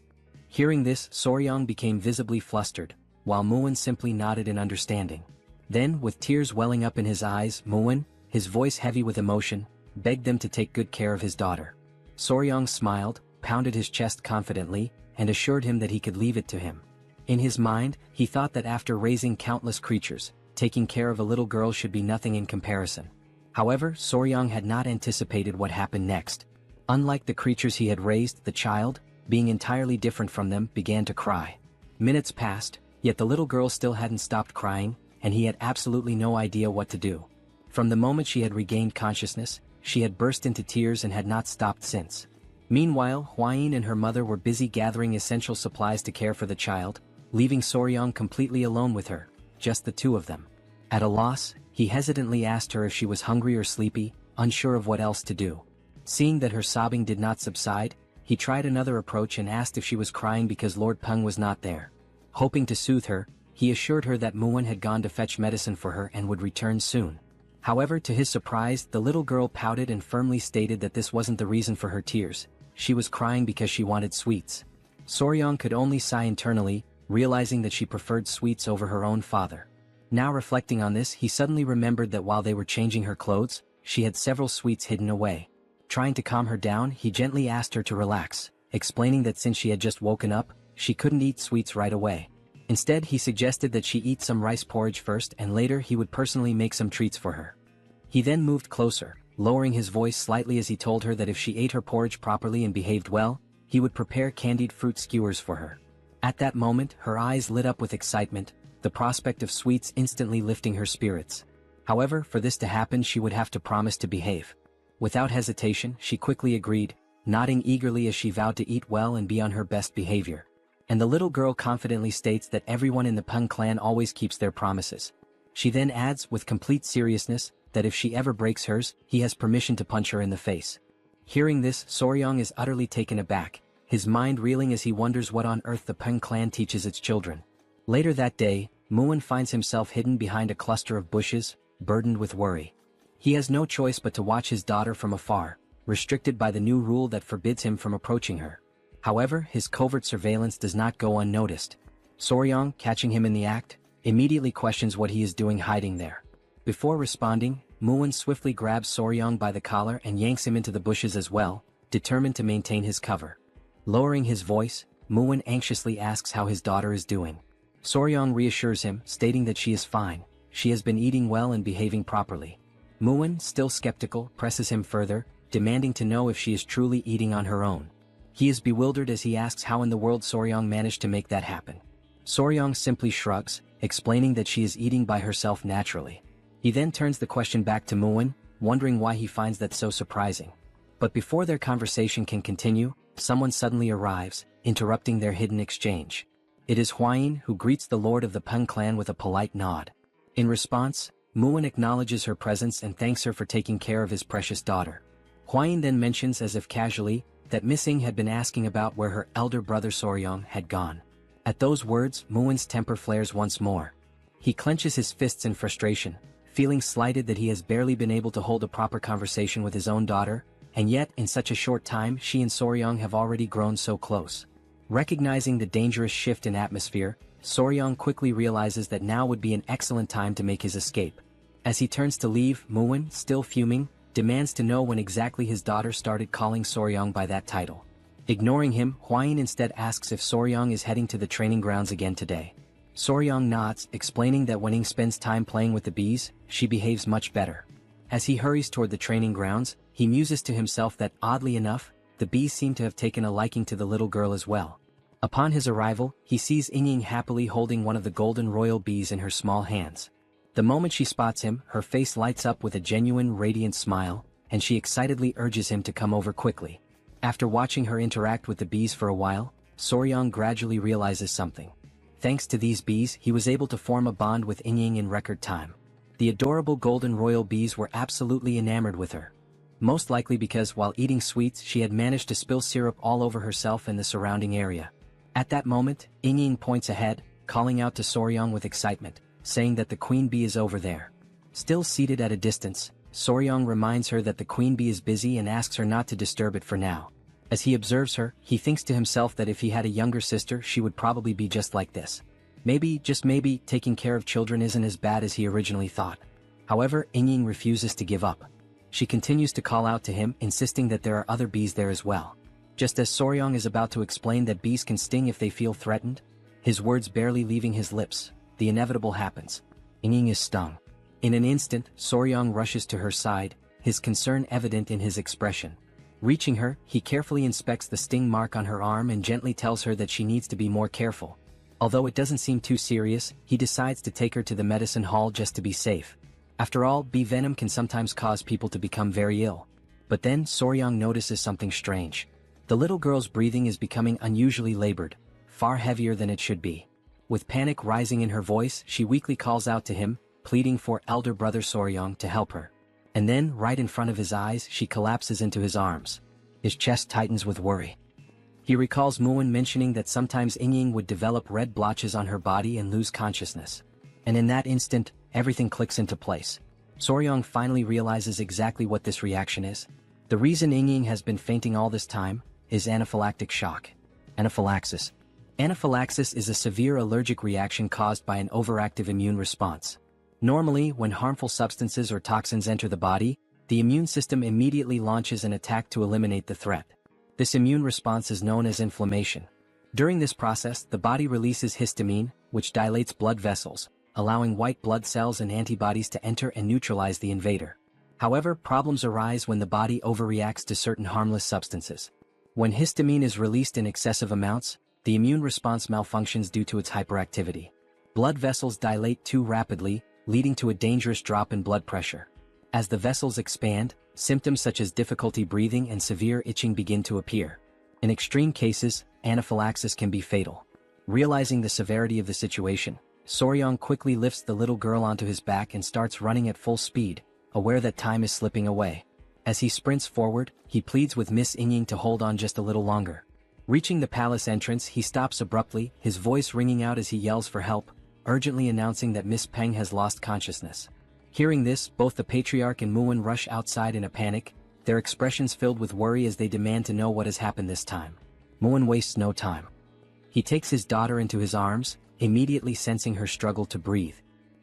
Hearing this, Soryang became visibly flustered, while Muin simply nodded in understanding. Then, with tears welling up in his eyes, Muin, his voice heavy with emotion, begged them to take good care of his daughter. Soryang smiled, pounded his chest confidently, and assured him that he could leave it to him. In his mind, he thought that after raising countless creatures, taking care of a little girl should be nothing in comparison. However, Soryang had not anticipated what happened next. Unlike the creatures he had raised, the child, being entirely different from them, began to cry. Minutes passed, yet the little girl still hadn't stopped crying, and he had absolutely no idea what to do. From the moment she had regained consciousness, she had burst into tears and had not stopped since. Meanwhile, Hwayin and her mother were busy gathering essential supplies to care for the child, leaving Soryang completely alone with her, just the two of them. At a loss, he hesitantly asked her if she was hungry or sleepy, unsure of what else to do. Seeing that her sobbing did not subside, he tried another approach and asked if she was crying because Lord Peng was not there. Hoping to soothe her, he assured her that Muin had gone to fetch medicine for her and would return soon. However, to his surprise, the little girl pouted and firmly stated that this wasn't the reason for her tears. She was crying because she wanted sweets. Soryang could only sigh internally, realizing that she preferred sweets over her own father. Now reflecting on this, he suddenly remembered that while they were changing her clothes, she had several sweets hidden away. Trying to calm her down, he gently asked her to relax, explaining that since she had just woken up, she couldn't eat sweets right away. Instead, he suggested that she eat some rice porridge first and later he would personally make some treats for her. He then moved closer, lowering his voice slightly as he told her that if she ate her porridge properly and behaved well, he would prepare candied fruit skewers for her. At that moment, her eyes lit up with excitement, the prospect of sweets instantly lifting her spirits. However, for this to happen she would have to promise to behave. Without hesitation, she quickly agreed, nodding eagerly as she vowed to eat well and be on her best behavior. And the little girl confidently states that everyone in the Tang clan always keeps their promises. She then adds, with complete seriousness, that if she ever breaks hers, he has permission to punch her in the face. Hearing this, Soryong is utterly taken aback, his mind reeling as he wonders what on earth the Tang clan teaches its children. Later that day, Murim finds himself hidden behind a cluster of bushes, burdened with worry. He has no choice but to watch his daughter from afar, restricted by the new rule that forbids him from approaching her. However, his covert surveillance does not go unnoticed. Soryong, catching him in the act, immediately questions what he is doing hiding there. Before responding, Murim swiftly grabs Soryong by the collar and yanks him into the bushes as well, determined to maintain his cover. Lowering his voice, Murim anxiously asks how his daughter is doing. Soryong reassures him, stating that she is fine, she has been eating well and behaving properly. Murim, still skeptical, presses him further, demanding to know if she is truly eating on her own. He is bewildered as he asks how in the world Soryong managed to make that happen. Soryong simply shrugs, explaining that she is eating by herself naturally. He then turns the question back to Murim, wondering why he finds that so surprising. But before their conversation can continue, someone suddenly arrives, interrupting their hidden exchange. It is Hwayin, who greets the lord of the Tang clan with a polite nod. In response, Murim acknowledges her presence and thanks her for taking care of his precious daughter. Hwayin then mentions as if casually, that Missing had been asking about where her elder brother Soryong had gone. At those words, Murim's temper flares once more. He clenches his fists in frustration, feeling slighted that he has barely been able to hold a proper conversation with his own daughter, and yet in such a short time she and Soryong have already grown so close. Recognizing the dangerous shift in atmosphere, Soryong quickly realizes that now would be an excellent time to make his escape. As he turns to leave, Murim, still fuming, demands to know when exactly his daughter started calling Soryong by that title. Ignoring him, Hwayin instead asks if Soryong is heading to the training grounds again today. Soryong nods, explaining that when he spends time playing with the bees, she behaves much better. As he hurries toward the training grounds, he muses to himself that, oddly enough, the bees seem to have taken a liking to the little girl as well. Upon his arrival, he sees Ying happily holding one of the golden royal bees in her small hands. The moment she spots him, her face lights up with a genuine radiant smile, and she excitedly urges him to come over quickly. After watching her interact with the bees for a while, Soryong gradually realizes something. Thanks to these bees, he was able to form a bond with Ying in record time. The adorable golden royal bees were absolutely enamored with her. Most likely because while eating sweets she had managed to spill syrup all over herself and the surrounding area. At that moment, Ying points ahead, calling out to Soryong with excitement, saying that the queen bee is over there. Still seated at a distance, Soryong reminds her that the queen bee is busy and asks her not to disturb it for now. As he observes her, he thinks to himself that if he had a younger sister she would probably be just like this. Maybe, just maybe, taking care of children isn't as bad as he originally thought. However, Ying refuses to give up. She continues to call out to him, insisting that there are other bees there as well. Just as Soryong is about to explain that bees can sting if they feel threatened, his words barely leaving his lips, the inevitable happens. Ying is stung. In an instant, Soryong rushes to her side, his concern evident in his expression. Reaching her, he carefully inspects the sting mark on her arm and gently tells her that she needs to be more careful. Although it doesn't seem too serious, he decides to take her to the medicine hall just to be safe. After all, bee venom can sometimes cause people to become very ill. But then Soryong notices something strange. The little girl's breathing is becoming unusually labored, far heavier than it should be. With panic rising in her voice, she weakly calls out to him, pleading for elder brother Soryong to help her. And then, right in front of his eyes, she collapses into his arms. His chest tightens with worry. He recalls Murim mentioning that sometimes Ying would develop red blotches on her body and lose consciousness. And in that instant, everything clicks into place. Soryong finally realizes exactly what this reaction is. The reason Ying has been fainting all this time is anaphylactic shock. Anaphylaxis. Anaphylaxis is a severe allergic reaction caused by an overactive immune response. Normally, when harmful substances or toxins enter the body, the immune system immediately launches an attack to eliminate the threat. This immune response is known as inflammation. During this process, the body releases histamine, which dilates blood vessels, allowing white blood cells and antibodies to enter and neutralize the invader. However, problems arise when the body overreacts to certain harmless substances. When histamine is released in excessive amounts, The immune response malfunctions due to its hyperactivity. Blood vessels dilate too rapidly, leading to a dangerous drop in blood pressure. As the vessels expand, symptoms such as difficulty breathing and severe itching begin to appear. In extreme cases, anaphylaxis can be fatal. Realizing the severity of the situation, Soryong quickly lifts the little girl onto his back and starts running at full speed, aware that time is slipping away. As he sprints forward, he pleads with Miss Inying to hold on just a little longer. Reaching the palace entrance, he stops abruptly, his voice ringing out as he yells for help, urgently announcing that Miss Peng has lost consciousness. Hearing this, both the patriarch and Muin rush outside in a panic, their expressions filled with worry as they demand to know what has happened this time. Muin wastes no time. He takes his daughter into his arms, immediately sensing her struggle to breathe.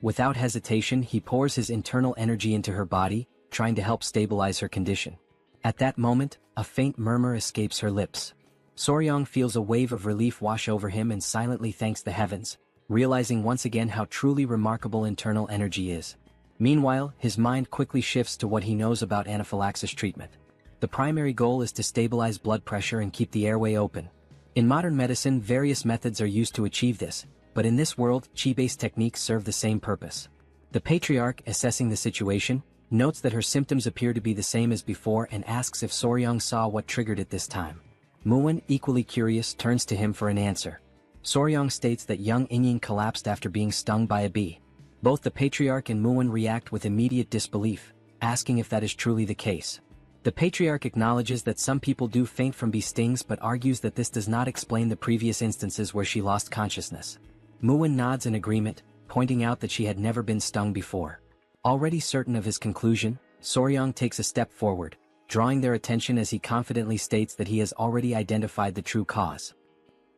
Without hesitation, he pours his internal energy into her body, trying to help stabilize her condition. At that moment, a faint murmur escapes her lips. Soryong feels a wave of relief wash over him and silently thanks the heavens, realizing once again how truly remarkable internal energy is. Meanwhile, his mind quickly shifts to what he knows about anaphylaxis treatment. The primary goal is to stabilize blood pressure and keep the airway open. In modern medicine, various methods are used to achieve this, but in this world, qi-based techniques serve the same purpose. The patriarch, assessing the situation, notes that her symptoms appear to be the same as before and asks if Soryong saw what triggered it this time. Muin, equally curious, turns to him for an answer. Soryong states that young Inying collapsed after being stung by a bee. Both the patriarch and Muin react with immediate disbelief, asking if that is truly the case. The patriarch acknowledges that some people do faint from bee stings but argues that this does not explain the previous instances where she lost consciousness. Muin nods in agreement, pointing out that she had never been stung before. Already certain of his conclusion, Soryong takes a step forward, drawing their attention as he confidently states that he has already identified the true cause.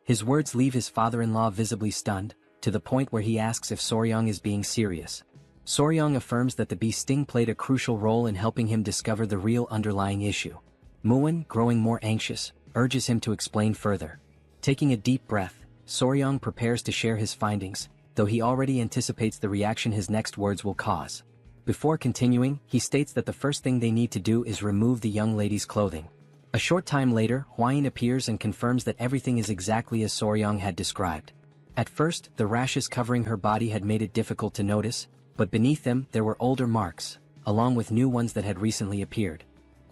His words leave his father-in-law visibly stunned, to the point where he asks if Soryong is being serious. Soryong affirms that the bee sting played a crucial role in helping him discover the real underlying issue. Muin, growing more anxious, urges him to explain further. Taking a deep breath, Soryong prepares to share his findings, though he already anticipates the reaction his next words will cause. Before continuing, he states that the first thing they need to do is remove the young lady's clothing. A short time later, Hwayin appears and confirms that everything is exactly as Soryong had described. At first, the rashes covering her body had made it difficult to notice, but beneath them there were older marks, along with new ones that had recently appeared.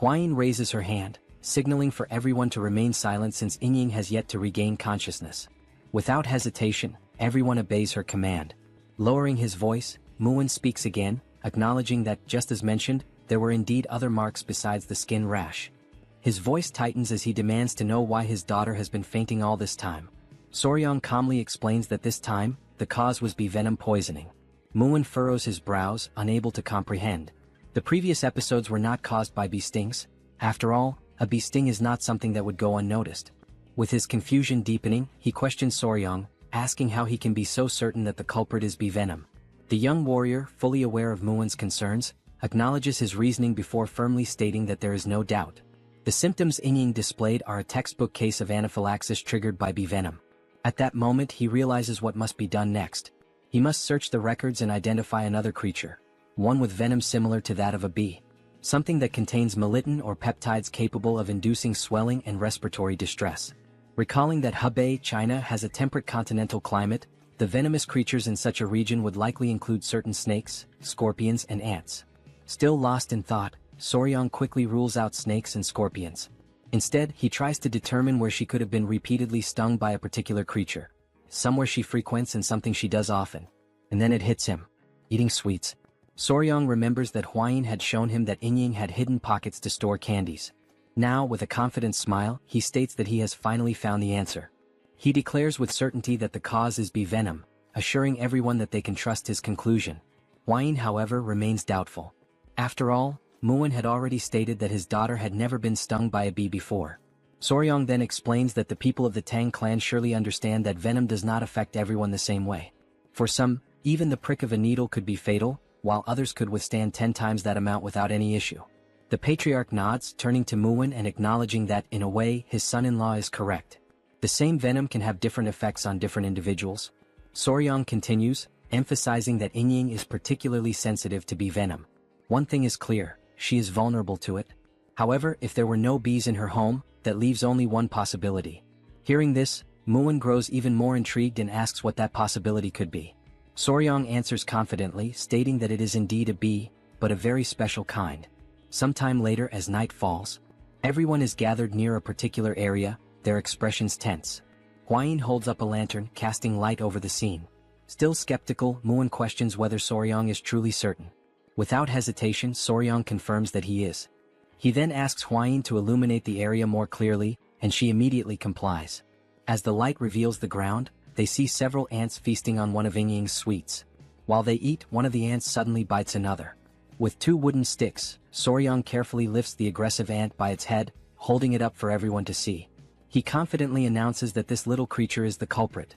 Hwayin raises her hand, signaling for everyone to remain silent since Inying has yet to regain consciousness. Without hesitation, everyone obeys her command. Lowering his voice, Muin speaks again, acknowledging that, just as mentioned, there were indeed other marks besides the skin rash. His voice tightens as he demands to know why his daughter has been fainting all this time. Soryong calmly explains that this time, the cause was bee venom poisoning. Muin furrows his brows, unable to comprehend. The previous episodes were not caused by bee stings. After all, a bee sting is not something that would go unnoticed. With his confusion deepening, he questions Soryong, asking how he can be so certain that the culprit is bee venom. The young warrior, fully aware of Muin's concerns, acknowledges his reasoning before firmly stating that there is no doubt. The symptoms Inying displayed are a textbook case of anaphylaxis triggered by bee venom. At that moment he realizes what must be done next. He must search the records and identify another creature, one with venom similar to that of a bee. Something that contains melittin or peptides capable of inducing swelling and respiratory distress. Recalling that Hebei, China has a temperate continental climate, the venomous creatures in such a region would likely include certain snakes, scorpions and ants. Still lost in thought, Soryong quickly rules out snakes and scorpions. Instead, he tries to determine where she could have been repeatedly stung by a particular creature. Somewhere she frequents and something she does often. And then it hits him. Eating sweets. Soryong remembers that Hwayin had shown him that Inying had hidden pockets to store candies. Now, with a confident smile, he states that he has finally found the answer. He declares with certainty that the cause is bee venom, assuring everyone that they can trust his conclusion. Hwayin, however, remains doubtful. After all, Muin had already stated that his daughter had never been stung by a bee before. Soryong then explains that the people of the Tang clan surely understand that venom does not affect everyone the same way. For some, even the prick of a needle could be fatal, while others could withstand 10 times that amount without any issue. The patriarch nods, turning to Muin and acknowledging that, in a way, his son-in-law is correct. The same venom can have different effects on different individuals. Soryong continues, emphasizing that Inying is particularly sensitive to bee venom. One thing is clear. She is vulnerable to it. However, if there were no bees in her home, that leaves only one possibility. Hearing this, Muin grows even more intrigued and asks what that possibility could be. Soryong answers confidently, stating that it is indeed a bee, but a very special kind. Sometime later, as night falls, everyone is gathered near a particular area, their expressions tense. Hwain holds up a lantern, casting light over the scene. Still skeptical, Muin questions whether Soryong is truly certain. Without hesitation, Soryong confirms that he is. He then asks Hwain to illuminate the area more clearly, and she immediately complies. As the light reveals the ground, they see several ants feasting on one of Yingying's sweets. While they eat, one of the ants suddenly bites another. With 2 wooden sticks, Soryong carefully lifts the aggressive ant by its head, holding it up for everyone to see. He confidently announces that this little creature is the culprit.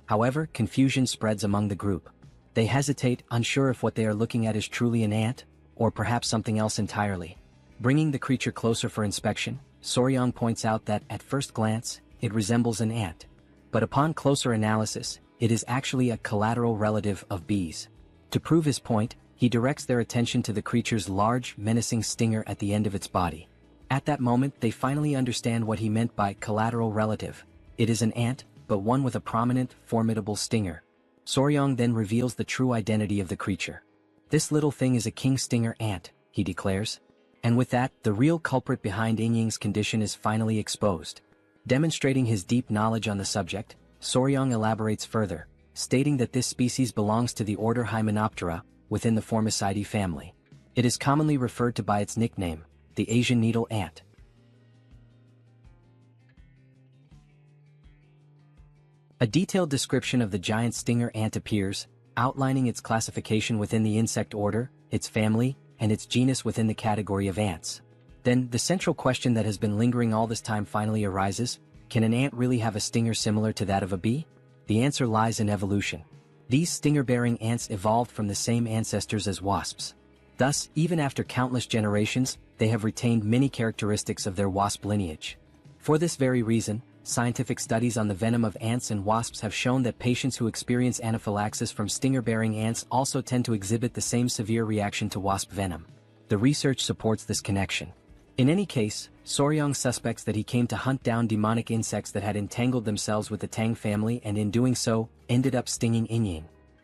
However, confusion spreads among the group. They hesitate, unsure if what they are looking at is truly an ant, or perhaps something else entirely. Bringing the creature closer for inspection, Soryong points out that, at first glance, it resembles an ant. But upon closer analysis, it is actually a collateral relative of bees. To prove his point, he directs their attention to the creature's large, menacing stinger at the end of its body. At that moment, they finally understand what he meant by collateral relative. It is an ant, but one with a prominent, formidable stinger. Soryong then reveals the true identity of the creature. This little thing is a king stinger ant, he declares. And with that, the real culprit behind Yingying's condition is finally exposed. Demonstrating his deep knowledge on the subject, Soryong elaborates further, stating that this species belongs to the order Hymenoptera, within the Formicidae family. It is commonly referred to by its nickname, the Asian needle ant. A detailed description of the giant stinger ant appears, outlining its classification within the insect order, its family, and its genus within the category of ants. Then, the central question that has been lingering all this time finally arises: can an ant really have a stinger similar to that of a bee? The answer lies in evolution. These stinger-bearing ants evolved from the same ancestors as wasps. Thus, even after countless generations, they have retained many characteristics of their wasp lineage. For this very reason, scientific studies on the venom of ants and wasps have shown that patients who experience anaphylaxis from stinger-bearing ants also tend to exhibit the same severe reaction to wasp venom. The research supports this connection. In any case, Soryong suspects that he came to hunt down demonic insects that had entangled themselves with the Tang family and in doing so, ended up stinging Yingying.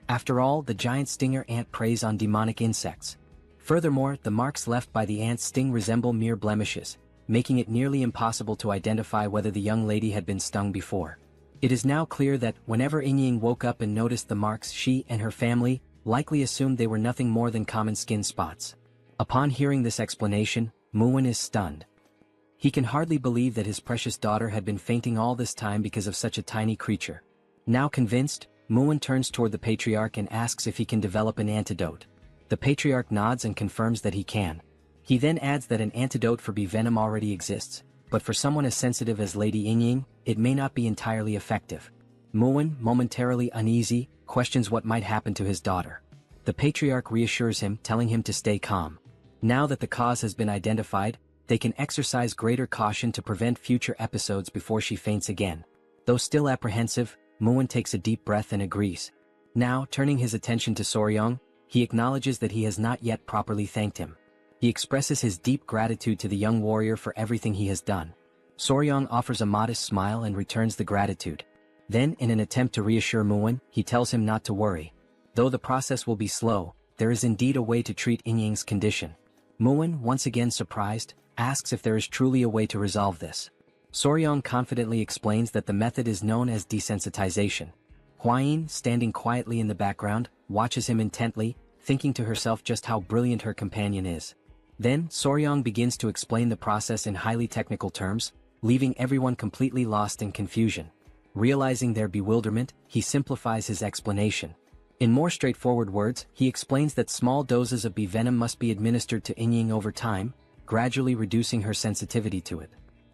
After all, the giant stinger ant preys on demonic insects. Furthermore, the marks left by the ant's sting resemble mere blemishes, making it nearly impossible to identify whether the young lady had been stung before. It is now clear that, whenever Yingying woke up and noticed the marks, she and her family likely assumed they were nothing more than common skin spots. Upon hearing this explanation, Muin is stunned. He can hardly believe that his precious daughter had been fainting all this time because of such a tiny creature. Now convinced, Muin turns toward the patriarch and asks if he can develop an antidote. The patriarch nods and confirms that he can. He then adds that an antidote for bee venom already exists, but for someone as sensitive as Lady Yingying, it may not be entirely effective. Muin, momentarily uneasy, questions what might happen to his daughter. The patriarch reassures him, telling him to stay calm. Now that the cause has been identified, they can exercise greater caution to prevent future episodes before she faints again. Though still apprehensive, Muin takes a deep breath and agrees. Now, turning his attention to Soryong, he acknowledges that he has not yet properly thanked him. He expresses his deep gratitude to the young warrior for everything he has done. Soryong offers a modest smile and returns the gratitude. Then, in an attempt to reassure Muin, he tells him not to worry. Though the process will be slow, there is indeed a way to treat Yingying's condition. Muin, once again surprised, asks if there is truly a way to resolve this. Soryong confidently explains that the method is known as desensitization. Hwain, standing quietly in the background, watches him intently, thinking to herself just how brilliant her companion is. Then, Soryong begins to explain the process in highly technical terms, leaving everyone completely lost in confusion. Realizing their bewilderment, he simplifies his explanation. In more straightforward words, he explains that small doses of bee venom must be administered to Yingying over time, gradually reducing her sensitivity to it.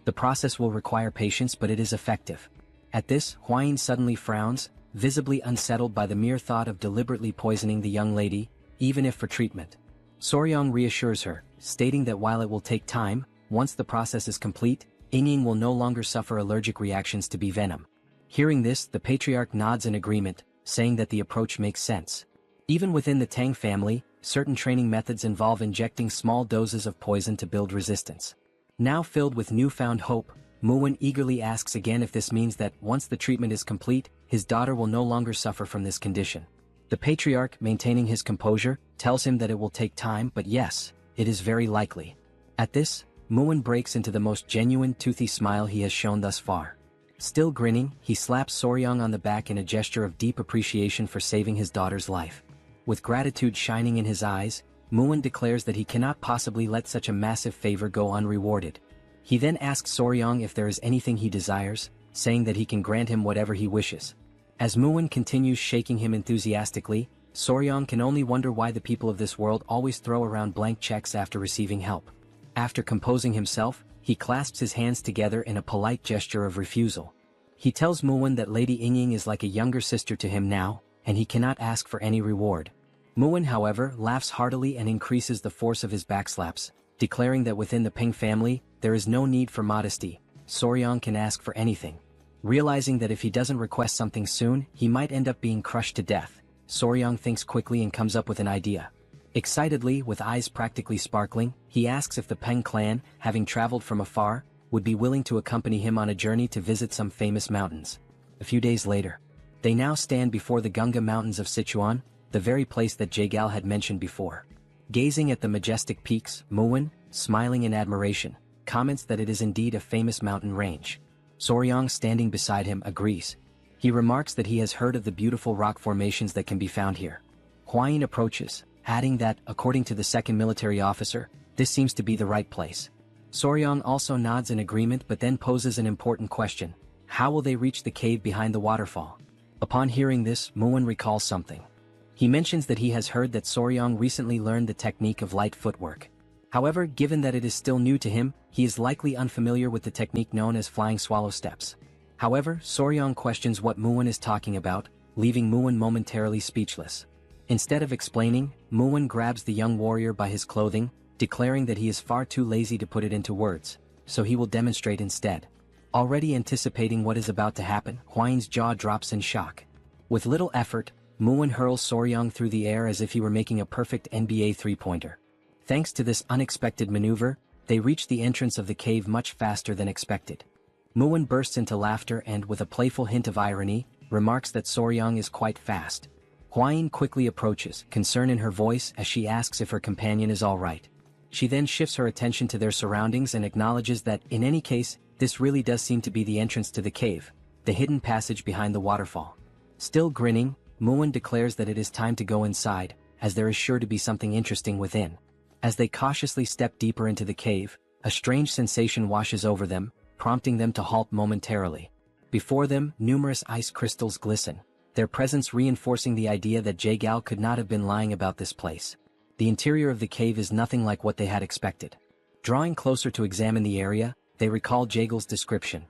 The process will require patience, but it is effective. At this, Hwain suddenly frowns, visibly unsettled by the mere thought of deliberately poisoning the young lady, even if for treatment. Soryong reassures her, stating that while it will take time, once the process is complete, Yingying will no longer suffer allergic reactions to bee venom. Hearing this, the patriarch nods in agreement, saying that the approach makes sense. Even within the Tang family, certain training methods involve injecting small doses of poison to build resistance. Now filled with newfound hope, Muin eagerly asks again if this means that once the treatment is complete, his daughter will no longer suffer from this condition. The patriarch, maintaining his composure, tells him that it will take time, but yes, it is very likely. At this, Muin breaks into the most genuine toothy smile he has shown thus far. Still grinning, he slaps Soryang on the back in a gesture of deep appreciation for saving his daughter's life. With gratitude shining in his eyes, Muin declares that he cannot possibly let such a massive favor go unrewarded. He then asks Soryang if there is anything he desires, saying that he can grant him whatever he wishes. As Muin continues shaking him enthusiastically, Soryang can only wonder why the people of this world always throw around blank checks after receiving help. After composing himself, he clasps his hands together in a polite gesture of refusal. He tells Muin that Lady Yingying is like a younger sister to him now, and he cannot ask for any reward. Muin, however, laughs heartily and increases the force of his backslaps, declaring that within the Ping family, there is no need for modesty. Soryang can ask for anything. Realizing that if he doesn't request something soon, he might end up being crushed to death, Soryang thinks quickly and comes up with an idea. Excitedly, with eyes practically sparkling, he asks if the Peng clan, having traveled from afar, would be willing to accompany him on a journey to visit some famous mountains. A few days later, they now stand before the Gunga Mountains of Sichuan, the very place that Jaegal had mentioned before. Gazing at the majestic peaks, Muin, smiling in admiration, comments that it is indeed a famous mountain range. Soryang, standing beside him, agrees. He remarks that he has heard of the beautiful rock formations that can be found here. Huayin approaches, adding that, according to the second military officer, this seems to be the right place. Soryang also nods in agreement but then poses an important question. How will they reach the cave behind the waterfall? Upon hearing this, Muin recalls something. He mentions that he has heard that Soryang recently learned the technique of light footwork. However, given that it is still new to him, he is likely unfamiliar with the technique known as flying swallow steps. However, Soryang questions what Muin is talking about, leaving Muin momentarily speechless. Instead of explaining, Muin grabs the young warrior by his clothing, declaring that he is far too lazy to put it into words, so he will demonstrate instead. Already anticipating what is about to happen, Huayin's jaw drops in shock. With little effort, Muin hurls Soryang through the air as if he were making a perfect NBA three-pointer. Thanks to this unexpected maneuver, they reach the entrance of the cave much faster than expected. Muin bursts into laughter and, with a playful hint of irony, remarks that Soryang is quite fast. Huayin quickly approaches, concern in her voice as she asks if her companion is all right. She then shifts her attention to their surroundings and acknowledges that, in any case, this really does seem to be the entrance to the cave, the hidden passage behind the waterfall. Still grinning, Muin declares that it is time to go inside, as there is sure to be something interesting within. As they cautiously step deeper into the cave, a strange sensation washes over them, prompting them to halt momentarily. Before them, numerous ice crystals glisten, their presence reinforcing the idea that Jaegal could not have been lying about this place. The interior of the cave is nothing like what they had expected. Drawing closer to examine the area, they recall Jaegal's description.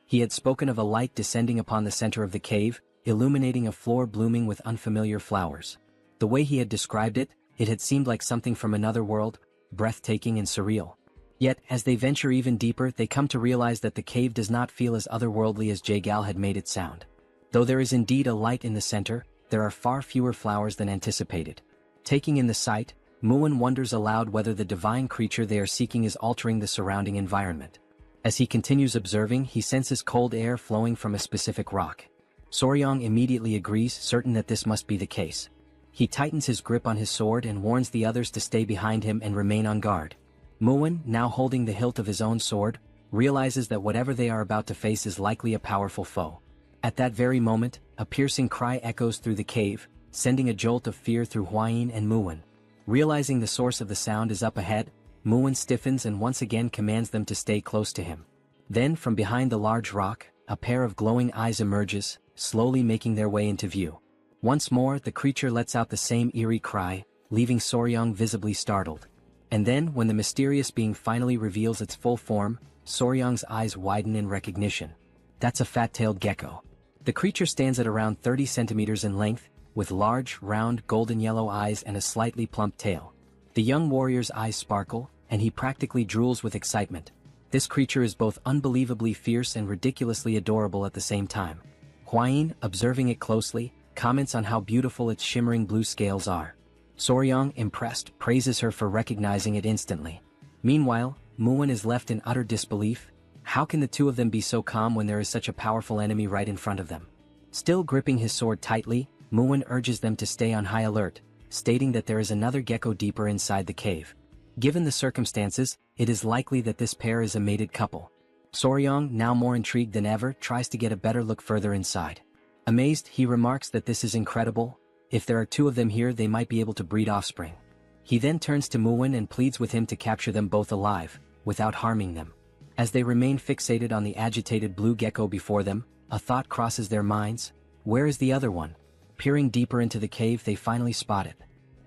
He had spoken of a light descending upon the center of the cave, illuminating a floor blooming with unfamiliar flowers. The way he had described it, it had seemed like something from another world, breathtaking and surreal. Yet, as they venture even deeper, they come to realize that the cave does not feel as otherworldly as Jaegal had made it sound. Though there is indeed a light in the center, there are far fewer flowers than anticipated. Taking in the sight, Muin wonders aloud whether the divine creature they are seeking is altering the surrounding environment. As he continues observing, he senses cold air flowing from a specific rock. Soryang immediately agrees, certain that this must be the case. He tightens his grip on his sword and warns the others to stay behind him and remain on guard. Muin, now holding the hilt of his own sword, realizes that whatever they are about to face is likely a powerful foe. At that very moment, a piercing cry echoes through the cave, sending a jolt of fear through Huayin and Muin. Realizing the source of the sound is up ahead, Muin stiffens and once again commands them to stay close to him. Then, from behind the large rock, a pair of glowing eyes emerges, slowly making their way into view. Once more, the creature lets out the same eerie cry, leaving Soryang visibly startled. And then, when the mysterious being finally reveals its full form, Soryang's eyes widen in recognition. That's a fat-tailed gecko. The creature stands at around 30 centimeters in length, with large, round, golden-yellow eyes and a slightly plump tail. The young warrior's eyes sparkle, and he practically drools with excitement. This creature is both unbelievably fierce and ridiculously adorable at the same time. Huayin, observing it closely, comments on how beautiful its shimmering blue scales are. Soryang, impressed, praises her for recognizing it instantly. Meanwhile, Muin is left in utter disbelief. How can the two of them be so calm when there is such a powerful enemy right in front of them? Still gripping his sword tightly, Muin urges them to stay on high alert, stating that there is another gecko deeper inside the cave. Given the circumstances, it is likely that this pair is a mated couple. Soryong, now more intrigued than ever, tries to get a better look further inside. Amazed, he remarks that this is incredible. If there are two of them here, they might be able to breed offspring. He then turns to Muin and pleads with him to capture them both alive, without harming them. As they remain fixated on the agitated blue gecko before them, a thought crosses their minds. Where is the other one? Peering deeper into the cave, they finally spot it.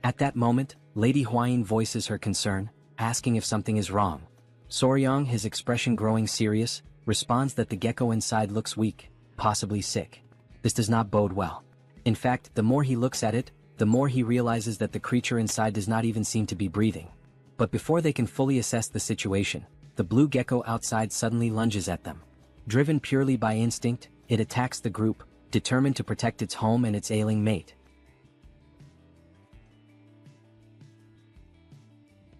At that moment, Lady Huayin voices her concern, asking if something is wrong. Soryong, his expression growing serious, responds that the gecko inside looks weak, possibly sick. This does not bode well. In fact, the more he looks at it, the more he realizes that the creature inside does not even seem to be breathing. But before they can fully assess the situation, the blue gecko outside suddenly lunges at them. Driven purely by instinct, it attacks the group, determined to protect its home and its ailing mate.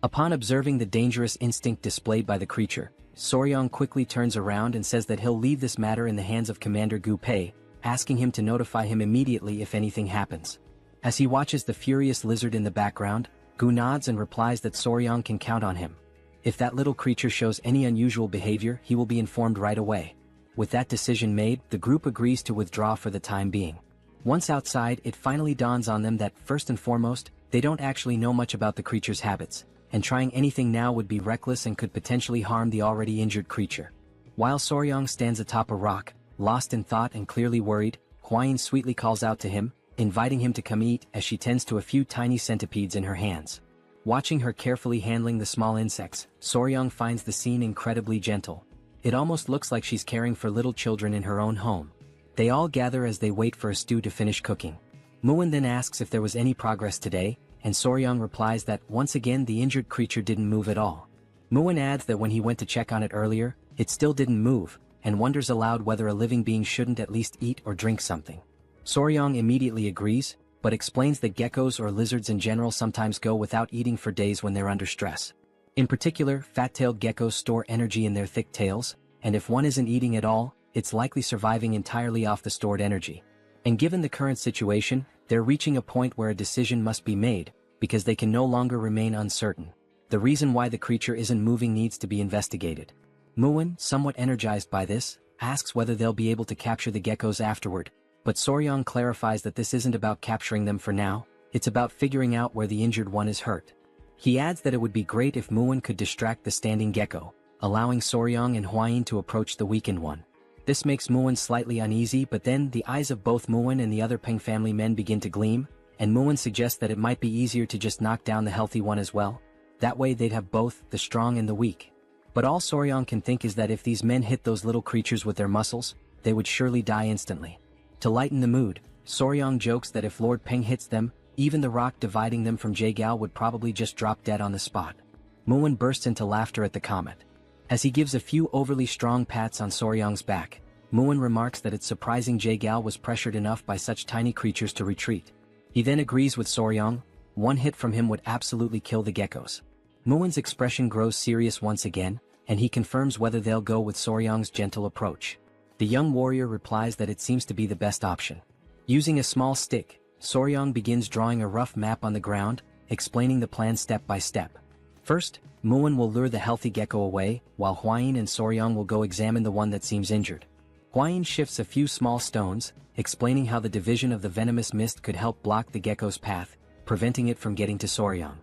Upon observing the dangerous instinct displayed by the creature, Soryong quickly turns around and says that he'll leave this matter in the hands of Commander Gu Pei, asking him to notify him immediately if anything happens. As he watches the furious lizard in the background, Gu nods and replies that Soryong can count on him. If that little creature shows any unusual behavior, he will be informed right away. With that decision made, the group agrees to withdraw for the time being. Once outside, it finally dawns on them that, first and foremost, they don't actually know much about the creature's habits, and trying anything now would be reckless and could potentially harm the already injured creature. While Soryong stands atop a rock, lost in thought and clearly worried, Huayin sweetly calls out to him, inviting him to come eat as she tends to a few tiny centipedes in her hands. Watching her carefully handling the small insects, Soryong finds the scene incredibly gentle. It almost looks like she's caring for little children in her own home. They all gather as they wait for a stew to finish cooking. Muin then asks if there was any progress today, and Soryong replies that once again the injured creature didn't move at all. Muin adds that when he went to check on it earlier, it still didn't move, and wonders aloud whether a living being shouldn't at least eat or drink something. Soryong immediately agrees, but explains that geckos or lizards in general sometimes go without eating for days when they're under stress. In particular, fat-tailed geckos store energy in their thick tails, and if one isn't eating at all, it's likely surviving entirely off the stored energy. And given the current situation, they're reaching a point where a decision must be made, because they can no longer remain uncertain. The reason why the creature isn't moving needs to be investigated. Muin, somewhat energized by this, asks whether they'll be able to capture the geckos afterward, but Soryong clarifies that this isn't about capturing them for now, it's about figuring out where the injured one is hurt. He adds that it would be great if Muin could distract the standing gecko, allowing Soryong and Huayin to approach the weakened one. This makes Muin slightly uneasy, but then the eyes of both Muin and the other Peng family men begin to gleam, and Muin suggests that it might be easier to just knock down the healthy one as well. That way they'd have both, the strong and the weak. But all Soryong can think is that if these men hit those little creatures with their muscles, they would surely die instantly. To lighten the mood, Soryong jokes that if Lord Peng hits them, even the rock dividing them from Jaegal would probably just drop dead on the spot. Muin bursts into laughter at the comment. As he gives a few overly strong pats on Soryong's back, Muin remarks that it's surprising Jaegal was pressured enough by such tiny creatures to retreat. He then agrees with Soryong, one hit from him would absolutely kill the geckos. Muin's expression grows serious once again, and he confirms whether they'll go with Soryong's gentle approach. The young warrior replies that it seems to be the best option. Using a small stick, Soryong begins drawing a rough map on the ground, explaining the plan step by step. First, Muin will lure the healthy gecko away, while Huayin and Soryong will go examine the one that seems injured. Huayin shifts a few small stones, explaining how the division of the venomous mist could help block the gecko's path, preventing it from getting to Soryong.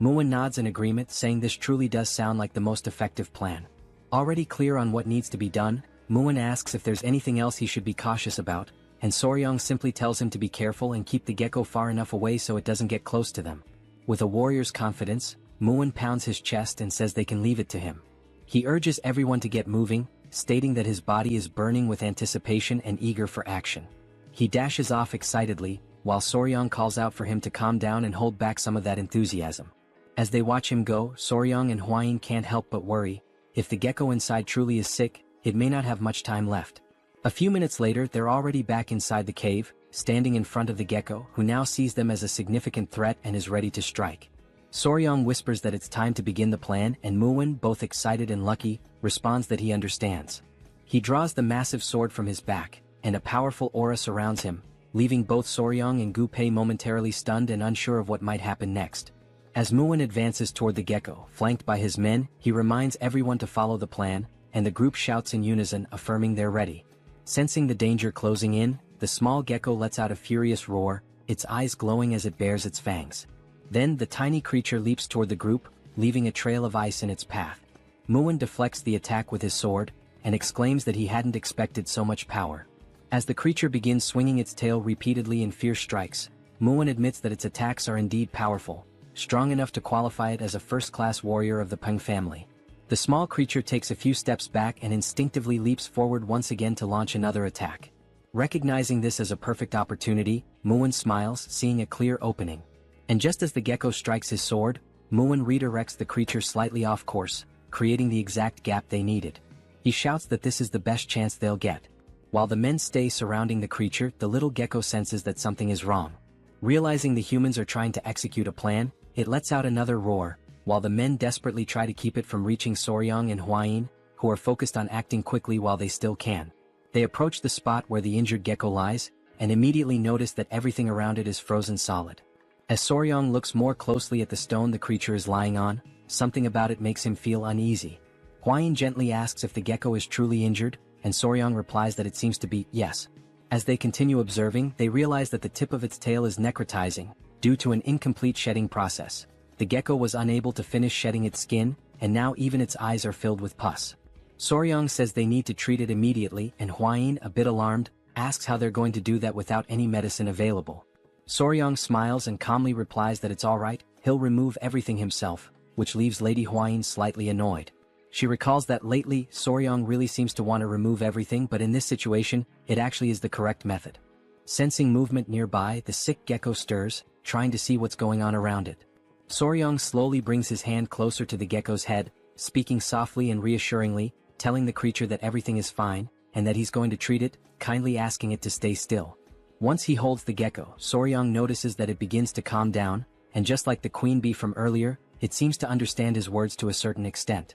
Muin nods in agreement, saying this truly does sound like the most effective plan. Already clear on what needs to be done, Muin asks if there's anything else he should be cautious about, and Soryong simply tells him to be careful and keep the gecko far enough away so it doesn't get close to them. With a warrior's confidence, Muin pounds his chest and says they can leave it to him. He urges everyone to get moving, stating that his body is burning with anticipation and eager for action. He dashes off excitedly, while Soryong calls out for him to calm down and hold back some of that enthusiasm. As they watch him go, Soryong and Huayin can't help but worry. If the gecko inside truly is sick, it may not have much time left. A few minutes later, they're already back inside the cave, standing in front of the gecko, who now sees them as a significant threat and is ready to strike. Soryong whispers that it's time to begin the plan, and Muin, both excited and lucky, responds that he understands. He draws the massive sword from his back, and a powerful aura surrounds him, leaving both Soryong and Gu-pei momentarily stunned and unsure of what might happen next. As Muin advances toward the gecko, flanked by his men, he reminds everyone to follow the plan, and the group shouts in unison, affirming they're ready. Sensing the danger closing in, the small gecko lets out a furious roar, its eyes glowing as it bares its fangs. Then the tiny creature leaps toward the group, leaving a trail of ice in its path. Muin deflects the attack with his sword, and exclaims that he hadn't expected so much power. As the creature begins swinging its tail repeatedly in fierce strikes, Muin admits that its attacks are indeed powerful, strong enough to qualify it as a first-class warrior of the Peng family. The small creature takes a few steps back and instinctively leaps forward once again to launch another attack. Recognizing this as a perfect opportunity, Muin smiles, seeing a clear opening. And just as the gecko strikes his sword, Muin redirects the creature slightly off course, creating the exact gap they needed. He shouts that this is the best chance they'll get. While the men stay surrounding the creature, the little gecko senses that something is wrong. Realizing the humans are trying to execute a plan, it lets out another roar, while the men desperately try to keep it from reaching Soryong and Hwayin, who are focused on acting quickly while they still can. They approach the spot where the injured gecko lies, and immediately notice that everything around it is frozen solid. As Soryong looks more closely at the stone the creature is lying on, something about it makes him feel uneasy. Hwayin gently asks if the gecko is truly injured, and Soryong replies that it seems to be, yes. As they continue observing, they realize that the tip of its tail is necrotizing, due to an incomplete shedding process. The gecko was unable to finish shedding its skin, and now even its eyes are filled with pus. Soryong says they need to treat it immediately, and Hwayin, a bit alarmed, asks how they're going to do that without any medicine available. Soryong smiles and calmly replies that it's alright, he'll remove everything himself, which leaves Lady Hwayin slightly annoyed. She recalls that lately, Soryong really seems to want to remove everything, but in this situation, it actually is the correct method. Sensing movement nearby, the sick gecko stirs, trying to see what's going on around it. Soryong slowly brings his hand closer to the gecko's head, speaking softly and reassuringly, telling the creature that everything is fine, and that he's going to treat it, kindly asking it to stay still. Once he holds the gecko, Soryong notices that it begins to calm down, and just like the queen bee from earlier, it seems to understand his words to a certain extent.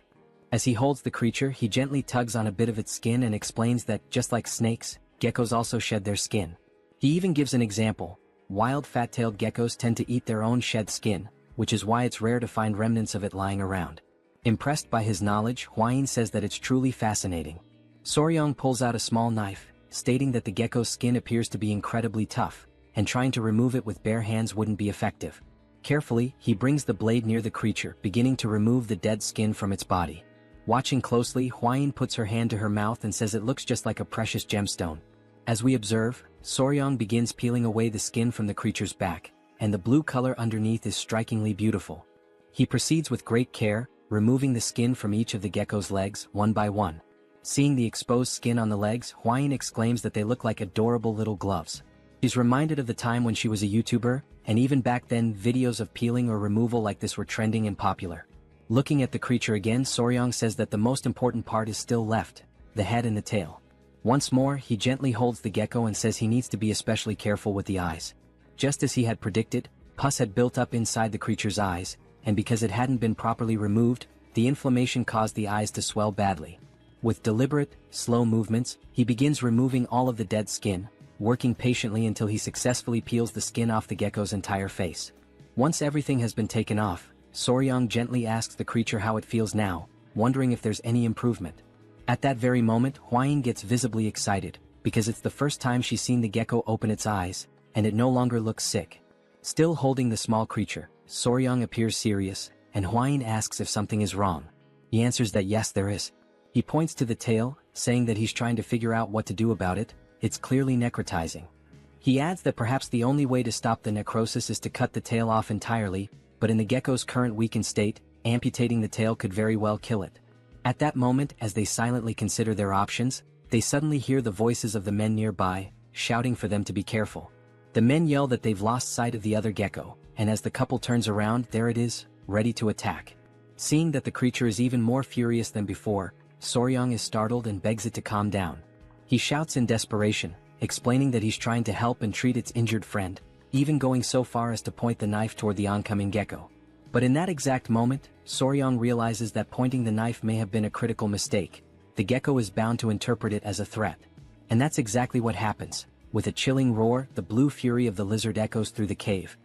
As he holds the creature, he gently tugs on a bit of its skin and explains that, just like snakes, geckos also shed their skin. He even gives an example. Wild fat-tailed geckos tend to eat their own shed skin, which is why it's rare to find remnants of it lying around. Impressed by his knowledge, Hwayin says that it's truly fascinating. Soryong pulls out a small knife, stating that the gecko's skin appears to be incredibly tough, and trying to remove it with bare hands wouldn't be effective. Carefully, he brings the blade near the creature, beginning to remove the dead skin from its body. Watching closely, Hwayin puts her hand to her mouth and says it looks just like a precious gemstone. As we observe, Soryong begins peeling away the skin from the creature's back, and the blue color underneath is strikingly beautiful. He proceeds with great care, removing the skin from each of the gecko's legs, one by one. Seeing the exposed skin on the legs, Hwayin exclaims that they look like adorable little gloves. She's reminded of the time when she was a YouTuber, and even back then videos of peeling or removal like this were trending and popular. Looking at the creature again, Soryong says that the most important part is still left, the head and the tail. Once more, he gently holds the gecko and says he needs to be especially careful with the eyes. Just as he had predicted, pus had built up inside the creature's eyes, and because it hadn't been properly removed, the inflammation caused the eyes to swell badly. With deliberate, slow movements, he begins removing all of the dead skin, working patiently until he successfully peels the skin off the gecko's entire face. Once everything has been taken off, Soryong gently asks the creature how it feels now, wondering if there's any improvement. At that very moment, Hwayin gets visibly excited, because it's the first time she's seen the gecko open its eyes, and it no longer looks sick. Still holding the small creature, Soryong appears serious, and Hwayin asks if something is wrong. He answers that yes, there is. He points to the tail, saying that he's trying to figure out what to do about it. It's clearly necrotizing. He adds that perhaps the only way to stop the necrosis is to cut the tail off entirely, but in the gecko's current weakened state, amputating the tail could very well kill it. At that moment, as they silently consider their options, they suddenly hear the voices of the men nearby, shouting for them to be careful. The men yell that they've lost sight of the other gecko, and as the couple turns around, there it is, ready to attack. Seeing that the creature is even more furious than before, Soryong is startled and begs it to calm down. He shouts in desperation, explaining that he's trying to help and treat its injured friend, even going so far as to point the knife toward the oncoming gecko. But in that exact moment, Soryang realizes that pointing the knife may have been a critical mistake. The gecko is bound to interpret it as a threat. And that's exactly what happens. With a chilling roar, the blue fury of the lizard echoes through the cave.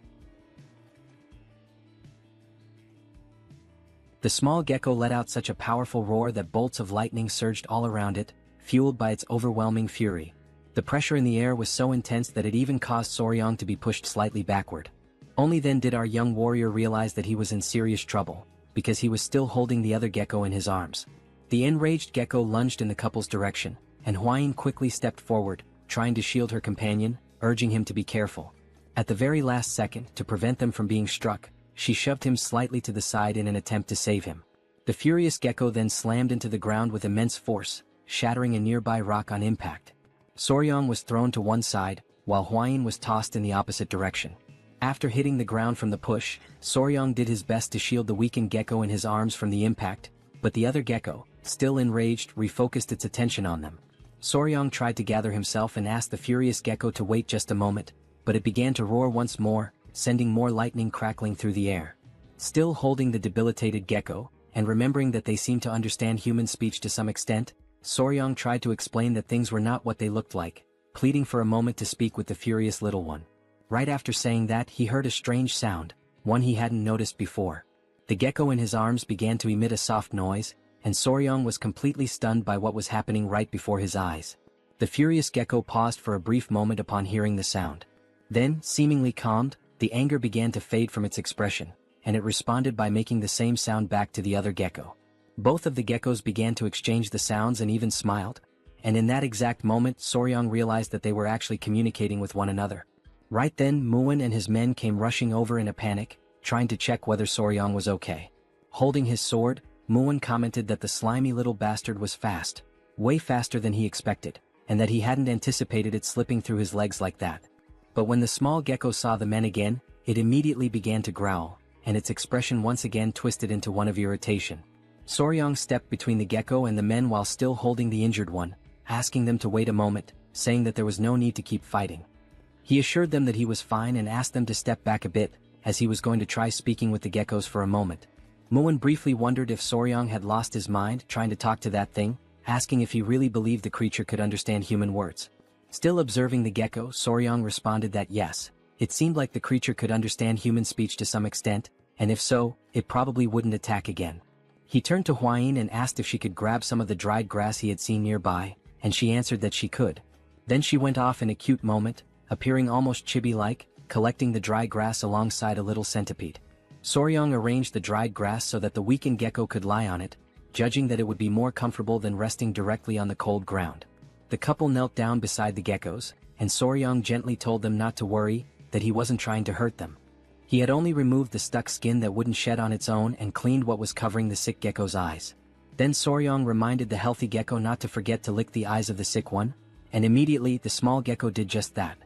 The small gecko let out such a powerful roar that bolts of lightning surged all around it, fueled by its overwhelming fury. The pressure in the air was so intense that it even caused Soryang to be pushed slightly backward. Only then did our young warrior realize that he was in serious trouble, because he was still holding the other gecko in his arms. The enraged gecko lunged in the couple's direction, and Hwayin quickly stepped forward, trying to shield her companion, urging him to be careful. At the very last second, to prevent them from being struck, she shoved him slightly to the side in an attempt to save him. The furious gecko then slammed into the ground with immense force, shattering a nearby rock on impact. Soryang was thrown to one side, while Hwayin was tossed in the opposite direction. After hitting the ground from the push, Soryang did his best to shield the weakened gecko in his arms from the impact, but the other gecko, still enraged, refocused its attention on them. Soryang tried to gather himself and asked the furious gecko to wait just a moment, but it began to roar once more, sending more lightning crackling through the air. Still holding the debilitated gecko, and remembering that they seemed to understand human speech to some extent, Soryang tried to explain that things were not what they looked like, pleading for a moment to speak with the furious little one. Right after saying that, he heard a strange sound, one he hadn't noticed before. The gecko in his arms began to emit a soft noise, and Soryang was completely stunned by what was happening right before his eyes. The furious gecko paused for a brief moment upon hearing the sound. Then, seemingly calmed, the anger began to fade from its expression, and it responded by making the same sound back to the other gecko. Both of the geckos began to exchange the sounds and even smiled, and in that exact moment Soryang realized that they were actually communicating with one another. Right then, Muin and his men came rushing over in a panic, trying to check whether Soryang was okay. Holding his sword, Muin commented that the slimy little bastard was fast, way faster than he expected, and that he hadn't anticipated it slipping through his legs like that. But when the small gecko saw the men again, it immediately began to growl, and its expression once again twisted into one of irritation. Soryang stepped between the gecko and the men while still holding the injured one, asking them to wait a moment, saying that there was no need to keep fighting. He assured them that he was fine and asked them to step back a bit, as he was going to try speaking with the geckos for a moment. Muin briefly wondered if Soryang had lost his mind trying to talk to that thing, asking if he really believed the creature could understand human words. Still observing the gecko, Soryang responded that yes, it seemed like the creature could understand human speech to some extent, and if so, it probably wouldn't attack again. He turned to Hwayin and asked if she could grab some of the dried grass he had seen nearby, and she answered that she could. Then she went off in a cute moment, appearing almost chibi-like, collecting the dry grass alongside a little centipede. Soryang arranged the dried grass so that the weakened gecko could lie on it, judging that it would be more comfortable than resting directly on the cold ground. The couple knelt down beside the geckos, and Soryang gently told them not to worry, that he wasn't trying to hurt them. He had only removed the stuck skin that wouldn't shed on its own and cleaned what was covering the sick gecko's eyes. Then Soryang reminded the healthy gecko not to forget to lick the eyes of the sick one, and immediately the small gecko did just that.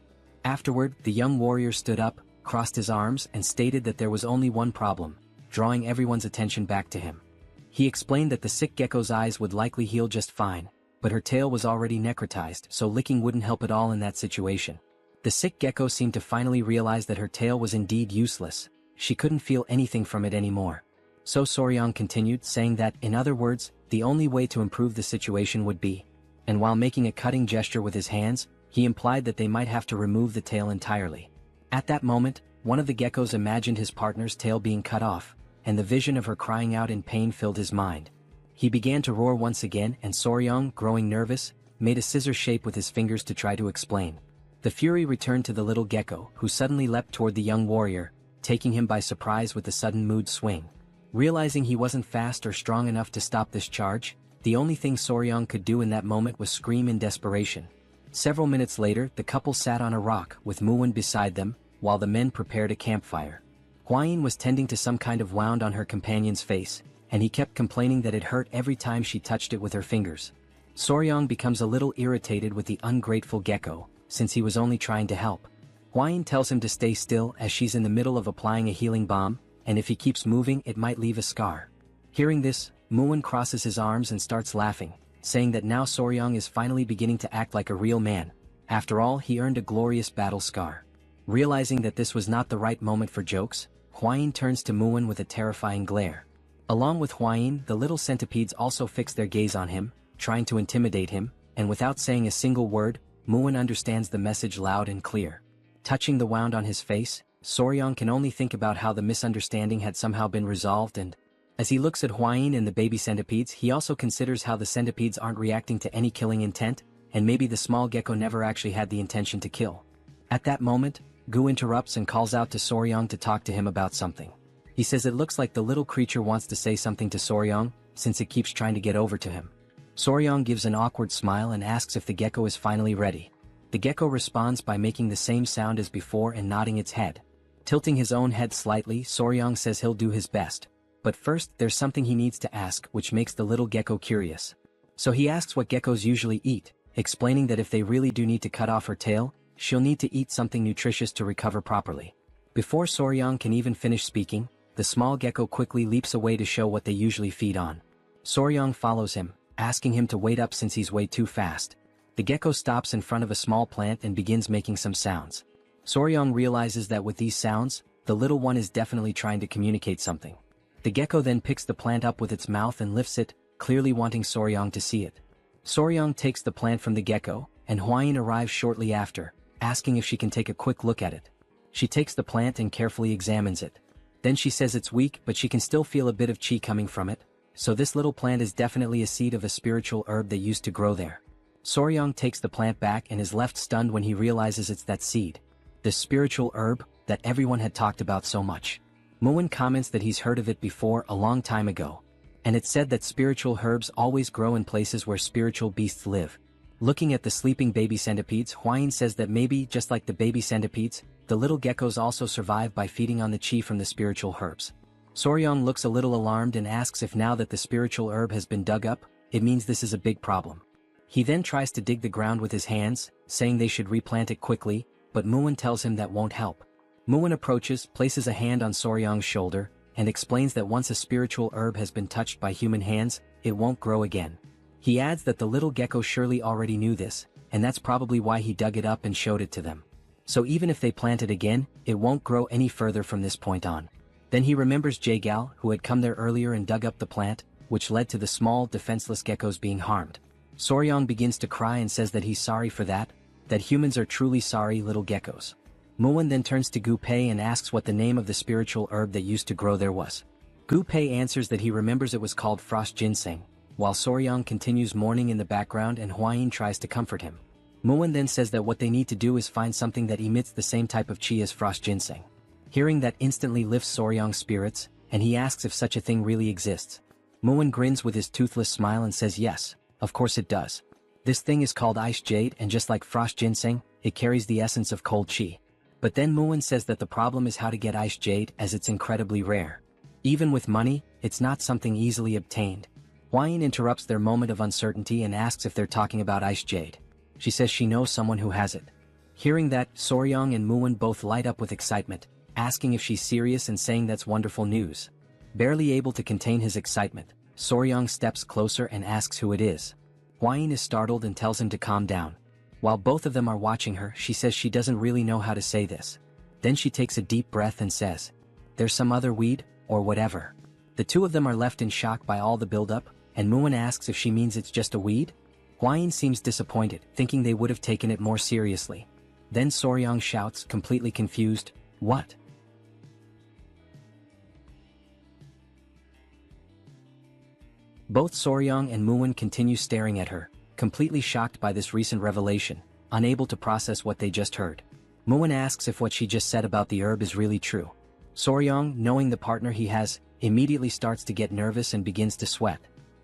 Afterward, the young warrior stood up, crossed his arms and stated that there was only one problem, drawing everyone's attention back to him. He explained that the sick gecko's eyes would likely heal just fine, but her tail was already necrotized, so licking wouldn't help at all in that situation. The sick gecko seemed to finally realize that her tail was indeed useless. She couldn't feel anything from it anymore. So Soryang continued, saying that, in other words, the only way to improve the situation would be, and while making a cutting gesture with his hands, he implied that they might have to remove the tail entirely. At that moment, one of the geckos imagined his partner's tail being cut off, and the vision of her crying out in pain filled his mind. He began to roar once again, and Soryang, growing nervous, made a scissor shape with his fingers to try to explain. The fury returned to the little gecko, who suddenly leapt toward the young warrior, taking him by surprise with a sudden mood swing. Realizing he wasn't fast or strong enough to stop this charge, the only thing Soryang could do in that moment was scream in desperation. Several minutes later, the couple sat on a rock with Muin beside them, while the men prepared a campfire. Hwayin was tending to some kind of wound on her companion's face, and he kept complaining that it hurt every time she touched it with her fingers. Soryang becomes a little irritated with the ungrateful gecko, since he was only trying to help. Hwayin tells him to stay still as she's in the middle of applying a healing balm, and if he keeps moving it might leave a scar. Hearing this, Muin crosses his arms and starts laughing, saying that now Soryang is finally beginning to act like a real man. After all, he earned a glorious battle scar. Realizing that this was not the right moment for jokes, Huayin turns to Muin with a terrifying glare. Along with Huayin, the little centipedes also fix their gaze on him, trying to intimidate him, and without saying a single word, Muin understands the message loud and clear. Touching the wound on his face, Soryong can only think about how the misunderstanding had somehow been resolved, and as he looks at Huayin and the baby centipedes, he also considers how the centipedes aren't reacting to any killing intent, and maybe the small gecko never actually had the intention to kill. At that moment, Gu interrupts and calls out to Soryong to talk to him about something. He says it looks like the little creature wants to say something to Soryong, since it keeps trying to get over to him. Soryong gives an awkward smile and asks if the gecko is finally ready. The gecko responds by making the same sound as before and nodding its head. Tilting his own head slightly, Soryong says he'll do his best. But first, there's something he needs to ask, which makes the little gecko curious. So he asks what geckos usually eat, explaining that if they really do need to cut off her tail, she'll need to eat something nutritious to recover properly. Before Soryong can even finish speaking, the small gecko quickly leaps away to show what they usually feed on. Soryong follows him, asking him to wait up since he's way too fast. The gecko stops in front of a small plant and begins making some sounds. Soryong realizes that with these sounds, the little one is definitely trying to communicate something. The gecko then picks the plant up with its mouth and lifts it, clearly wanting Soryong to see it. Soryong takes the plant from the gecko, and Huayin arrives shortly after, asking if she can take a quick look at it. She takes the plant and carefully examines it. Then she says it's weak, but she can still feel a bit of chi coming from it, so this little plant is definitely a seed of a spiritual herb that used to grow there. Soryong takes the plant back and is left stunned when he realizes it's that seed. The spiritual herb that everyone had talked about so much. Muin comments that he's heard of it before a long time ago. And it said that spiritual herbs always grow in places where spiritual beasts live. Looking at the sleeping baby centipedes, Huayin says that maybe, just like the baby centipedes, the little geckos also survive by feeding on the chi from the spiritual herbs. Soryong looks a little alarmed and asks if now that the spiritual herb has been dug up, it means this is a big problem. He then tries to dig the ground with his hands, saying they should replant it quickly, but Muin tells him that won't help. Muin approaches, places a hand on Soryong's shoulder, and explains that once a spiritual herb has been touched by human hands, it won't grow again. He adds that the little gecko surely already knew this, and that's probably why he dug it up and showed it to them. So even if they plant it again, it won't grow any further from this point on. Then he remembers Jaegal, who had come there earlier and dug up the plant, which led to the small, defenseless geckos being harmed. Soryong begins to cry and says that he's sorry for that humans are truly sorry little geckos. Muin then turns to Gu Pei and asks what the name of the spiritual herb that used to grow there was. Gu Pei answers that he remembers it was called frost ginseng, while Soryong continues mourning in the background and Huayin tries to comfort him. Muin then says that what they need to do is find something that emits the same type of chi as frost ginseng. Hearing that instantly lifts Soryong's spirits, and he asks if such a thing really exists. Muin grins with his toothless smile and says yes, of course it does. This thing is called ice jade, and just like frost ginseng, it carries the essence of cold chi. But then Muin says that the problem is how to get ice jade, as it's incredibly rare. Even with money, it's not something easily obtained. Huayin interrupts their moment of uncertainty and asks if they're talking about ice jade. She says she knows someone who has it. Hearing that, Soryong and Muin both light up with excitement, asking if she's serious and saying that's wonderful news. Barely able to contain his excitement, Soryong steps closer and asks who it is. Huayin is startled and tells him to calm down. While both of them are watching her, she says she doesn't really know how to say this. Then she takes a deep breath and says, "There's some other weed, or whatever." The two of them are left in shock by all the buildup, and Muin asks if she means it's just a weed. Huayin seems disappointed, thinking they would have taken it more seriously. Then Soryong shouts, completely confused, "What?" Both Soryong and Muin continue staring at her, completely shocked by this recent revelation, unable to process what they just heard. Muin asks if what she just said about the herb is really true. Soryong, knowing the partner he has, immediately starts to get nervous and begins to sweat.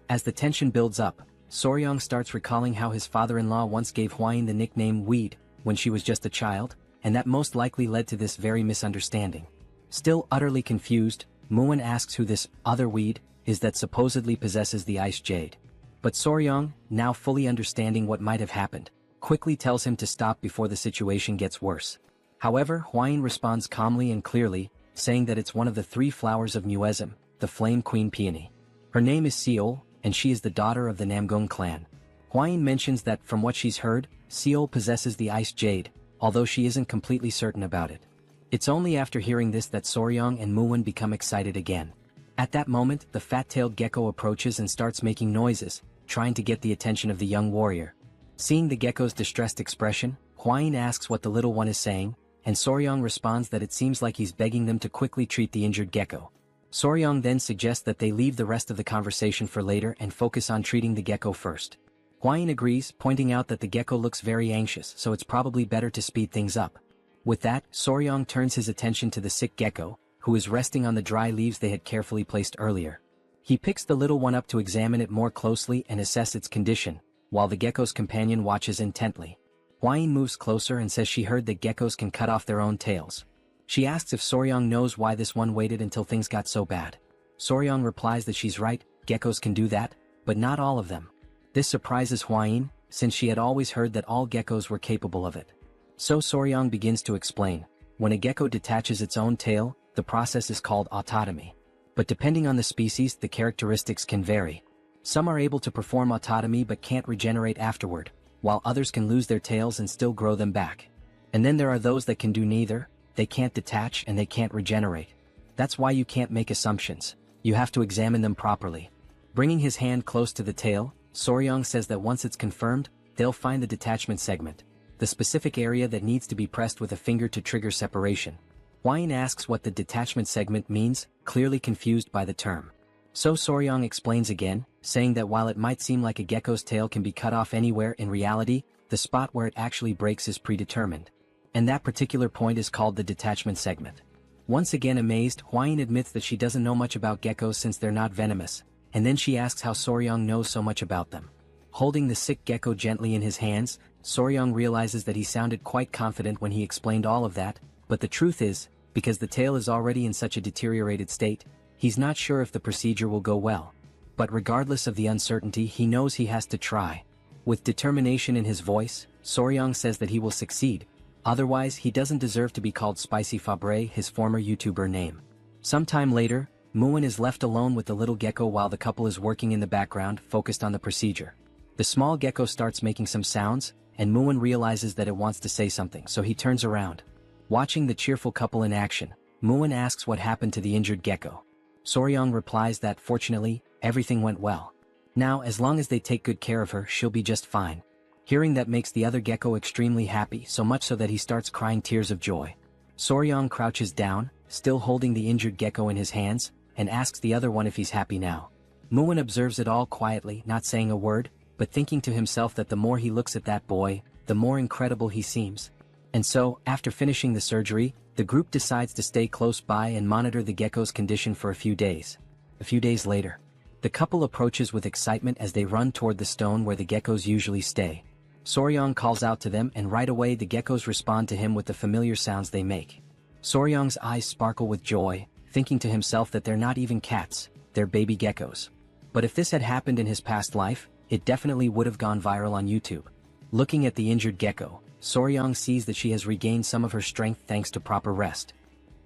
As the tension builds up, Soryong starts recalling how his father-in-law once gave Huayin the nickname Weed when she was just a child, and that most likely led to this very misunderstanding. Still utterly confused, Muin asks who this other weed is that supposedly possesses the ice jade. But Soryong, now fully understanding what might have happened, quickly tells him to stop before the situation gets worse. However, Huayin responds calmly and clearly, saying that it's one of the 3 flowers of Muezum, the Flame Queen Peony. Her name is Seol, and she is the daughter of the Namgung clan. Huayin mentions that from what she's heard, Seol possesses the ice jade, although she isn't completely certain about it. It's only after hearing this that Soryong and Muwon become excited again. At that moment, the fat-tailed gecko approaches and starts making noises, trying to get the attention of the young warrior. Seeing the gecko's distressed expression, Hwain asks what the little one is saying, and Soryong responds that it seems like he's begging them to quickly treat the injured gecko. Soryong then suggests that they leave the rest of the conversation for later and focus on treating the gecko first. Hwain agrees, pointing out that the gecko looks very anxious, so it's probably better to speed things up. With that, Soryong turns his attention to the sick gecko, who is resting on the dry leaves they had carefully placed earlier. He picks the little one up to examine it more closely and assess its condition, while the gecko's companion watches intently. Hwain moves closer and says she heard that geckos can cut off their own tails. She asks if Soryong knows why this one waited until things got so bad. Soryong replies that she's right, geckos can do that, but not all of them. This surprises Hwain, since she had always heard that all geckos were capable of it. So Soryong begins to explain. When a gecko detaches its own tail, the process is called autotomy. But depending on the species, the characteristics can vary. Some are able to perform autotomy but can't regenerate afterward, while others can lose their tails and still grow them back. And then there are those that can do neither, they can't detach and they can't regenerate. That's why you can't make assumptions. You have to examine them properly. Bringing his hand close to the tail, Soryong says that once it's confirmed, they'll find the detachment segment, the specific area that needs to be pressed with a finger to trigger separation. Hwain asks what the detachment segment means, clearly confused by the term. So Soryong explains again, saying that while it might seem like a gecko's tail can be cut off anywhere, in reality, the spot where it actually breaks is predetermined. And that particular point is called the detachment segment. Once again amazed, Hwain admits that she doesn't know much about geckos since they're not venomous, and then she asks how Soryong knows so much about them. Holding the sick gecko gently in his hands, Soryong realizes that he sounded quite confident when he explained all of that, but the truth is, because the tail is already in such a deteriorated state, he's not sure if the procedure will go well. But regardless of the uncertainty, he knows he has to try. With determination in his voice, Soryong says that he will succeed, otherwise he doesn't deserve to be called Spicy Fabre, his former YouTuber name. Sometime later, Muwon is left alone with the little gecko while the couple is working in the background, focused on the procedure. The small gecko starts making some sounds, and Muwon realizes that it wants to say something, so he turns around. Watching the cheerful couple in action, Muwon asks what happened to the injured gecko. Soryong replies that, fortunately, everything went well. Now, as long as they take good care of her, she'll be just fine. Hearing that makes the other gecko extremely happy, so much so that he starts crying tears of joy. Soryong crouches down, still holding the injured gecko in his hands, and asks the other one if he's happy now. Muwon observes it all quietly, not saying a word, but thinking to himself that the more he looks at that boy, the more incredible he seems. And so, after finishing the surgery, the group decides to stay close by and monitor the gecko's condition for a few days. A few days later, the couple approaches with excitement as they run toward the stone where the geckos usually stay. Soryong calls out to them, and right away the geckos respond to him with the familiar sounds they make. Soryong's eyes sparkle with joy, thinking to himself that they're not even cats, they're baby geckos. But if this had happened in his past life, it definitely would have gone viral on YouTube. Looking at the injured gecko, Soryong sees that she has regained some of her strength thanks to proper rest.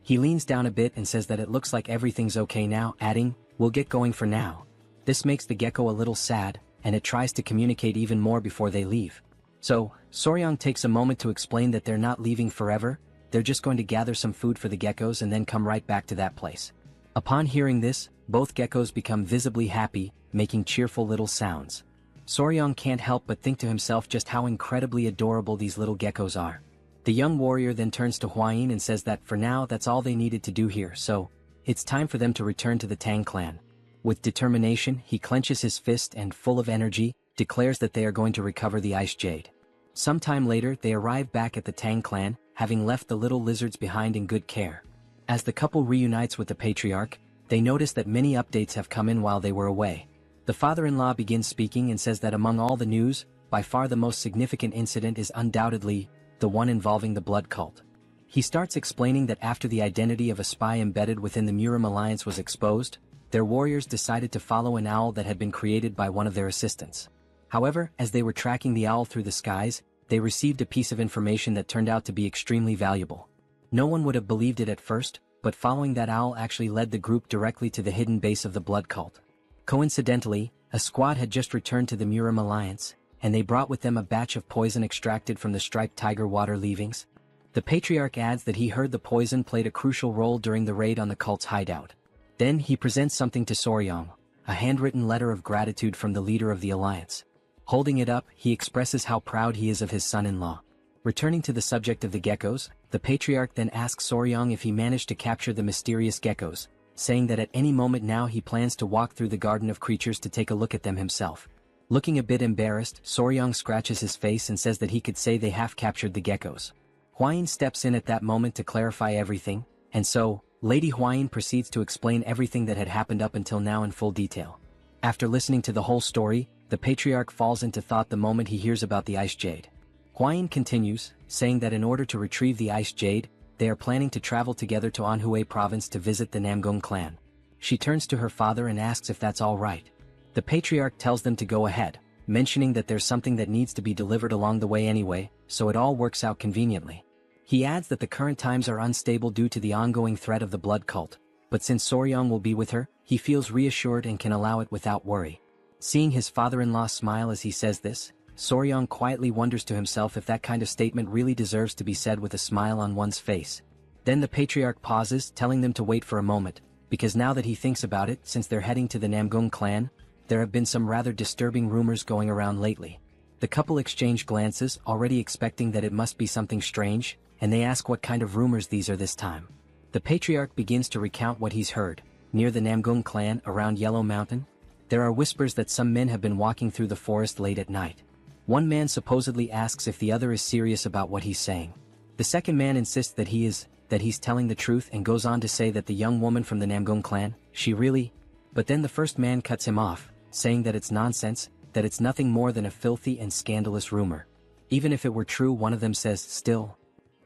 He leans down a bit and says that it looks like everything's okay now, adding, "We'll get going for now." This makes the gecko a little sad, and it tries to communicate even more before they leave. So, Soryong takes a moment to explain that they're not leaving forever, they're just going to gather some food for the geckos and then come right back to that place. Upon hearing this, both geckos become visibly happy, making cheerful little sounds. Soryong can't help but think to himself just how incredibly adorable these little geckos are. The young warrior then turns to Hwain and says that for now that's all they needed to do here, so it's time for them to return to the Tang Clan. With determination, he clenches his fist and, full of energy, declares that they are going to recover the ice jade. Sometime later, they arrive back at the Tang Clan, having left the little lizards behind in good care. As the couple reunites with the patriarch, they notice that many updates have come in while they were away. The father-in-law begins speaking and says that among all the news, by far the most significant incident is undoubtedly the one involving the blood cult. He starts explaining that after the identity of a spy embedded within the Murim alliance was exposed, their warriors decided to follow an owl that had been created by one of their assistants. However, as they were tracking the owl through the skies, they received a piece of information that turned out to be extremely valuable. No one would have believed it at first, but following that owl actually led the group directly to the hidden base of the blood cult. Coincidentally, a squad had just returned to the Murim alliance, and they brought with them a batch of poison extracted from the striped tiger water leavings. The patriarch adds that he heard the poison played a crucial role during the raid on the cult's hideout. Then he presents something to Soryang, a handwritten letter of gratitude from the leader of the alliance. Holding it up, he expresses how proud he is of his son-in-law. Returning to the subject of the geckos, the patriarch then asks Soryang if he managed to capture the mysterious geckos, saying that at any moment now he plans to walk through the garden of creatures to take a look at them himself. Looking a bit embarrassed, Soryang scratches his face and says that he could say they have captured the geckos. Hwain steps in at that moment to clarify everything, and so, Lady Hwain proceeds to explain everything that had happened up until now in full detail. After listening to the whole story, the patriarch falls into thought the moment he hears about the ice jade. Hwain continues, saying that in order to retrieve the ice jade, they are planning to travel together to Anhui province to visit the Namgung clan. She turns to her father and asks if that's all right. The patriarch tells them to go ahead, mentioning that there's something that needs to be delivered along the way anyway, so it all works out conveniently. He adds that the current times are unstable due to the ongoing threat of the blood cult, but since Soryang will be with her, he feels reassured and can allow it without worry. Seeing his father-in-law smile as he says this, Soryang quietly wonders to himself if that kind of statement really deserves to be said with a smile on one's face. Then the patriarch pauses, telling them to wait for a moment, because now that he thinks about it, since they're heading to the Namgung clan, there have been some rather disturbing rumors going around lately. The couple exchange glances, already expecting that it must be something strange, and they ask what kind of rumors these are this time. The patriarch begins to recount what he's heard. Near the Namgung clan, around Yellow Mountain, there are whispers that some men have been walking through the forest late at night. One man supposedly asks if the other is serious about what he's saying. The second man insists that he's telling the truth and goes on to say that the young woman from the Namgung clan, she really... But then the first man cuts him off, saying that it's nonsense, that it's nothing more than a filthy and scandalous rumor. Even if it were true, one of them says, still.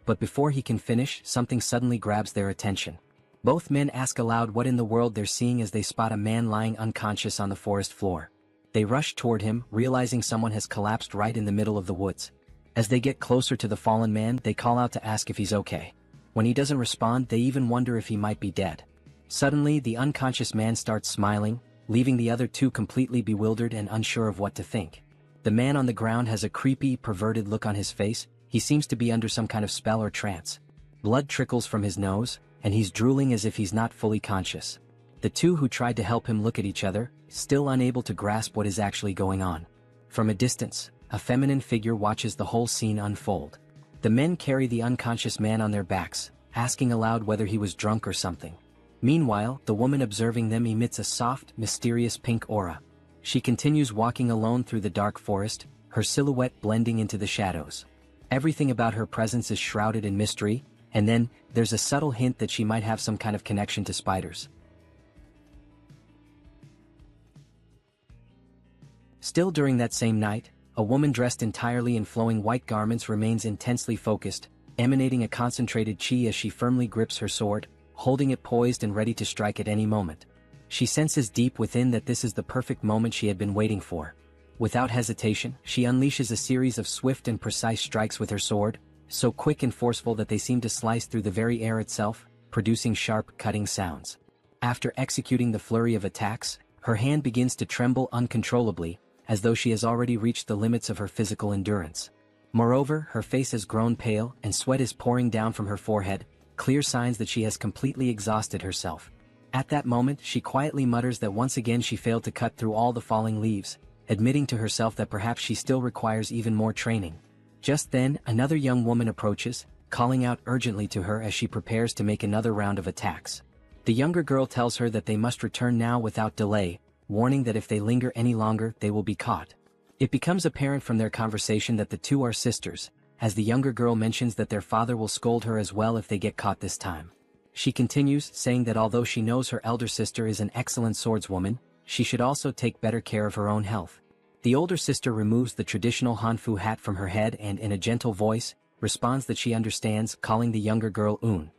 But before he can finish, something suddenly grabs their attention. Both men ask aloud what in the world they're seeing as they spot a man lying unconscious on the forest floor. They rush toward him, realizing someone has collapsed right in the middle of the woods. As they get closer to the fallen man, they call out to ask if he's okay. When he doesn't respond, they even wonder if he might be dead. Suddenly, the unconscious man starts smiling, leaving the other two completely bewildered and unsure of what to think. The man on the ground has a creepy, perverted look on his face. He seems to be under some kind of spell or trance. Blood trickles from his nose, and he's drooling as if he's not fully conscious. The two who tried to help him look at each other, still unable to grasp what is actually going on. From a distance, a feminine figure watches the whole scene unfold. The men carry the unconscious man on their backs, asking aloud whether he was drunk or something. Meanwhile, the woman observing them emits a soft, mysterious pink aura. She continues walking alone through the dark forest, her silhouette blending into the shadows. Everything about her presence is shrouded in mystery, and then, there's a subtle hint that she might have some kind of connection to spiders. Still during that same night, a woman dressed entirely in flowing white garments remains intensely focused, emanating a concentrated chi as she firmly grips her sword, holding it poised and ready to strike at any moment. She senses deep within that this is the perfect moment she had been waiting for. Without hesitation, she unleashes a series of swift and precise strikes with her sword, so quick and forceful that they seem to slice through the very air itself, producing sharp, cutting sounds. After executing the flurry of attacks, her hand begins to tremble uncontrollably, as though she has already reached the limits of her physical endurance. Moreover, her face has grown pale and sweat is pouring down from her forehead, clear signs that she has completely exhausted herself. At that moment, she quietly mutters that once again she failed to cut through all the falling leaves, admitting to herself that perhaps she still requires even more training. Just then, another young woman approaches, calling out urgently to her as she prepares to make another round of attacks. The younger girl tells her that they must return now without delay, warning that if they linger any longer, they will be caught. It becomes apparent from their conversation that the two are sisters, as the younger girl mentions that their father will scold her as well if they get caught this time. She continues, saying that although she knows her elder sister is an excellent swordswoman, she should also take better care of her own health. The older sister removes the traditional Hanfu hat from her head and in a gentle voice, responds that she understands, calling the younger girl Un.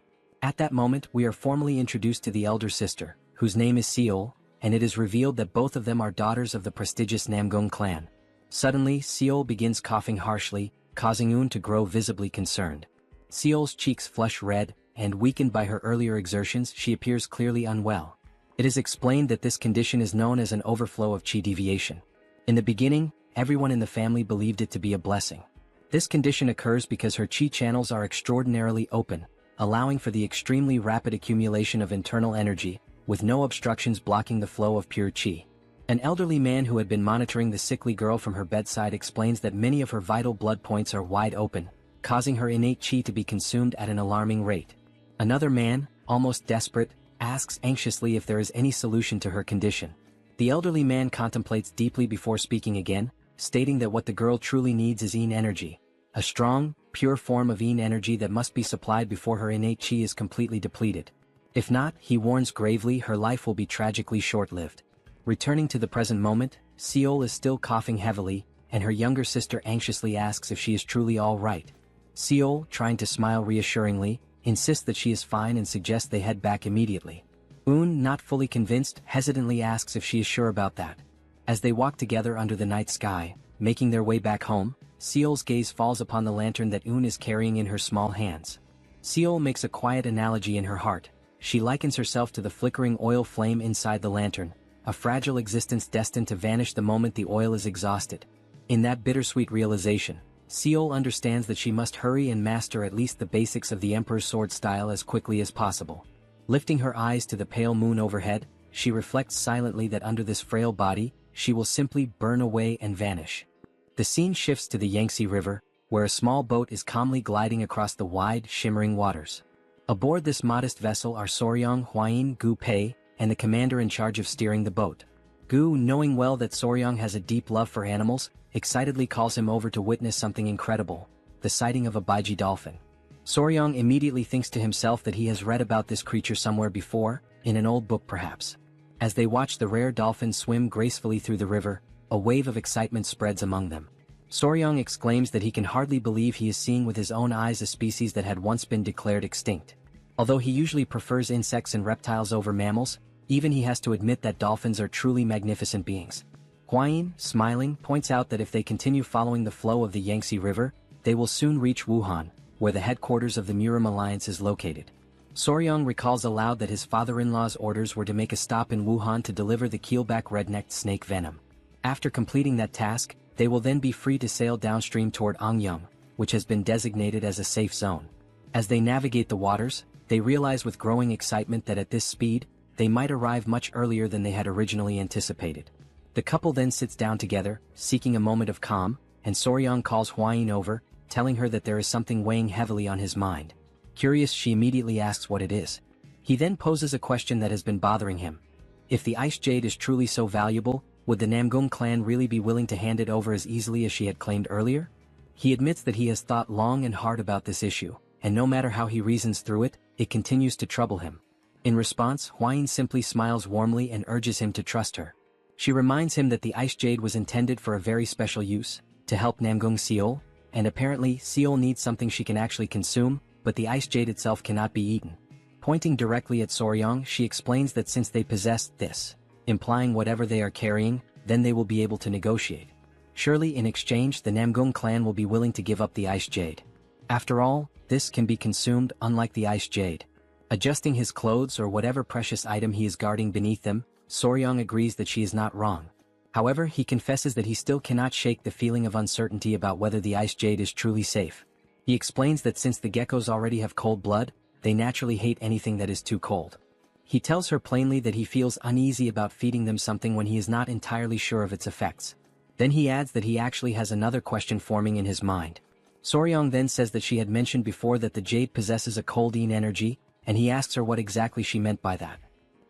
At that moment, we are formally introduced to the elder sister, whose name is Seol, and it is revealed that both of them are daughters of the prestigious Namgung clan. Suddenly, Seol begins coughing harshly, causing Un to grow visibly concerned. Seol's cheeks flush red, and weakened by her earlier exertions, she appears clearly unwell. It is explained that this condition is known as an overflow of chi deviation. In the beginning, everyone in the family believed it to be a blessing. This condition occurs because her qi channels are extraordinarily open, allowing for the extremely rapid accumulation of internal energy, with no obstructions blocking the flow of pure qi. An elderly man who had been monitoring the sickly girl from her bedside explains that many of her vital blood points are wide open, causing her innate qi to be consumed at an alarming rate. Another man, almost desperate, asks anxiously if there is any solution to her condition. The elderly man contemplates deeply before speaking again, stating that what the girl truly needs is yin energy, a strong, pure form of yin energy that must be supplied before her innate qi is completely depleted. If not, he warns gravely, her life will be tragically short-lived. Returning to the present moment, Seol is still coughing heavily, and her younger sister anxiously asks if she is truly all right. Seol, trying to smile reassuringly, insists that she is fine and suggests they head back immediately. Un, not fully convinced, hesitantly asks if she is sure about that. As they walk together under the night sky, making their way back home, Seol's gaze falls upon the lantern that Un is carrying in her small hands. Seol makes a quiet analogy in her heart. She likens herself to the flickering oil flame inside the lantern, a fragile existence destined to vanish the moment the oil is exhausted. In that bittersweet realization, Seol understands that she must hurry and master at least the basics of the Emperor's sword style as quickly as possible. Lifting her eyes to the pale moon overhead, she reflects silently that under this frail body, she will simply burn away and vanish. The scene shifts to the Yangtze River, where a small boat is calmly gliding across the wide, shimmering waters. Aboard this modest vessel are Soryang, Huayin, Gu Pei, and the commander in charge of steering the boat. Gu, knowing well that Soryang has a deep love for animals, excitedly calls him over to witness something incredible, the sighting of a baiji dolphin. Soryang immediately thinks to himself that he has read about this creature somewhere before, in an old book perhaps. As they watch the rare dolphin swim gracefully through the river, a wave of excitement spreads among them. Soryang exclaims that he can hardly believe he is seeing with his own eyes a species that had once been declared extinct. Although he usually prefers insects and reptiles over mammals, even he has to admit that dolphins are truly magnificent beings. Huayin, smiling, points out that if they continue following the flow of the Yangtze River, they will soon reach Wuhan, where the headquarters of the Murim alliance is located. Soryang recalls aloud that his father-in-law's orders were to make a stop in Wuhan to deliver the keelback red-necked snake venom. After completing that task, they will then be free to sail downstream toward Angyang, which has been designated as a safe zone. As they navigate the waters, they realize with growing excitement that at this speed, they might arrive much earlier than they had originally anticipated. The couple then sits down together, seeking a moment of calm, and Soryang calls Huayin over, telling her that there is something weighing heavily on his mind. Curious, she immediately asks what it is. He then poses a question that has been bothering him. If the ice jade is truly so valuable, would the Namgung clan really be willing to hand it over as easily as she had claimed earlier? He admits that he has thought long and hard about this issue, and no matter how he reasons through it, it continues to trouble him. In response, Huayin simply smiles warmly and urges him to trust her. She reminds him that the ice jade was intended for a very special use, to help Namgung Seol, and apparently Seol needs something she can actually consume, but the ice jade itself cannot be eaten. Pointing directly at Soryang, she explains that since they possess this, implying whatever they are carrying, then they will be able to negotiate. Surely in exchange the Namgung clan will be willing to give up the ice jade. After all, this can be consumed unlike the ice jade. Adjusting his clothes or whatever precious item he is guarding beneath them, Soryang agrees that she is not wrong. However, he confesses that he still cannot shake the feeling of uncertainty about whether the ice jade is truly safe. He explains that since the geckos already have cold blood, they naturally hate anything that is too cold. He tells her plainly that he feels uneasy about feeding them something when he is not entirely sure of its effects. Then he adds that he actually has another question forming in his mind. Soryang then says that she had mentioned before that the jade possesses a cold-yin energy, and he asks her what exactly she meant by that.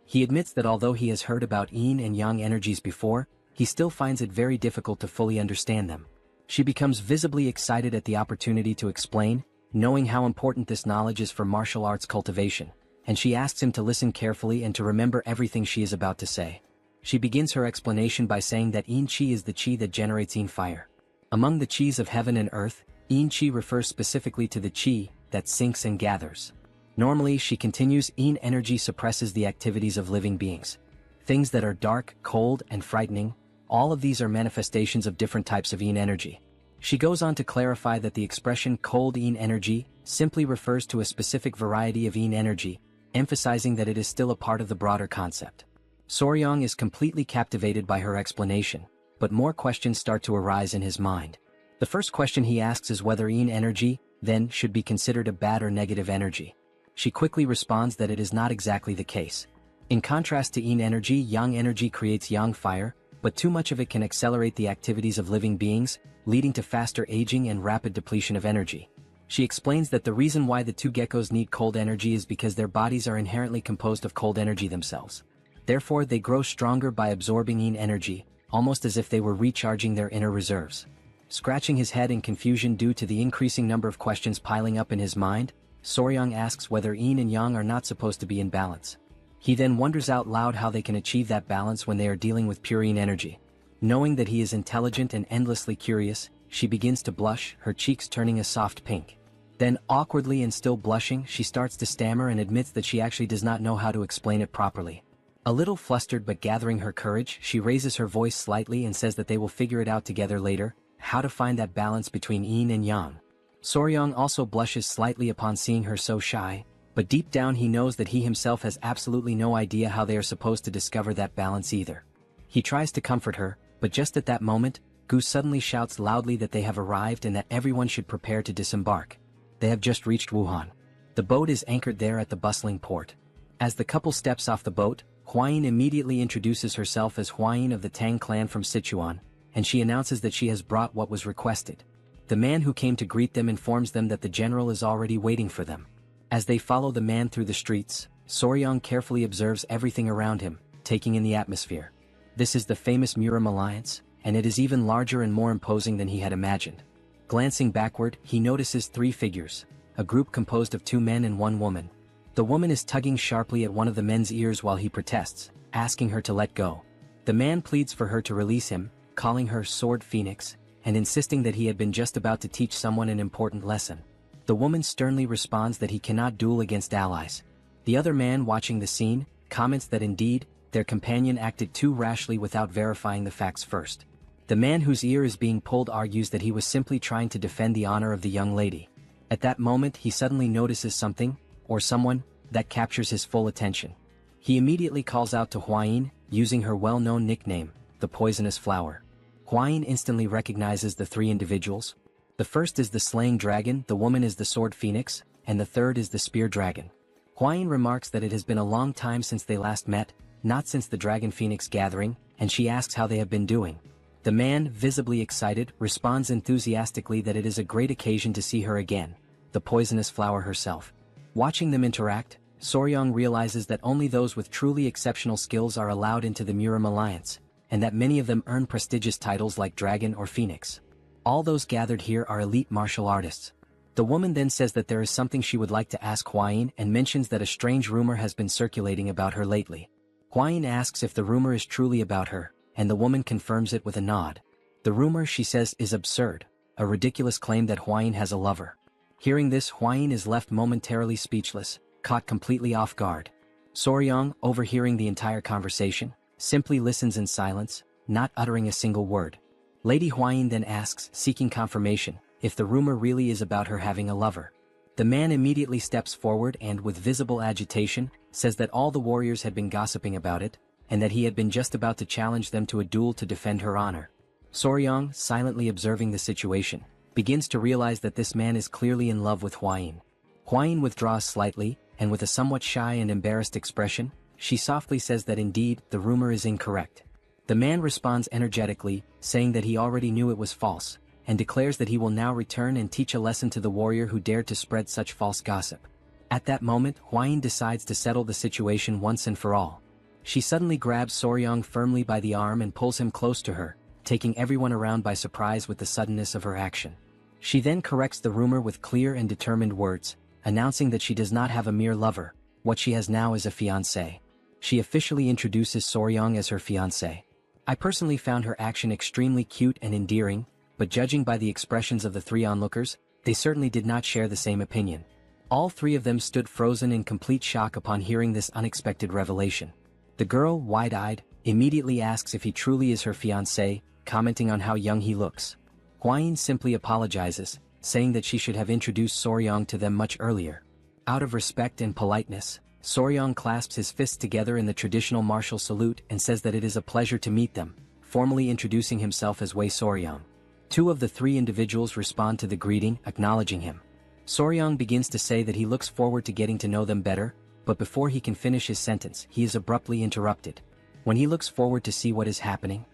He admits that although he has heard about yin and yang energies before, he still finds it very difficult to fully understand them. She becomes visibly excited at the opportunity to explain, knowing how important this knowledge is for martial arts cultivation, and she asks him to listen carefully and to remember everything she is about to say. She begins her explanation by saying that yin qi is the qi that generates yin fire. Among the qis of heaven and earth, yin qi refers specifically to the qi that sinks and gathers. Normally, she continues, yin energy suppresses the activities of living beings. Things that are dark, cold, and frightening, all of these are manifestations of different types of yin energy. She goes on to clarify that the expression cold yin energy simply refers to a specific variety of yin energy, emphasizing that it is still a part of the broader concept. Soryang is completely captivated by her explanation, but more questions start to arise in his mind. The first question he asks is whether yin energy, then, should be considered a bad or negative energy. She quickly responds that it is not exactly the case. In contrast to yin energy, yang energy creates yang fire, but too much of it can accelerate the activities of living beings, leading to faster aging and rapid depletion of energy. She explains that the reason why the two geckos need cold energy is because their bodies are inherently composed of cold energy themselves. Therefore, they grow stronger by absorbing yin energy, almost as if they were recharging their inner reserves. Scratching his head in confusion due to the increasing number of questions piling up in his mind, Soryang asks whether yin and yang are not supposed to be in balance. He then wonders out loud how they can achieve that balance when they are dealing with pure yin energy. Knowing that he is intelligent and endlessly curious, she begins to blush, her cheeks turning a soft pink. Then, awkwardly and still blushing, she starts to stammer and admits that she actually does not know how to explain it properly. A little flustered but gathering her courage, she raises her voice slightly and says that they will figure it out together later, how to find that balance between yin and yang. Soryang also blushes slightly upon seeing her so shy, but deep down he knows that he himself has absolutely no idea how they are supposed to discover that balance either. He tries to comfort her, but just at that moment, Gu suddenly shouts loudly that they have arrived and that everyone should prepare to disembark. They have just reached Wuhan. The boat is anchored there at the bustling port. As the couple steps off the boat, Huayin immediately introduces herself as Huayin of the Tang Clan from Sichuan, and she announces that she has brought what was requested. The man who came to greet them informs them that the general is already waiting for them. As they follow the man through the streets, Soryang carefully observes everything around him, taking in the atmosphere. This is the famous Murim alliance, and it is even larger and more imposing than he had imagined. Glancing backward, he notices three figures, a group composed of two men and one woman. The woman is tugging sharply at one of the men's ears while he protests, asking her to let go. The man pleads for her to release him, calling her Sword Phoenix, and insisting that he had been just about to teach someone an important lesson. The woman sternly responds that he cannot duel against allies. The other man watching the scene, comments that indeed, their companion acted too rashly without verifying the facts first. The man whose ear is being pulled argues that he was simply trying to defend the honor of the young lady. At that moment he suddenly notices something, or someone, that captures his full attention. He immediately calls out to Huayin, using her well-known nickname, the Poisonous Flower. Huayin instantly recognizes the three individuals. The first is the Slaying Dragon, the woman is the Sword Phoenix, and the third is the Spear Dragon. Huayin remarks that it has been a long time since they last met, not since the Dragon Phoenix gathering, and she asks how they have been doing. The man, visibly excited, responds enthusiastically that it is a great occasion to see her again, the Poisonous Flower herself. Watching them interact, Soryang realizes that only those with truly exceptional skills are allowed into the Murim alliance, and that many of them earn prestigious titles like Dragon or Phoenix. All those gathered here are elite martial artists. The woman then says that there is something she would like to ask Huayin and mentions that a strange rumor has been circulating about her lately. Huayin asks if the rumor is truly about her, and the woman confirms it with a nod. The rumor, she says, is absurd, a ridiculous claim that Huayin has a lover. Hearing this, Huayin is left momentarily speechless, caught completely off guard. Soryang, overhearing the entire conversation, simply listens in silence, not uttering a single word. Lady Huayin then asks, seeking confirmation, if the rumor really is about her having a lover. The man immediately steps forward and, with visible agitation, says that all the warriors had been gossiping about it, and that he had been just about to challenge them to a duel to defend her honor. Soryang, silently observing the situation, begins to realize that this man is clearly in love with Huayin. Huayin withdraws slightly, and with a somewhat shy and embarrassed expression, she softly says that indeed, the rumor is incorrect. The man responds energetically, saying that he already knew it was false, and declares that he will now return and teach a lesson to the warrior who dared to spread such false gossip. At that moment, Huayin decides to settle the situation once and for all. She suddenly grabs Soryang firmly by the arm and pulls him close to her, taking everyone around by surprise with the suddenness of her action. She then corrects the rumor with clear and determined words, announcing that she does not have a mere lover, what she has now is a fiancé. She officially introduces Soryang as her fiancé. I personally found her action extremely cute and endearing, but judging by the expressions of the three onlookers, they certainly did not share the same opinion. All three of them stood frozen in complete shock upon hearing this unexpected revelation. The girl, wide-eyed, immediately asks if he truly is her fiancé, commenting on how young he looks. Huayin simply apologizes, saying that she should have introduced Soryang to them much earlier. Out of respect and politeness, Soryang clasps his fists together in the traditional martial salute and says that it is a pleasure to meet them, formally introducing himself as Wei Soryang. Two of the three individuals respond to the greeting, acknowledging him. Soryang begins to say that he looks forward to getting to know them better, but before he can finish his sentence, he is abruptly interrupted. When he looks forward to see what is happening,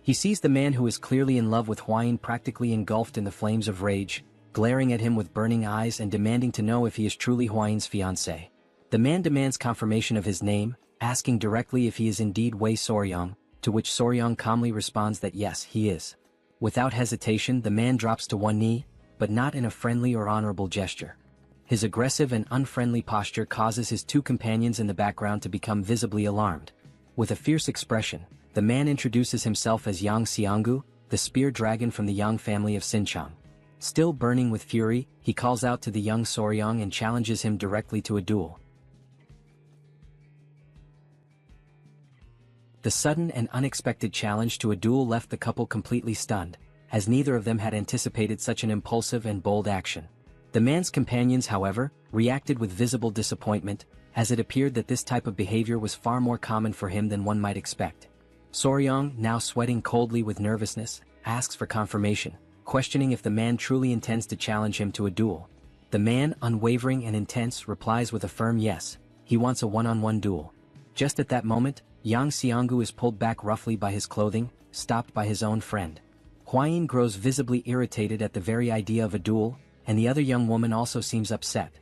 he sees the man who is clearly in love with Hwayin practically engulfed in the flames of rage, glaring at him with burning eyes and demanding to know if he is truly Hwayin's fiancé. The man demands confirmation of his name, asking directly if he is indeed Wei Soryang, to which Soryang calmly responds that yes, he is. Without hesitation, the man drops to one knee, but not in a friendly or honorable gesture. His aggressive and unfriendly posture causes his two companions in the background to become visibly alarmed. With a fierce expression, the man introduces himself as Yang Xianggu, the spear dragon from the Yang family of Xinjiang. Still burning with fury, he calls out to the young Soryang and challenges him directly to a duel. The sudden and unexpected challenge to a duel left the couple completely stunned, as neither of them had anticipated such an impulsive and bold action. The man's companions, however, reacted with visible disappointment, as it appeared that this type of behavior was far more common for him than one might expect. Soryang, now sweating coldly with nervousness, asks for confirmation, questioning if the man truly intends to challenge him to a duel. The man, unwavering and intense, replies with a firm yes, he wants a one-on-one duel. Just at that moment, Yang Xianggu is pulled back roughly by his clothing, stopped by his own friend. Hwayin grows visibly irritated at the very idea of a duel, and the other young woman also seems upset.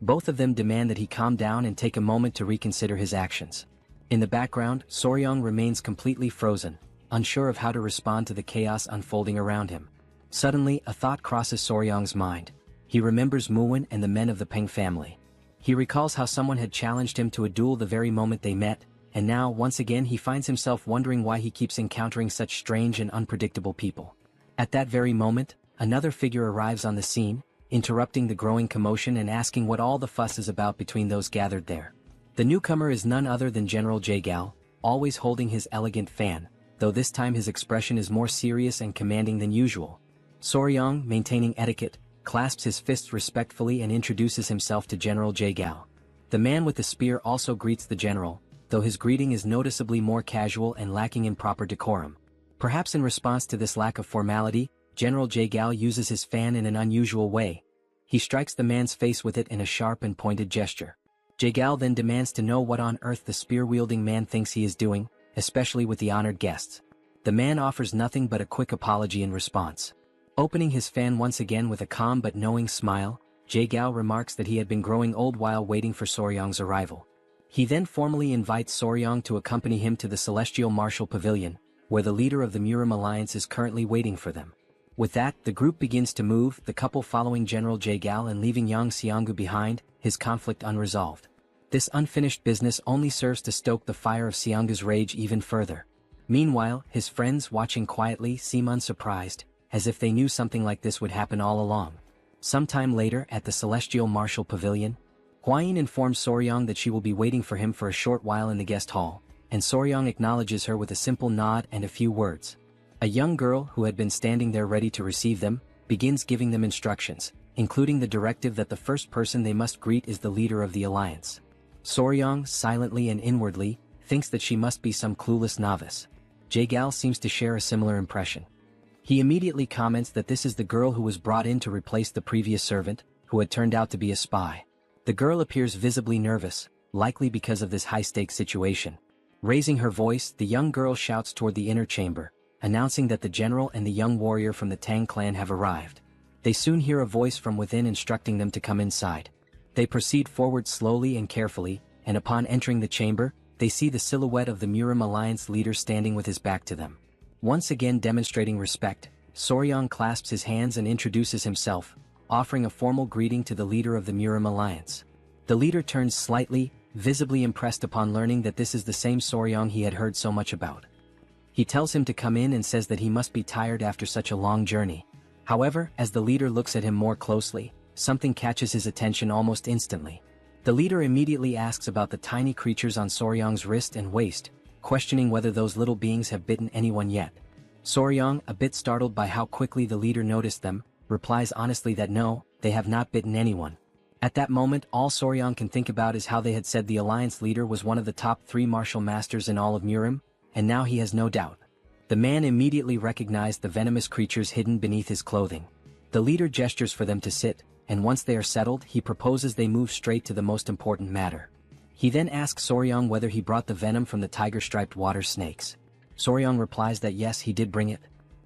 Both of them demand that he calm down and take a moment to reconsider his actions. In the background, Soryang remains completely frozen, unsure of how to respond to the chaos unfolding around him. Suddenly, a thought crosses Soryang's mind. He remembers Muin and the men of the Peng family. He recalls how someone had challenged him to a duel the very moment they met, and now, once again, he finds himself wondering why he keeps encountering such strange and unpredictable people. At that very moment, another figure arrives on the scene, interrupting the growing commotion and asking what all the fuss is about between those gathered there. The newcomer is none other than General Jaegal, always holding his elegant fan, though this time his expression is more serious and commanding than usual. Soryang, maintaining etiquette, clasps his fists respectfully and introduces himself to General Jaegal. The man with the spear also greets the general, though his greeting is noticeably more casual and lacking in proper decorum. Perhaps in response to this lack of formality, General Jaegal uses his fan in an unusual way. He strikes the man's face with it in a sharp and pointed gesture. Jaegal then demands to know what on earth the spear-wielding man thinks he is doing, especially with the honored guests. The man offers nothing but a quick apology in response. Opening his fan once again with a calm but knowing smile, Jaegal remarks that he had been growing old while waiting for Soryang's arrival. He then formally invites Soryang to accompany him to the Celestial Martial Pavilion, where the leader of the Murim alliance is currently waiting for them. With that, the group begins to move, the couple following General Jaegal and leaving Yang Xianggu behind, his conflict unresolved. This unfinished business only serves to stoke the fire of Xianggu's rage even further. Meanwhile, his friends, watching quietly, seem unsurprised, as if they knew something like this would happen all along. Sometime later, at the Celestial Martial Pavilion, Hwayin informs Soryang that she will be waiting for him for a short while in the guest hall, and Soryang acknowledges her with a simple nod and a few words. A young girl, who had been standing there ready to receive them, begins giving them instructions, including the directive that the first person they must greet is the leader of the alliance. Soryang, silently and inwardly, thinks that she must be some clueless novice. Jaegal seems to share a similar impression. He immediately comments that this is the girl who was brought in to replace the previous servant, who had turned out to be a spy. The girl appears visibly nervous, likely because of this high-stakes situation. Raising her voice, the young girl shouts toward the inner chamber, announcing that the general and the young warrior from the Tang clan have arrived. They soon hear a voice from within instructing them to come inside. They proceed forward slowly and carefully, and upon entering the chamber, they see the silhouette of the Murim alliance leader standing with his back to them. Once again demonstrating respect, Soryang clasps his hands and introduces himself, offering a formal greeting to the leader of the Murim alliance. The leader turns slightly, visibly impressed upon learning that this is the same Soryang he had heard so much about. He tells him to come in and says that he must be tired after such a long journey. However, as the leader looks at him more closely, something catches his attention almost instantly. The leader immediately asks about the tiny creatures on Soryang's wrist and waist, questioning whether those little beings have bitten anyone yet. Soryang, a bit startled by how quickly the leader noticed them, replies honestly that no, they have not bitten anyone. At that moment, all Soryang can think about is how they had said the alliance leader was one of the top 3 martial masters in all of Murim, and now he has no doubt. The man immediately recognized the venomous creatures hidden beneath his clothing. The leader gestures for them to sit, and once they are settled, he proposes they move straight to the most important matter. He then asks Soryang whether he brought the venom from the tiger-striped water snakes. Soryang replies that yes, he did bring it.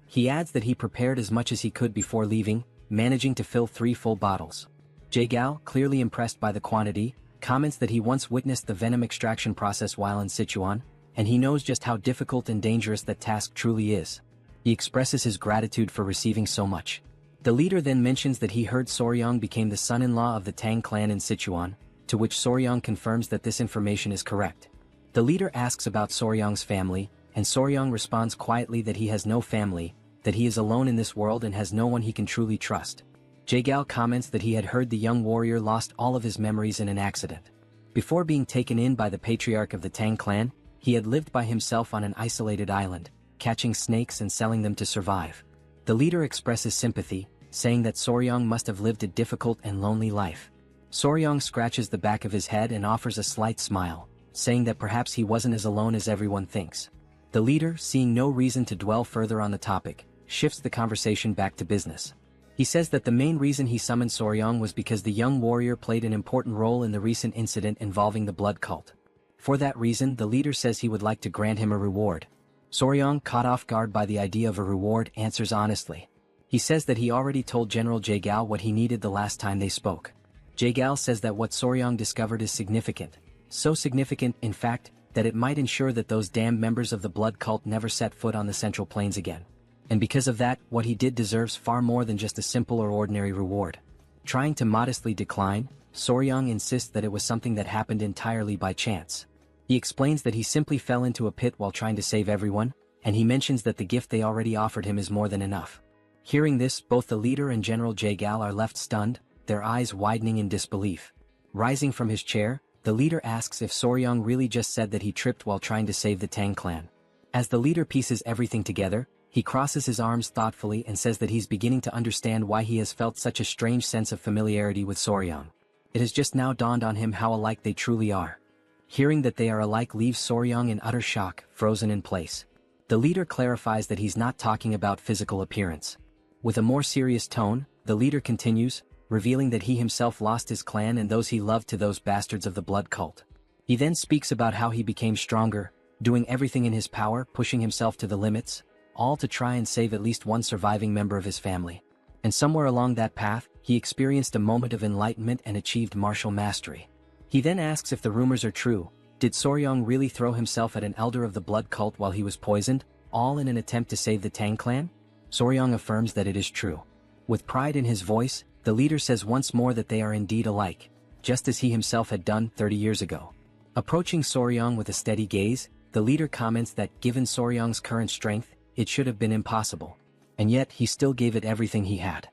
He adds that he prepared as much as he could before leaving, managing to fill 3 full bottles. Jae-gal, clearly impressed by the quantity, comments that he once witnessed the venom extraction process while in Sichuan, and he knows just how difficult and dangerous that task truly is. He expresses his gratitude for receiving so much. The leader then mentions that he heard Soryang became the son-in-law of the Tang clan in Sichuan, to which Soryang confirms that this information is correct. The leader asks about Soryang's family, and Soryang responds quietly that he has no family, that he is alone in this world and has no one he can truly trust. Jae-gal comments that he had heard the young warrior lost all of his memories in an accident. Before being taken in by the patriarch of the Tang clan, he had lived by himself on an isolated island, catching snakes and selling them to survive. The leader expresses sympathy, saying that Soryang must have lived a difficult and lonely life. Soryang scratches the back of his head and offers a slight smile, saying that perhaps he wasn't as alone as everyone thinks. The leader, seeing no reason to dwell further on the topic, shifts the conversation back to business. He says that the main reason he summoned Soryang was because the young warrior played an important role in the recent incident involving the blood cult. For that reason, the leader says he would like to grant him a reward. Soryang, caught off guard by the idea of a reward, answers honestly. He says that he already told General Jae-gal what he needed the last time they spoke. Jae-gal says that what Soryang discovered is significant. So significant, in fact, that it might ensure that those damned members of the blood cult never set foot on the Central Plains again. And because of that, what he did deserves far more than just a simple or ordinary reward. Trying to modestly decline, Soryang insists that it was something that happened entirely by chance. He explains that he simply fell into a pit while trying to save everyone, and he mentions that the gift they already offered him is more than enough. Hearing this, both the leader and General Jae-gal are left stunned, their eyes widening in disbelief. Rising from his chair, the leader asks if Soryang really just said that he tripped while trying to save the Tang clan. As the leader pieces everything together, he crosses his arms thoughtfully and says that he's beginning to understand why he has felt such a strange sense of familiarity with Soryang. It has just now dawned on him how alike they truly are. Hearing that they are alike leaves Soryang in utter shock, frozen in place. The leader clarifies that he's not talking about physical appearance. With a more serious tone, the leader continues, revealing that he himself lost his clan and those he loved to those bastards of the blood cult. He then speaks about how he became stronger, doing everything in his power, pushing himself to the limits, all to try and save at least one surviving member of his family. And somewhere along that path, he experienced a moment of enlightenment and achieved martial mastery. He then asks if the rumors are true. Did Soryang really throw himself at an elder of the blood cult while he was poisoned, all in an attempt to save the Tang clan? Soryang affirms that it is true. With pride in his voice, the leader says once more that they are indeed alike, just as he himself had done 30 years ago. Approaching Soryang with a steady gaze, the leader comments that given Soryang's current strength, it should have been impossible. And yet he still gave it everything he had.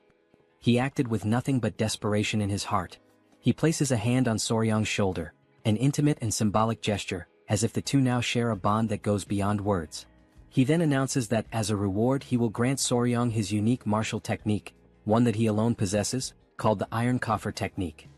He acted with nothing but desperation in his heart. He places a hand on Soryang's shoulder, an intimate and symbolic gesture, as if the two now share a bond that goes beyond words. He then announces that as a reward he will grant Soryang his unique martial technique, one that he alone possesses, called the Iron Coffer technique.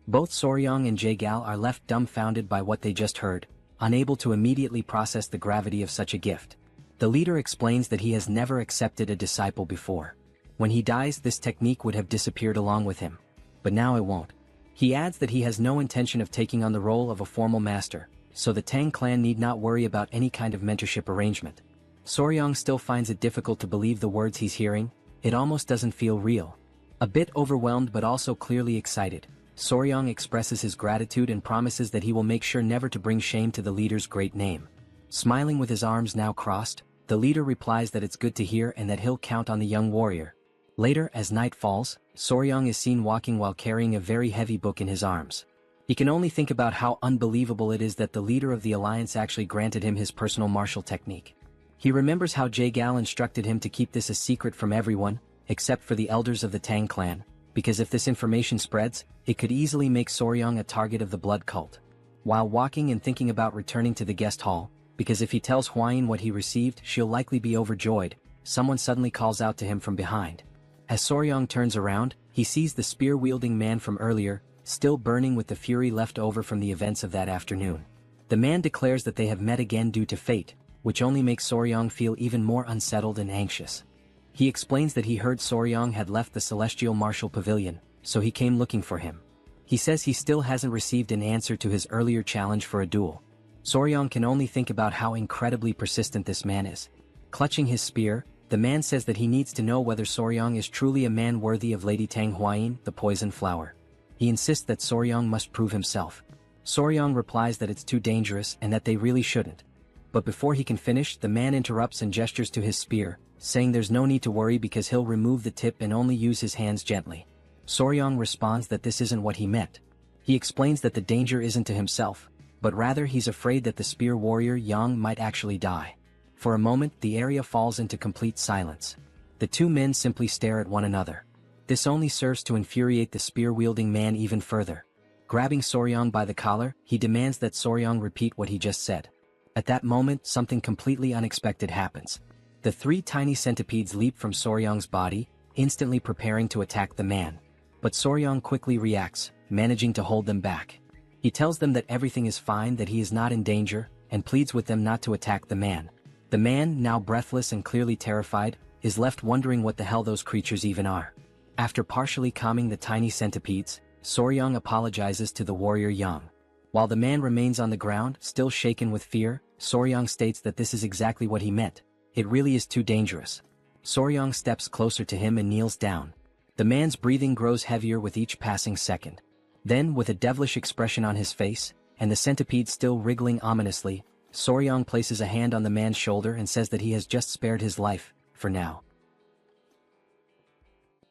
Both Soryang and Jae-gal are left dumbfounded by what they just heard, unable to immediately process the gravity of such a gift. The leader explains that he has never accepted a disciple before. When he dies, this technique would have disappeared along with him. But now it won't. He adds that he has no intention of taking on the role of a formal master, so the Tang clan need not worry about any kind of mentorship arrangement. Soryang still finds it difficult to believe the words he's hearing. It almost doesn't feel real. A bit overwhelmed but also clearly excited, Soryang expresses his gratitude and promises that he will make sure never to bring shame to the leader's great name. Smiling with his arms now crossed, the leader replies that it's good to hear and that he'll count on the young warrior. Later, as night falls, Soryang is seen walking while carrying a very heavy book in his arms. He can only think about how unbelievable it is that the leader of the alliance actually granted him his personal martial technique. He remembers how Jae-gal instructed him to keep this a secret from everyone, except for the elders of the Tang clan, because if this information spreads, it could easily make Soryang a target of the blood cult. While walking and thinking about returning to the guest hall, because if he tells Hwain what he received, she'll likely be overjoyed, someone suddenly calls out to him from behind. As Soryang turns around, he sees the spear-wielding man from earlier, still burning with the fury left over from the events of that afternoon. The man declares that they have met again due to fate, which only makes Soryang feel even more unsettled and anxious. He explains that he heard Soryang had left the Celestial Martial Pavilion, so he came looking for him. He says he still hasn't received an answer to his earlier challenge for a duel. Soryang can only think about how incredibly persistent this man is. Clutching his spear, the man says that he needs to know whether Soryang is truly a man worthy of Lady Tang Huayin, the poison flower. He insists that Soryang must prove himself. Soryang replies that it's too dangerous and that they really shouldn't. But before he can finish, the man interrupts and gestures to his spear, saying there's no need to worry because he'll remove the tip and only use his hands gently. Soryang responds that this isn't what he meant. He explains that the danger isn't to himself, but rather he's afraid that the spear warrior Yang might actually die. For a moment, the area falls into complete silence. The two men simply stare at one another. This only serves to infuriate the spear-wielding man even further. Grabbing Soryang by the collar, he demands that Soryang repeat what he just said. At that moment, something completely unexpected happens. The three tiny centipedes leap from Soryang's body, instantly preparing to attack the man. But Soryang quickly reacts, managing to hold them back. He tells them that everything is fine, that he is not in danger, and pleads with them not to attack the man. The man, now breathless and clearly terrified, is left wondering what the hell those creatures even are. After partially calming the tiny centipedes, Soryang apologizes to the warrior Yang. While the man remains on the ground, still shaken with fear, Soryang states that this is exactly what he meant. It really is too dangerous. Soryang steps closer to him and kneels down. The man's breathing grows heavier with each passing second. Then, with a devilish expression on his face, and the centipede still wriggling ominously, Soryang places a hand on the man's shoulder and says that he has just spared his life, for now.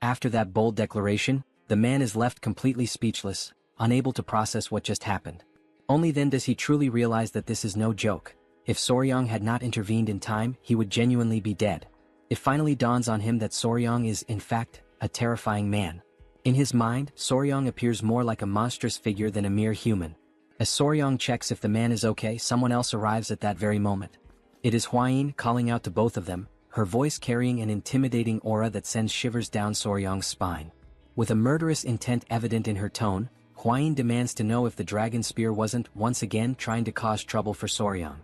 After that bold declaration, the man is left completely speechless, unable to process what just happened. Only then does he truly realize that this is no joke. If Soryang had not intervened in time, he would genuinely be dead. It finally dawns on him that Soryang is, in fact, a terrifying man. In his mind, Soryang appears more like a monstrous figure than a mere human. As Soryang checks if the man is okay, someone else arrives at that very moment. It is Huayin calling out to both of them, her voice carrying an intimidating aura that sends shivers down Soryang's spine. With a murderous intent evident in her tone, Huayin demands to know if the dragon spear wasn't once again trying to cause trouble for Soryang.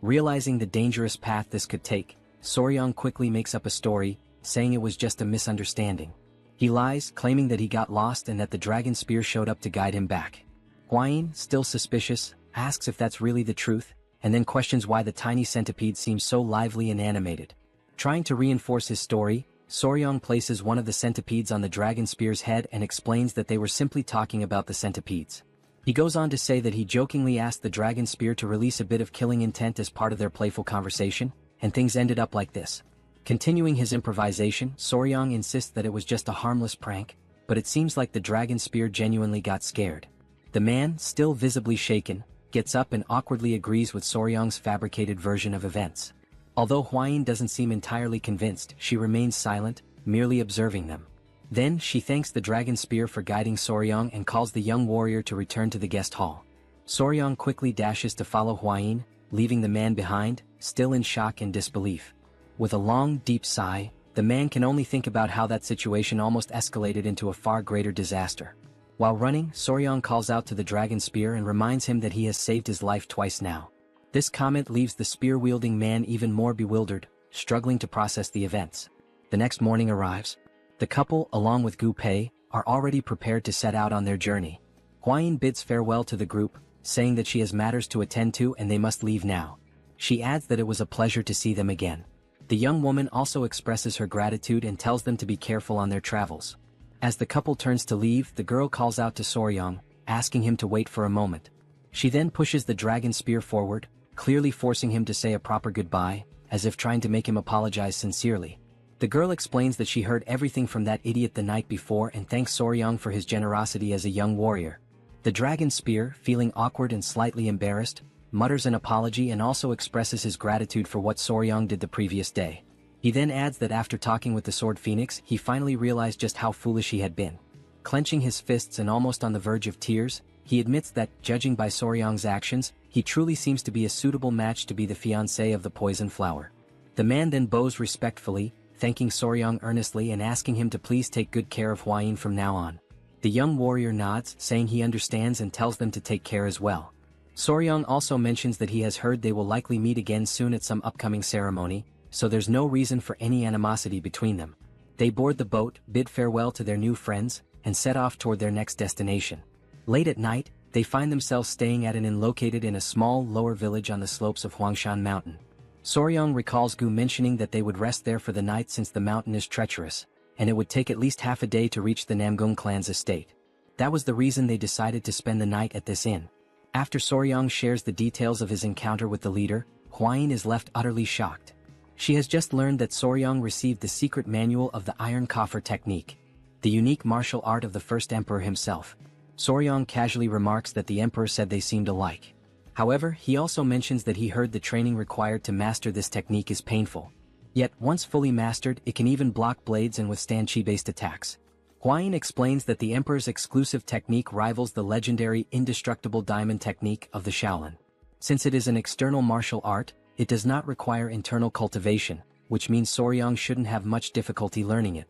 Realizing the dangerous path this could take, Soryang quickly makes up a story, saying it was just a misunderstanding. He lies, claiming that he got lost and that the dragon spear showed up to guide him back. Huayin, still suspicious, asks if that's really the truth, and then questions why the tiny centipede seems so lively and animated. Trying to reinforce his story, Soryang places one of the centipedes on the dragon spear's head and explains that they were simply talking about the centipedes. He goes on to say that he jokingly asked the dragon spear to release a bit of killing intent as part of their playful conversation, and things ended up like this. Continuing his improvisation, Soryang insists that it was just a harmless prank, but it seems like the dragon spear genuinely got scared. The man, still visibly shaken, gets up and awkwardly agrees with Soryang's fabricated version of events. Although Huayin doesn't seem entirely convinced, she remains silent, merely observing them. Then, she thanks the dragon spear for guiding Soryang and calls the young warrior to return to the guest hall. Soryang quickly dashes to follow Huayin, leaving the man behind, still in shock and disbelief. With a long, deep sigh, the man can only think about how that situation almost escalated into a far greater disaster. While running, Soryang calls out to the dragon spear and reminds him that he has saved his life twice now. This comment leaves the spear-wielding man even more bewildered, struggling to process the events. The next morning arrives. The couple, along with Gu Pei, are already prepared to set out on their journey. Huayin bids farewell to the group, saying that she has matters to attend to and they must leave now. She adds that it was a pleasure to see them again. The young woman also expresses her gratitude and tells them to be careful on their travels. As the couple turns to leave, the girl calls out to Soryang, asking him to wait for a moment. She then pushes the dragon spear forward, clearly forcing him to say a proper goodbye, as if trying to make him apologize sincerely. The girl explains that she heard everything from that idiot the night before and thanks Soryang for his generosity as a young warrior. The dragon spear, feeling awkward and slightly embarrassed, mutters an apology and also expresses his gratitude for what Soryang did the previous day. He then adds that after talking with the Sword Phoenix, he finally realized just how foolish he had been. Clenching his fists and almost on the verge of tears, he admits that, judging by Soryang's actions, he truly seems to be a suitable match to be the fiancé of the poison flower. The man then bows respectfully, thanking Soryang earnestly and asking him to please take good care of Huayin from now on. The young warrior nods, saying he understands and tells them to take care as well. Soryong also mentions that he has heard they will likely meet again soon at some upcoming ceremony, so there's no reason for any animosity between them. They board the boat, bid farewell to their new friends, and set off toward their next destination. Late at night, they find themselves staying at an inn located in a small lower village on the slopes of Huangshan Mountain. Soryong recalls Gu mentioning that they would rest there for the night since the mountain is treacherous, and it would take at least half a day to reach the Namgung clan's estate. That was the reason they decided to spend the night at this inn. After Soryong shares the details of his encounter with the leader, Hwain is left utterly shocked. She has just learned that Soryong received the secret manual of the Iron Coffer technique, the unique martial art of the first emperor himself. Soryong casually remarks that the emperor said they seemed alike. However, he also mentions that he heard the training required to master this technique is painful. Yet, once fully mastered, it can even block blades and withstand chi-based attacks. Hwain explains that the emperor's exclusive technique rivals the legendary indestructible diamond technique of the Shaolin. Since it is an external martial art, it does not require internal cultivation, which means Soryong shouldn't have much difficulty learning it.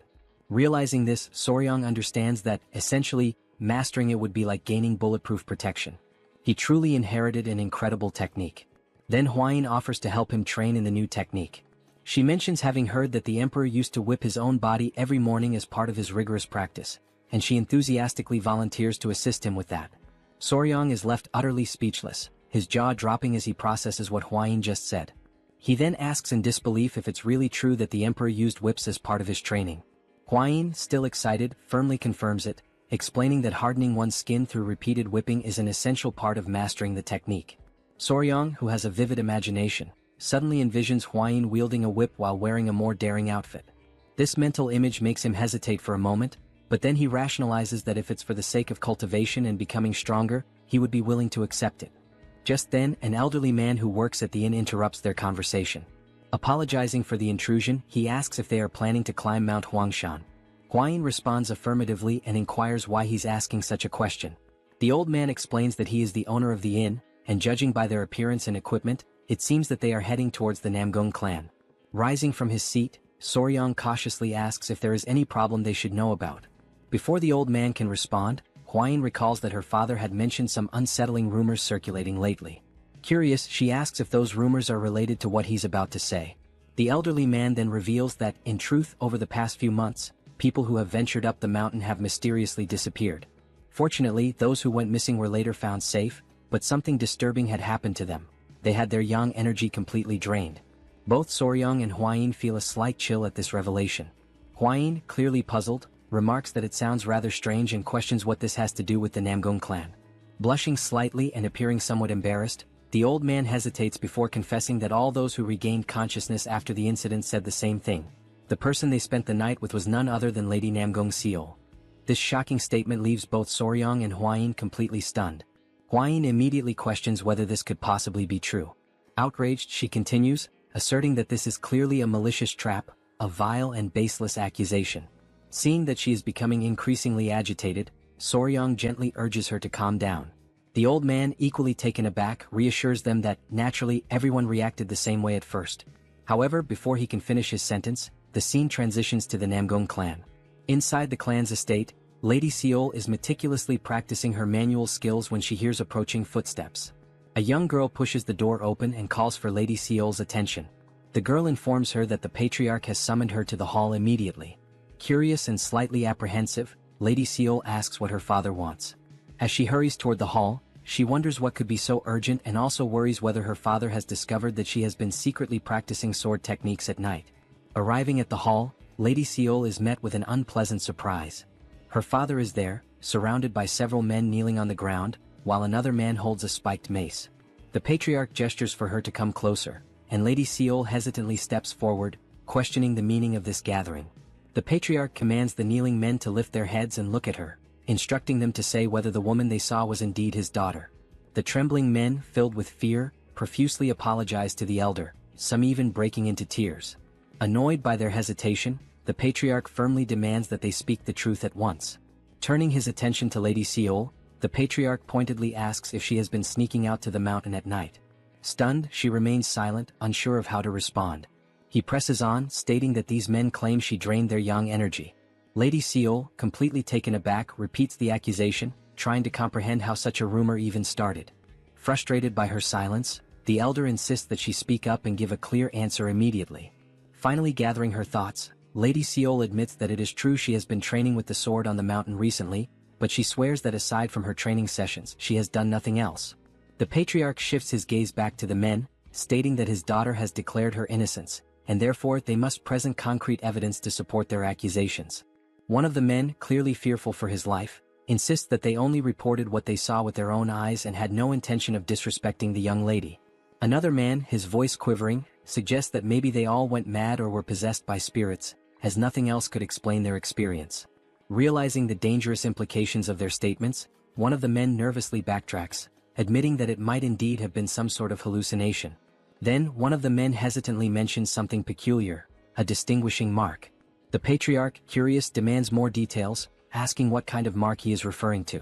Realizing this, Soryong understands that, essentially, mastering it would be like gaining bulletproof protection. He truly inherited an incredible technique. Then Hwain offers to help him train in the new technique. She mentions having heard that the emperor used to whip his own body every morning as part of his rigorous practice, and she enthusiastically volunteers to assist him with that. Soryong is left utterly speechless, his jaw dropping as he processes what Hwain just said. He then asks in disbelief if it's really true that the emperor used whips as part of his training. Hwain, still excited, firmly confirms it, explaining that hardening one's skin through repeated whipping is an essential part of mastering the technique. Soryong, who has a vivid imagination, suddenly envisions Hwain wielding a whip while wearing a more daring outfit. This mental image makes him hesitate for a moment, but then he rationalizes that if it's for the sake of cultivation and becoming stronger, he would be willing to accept it. Just then, an elderly man who works at the inn interrupts their conversation. Apologizing for the intrusion, he asks if they are planning to climb Mount Huangshan. Hwain responds affirmatively and inquires why he's asking such a question. The old man explains that he is the owner of the inn, and judging by their appearance and equipment, it seems that they are heading towards the Namgung clan. Rising from his seat, Soryong cautiously asks if there is any problem they should know about. Before the old man can respond, Hwain recalls that her father had mentioned some unsettling rumors circulating lately. Curious, she asks if those rumors are related to what he's about to say. The elderly man then reveals that, in truth, over the past few months, people who have ventured up the mountain have mysteriously disappeared. Fortunately, those who went missing were later found safe, but something disturbing had happened to them. They had their yang energy completely drained. Both Soryong and Hwain feel a slight chill at this revelation. Hwain, clearly puzzled, remarks that it sounds rather strange and questions what this has to do with the Namgung clan. Blushing slightly and appearing somewhat embarrassed, the old man hesitates before confessing that all those who regained consciousness after the incident said the same thing. The person they spent the night with was none other than Lady Namgung Seol. This shocking statement leaves both Soryong and Hwain completely stunned. Hwain immediately questions whether this could possibly be true. Outraged, she continues, asserting that this is clearly a malicious trap, a vile and baseless accusation. Seeing that she is becoming increasingly agitated, Soryong gently urges her to calm down. The old man, equally taken aback, reassures them that, naturally, everyone reacted the same way at first. However, before he can finish his sentence, the scene transitions to the Namgung clan. Inside the clan's estate, Lady Seol is meticulously practicing her manual skills when she hears approaching footsteps. A young girl pushes the door open and calls for Lady Seol's attention. The girl informs her that the patriarch has summoned her to the hall immediately. Curious and slightly apprehensive, Lady Seol asks what her father wants. As she hurries toward the hall, she wonders what could be so urgent and also worries whether her father has discovered that she has been secretly practicing sword techniques at night. Arriving at the hall, Lady Seol is met with an unpleasant surprise. Her father is there, surrounded by several men kneeling on the ground, while another man holds a spiked mace. The patriarch gestures for her to come closer, and Lady Seol hesitantly steps forward, questioning the meaning of this gathering. The patriarch commands the kneeling men to lift their heads and look at her, instructing them to say whether the woman they saw was indeed his daughter. The trembling men, filled with fear, profusely apologize to the elder, some even breaking into tears. Annoyed by their hesitation, the patriarch firmly demands that they speak the truth at once. Turning his attention to Lady Seol, the patriarch pointedly asks if she has been sneaking out to the mountain at night. Stunned, she remains silent, unsure of how to respond. He presses on, stating that these men claim she drained their yang energy. Lady Seol, completely taken aback, repeats the accusation, trying to comprehend how such a rumor even started. Frustrated by her silence, the elder insists that she speak up and give a clear answer immediately. Finally gathering her thoughts, Lady Seol admits that it is true she has been training with the sword on the mountain recently, but she swears that aside from her training sessions she has done nothing else. The patriarch shifts his gaze back to the men, stating that his daughter has declared her innocence, and therefore they must present concrete evidence to support their accusations. One of the men, clearly fearful for his life, insists that they only reported what they saw with their own eyes and had no intention of disrespecting the young lady. Another man, his voice quivering, suggests that maybe they all went mad or were possessed by spirits, as nothing else could explain their experience. Realizing the dangerous implications of their statements, one of the men nervously backtracks, admitting that it might indeed have been some sort of hallucination. Then, one of the men hesitantly mentions something peculiar, a distinguishing mark. The patriarch, curious, demands more details, asking what kind of mark he is referring to.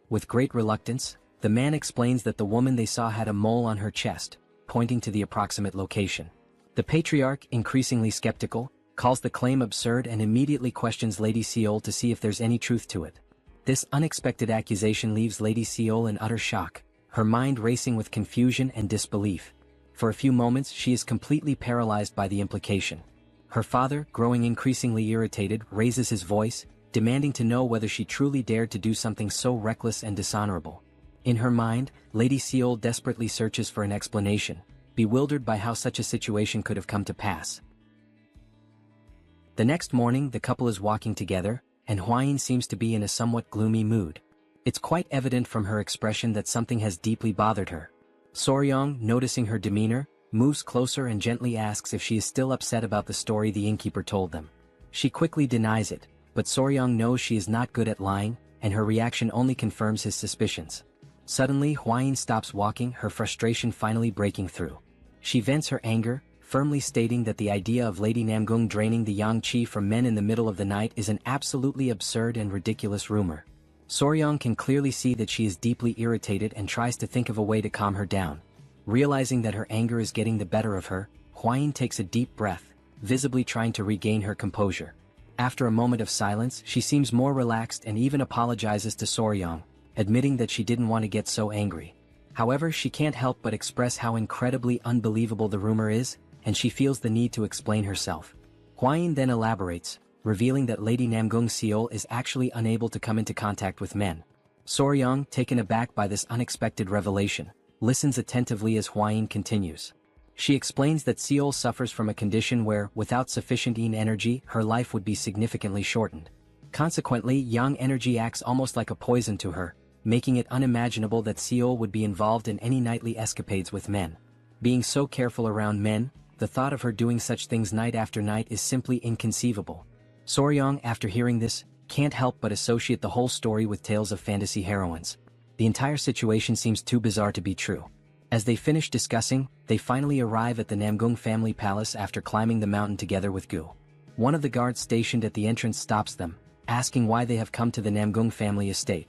With great reluctance, the man explains that the woman they saw had a mole on her chest, pointing to the approximate location. The patriarch, increasingly skeptical, calls the claim absurd and immediately questions Lady Seol to see if there's any truth to it. This unexpected accusation leaves Lady Seol in utter shock, her mind racing with confusion and disbelief. For a few moments she is completely paralyzed by the implication. Her father, growing increasingly irritated, raises his voice, demanding to know whether she truly dared to do something so reckless and dishonorable. In her mind, Lady Seol desperately searches for an explanation, bewildered by how such a situation could have come to pass. The next morning the couple is walking together, and Hwain seems to be in a somewhat gloomy mood. It's quite evident from her expression that something has deeply bothered her. Soryong, noticing her demeanor, moves closer and gently asks if she is still upset about the story the innkeeper told them. She quickly denies it, but Soryong knows she is not good at lying, and her reaction only confirms his suspicions. Suddenly Hwain stops walking, her frustration finally breaking through. She vents her anger, firmly stating that the idea of Lady Namgung draining the yang qi from men in the middle of the night is an absolutely absurd and ridiculous rumor. Soryong can clearly see that she is deeply irritated and tries to think of a way to calm her down. Realizing that her anger is getting the better of her, Hwain takes a deep breath, visibly trying to regain her composure. After a moment of silence, she seems more relaxed and even apologizes to Soryong, admitting that she didn't want to get so angry. However, she can't help but express how incredibly unbelievable the rumor is, and she feels the need to explain herself. Hwain then elaborates, revealing that Lady Namgung Seol is actually unable to come into contact with men. Soryong, taken aback by this unexpected revelation, listens attentively as Hwain continues. She explains that Seol suffers from a condition where, without sufficient yin energy, her life would be significantly shortened. Consequently, yang energy acts almost like a poison to her, making it unimaginable that Seol would be involved in any nightly escapades with men. Being so careful around men, the thought of her doing such things night after night is simply inconceivable. Soryong, after hearing this, can't help but associate the whole story with tales of fantasy heroines. The entire situation seems too bizarre to be true. As they finish discussing, they finally arrive at the Namgung family palace after climbing the mountain together with Gu. One of the guards stationed at the entrance stops them, asking why they have come to the Namgung family estate.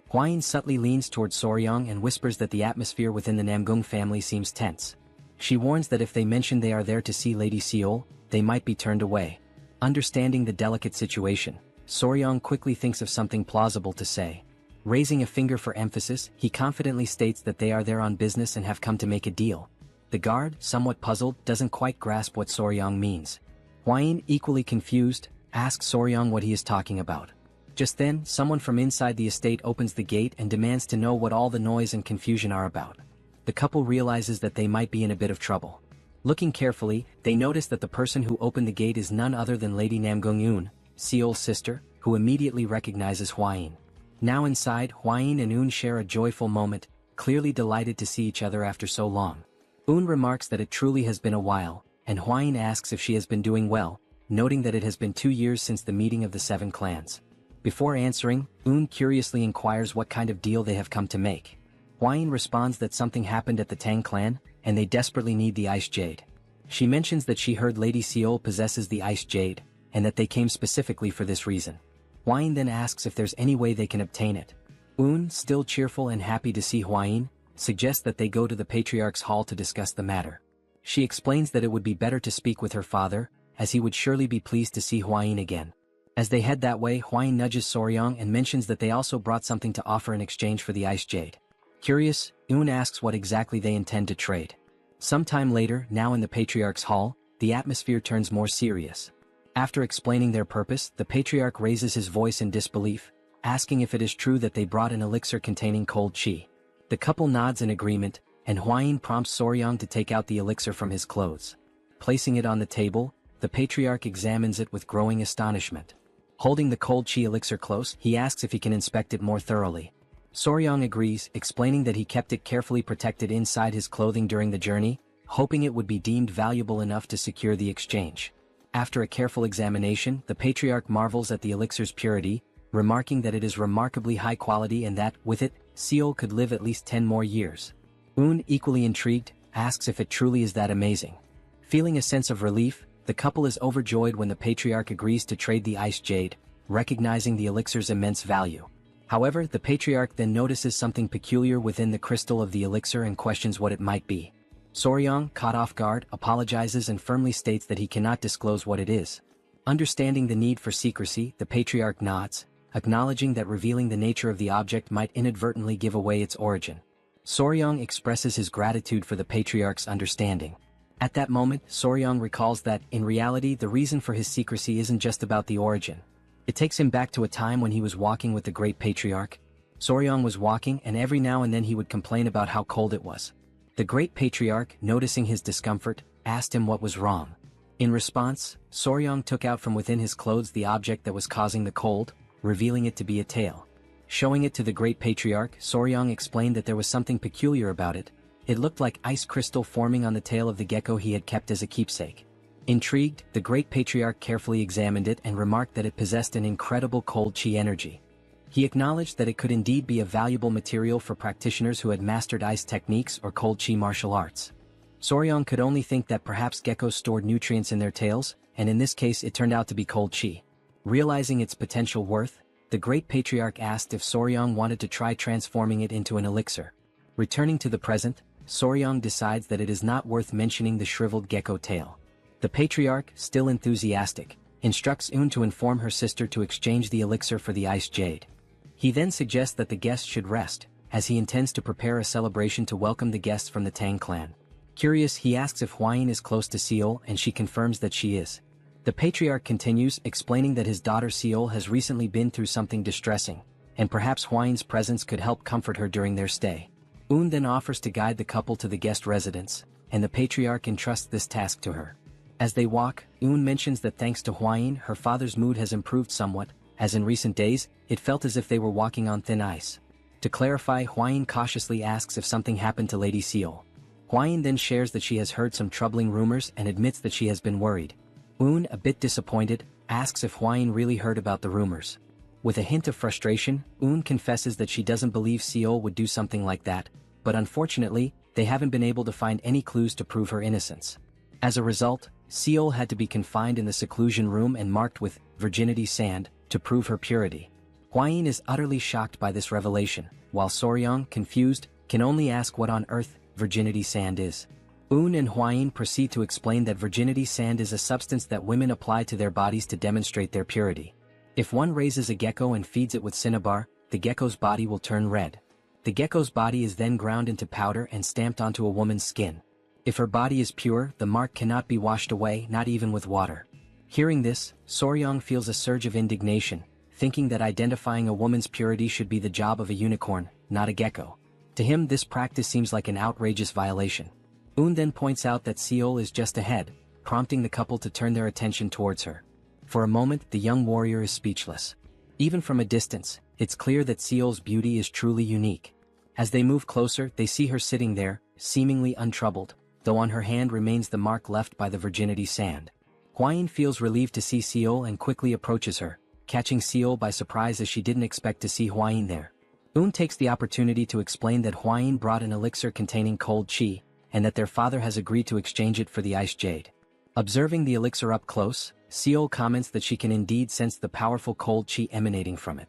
Hwain subtly leans towards Soryong and whispers that the atmosphere within the Namgung family seems tense. She warns that if they mention they are there to see Lady Seol, they might be turned away. Understanding the delicate situation, Soryong quickly thinks of something plausible to say. Raising a finger for emphasis, he confidently states that they are there on business and have come to make a deal. The guard, somewhat puzzled, doesn't quite grasp what Soryong means. Hwain, equally confused, asks Soryong what he is talking about. Just then, someone from inside the estate opens the gate and demands to know what all the noise and confusion are about. The couple realizes that they might be in a bit of trouble. Looking carefully, they notice that the person who opened the gate is none other than Lady Namgung Eun, Seol's sister, who immediately recognizes Hwain. Now inside, Hwain and Eun share a joyful moment, clearly delighted to see each other after so long. Eun remarks that it truly has been a while, and Hwain asks if she has been doing well, noting that it has been 2 years since the meeting of the 7 clans. Before answering, Eun curiously inquires what kind of deal they have come to make. Hwain responds that something happened at the Tang Clan, and they desperately need the Ice Jade. She mentions that she heard Lady Seol possesses the Ice Jade, and that they came specifically for this reason. Hwain then asks if there's any way they can obtain it. Eun, still cheerful and happy to see Hwain, suggests that they go to the Patriarch's hall to discuss the matter. She explains that it would be better to speak with her father, as he would surely be pleased to see Hwain again. As they head that way, Hwain nudges Soryong and mentions that they also brought something to offer in exchange for the Ice Jade. Curious, Un asks what exactly they intend to trade. Sometime later, now in the Patriarch's hall, the atmosphere turns more serious. After explaining their purpose, the Patriarch raises his voice in disbelief, asking if it is true that they brought an elixir containing cold chi. The couple nods in agreement, and Huayin prompts Soryang to take out the elixir from his clothes. Placing it on the table, the Patriarch examines it with growing astonishment. Holding the cold chi elixir close, he asks if he can inspect it more thoroughly. Soryang agrees, explaining that he kept it carefully protected inside his clothing during the journey, hoping it would be deemed valuable enough to secure the exchange. After a careful examination, the Patriarch marvels at the elixir's purity, remarking that it is remarkably high quality and that, with it, Seol could live at least 10 more years. Un, equally intrigued, asks if it truly is that amazing. Feeling a sense of relief, the couple is overjoyed when the Patriarch agrees to trade the ice jade, recognizing the elixir's immense value. However, the Patriarch then notices something peculiar within the crystal of the elixir and questions what it might be. Soryang, caught off guard, apologizes and firmly states that he cannot disclose what it is. Understanding the need for secrecy, the Patriarch nods, acknowledging that revealing the nature of the object might inadvertently give away its origin. Soryang expresses his gratitude for the Patriarch's understanding. At that moment, Soryang recalls that, in reality, the reason for his secrecy isn't just about the origin. It takes him back to a time when he was walking with the Great Patriarch. Soryang was walking, and every now and then he would complain about how cold it was. The Great Patriarch, noticing his discomfort, asked him what was wrong. In response, Soryang took out from within his clothes the object that was causing the cold, revealing it to be a tail. Showing it to the Great Patriarch, Soryang explained that there was something peculiar about it. It looked like ice crystal forming on the tail of the gecko he had kept as a keepsake. Intrigued, the Great Patriarch carefully examined it and remarked that it possessed an incredible cold chi energy. He acknowledged that it could indeed be a valuable material for practitioners who had mastered ice techniques or cold chi martial arts. Soryang could only think that perhaps geckos stored nutrients in their tails, and in this case it turned out to be cold chi. Realizing its potential worth, the Great Patriarch asked if Soryang wanted to try transforming it into an elixir. Returning to the present, Soryang decides that it is not worth mentioning the shriveled gecko tail. The Patriarch, still enthusiastic, instructs Un to inform her sister to exchange the elixir for the ice jade. He then suggests that the guests should rest, as he intends to prepare a celebration to welcome the guests from the Tang Clan. Curious, he asks if Huayin is close to Seol, and she confirms that she is. The Patriarch continues, explaining that his daughter Seol has recently been through something distressing, and perhaps Huayin's presence could help comfort her during their stay. Un then offers to guide the couple to the guest residence, and the Patriarch entrusts this task to her. As they walk, Un mentions that thanks to Huayin, her father's mood has improved somewhat, as in recent days, it felt as if they were walking on thin ice. To clarify, Huayin cautiously asks if something happened to Lady Seol. Huayin then shares that she has heard some troubling rumors and admits that she has been worried. Un, a bit disappointed, asks if Huayin really heard about the rumors. With a hint of frustration, Un confesses that she doesn't believe Seol would do something like that, but unfortunately, they haven't been able to find any clues to prove her innocence. As a result, Seol had to be confined in the seclusion room and marked with virginity sand to prove her purity. Huayin is utterly shocked by this revelation, while Soryang, confused, can only ask what on earth virginity sand is. Un and Huayin proceed to explain that virginity sand is a substance that women apply to their bodies to demonstrate their purity. If one raises a gecko and feeds it with cinnabar, the gecko's body will turn red. The gecko's body is then ground into powder and stamped onto a woman's skin. If her body is pure, the mark cannot be washed away, not even with water. Hearing this, Soryang feels a surge of indignation, thinking that identifying a woman's purity should be the job of a unicorn, not a gecko. To him, this practice seems like an outrageous violation. Un then points out that Seol is just ahead, prompting the couple to turn their attention towards her. For a moment, the young warrior is speechless. Even from a distance, it's clear that Seol's beauty is truly unique. As they move closer, they see her sitting there, seemingly untroubled, though on her hand remains the mark left by the virginity sand. Huayin feels relieved to see Seol and quickly approaches her, catching Seol by surprise as she didn't expect to see Huayin there. Un takes the opportunity to explain that Huayin brought an elixir containing cold chi, and that their father has agreed to exchange it for the ice jade. Observing the elixir up close, Seol comments that she can indeed sense the powerful cold chi emanating from it.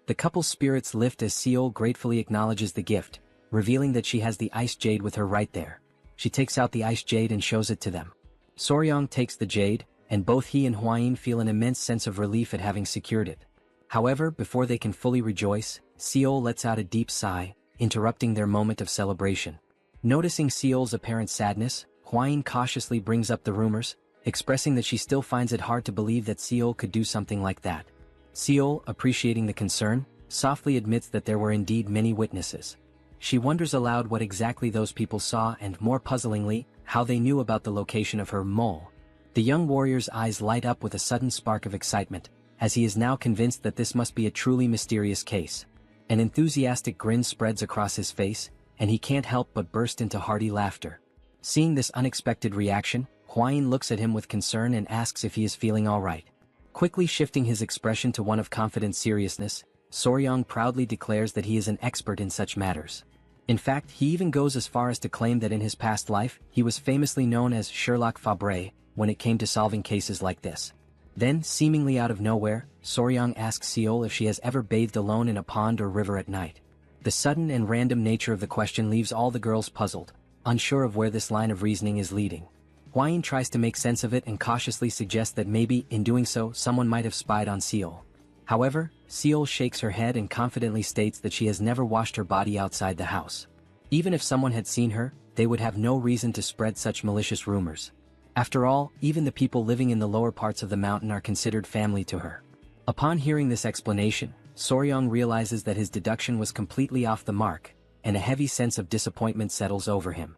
The couple's spirits lift as Seol gratefully acknowledges the gift, revealing that she has the ice jade with her right there. She takes out the ice jade and shows it to them. Soryang takes the jade, and both he and Huayin feel an immense sense of relief at having secured it. However, before they can fully rejoice, Seol lets out a deep sigh, interrupting their moment of celebration. Noticing Seol's apparent sadness, Hwain cautiously brings up the rumors, expressing that she still finds it hard to believe that Seol could do something like that. Seol, appreciating the concern, softly admits that there were indeed many witnesses. She wonders aloud what exactly those people saw and, more puzzlingly, how they knew about the location of her mole. The young warrior's eyes light up with a sudden spark of excitement, as he is now convinced that this must be a truly mysterious case. An enthusiastic grin spreads across his face, and he can't help but burst into hearty laughter. Seeing this unexpected reaction, Hwain looks at him with concern and asks if he is feeling alright. Quickly shifting his expression to one of confident seriousness, Soryong proudly declares that he is an expert in such matters. In fact, he even goes as far as to claim that in his past life, he was famously known as Sherlock Fabre when it came to solving cases like this. Then, seemingly out of nowhere, Soryong asks Seol if she has ever bathed alone in a pond or river at night. The sudden and random nature of the question leaves all the girls puzzled, unsure of where this line of reasoning is leading. Hwain tries to make sense of it and cautiously suggests that maybe, in doing so, someone might have spied on Seol. However, Seol shakes her head and confidently states that she has never washed her body outside the house. Even if someone had seen her, they would have no reason to spread such malicious rumors. After all, even the people living in the lower parts of the mountain are considered family to her. Upon hearing this explanation, Soryong realizes that his deduction was completely off the mark, and a heavy sense of disappointment settles over him.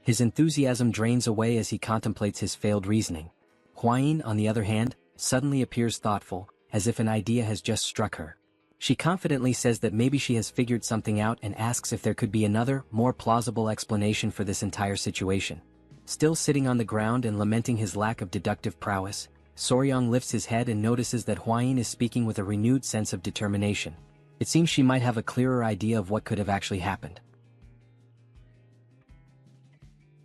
His enthusiasm drains away as he contemplates his failed reasoning. Hwain, on the other hand, suddenly appears thoughtful, as if an idea has just struck her. She confidently says that maybe she has figured something out and asks if there could be another, more plausible explanation for this entire situation. Still sitting on the ground and lamenting his lack of deductive prowess, Soryong lifts his head and notices that Hwain is speaking with a renewed sense of determination. It seems she might have a clearer idea of what could have actually happened.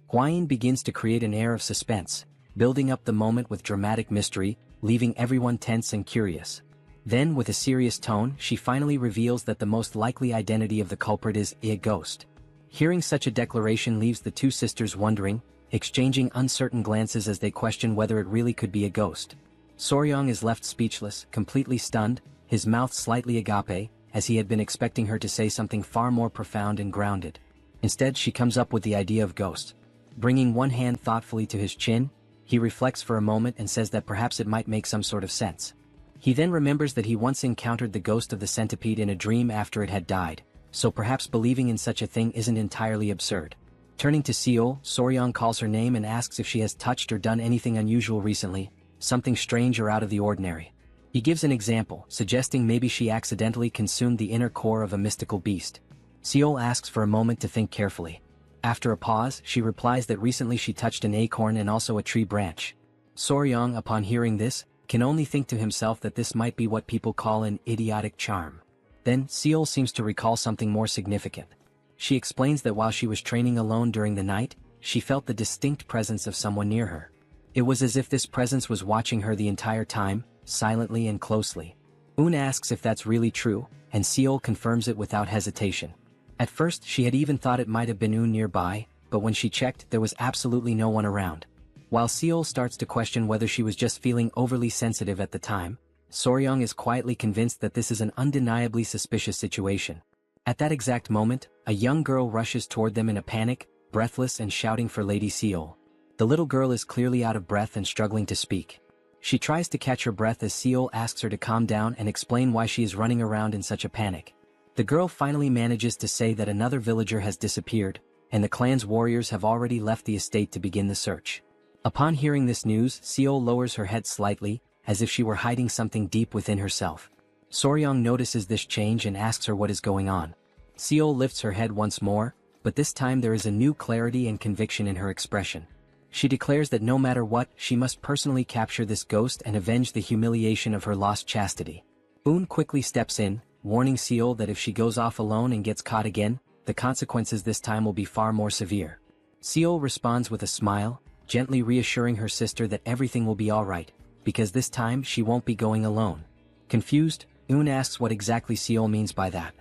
Hwain begins to create an air of suspense, building up the moment with dramatic mystery, leaving everyone tense and curious. Then, with a serious tone, she finally reveals that the most likely identity of the culprit is a ghost. Hearing such a declaration leaves the two sisters wondering, exchanging uncertain glances as they question whether it really could be a ghost. Soryong is left speechless, completely stunned, his mouth slightly agape, as he had been expecting her to say something far more profound and grounded. Instead, she comes up with the idea of ghost. Bringing one hand thoughtfully to his chin, he reflects for a moment and says that perhaps it might make some sort of sense. He then remembers that he once encountered the ghost of the centipede in a dream after it had died, so perhaps believing in such a thing isn't entirely absurd. Turning to Seol, Soryong calls her name and asks if she has touched or done anything unusual recently, something strange or out of the ordinary. He gives an example, suggesting maybe she accidentally consumed the inner core of a mystical beast. Seol asks for a moment to think carefully. After a pause, she replies that recently she touched an acorn and also a tree branch. Soryong, upon hearing this, can only think to himself that this might be what people call an idiotic charm. Then, Seol seems to recall something more significant. She explains that while she was training alone during the night, she felt the distinct presence of someone near her. It was as if this presence was watching her the entire time, silently and closely. Un asks if that's really true, and Seol confirms it without hesitation. At first, she had even thought it might have been Un nearby, but when she checked, there was absolutely no one around. While Seol starts to question whether she was just feeling overly sensitive at the time, Soryong is quietly convinced that this is an undeniably suspicious situation. At that exact moment, a young girl rushes toward them in a panic, breathless and shouting for Lady Seol. The little girl is clearly out of breath and struggling to speak. She tries to catch her breath as Seol asks her to calm down and explain why she is running around in such a panic. The girl finally manages to say that another villager has disappeared, and the clan's warriors have already left the estate to begin the search. Upon hearing this news, Seol lowers her head slightly, as if she were hiding something deep within herself. Soryong notices this change and asks her what is going on. Seol lifts her head once more, but this time there is a new clarity and conviction in her expression. She declares that no matter what, she must personally capture this ghost and avenge the humiliation of her lost chastity. Un quickly steps in, warning Seol that if she goes off alone and gets caught again, the consequences this time will be far more severe. Seol responds with a smile, gently reassuring her sister that everything will be alright, because this time she won't be going alone. Confused, Un asks what exactly Seol means by that.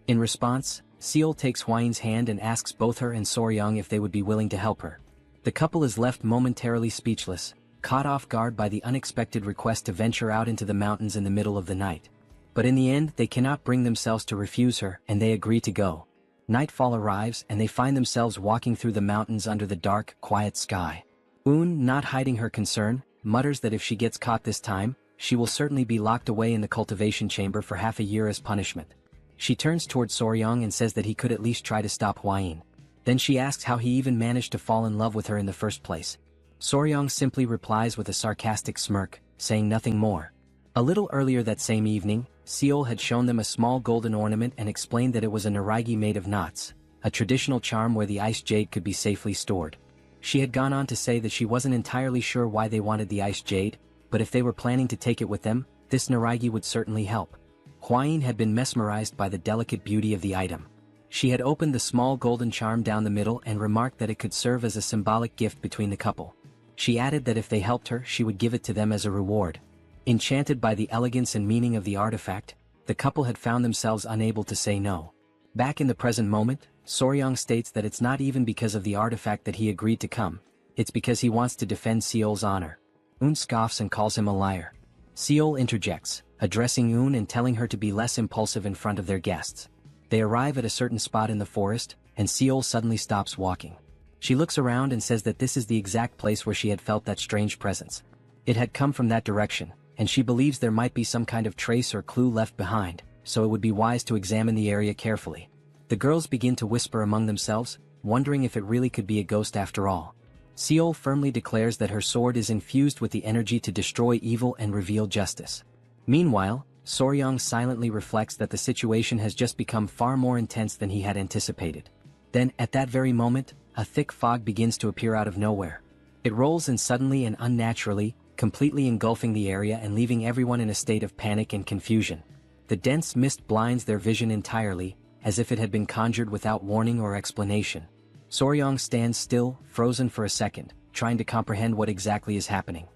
In response, Seol takes Hwain's hand and asks both her and Soryong if they would be willing to help her. The couple is left momentarily speechless, caught off guard by the unexpected request to venture out into the mountains in the middle of the night. But in the end, they cannot bring themselves to refuse her, and they agree to go. Nightfall arrives and they find themselves walking through the mountains under the dark, quiet sky. Un, not hiding her concern, mutters that if she gets caught this time, she will certainly be locked away in the cultivation chamber for half a year as punishment. She turns towards Soryong and says that he could at least try to stop Hwain. Then she asks how he even managed to fall in love with her in the first place. Soryong simply replies with a sarcastic smirk, saying nothing more. A little earlier that same evening, Seol had shown them a small golden ornament and explained that it was a naragi made of knots, a traditional charm where the ice jade could be safely stored. She had gone on to say that she wasn't entirely sure why they wanted the ice jade, but if they were planning to take it with them, this naragi would certainly help. Hwain had been mesmerized by the delicate beauty of the item. She had opened the small golden charm down the middle and remarked that it could serve as a symbolic gift between the couple. She added that if they helped her, she would give it to them as a reward. Enchanted by the elegance and meaning of the artifact, the couple had found themselves unable to say no. Back in the present moment, Soryong states that it's not even because of the artifact that he agreed to come, it's because he wants to defend Seol's honor. Un scoffs and calls him a liar. Seol interjects, addressing Un and telling her to be less impulsive in front of their guests. They arrive at a certain spot in the forest, and Seol suddenly stops walking. She looks around and says that this is the exact place where she had felt that strange presence. It had come from that direction, and she believes there might be some kind of trace or clue left behind, so it would be wise to examine the area carefully. The girls begin to whisper among themselves, wondering if it really could be a ghost after all. Seol firmly declares that her sword is infused with the energy to destroy evil and reveal justice. Meanwhile, Soryong silently reflects that the situation has just become far more intense than he had anticipated. Then, at that very moment, a thick fog begins to appear out of nowhere. It rolls in suddenly and unnaturally, completely engulfing the area and leaving everyone in a state of panic and confusion. The dense mist blinds their vision entirely, as if it had been conjured without warning or explanation. Soryong stands still, frozen for a second, trying to comprehend what exactly is happening.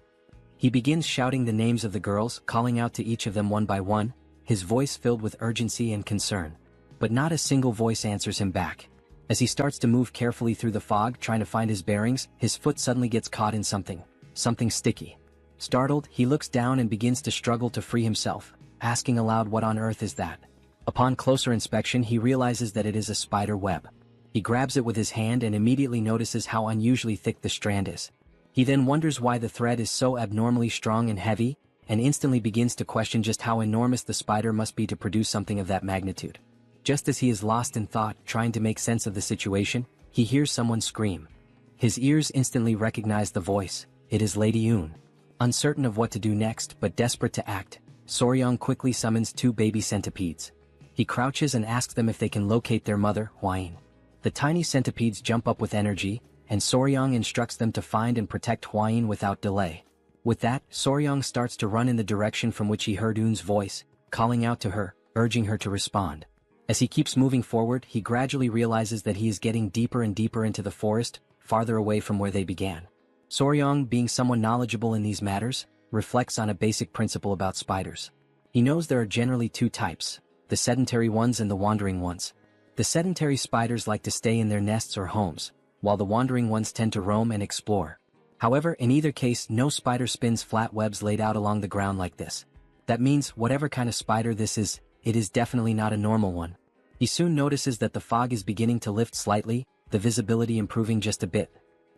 He begins shouting the names of the girls, calling out to each of them one by one, his voice filled with urgency and concern. But not a single voice answers him back. As he starts to move carefully through the fog, trying to find his bearings, his foot suddenly gets caught in something sticky. Startled, he looks down and begins to struggle to free himself, asking aloud what on earth is that. Upon closer inspection, he realizes that it is a spider web. He grabs it with his hand and immediately notices how unusually thick the strand is. He then wonders why the thread is so abnormally strong and heavy, and instantly begins to question just how enormous the spider must be to produce something of that magnitude. Just as he is lost in thought, trying to make sense of the situation, he hears someone scream. His ears instantly recognize the voice. It is Lady Un. Uncertain of what to do next, but desperate to act, Soryong quickly summons 2 baby centipedes. He crouches and asks them if they can locate their mother, Hwain. The tiny centipedes jump up with energy, and Soryong instructs them to find and protect Hwain without delay. With that, Soryong starts to run in the direction from which he heard Un's voice, calling out to her, urging her to respond. As he keeps moving forward, he gradually realizes that he is getting deeper and deeper into the forest, farther away from where they began. Soryong, being someone knowledgeable in these matters, reflects on a basic principle about spiders. He knows there are generally 2 types, the sedentary ones and the wandering ones. The sedentary spiders like to stay in their nests or homes, while the wandering ones tend to roam and explore. However, in either case, no spider spins flat webs laid out along the ground like this. That means, whatever kind of spider this is, it is definitely not a normal one. He soon notices that the fog is beginning to lift slightly, the visibility improving just a bit.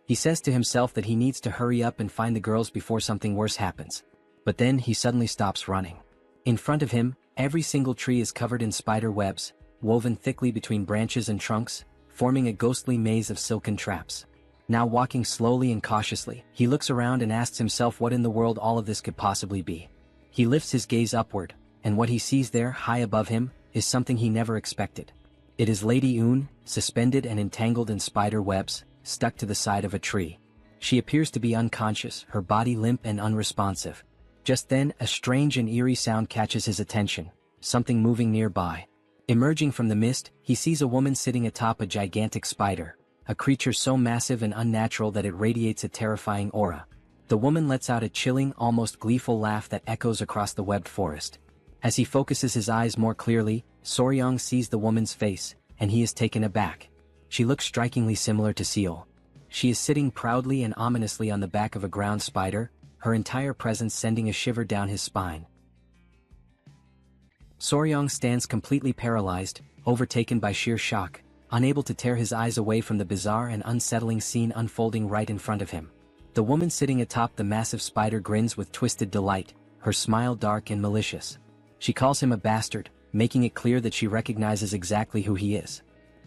He says to himself that he needs to hurry up and find the girls before something worse happens. But then he suddenly stops running. In front of him, every single tree is covered in spider webs, woven thickly between branches and trunks, forming a ghostly maze of silken traps. Now walking slowly and cautiously, he looks around and asks himself what in the world all of this could possibly be. He lifts his gaze upward, and what he sees there, high above him, is something he never expected. It is Lady Un, suspended and entangled in spider webs, stuck to the side of a tree. She appears to be unconscious, her body limp and unresponsive. Just then, a strange and eerie sound catches his attention, something moving nearby. Emerging from the mist, he sees a woman sitting atop a gigantic spider, a creature so massive and unnatural that it radiates a terrifying aura. The woman lets out a chilling, almost gleeful laugh that echoes across the webbed forest. As he focuses his eyes more clearly, Soryong sees the woman's face, and he is taken aback. She looks strikingly similar to Seol. She is sitting proudly and ominously on the back of a ground spider, her entire presence sending a shiver down his spine. Soryong stands completely paralyzed, overtaken by sheer shock, unable to tear his eyes away from the bizarre and unsettling scene unfolding right in front of him. The woman sitting atop the massive spider grins with twisted delight, her smile dark and malicious. She calls him a bastard, making it clear that she recognizes exactly who he is.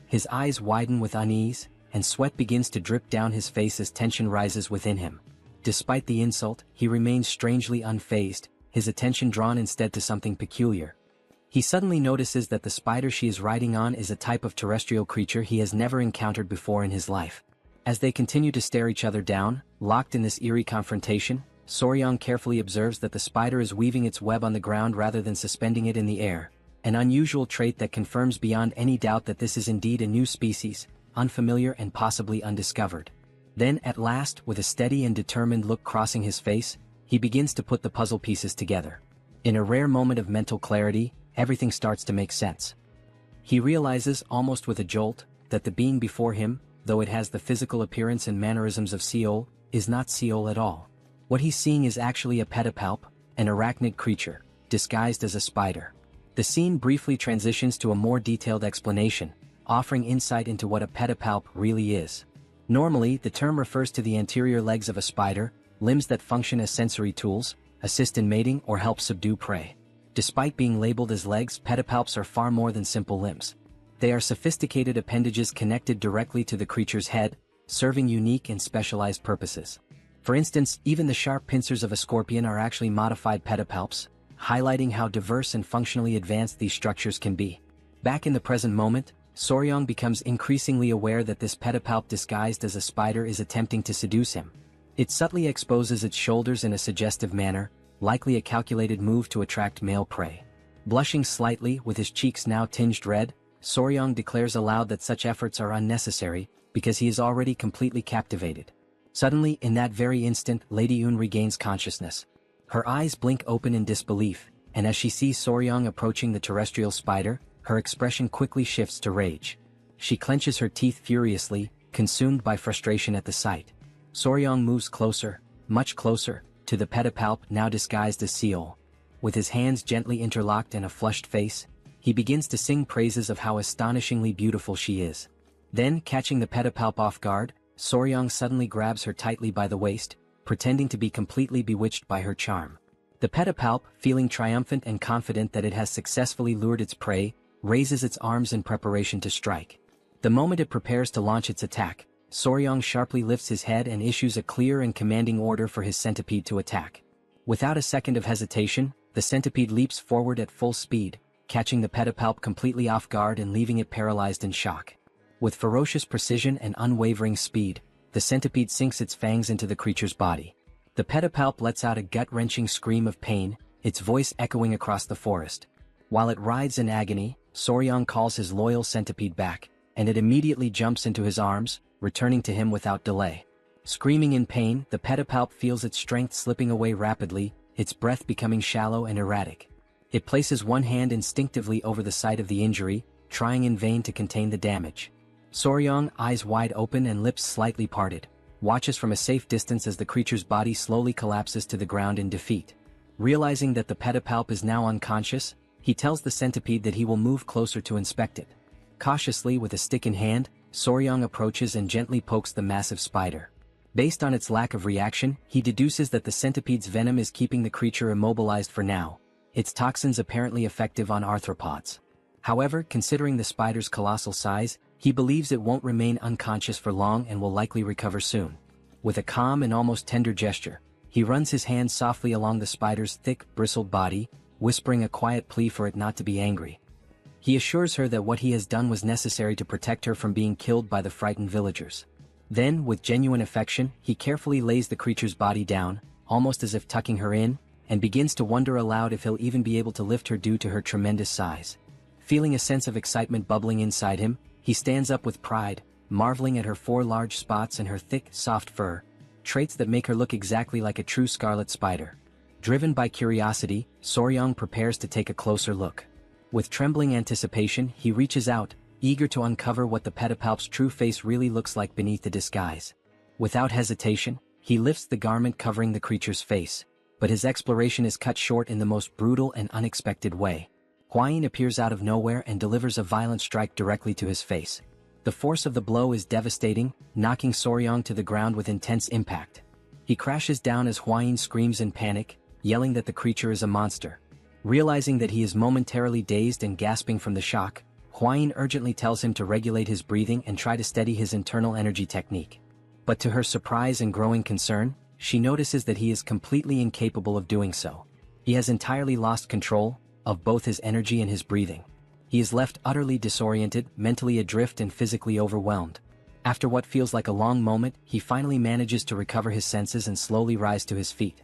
His eyes widen with unease, and sweat begins to drip down his face as tension rises within him. Despite the insult, he remains strangely unfazed, his attention drawn instead to something peculiar. He suddenly notices that the spider she is riding on is a type of terrestrial creature he has never encountered before in his life. As they continue to stare each other down, locked in this eerie confrontation, Soryang carefully observes that the spider is weaving its web on the ground rather than suspending it in the air, an unusual trait that confirms beyond any doubt that this is indeed a new species, unfamiliar and possibly undiscovered. Then, at last, with a steady and determined look crossing his face, he begins to put the puzzle pieces together. In a rare moment of mental clarity, everything starts to make sense. He realizes, almost with a jolt, that the being before him, though it has the physical appearance and mannerisms of Seol, is not Seol at all. What he's seeing is actually a pedipalp, an arachnid creature, disguised as a spider. The scene briefly transitions to a more detailed explanation, offering insight into what a pedipalp really is. Normally, the term refers to the anterior legs of a spider, limbs that function as sensory tools, assist in mating or help subdue prey. Despite being labeled as legs, pedipalps are far more than simple limbs. They are sophisticated appendages connected directly to the creature's head, serving unique and specialized purposes. For instance, even the sharp pincers of a scorpion are actually modified pedipalps, highlighting how diverse and functionally advanced these structures can be. Back in the present moment, Soryang becomes increasingly aware that this pedipalp disguised as a spider is attempting to seduce him. It subtly exposes its shoulders in a suggestive manner, likely a calculated move to attract male prey. Blushing slightly, with his cheeks now tinged red, Soryang declares aloud that such efforts are unnecessary, because he is already completely captivated. Suddenly, in that very instant, Lady Yoon regains consciousness. Her eyes blink open in disbelief, and as she sees Soryang approaching the terrestrial spider, her expression quickly shifts to rage. She clenches her teeth furiously, consumed by frustration at the sight. Soryang moves closer, much closer, to the pedipalp now disguised as Seol. With his hands gently interlocked and a flushed face, he begins to sing praises of how astonishingly beautiful she is. Then, catching the pedipalp off guard, Soryang suddenly grabs her tightly by the waist, pretending to be completely bewitched by her charm. The pedipalp, feeling triumphant and confident that it has successfully lured its prey, raises its arms in preparation to strike. The moment it prepares to launch its attack, Soryang sharply lifts his head and issues a clear and commanding order for his centipede to attack. Without a second of hesitation, the centipede leaps forward at full speed, catching the pedipalp completely off guard and leaving it paralyzed in shock. With ferocious precision and unwavering speed, the centipede sinks its fangs into the creature's body. The pedipalp lets out a gut-wrenching scream of pain, its voice echoing across the forest. While it writhes in agony, Soryang calls his loyal centipede back, and it immediately jumps into his arms, returning to him without delay. Screaming in pain, the pedipalp feels its strength slipping away rapidly, its breath becoming shallow and erratic. It places one hand instinctively over the site of the injury, trying in vain to contain the damage. Soryang, eyes wide open and lips slightly parted, watches from a safe distance as the creature's body slowly collapses to the ground in defeat. Realizing that the pedipalp is now unconscious, he tells the centipede that he will move closer to inspect it. Cautiously, with a stick in hand, Soryang approaches and gently pokes the massive spider. Based on its lack of reaction, he deduces that the centipede's venom is keeping the creature immobilized for now, its toxins apparently effective on arthropods. However, considering the spider's colossal size, he believes it won't remain unconscious for long and will likely recover soon. With a calm and almost tender gesture, he runs his hand softly along the spider's thick, bristled body, whispering a quiet plea for it not to be angry. He assures her that what he has done was necessary to protect her from being killed by the frightened villagers. Then, with genuine affection, he carefully lays the creature's body down, almost as if tucking her in, and begins to wonder aloud if he'll even be able to lift her due to her tremendous size. Feeling a sense of excitement bubbling inside him, he stands up with pride, marveling at her 4 large spots and her thick, soft fur, traits that make her look exactly like a true scarlet spider. Driven by curiosity, Soryang prepares to take a closer look. With trembling anticipation, he reaches out, eager to uncover what the pedipalp's true face really looks like beneath the disguise. Without hesitation, he lifts the garment covering the creature's face, but his exploration is cut short in the most brutal and unexpected way. Hwayin appears out of nowhere and delivers a violent strike directly to his face. The force of the blow is devastating, knocking Soryang to the ground with intense impact. He crashes down as Hwayin screams in panic, yelling that the creature is a monster. Realizing that he is momentarily dazed and gasping from the shock, Hwayin urgently tells him to regulate his breathing and try to steady his internal energy technique. But to her surprise and growing concern, she notices that he is completely incapable of doing so. He has entirely lost control of both his energy and his breathing. He is left utterly disoriented, mentally adrift and physically overwhelmed. After what feels like a long moment, he finally manages to recover his senses and slowly rise to his feet.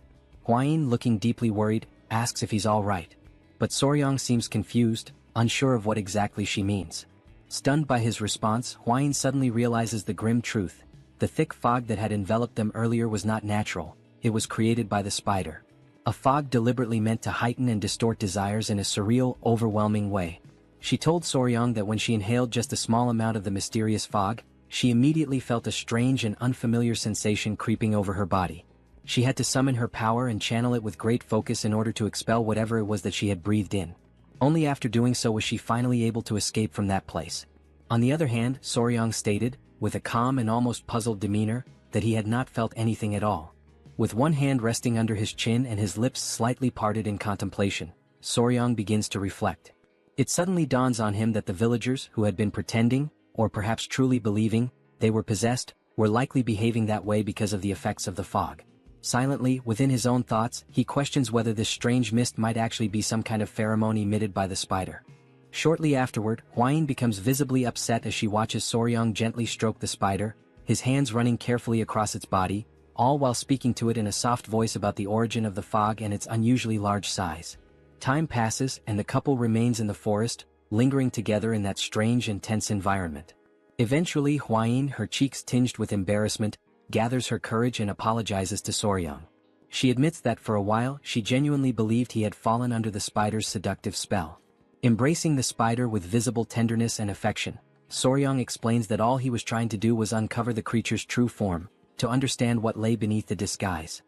Hwayin, looking deeply worried, asks if he's all right. But Soryang seems confused, unsure of what exactly she means. Stunned by his response, Hwayin suddenly realizes the grim truth. The thick fog that had enveloped them earlier was not natural, it was created by the spider. A fog deliberately meant to heighten and distort desires in a surreal, overwhelming way. She told Soryang that when she inhaled just a small amount of the mysterious fog, she immediately felt a strange and unfamiliar sensation creeping over her body. She had to summon her power and channel it with great focus in order to expel whatever it was that she had breathed in. Only after doing so was she finally able to escape from that place. On the other hand, Soryang stated, with a calm and almost puzzled demeanor, that he had not felt anything at all. With one hand resting under his chin and his lips slightly parted in contemplation, Soryang begins to reflect. It suddenly dawns on him that the villagers who had been pretending, or perhaps truly believing, they were possessed, were likely behaving that way because of the effects of the fog. Silently, within his own thoughts, he questions whether this strange mist might actually be some kind of pheromone emitted by the spider. Shortly afterward, Hwayin becomes visibly upset as she watches Soryang gently stroke the spider, his hands running carefully across its body, all while speaking to it in a soft voice about the origin of the fog and its unusually large size. Time passes and the couple remains in the forest, lingering together in that strange and tense environment. Eventually Hwayin, her cheeks tinged with embarrassment, gathers her courage and apologizes to Soryang. She admits that for a while she genuinely believed he had fallen under the spider's seductive spell. Embracing the spider with visible tenderness and affection, Soryang explains that all he was trying to do was uncover the creature's true form, to understand what lay beneath the disguise.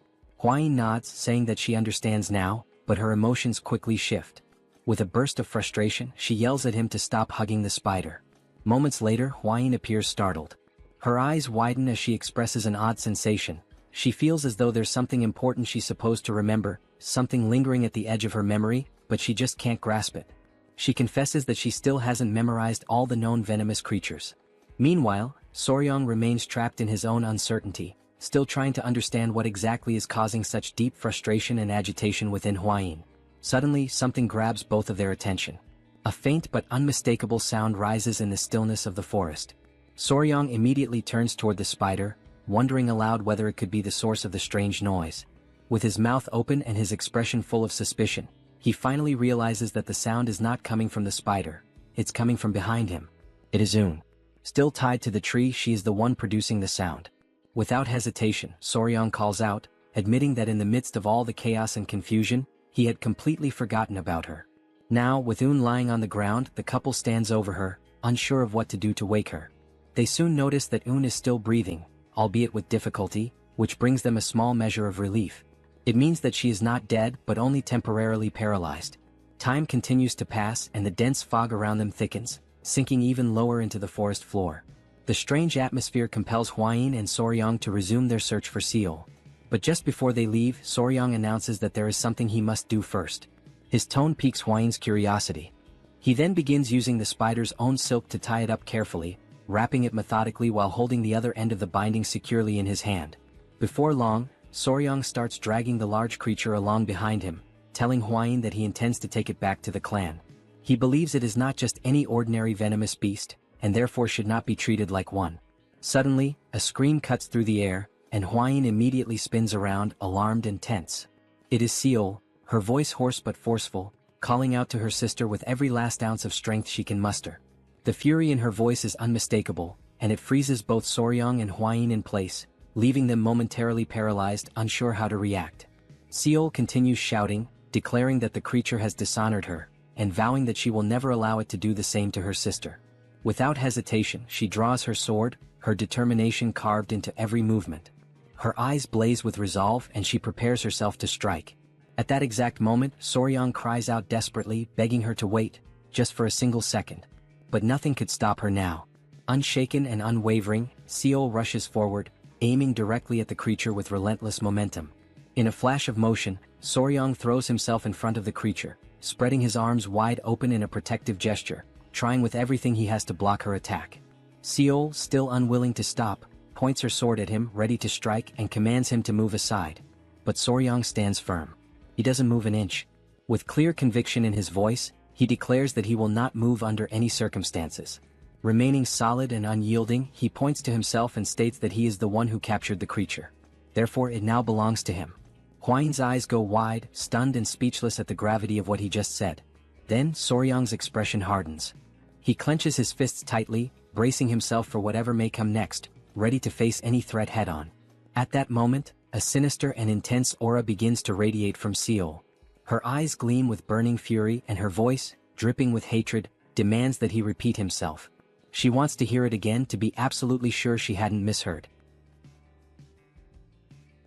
Hwayin nods, saying that she understands now, but her emotions quickly shift. With a burst of frustration, she yells at him to stop hugging the spider. Moments later, Hwayin appears startled. Her eyes widen as she expresses an odd sensation. She feels as though there's something important she's supposed to remember, something lingering at the edge of her memory, but she just can't grasp it. She confesses that she still hasn't memorized all the known venomous creatures. Meanwhile, Soryang remains trapped in his own uncertainty, still trying to understand what exactly is causing such deep frustration and agitation within Hwayin. Suddenly, something grabs both of their attention. A faint but unmistakable sound rises in the stillness of the forest. Soryang immediately turns toward the spider, wondering aloud whether it could be the source of the strange noise. With his mouth open and his expression full of suspicion, he finally realizes that the sound is not coming from the spider, it's coming from behind him. It is Un. Still tied to the tree, she is the one producing the sound. Without hesitation, Soryang calls out, admitting that in the midst of all the chaos and confusion, he had completely forgotten about her. Now, with Un lying on the ground, the couple stands over her, unsure of what to do to wake her. They soon notice that Un is still breathing, albeit with difficulty, which brings them a small measure of relief. It means that she is not dead but only temporarily paralyzed. Time continues to pass and the dense fog around them thickens, sinking even lower into the forest floor. The strange atmosphere compels Hwayin and Soryang to resume their search for Seol. But just before they leave, Soryang announces that there is something he must do first. His tone piques Hwayin's curiosity. He then begins using the spider's own silk to tie it up carefully, wrapping it methodically while holding the other end of the binding securely in his hand. Before long, Soryang starts dragging the large creature along behind him, telling Hwayin that he intends to take it back to the clan. He believes it is not just any ordinary venomous beast, and therefore should not be treated like one. Suddenly, a scream cuts through the air, and Hwayin immediately spins around, alarmed and tense. It is Seol, her voice hoarse but forceful, calling out to her sister with every last ounce of strength she can muster. The fury in her voice is unmistakable, and it freezes both Soryang and Hwayin in place, leaving them momentarily paralyzed, unsure how to react. Seol continues shouting, declaring that the creature has dishonored her, and vowing that she will never allow it to do the same to her sister. Without hesitation, she draws her sword, her determination carved into every movement. Her eyes blaze with resolve and she prepares herself to strike. At that exact moment, Soryang cries out desperately, begging her to wait, just for a single second. But nothing could stop her now. Unshaken and unwavering, Seol rushes forward, aiming directly at the creature with relentless momentum. In a flash of motion, Soryong throws himself in front of the creature, spreading his arms wide open in a protective gesture, trying with everything he has to block her attack. Seol, still unwilling to stop, points her sword at him, ready to strike, and commands him to move aside. But Soryong stands firm. He doesn't move an inch. With clear conviction in his voice, he declares that he will not move under any circumstances. Remaining solid and unyielding, he points to himself and states that he is the one who captured the creature. Therefore it now belongs to him. Hwain's eyes go wide, stunned and speechless at the gravity of what he just said. Then Soryong's expression hardens. He clenches his fists tightly, bracing himself for whatever may come next, ready to face any threat head-on. At that moment, a sinister and intense aura begins to radiate from Seol. Her eyes gleam with burning fury and her voice, dripping with hatred, demands that he repeat himself. She wants to hear it again to be absolutely sure she hadn't misheard.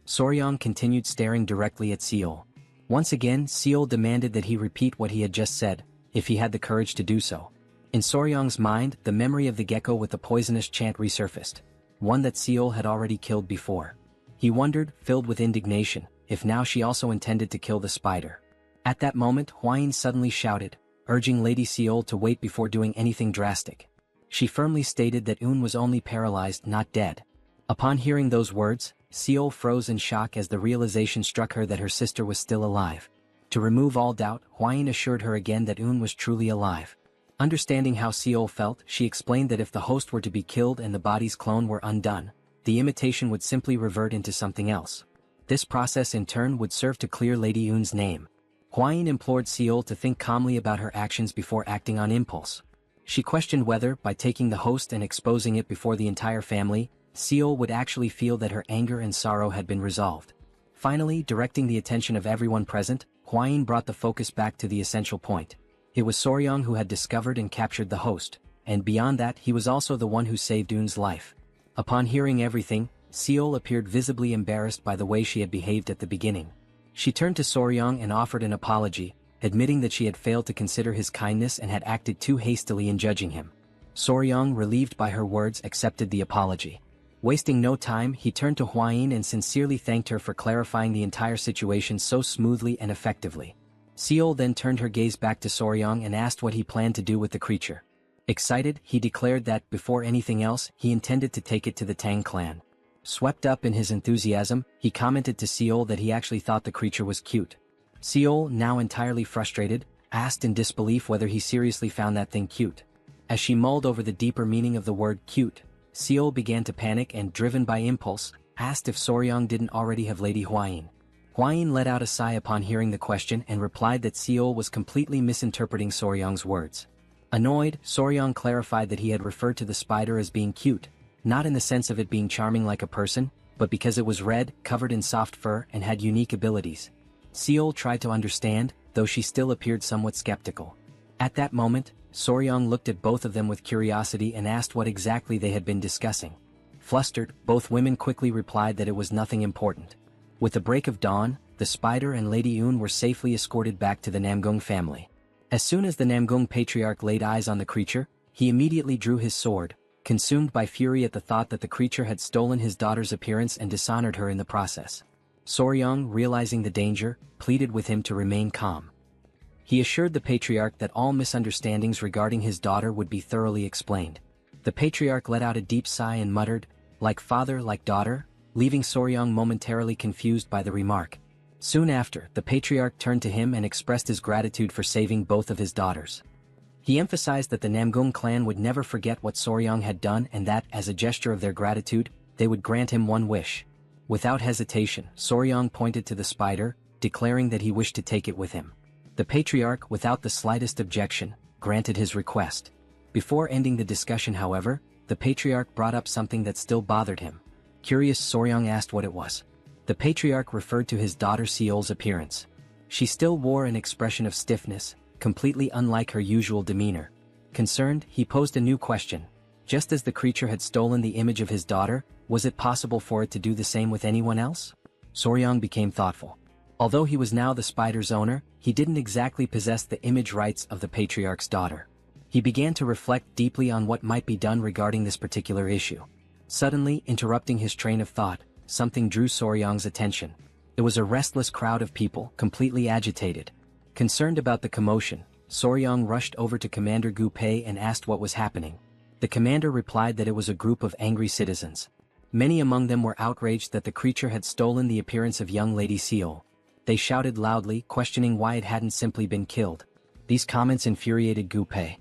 Soryong continued staring directly at Seol. Once again, Seol demanded that he repeat what he had just said, if he had the courage to do so. In Soryong's mind, the memory of the gecko with the poisonous chant resurfaced, one that Seol had already killed before. He wondered, filled with indignation, if now she also intended to kill the spider. At that moment, Hwain suddenly shouted, urging Lady Seol to wait before doing anything drastic. She firmly stated that Un was only paralyzed, not dead. Upon hearing those words, Seol froze in shock as the realization struck her that her sister was still alive. To remove all doubt, Hwain assured her again that Un was truly alive. Understanding how Seol felt, she explained that if the host were to be killed and the body's clone were undone, the imitation would simply revert into something else. This process in turn would serve to clear Lady Un's name. Hwain implored Seol to think calmly about her actions before acting on impulse. She questioned whether, by taking the host and exposing it before the entire family, Seol would actually feel that her anger and sorrow had been resolved. Finally, directing the attention of everyone present, Hwain brought the focus back to the essential point. It was Soryong who had discovered and captured the host, and beyond that he was also the one who saved Un's life. Upon hearing everything, Seol appeared visibly embarrassed by the way she had behaved at the beginning. She turned to Soryong and offered an apology, admitting that she had failed to consider his kindness and had acted too hastily in judging him. Soryong, relieved by her words, accepted the apology. Wasting no time, he turned to Hwain and sincerely thanked her for clarifying the entire situation so smoothly and effectively. Seol then turned her gaze back to Soryong and asked what he planned to do with the creature. Excited, he declared that, before anything else, he intended to take it to the Tang clan. Swept up in his enthusiasm, he commented to Seol that he actually thought the creature was cute. Seol, now entirely frustrated, asked in disbelief whether he seriously found that thing cute. As she mulled over the deeper meaning of the word cute, Seol began to panic and, driven by impulse, asked if Soryong didn't already have Lady Hwain. Hwain let out a sigh upon hearing the question and replied that Seol was completely misinterpreting Soryong's words. Annoyed, Soryong clarified that he had referred to the spider as being cute, not in the sense of it being charming like a person, but because it was red, covered in soft fur, and had unique abilities. Seol tried to understand, though she still appeared somewhat skeptical. At that moment, Soryong looked at both of them with curiosity and asked what exactly they had been discussing. Flustered, both women quickly replied that it was nothing important. With the break of dawn, the spider and Lady Un were safely escorted back to the Namgung family. As soon as the Namgung patriarch laid eyes on the creature, he immediately drew his sword, consumed by fury at the thought that the creature had stolen his daughter's appearance and dishonored her in the process. Soryong, realizing the danger, pleaded with him to remain calm. He assured the patriarch that all misunderstandings regarding his daughter would be thoroughly explained. The patriarch let out a deep sigh and muttered, "Like father, like daughter," leaving Soryong momentarily confused by the remark. Soon after, the patriarch turned to him and expressed his gratitude for saving both of his daughters. He emphasized that the Namgung clan would never forget what Soryong had done and that, as a gesture of their gratitude, they would grant him one wish. Without hesitation, Soryong pointed to the spider, declaring that he wished to take it with him. The patriarch, without the slightest objection, granted his request. Before ending the discussion, however, the patriarch brought up something that still bothered him. Curious, Soryong asked what it was. The patriarch referred to his daughter Seol's appearance. She still wore an expression of stiffness, completely unlike her usual demeanor. Concerned, he posed a new question. Just as the creature had stolen the image of his daughter, was it possible for it to do the same with anyone else? Soryong became thoughtful. Although he was now the spider's owner, he didn't exactly possess the image rights of the patriarch's daughter. He began to reflect deeply on what might be done regarding this particular issue. Suddenly, interrupting his train of thought, something drew Soryang's attention. It was a restless crowd of people, completely agitated. Concerned about the commotion, Soryang rushed over to Commander Gu Pei and asked what was happening. The commander replied that it was a group of angry citizens. Many among them were outraged that the creature had stolen the appearance of young Lady Seol. They shouted loudly, questioning why it hadn't simply been killed. These comments infuriated Gu Pei.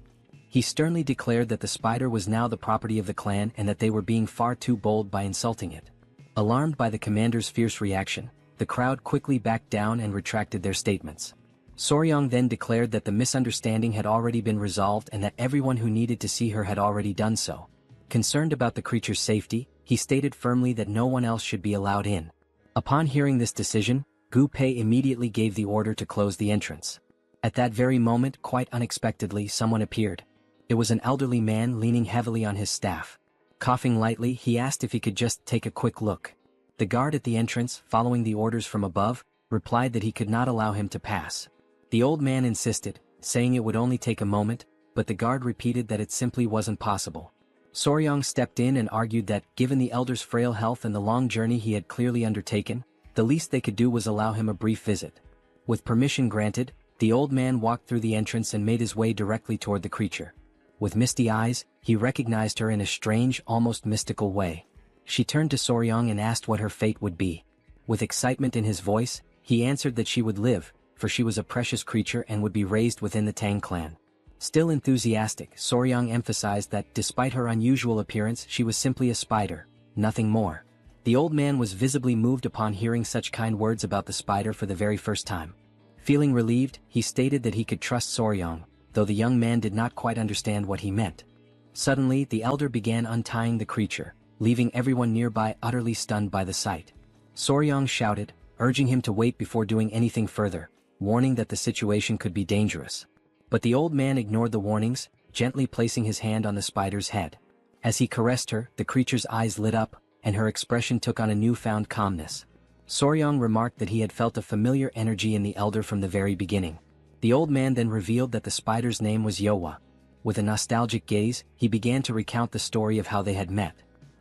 He sternly declared that the spider was now the property of the clan and that they were being far too bold by insulting it. Alarmed by the commander's fierce reaction, the crowd quickly backed down and retracted their statements. Soryang then declared that the misunderstanding had already been resolved and that everyone who needed to see her had already done so. Concerned about the creature's safety, he stated firmly that no one else should be allowed in. Upon hearing this decision, Gu Pei immediately gave the order to close the entrance. At that very moment, quite unexpectedly, someone appeared. It was an elderly man leaning heavily on his staff. Coughing lightly, he asked if he could just take a quick look. The guard at the entrance, following the orders from above, replied that he could not allow him to pass. The old man insisted, saying it would only take a moment, but the guard repeated that it simply wasn't possible. Soryang stepped in and argued that, given the elder's frail health and the long journey he had clearly undertaken, the least they could do was allow him a brief visit. With permission granted, the old man walked through the entrance and made his way directly toward the creature. With misty eyes, he recognized her in a strange, almost mystical way. She turned to Soryang and asked what her fate would be. With excitement in his voice, he answered that she would live, for she was a precious creature and would be raised within the Tang clan. Still enthusiastic, Soryang emphasized that, despite her unusual appearance, she was simply a spider, nothing more. The old man was visibly moved upon hearing such kind words about the spider for the very first time. Feeling relieved, he stated that he could trust Soryang, though the young man did not quite understand what he meant. Suddenly, the elder began untying the creature, leaving everyone nearby utterly stunned by the sight. Soryang shouted, urging him to wait before doing anything further, warning that the situation could be dangerous. But the old man ignored the warnings, gently placing his hand on the spider's head. As he caressed her, the creature's eyes lit up, and her expression took on a newfound calmness. Soryang remarked that he had felt a familiar energy in the elder from the very beginning. The old man then revealed that the spider's name was Yowa. With a nostalgic gaze, he began to recount the story of how they had met.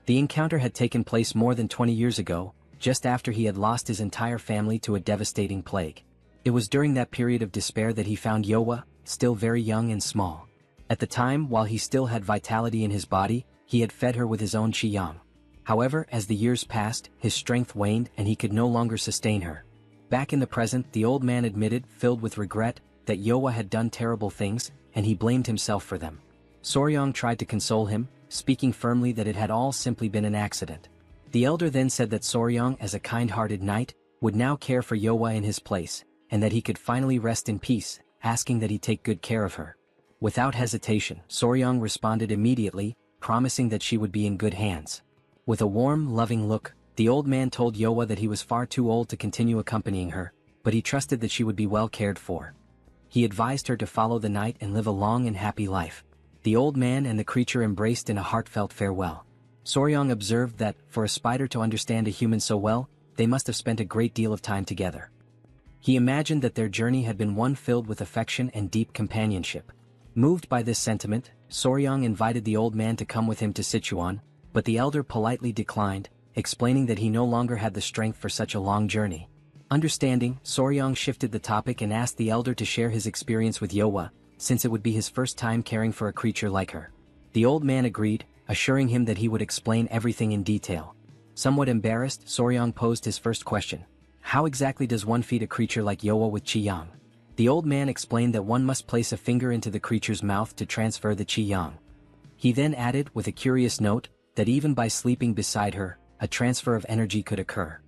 The encounter had taken place more than 20 years ago, just after he had lost his entire family to a devastating plague. It was during that period of despair that he found Yowa, still very young and small. At the time, while he still had vitality in his body, he had fed her with his own qi-yang. However, as the years passed, his strength waned and he could no longer sustain her. Back in the present, the old man admitted, filled with regret, that Yowa had done terrible things, and he blamed himself for them. Soryang tried to console him, speaking firmly that it had all simply been an accident. The elder then said that Soryang, as a kind-hearted knight, would now care for Yowa in his place, and that he could finally rest in peace, asking that he take good care of her. Without hesitation, Soryang responded immediately, promising that she would be in good hands. With a warm, loving look, the old man told Yowa that he was far too old to continue accompanying her, but he trusted that she would be well cared for. He advised her to follow the knight and live a long and happy life. The old man and the creature embraced in a heartfelt farewell. Soryang observed that, for a spider to understand a human so well, they must have spent a great deal of time together. He imagined that their journey had been one filled with affection and deep companionship. Moved by this sentiment, Soryang invited the old man to come with him to Sichuan, but the elder politely declined, explaining that he no longer had the strength for such a long journey. Understanding, Soryang shifted the topic and asked the elder to share his experience with Yowa, since it would be his first time caring for a creature like her. The old man agreed, assuring him that he would explain everything in detail. Somewhat embarrassed, Soryang posed his first question. How exactly does one feed a creature like Yowa with qi-yang? The old man explained that one must place a finger into the creature's mouth to transfer the qi-yang. He then added, with a curious note, that even by sleeping beside her, a transfer of energy could occur.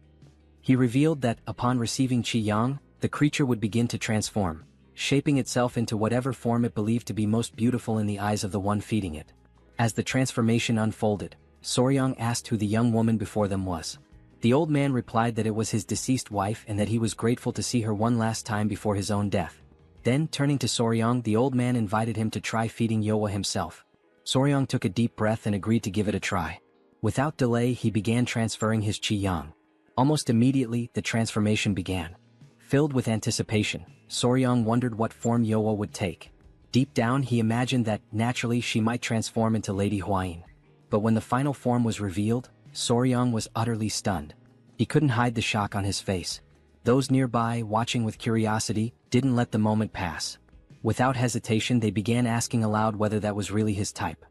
He revealed that, upon receiving qi-yang, the creature would begin to transform, shaping itself into whatever form it believed to be most beautiful in the eyes of the one feeding it. As the transformation unfolded, Soryang asked who the young woman before them was. The old man replied that it was his deceased wife and that he was grateful to see her one last time before his own death. Then, turning to Soryang, the old man invited him to try feeding Yowa himself. Soryang took a deep breath and agreed to give it a try. Without delay, he began transferring his qi-yang. Almost immediately, the transformation began. Filled with anticipation, Soryang wondered what form Yowa would take. Deep down he imagined that, naturally, she might transform into Lady Huayin. But when the final form was revealed, Soryang was utterly stunned. He couldn't hide the shock on his face. Those nearby, watching with curiosity, didn't let the moment pass. Without hesitation they began asking aloud whether that was really his type.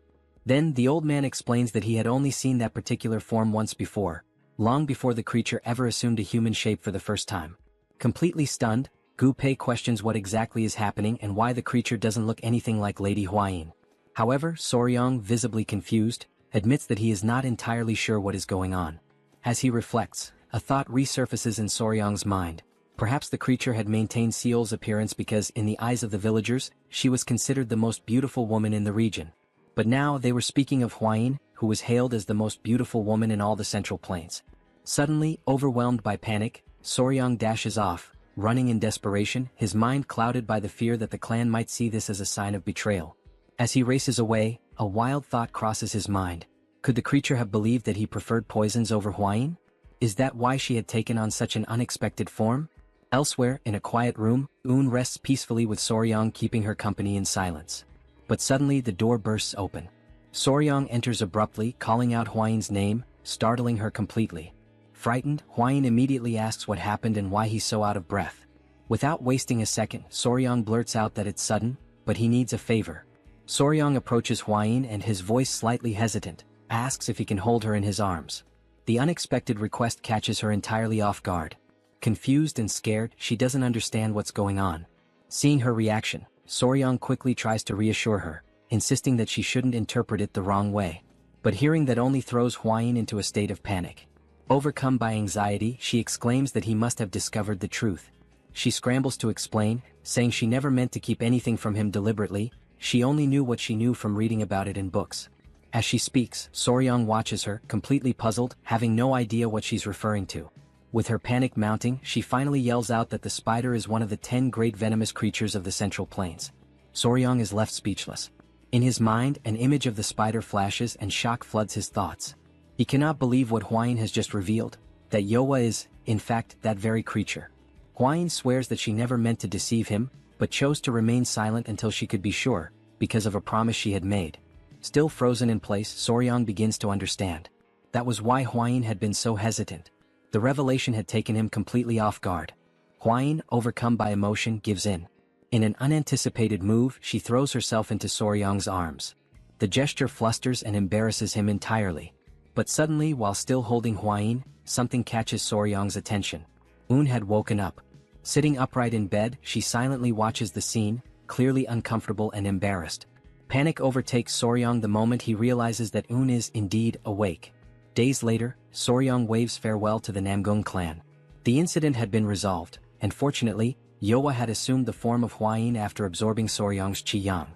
Then the old man explains that he had only seen that particular form once before, long before the creature ever assumed a human shape for the first time. Completely stunned, Gu Pei questions what exactly is happening and why the creature doesn't look anything like Lady Huayin. However, Soryang, visibly confused, admits that he is not entirely sure what is going on. As he reflects, a thought resurfaces in Soryang's mind. Perhaps the creature had maintained Seol's appearance because, in the eyes of the villagers, she was considered the most beautiful woman in the region. But now they were speaking of Huayin, who was hailed as the most beautiful woman in all the Central Plains. Suddenly, overwhelmed by panic, Soryang dashes off, running in desperation, his mind clouded by the fear that the clan might see this as a sign of betrayal. As he races away, a wild thought crosses his mind. Could the creature have believed that he preferred poisons over Huayin? Is that why she had taken on such an unexpected form? Elsewhere, in a quiet room, Un rests peacefully with Soryang keeping her company in silence. But suddenly the door bursts open. Soryang enters abruptly, calling out Huayin's name, startling her completely. Frightened, Huayin immediately asks what happened and why he's so out of breath. Without wasting a second, Soryang blurts out that it's sudden, but he needs a favor. Soryang approaches Huayin and, his voice slightly hesitant, asks if he can hold her in his arms. The unexpected request catches her entirely off guard. Confused and scared, she doesn't understand what's going on. Seeing her reaction, Soryang quickly tries to reassure her, insisting that she shouldn't interpret it the wrong way. But hearing that only throws Huayin into a state of panic. Overcome by anxiety, she exclaims that he must have discovered the truth. She scrambles to explain, saying she never meant to keep anything from him deliberately, she only knew what she knew from reading about it in books. As she speaks, Soryang watches her, completely puzzled, having no idea what she's referring to. With her panic mounting, she finally yells out that the spider is one of the 10 great venomous creatures of the Central Plains. Soryang is left speechless. In his mind, an image of the spider flashes and shock floods his thoughts. He cannot believe what Huayin has just revealed, that Yowa is, in fact, that very creature. Huayin swears that she never meant to deceive him, but chose to remain silent until she could be sure, because of a promise she had made. Still frozen in place, Soryang begins to understand. That was why Huayin had been so hesitant. The revelation had taken him completely off guard. Huayin, overcome by emotion, gives in. In an unanticipated move, she throws herself into Soryang's arms. The gesture flusters and embarrasses him entirely. But suddenly, while still holding Huayin, something catches Soryang's attention. Un had woken up. Sitting upright in bed, she silently watches the scene, clearly uncomfortable and embarrassed. Panic overtakes Soryang the moment he realizes that Un is, indeed, awake. Days later, Soryang waves farewell to the Namgung clan. The incident had been resolved, and fortunately, Yowa had assumed the form of Huayin after absorbing Soryang's qi-yang.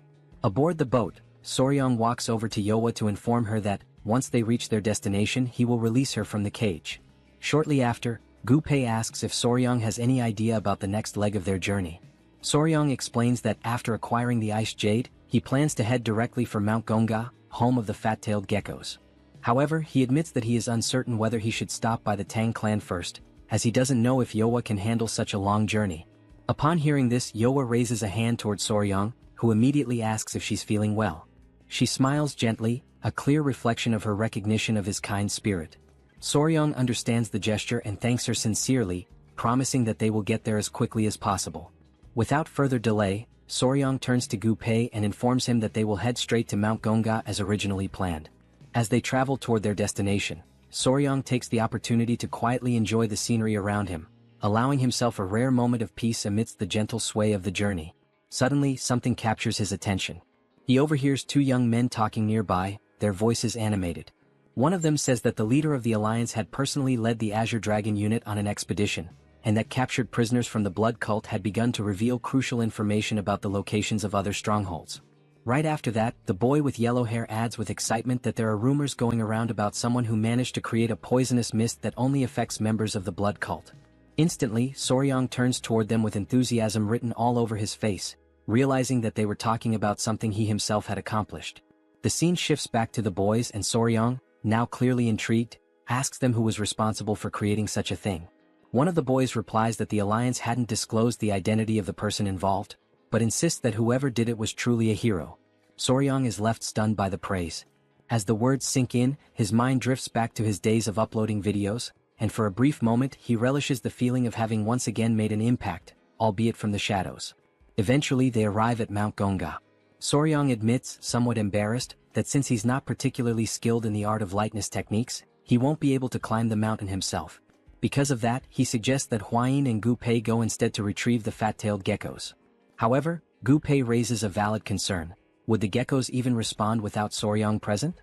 Aboard the boat, Soryang walks over to Yowa to inform her that, once they reach their destination, he will release her from the cage. Shortly after, Gu Pei asks if Soryang has any idea about the next leg of their journey. Soryang explains that after acquiring the ice jade, he plans to head directly for Mount Gonga, home of the fat-tailed geckos. However, he admits that he is uncertain whether he should stop by the Tang clan first, as he doesn't know if Yowa can handle such a long journey. Upon hearing this, Yowa raises a hand toward Soryang, who immediately asks if she's feeling well. She smiles gently, a clear reflection of her recognition of his kind spirit. Soryang understands the gesture and thanks her sincerely, promising that they will get there as quickly as possible. Without further delay, Soryang turns to Gu Pei and informs him that they will head straight to Mount Gonga as originally planned. As they travel toward their destination, Soryang takes the opportunity to quietly enjoy the scenery around him, allowing himself a rare moment of peace amidst the gentle sway of the journey. Suddenly, something captures his attention. He overhears two young men talking nearby, their voices animated. One of them says that the leader of the alliance had personally led the Azure Dragon unit on an expedition, and that captured prisoners from the Blood Cult had begun to reveal crucial information about the locations of other strongholds. Right after that, the boy with yellow hair adds with excitement that there are rumors going around about someone who managed to create a poisonous mist that only affects members of the Blood Cult. Instantly, Soryang turns toward them with enthusiasm written all over his face, realizing that they were talking about something he himself had accomplished. The scene shifts back to the boys and Soryang, now clearly intrigued, asks them who was responsible for creating such a thing. One of the boys replies that the alliance hadn't disclosed the identity of the person involved. but insists that whoever did it was truly a hero. Soryang is left stunned by the praise. As the words sink in, his mind drifts back to his days of uploading videos, and for a brief moment he relishes the feeling of having once again made an impact, albeit from the shadows. Eventually they arrive at Mount Gonga. Soryang admits, somewhat embarrassed, that since he's not particularly skilled in the art of lightness techniques, he won't be able to climb the mountain himself. Because of that, he suggests that Huayin and Gu Pei go instead to retrieve the fat-tailed geckos. However, Gu Pei raises a valid concern. Would the geckos even respond without Soryang present?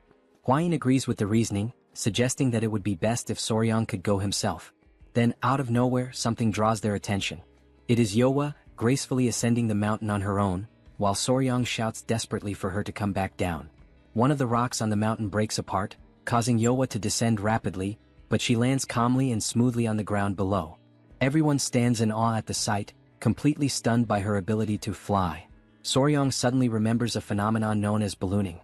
Huayin agrees with the reasoning, suggesting that it would be best if Soryang could go himself. Then, out of nowhere, something draws their attention. It is Yowa, gracefully ascending the mountain on her own, while Soryang shouts desperately for her to come back down. One of the rocks on the mountain breaks apart, causing Yowa to descend rapidly, but she lands calmly and smoothly on the ground below. Everyone stands in awe at the sight, completely stunned by her ability to fly. Soryang suddenly remembers a phenomenon known as ballooning.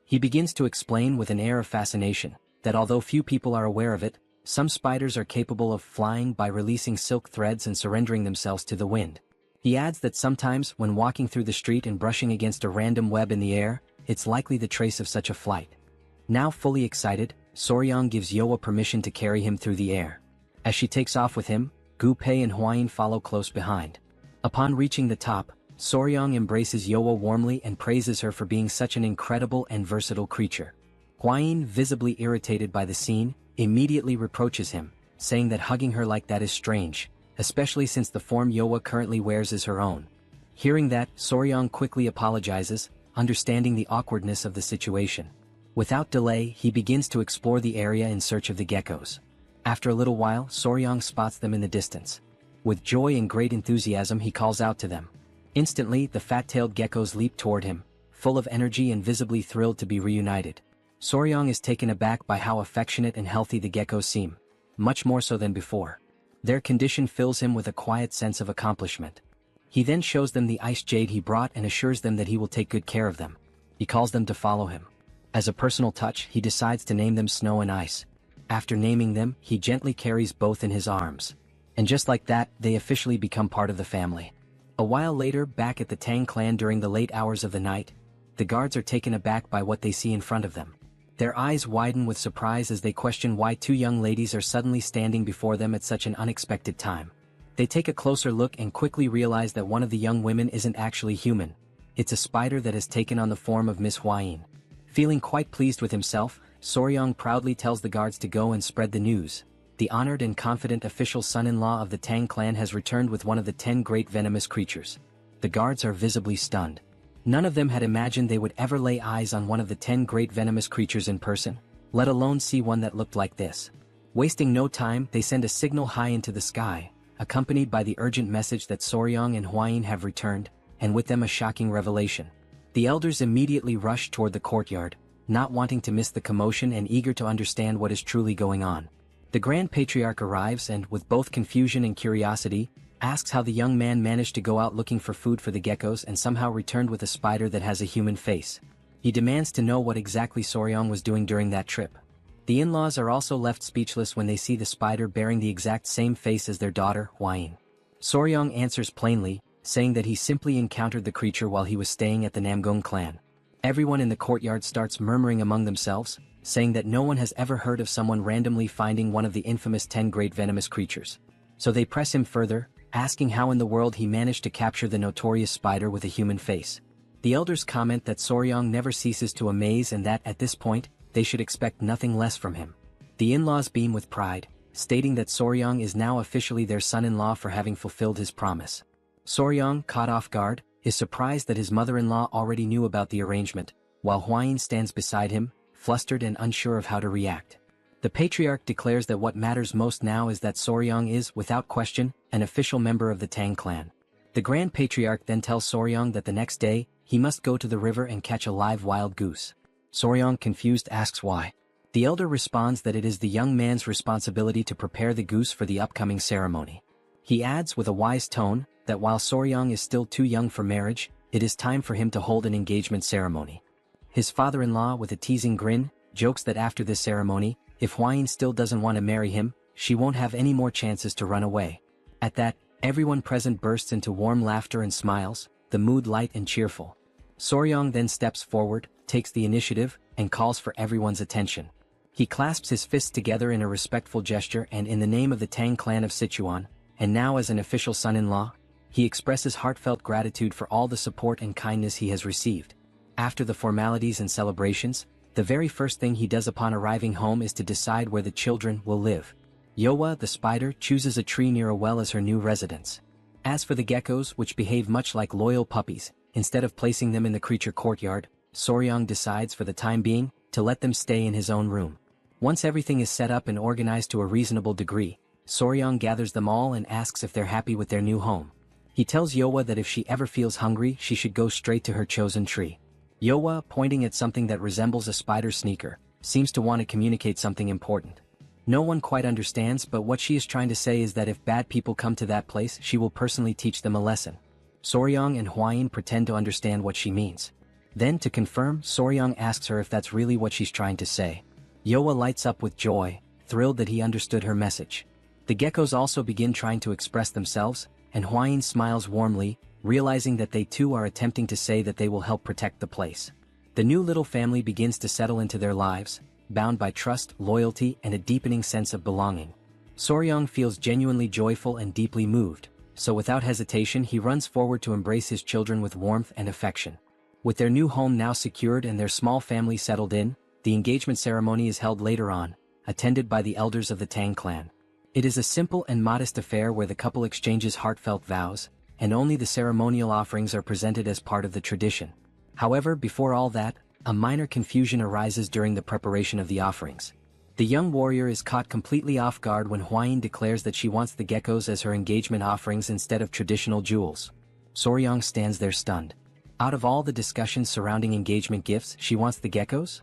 He begins to explain with an air of fascination that although few people are aware of it, some spiders are capable of flying by releasing silk threads and surrendering themselves to the wind. He adds that sometimes when walking through the street and brushing against a random web in the air, it's likely the trace of such a flight. Now fully excited, Soryang gives Yowa permission to carry him through the air. As she takes off with him, Gu Pei and Huayin follow close behind. Upon reaching the top, Soryang embraces Yowa warmly and praises her for being such an incredible and versatile creature. Huayin, visibly irritated by the scene, immediately reproaches him, saying that hugging her like that is strange, especially since the form Yowa currently wears is her own. Hearing that, Soryang quickly apologizes, understanding the awkwardness of the situation. Without delay, he begins to explore the area in search of the geckos. After a little while, Soryang spots them in the distance. With joy and great enthusiasm, he calls out to them. Instantly, the fat-tailed geckos leap toward him, full of energy and visibly thrilled to be reunited. Soryang is taken aback by how affectionate and healthy the geckos seem, much more so than before. Their condition fills him with a quiet sense of accomplishment. He then shows them the ice jade he brought and assures them that he will take good care of them. He calls them to follow him. As a personal touch, he decides to name them Snow and Ice. After naming them, he gently carries both in his arms. And just like that, they officially become part of the family. A while later, back at the Tang Clan during the late hours of the night, the guards are taken aback by what they see in front of them. Their eyes widen with surprise as they question why two young ladies are suddenly standing before them at such an unexpected time. They take a closer look and quickly realize that one of the young women isn't actually human. It's a spider that has taken on the form of Miss Huayin. Feeling quite pleased with himself, Soryang proudly tells the guards to go and spread the news. The honored and confident official son-in-law of the Tang clan has returned with one of the 10 great venomous creatures. The guards are visibly stunned. None of them had imagined they would ever lay eyes on one of the 10 great venomous creatures in person, let alone see one that looked like this. Wasting no time, they send a signal high into the sky, accompanied by the urgent message that Soryang and Huayin have returned, and with them a shocking revelation. The elders immediately rush toward the courtyard, not wanting to miss the commotion and eager to understand what is truly going on. The Grand Patriarch arrives and, with both confusion and curiosity, asks how the young man managed to go out looking for food for the geckos and somehow returned with a spider that has a human face. He demands to know what exactly Soryang was doing during that trip. The in-laws are also left speechless when they see the spider bearing the exact same face as their daughter, Huayin. Soryang answers plainly, saying that he simply encountered the creature while he was staying at the Namgung clan. Everyone in the courtyard starts murmuring among themselves, saying that no one has ever heard of someone randomly finding one of the infamous 10 great venomous creatures. So they press him further, asking how in the world he managed to capture the notorious spider with a human face. The elders comment that Soryang never ceases to amaze and that at this point, they should expect nothing less from him. The in-laws beam with pride, stating that Soryang is now officially their son-in-law for having fulfilled his promise. Soryang, caught off guard, is surprised that his mother-in-law already knew about the arrangement, while Huayin stands beside him, flustered and unsure of how to react. The patriarch declares that what matters most now is that Soryang is, without question, an official member of the Tang clan. The Grand Patriarch then tells Soryang that the next day, he must go to the river and catch a live wild goose. Soryang, confused, asks why. The elder responds that it is the young man's responsibility to prepare the goose for the upcoming ceremony. He adds with a wise tone that while Soryang is still too young for marriage, it is time for him to hold an engagement ceremony. His father-in-law, with a teasing grin, jokes that after this ceremony, if Huayin still doesn't want to marry him, she won't have any more chances to run away. At that, everyone present bursts into warm laughter and smiles, the mood light and cheerful. Soryong then steps forward, takes the initiative, and calls for everyone's attention. He clasps his fists together in a respectful gesture and in the name of the Tang clan of Sichuan, and now as an official son-in-law, he expresses heartfelt gratitude for all the support and kindness he has received. After the formalities and celebrations, the very first thing he does upon arriving home is to decide where the children will live. Yowa, the spider, chooses a tree near a well as her new residence. As for the geckos, which behave much like loyal puppies, instead of placing them in the creature courtyard, Soryong decides for the time being to let them stay in his own room. Once everything is set up and organized to a reasonable degree, Soryong gathers them all and asks if they're happy with their new home. He tells Yowa that if she ever feels hungry, she should go straight to her chosen tree. Yowa, pointing at something that resembles a spider sneaker, seems to want to communicate something important. No one quite understands, but what she is trying to say is that if bad people come to that place, she will personally teach them a lesson. Soryong and Hwain pretend to understand what she means. Then, to confirm, Soryong asks her if that's really what she's trying to say. Yowa lights up with joy, thrilled that he understood her message. The geckos also begin trying to express themselves, and Hwain smiles warmly, realizing that they too are attempting to say that they will help protect the place. The new little family begins to settle into their lives, bound by trust, loyalty, and a deepening sense of belonging. Soryong feels genuinely joyful and deeply moved, so without hesitation he runs forward to embrace his children with warmth and affection. With their new home now secured and their small family settled in, the engagement ceremony is held later on, attended by the elders of the Tang clan. It is a simple and modest affair where the couple exchanges heartfelt vows, and only the ceremonial offerings are presented as part of the tradition. However, before all that, a minor confusion arises during the preparation of the offerings. The young warrior is caught completely off guard when Hwain declares that she wants the geckos as her engagement offerings instead of traditional jewels. Soryong stands there stunned. Out of all the discussions surrounding engagement gifts, she wants the geckos?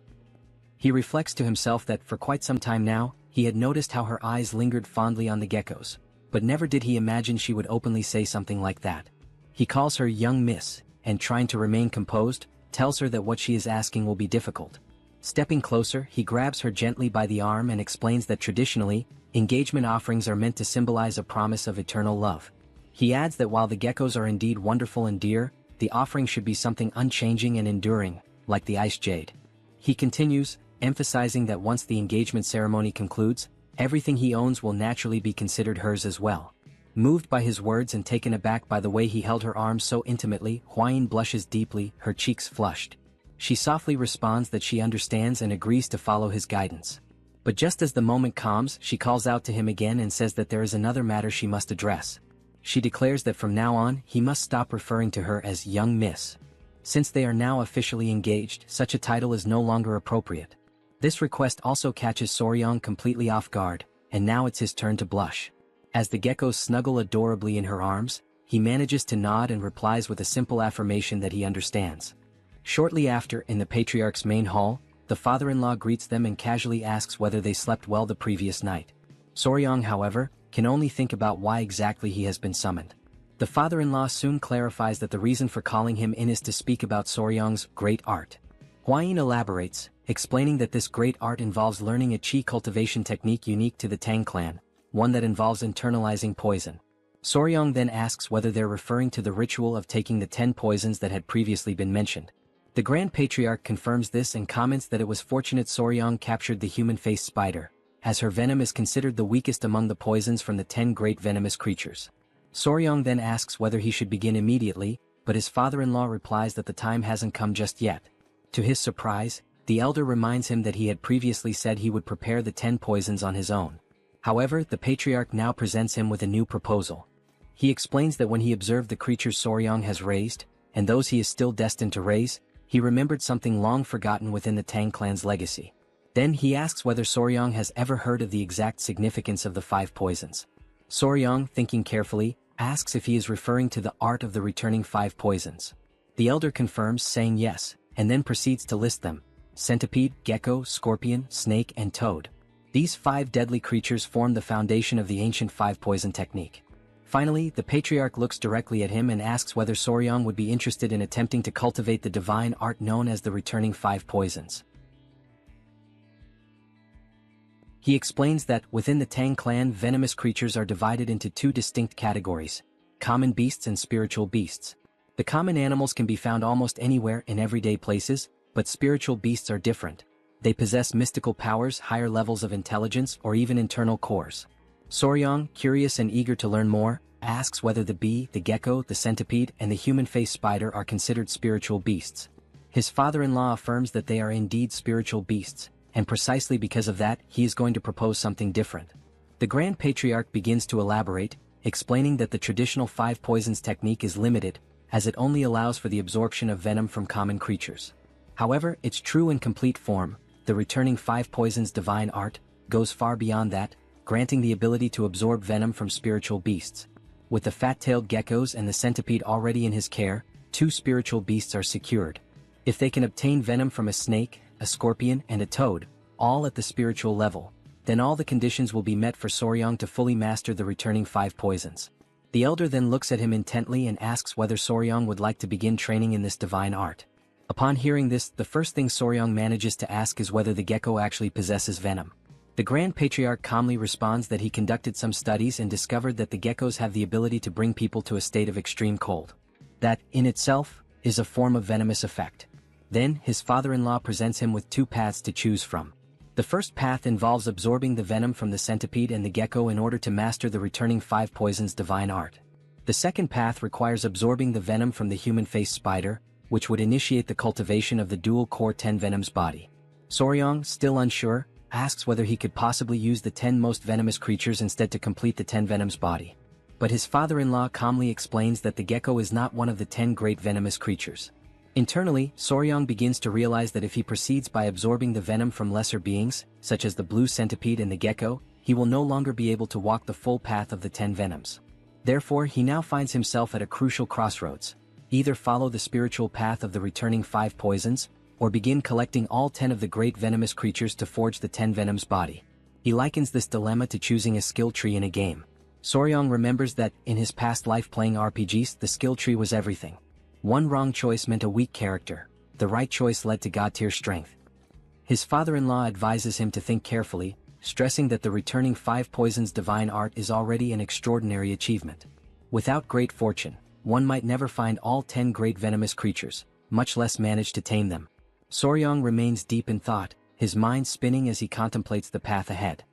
He reflects to himself that for quite some time now, he had noticed how her eyes lingered fondly on the geckos, but never did he imagine she would openly say something like that. He calls her young miss, and trying to remain composed, tells her that what she is asking will be difficult. Stepping closer, he grabs her gently by the arm and explains that traditionally, engagement offerings are meant to symbolize a promise of eternal love. He adds that while the geckos are indeed wonderful and dear, the offering should be something unchanging and enduring, like the ice jade. He continues, emphasizing that once the engagement ceremony concludes, everything he owns will naturally be considered hers as well. Moved by his words and taken aback by the way he held her arms so intimately, Hwain blushes deeply, her cheeks flushed. She softly responds that she understands and agrees to follow his guidance. But just as the moment calms, she calls out to him again and says that there is another matter she must address. She declares that from now on, he must stop referring to her as young miss. Since they are now officially engaged, such a title is no longer appropriate. This request also catches Soryong completely off guard, and now it's his turn to blush. As the geckos snuggle adorably in her arms, he manages to nod and replies with a simple affirmation that he understands. Shortly after, in the patriarch's main hall, the father-in-law greets them and casually asks whether they slept well the previous night. Soryong, however, can only think about why exactly he has been summoned. The father-in-law soon clarifies that the reason for calling him in is to speak about Soryong's great art. Hwain elaborates, explaining that this great art involves learning a chi cultivation technique unique to the Tang clan, one that involves internalizing poison. Soryong then asks whether they're referring to the ritual of taking the 10 poisons that had previously been mentioned. The Grand Patriarch confirms this and comments that it was fortunate Soryong captured the human-faced spider, as her venom is considered the weakest among the poisons from the 10 great venomous creatures. Soryong then asks whether he should begin immediately, but his father-in-law replies that the time hasn't come just yet. To his surprise, the elder reminds him that he had previously said he would prepare the 10 poisons on his own. However, the patriarch now presents him with a new proposal. He explains that when he observed the creatures Soryong has raised, and those he is still destined to raise, he remembered something long forgotten within the Tang clan's legacy. Then he asks whether Soryong has ever heard of the exact significance of the 5 poisons. Soryong, thinking carefully, asks if he is referring to the art of the returning 5 poisons. The elder confirms, saying yes, and then proceeds to list them: centipede, gecko, scorpion, snake, and toad. These 5 deadly creatures form the foundation of the ancient 5 poison technique. Finally, the patriarch looks directly at him and asks whether Soryong would be interested in attempting to cultivate the divine art known as the returning 5 poisons. He explains that, within the Tang clan, venomous creatures are divided into 2 distinct categories: common beasts and spiritual beasts. The common animals can be found almost anywhere in everyday places, but spiritual beasts are different. They possess mystical powers, higher levels of intelligence, or even internal cores. Soryong, curious and eager to learn more, asks whether the bee, the gecko, the centipede, and the human-faced spider are considered spiritual beasts. His father-in-law affirms that they are indeed spiritual beasts, and precisely because of that, he is going to propose something different. The Grand Patriarch begins to elaborate, explaining that the traditional 5 poisons technique is limited, as it only allows for the absorption of venom from common creatures. However, its true and complete form, the returning 5 poisons divine art, goes far beyond that, granting the ability to absorb venom from spiritual beasts. With the fat-tailed geckos and the centipede already in his care, 2 spiritual beasts are secured. If they can obtain venom from a snake, a scorpion, and a toad, all at the spiritual level, then all the conditions will be met for Soryong to fully master the returning 5 poisons. The elder then looks at him intently and asks whether Soryong would like to begin training in this divine art. Upon hearing this, the first thing Soryong manages to ask is whether the gecko actually possesses venom. The Grand Patriarch calmly responds that he conducted some studies and discovered that the geckos have the ability to bring people to a state of extreme cold. That, in itself, is a form of venomous effect. Then, his father-in-law presents him with 2 paths to choose from. The first path involves absorbing the venom from the centipede and the gecko in order to master the returning 5 poisons divine art. The second path requires absorbing the venom from the human-faced spider, which would initiate the cultivation of the dual-core 10 venoms body. Soryong, still unsure, asks whether he could possibly use the 10 most venomous creatures instead to complete the 10 venoms body. But his father-in-law calmly explains that the gecko is not one of the 10 great venomous creatures. Internally, Soryong begins to realize that if he proceeds by absorbing the venom from lesser beings, such as the blue centipede and the gecko, he will no longer be able to walk the full path of the 10 venoms. Therefore, he now finds himself at a crucial crossroads. Either follow the spiritual path of the returning 5 poisons, or begin collecting all 10 of the great venomous creatures to forge the 10 venoms body. He likens this dilemma to choosing a skill tree in a game. Soryong remembers that, in his past life playing RPGs, the skill tree was everything. One wrong choice meant a weak character, the right choice led to god-tier strength. His father-in-law advises him to think carefully, stressing that the returning 5 poisons divine art is already an extraordinary achievement. Without great fortune, one might never find all 10 great venomous creatures, much less manage to tame them. Soryong remains deep in thought, his mind spinning as he contemplates the path ahead.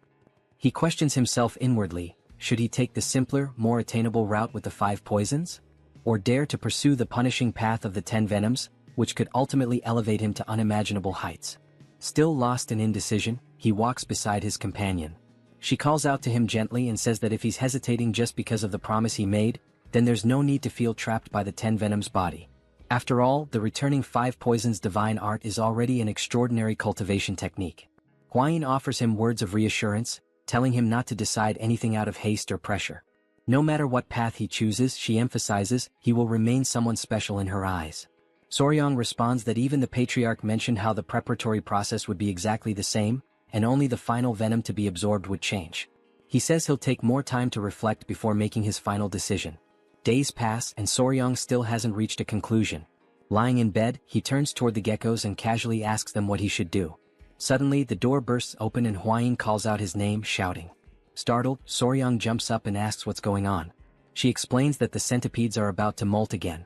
He questions himself inwardly, should he take the simpler, more attainable route with the 5 poisons? Or dare to pursue the punishing path of the 10 venoms, which could ultimately elevate him to unimaginable heights? Still lost in indecision, he walks beside his companion. She calls out to him gently and says that if he's hesitating just because of the promise he made, then there's no need to feel trapped by the 10 venoms body. After all, the returning 5 poisons divine art is already an extraordinary cultivation technique. Hwayin offers him words of reassurance, telling him not to decide anything out of haste or pressure. No matter what path he chooses, she emphasizes, he will remain someone special in her eyes. Soryong responds that even the patriarch mentioned how the preparatory process would be exactly the same, and only the final venom to be absorbed would change. He says he'll take more time to reflect before making his final decision. Days pass and Soryong still hasn't reached a conclusion. Lying in bed, he turns toward the geckos and casually asks them what he should do. Suddenly, the door bursts open and Hwayin calls out his name, shouting. Startled, Soryong jumps up and asks what's going on. She explains that the centipedes are about to molt again.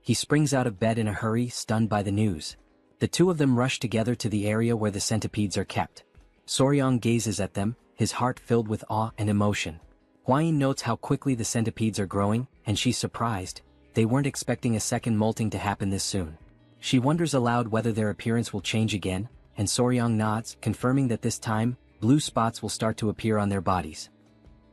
He springs out of bed in a hurry, stunned by the news. The 2 of them rush together to the area where the centipedes are kept. Soryong gazes at them, his heart filled with awe and emotion. Hwayin notes how quickly the centipedes are growing, and she's surprised. They weren't expecting a second molting to happen this soon. She wonders aloud whether their appearance will change again, and Soryong nods, confirming that this time, blue spots will start to appear on their bodies.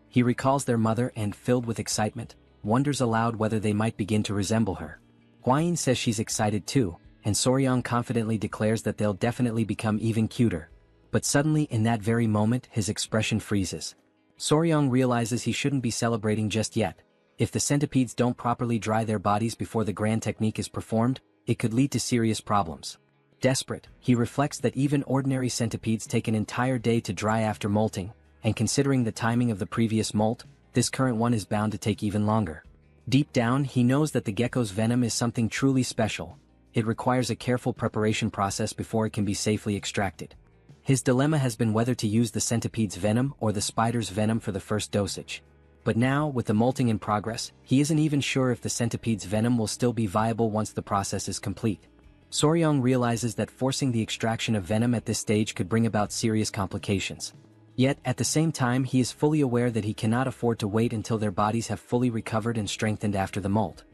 He recalls their mother and, filled with excitement, wonders aloud whether they might begin to resemble her. Hwayin says she's excited too, and Soryong confidently declares that they'll definitely become even cuter. But suddenly in that very moment his expression freezes. Soryong realizes he shouldn't be celebrating just yet. If the centipedes don't properly dry their bodies before the grand technique is performed, it could lead to serious problems. Desperate, he reflects that even ordinary centipedes take an entire day to dry after molting, and considering the timing of the previous molt, this current one is bound to take even longer. Deep down, he knows that the gecko's venom is something truly special. It requires a careful preparation process before it can be safely extracted. His dilemma has been whether to use the centipede's venom or the spider's venom for the first dosage. But now, with the molting in progress, he isn't even sure if the centipede's venom will still be viable once the process is complete. Soryong realizes that forcing the extraction of venom at this stage could bring about serious complications. Yet, at the same time, he is fully aware that he cannot afford to wait until their bodies have fully recovered and strengthened after the molt.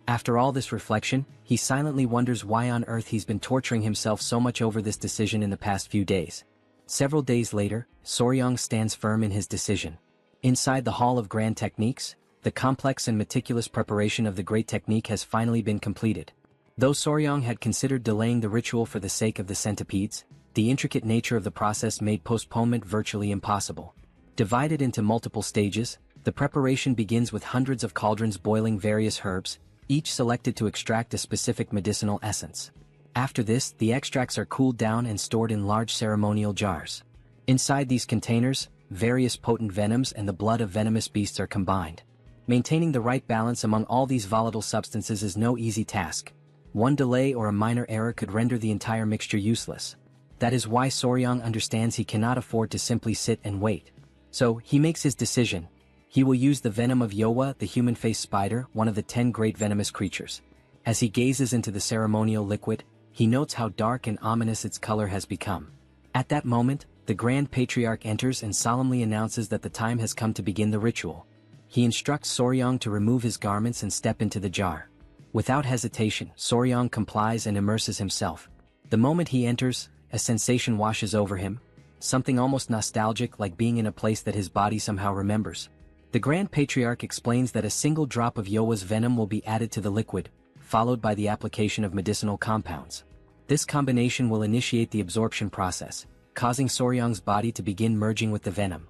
After all this reflection, he silently wonders why on earth he's been torturing himself so much over this decision in the past few days. Several days later, Soryong stands firm in his decision. Inside the Hall of Grand Techniques, the complex and meticulous preparation of the Great Technique has finally been completed. Though Soryong had considered delaying the ritual for the sake of the centipedes, the intricate nature of the process made postponement virtually impossible. Divided into multiple stages, the preparation begins with hundreds of cauldrons boiling various herbs, each selected to extract a specific medicinal essence. After this, the extracts are cooled down and stored in large ceremonial jars. Inside these containers, various potent venoms and the blood of venomous beasts are combined. Maintaining the right balance among all these volatile substances is no easy task. One delay or a minor error could render the entire mixture useless. That is why Soryong understands he cannot afford to simply sit and wait. So, he makes his decision. He will use the venom of Yowa, the human-faced spider, one of the 10 great venomous creatures. As he gazes into the ceremonial liquid, he notes how dark and ominous its color has become. At that moment, the Grand Patriarch enters and solemnly announces that the time has come to begin the ritual. He instructs Soryong to remove his garments and step into the jar. Without hesitation, Soryong complies and immerses himself. The moment he enters, a sensation washes over him, something almost nostalgic like being in a place that his body somehow remembers. The Grand Patriarch explains that a single drop of Yowa's venom will be added to the liquid, followed by the application of medicinal compounds. This combination will initiate the absorption process, causing Soryong's body to begin merging with the venom.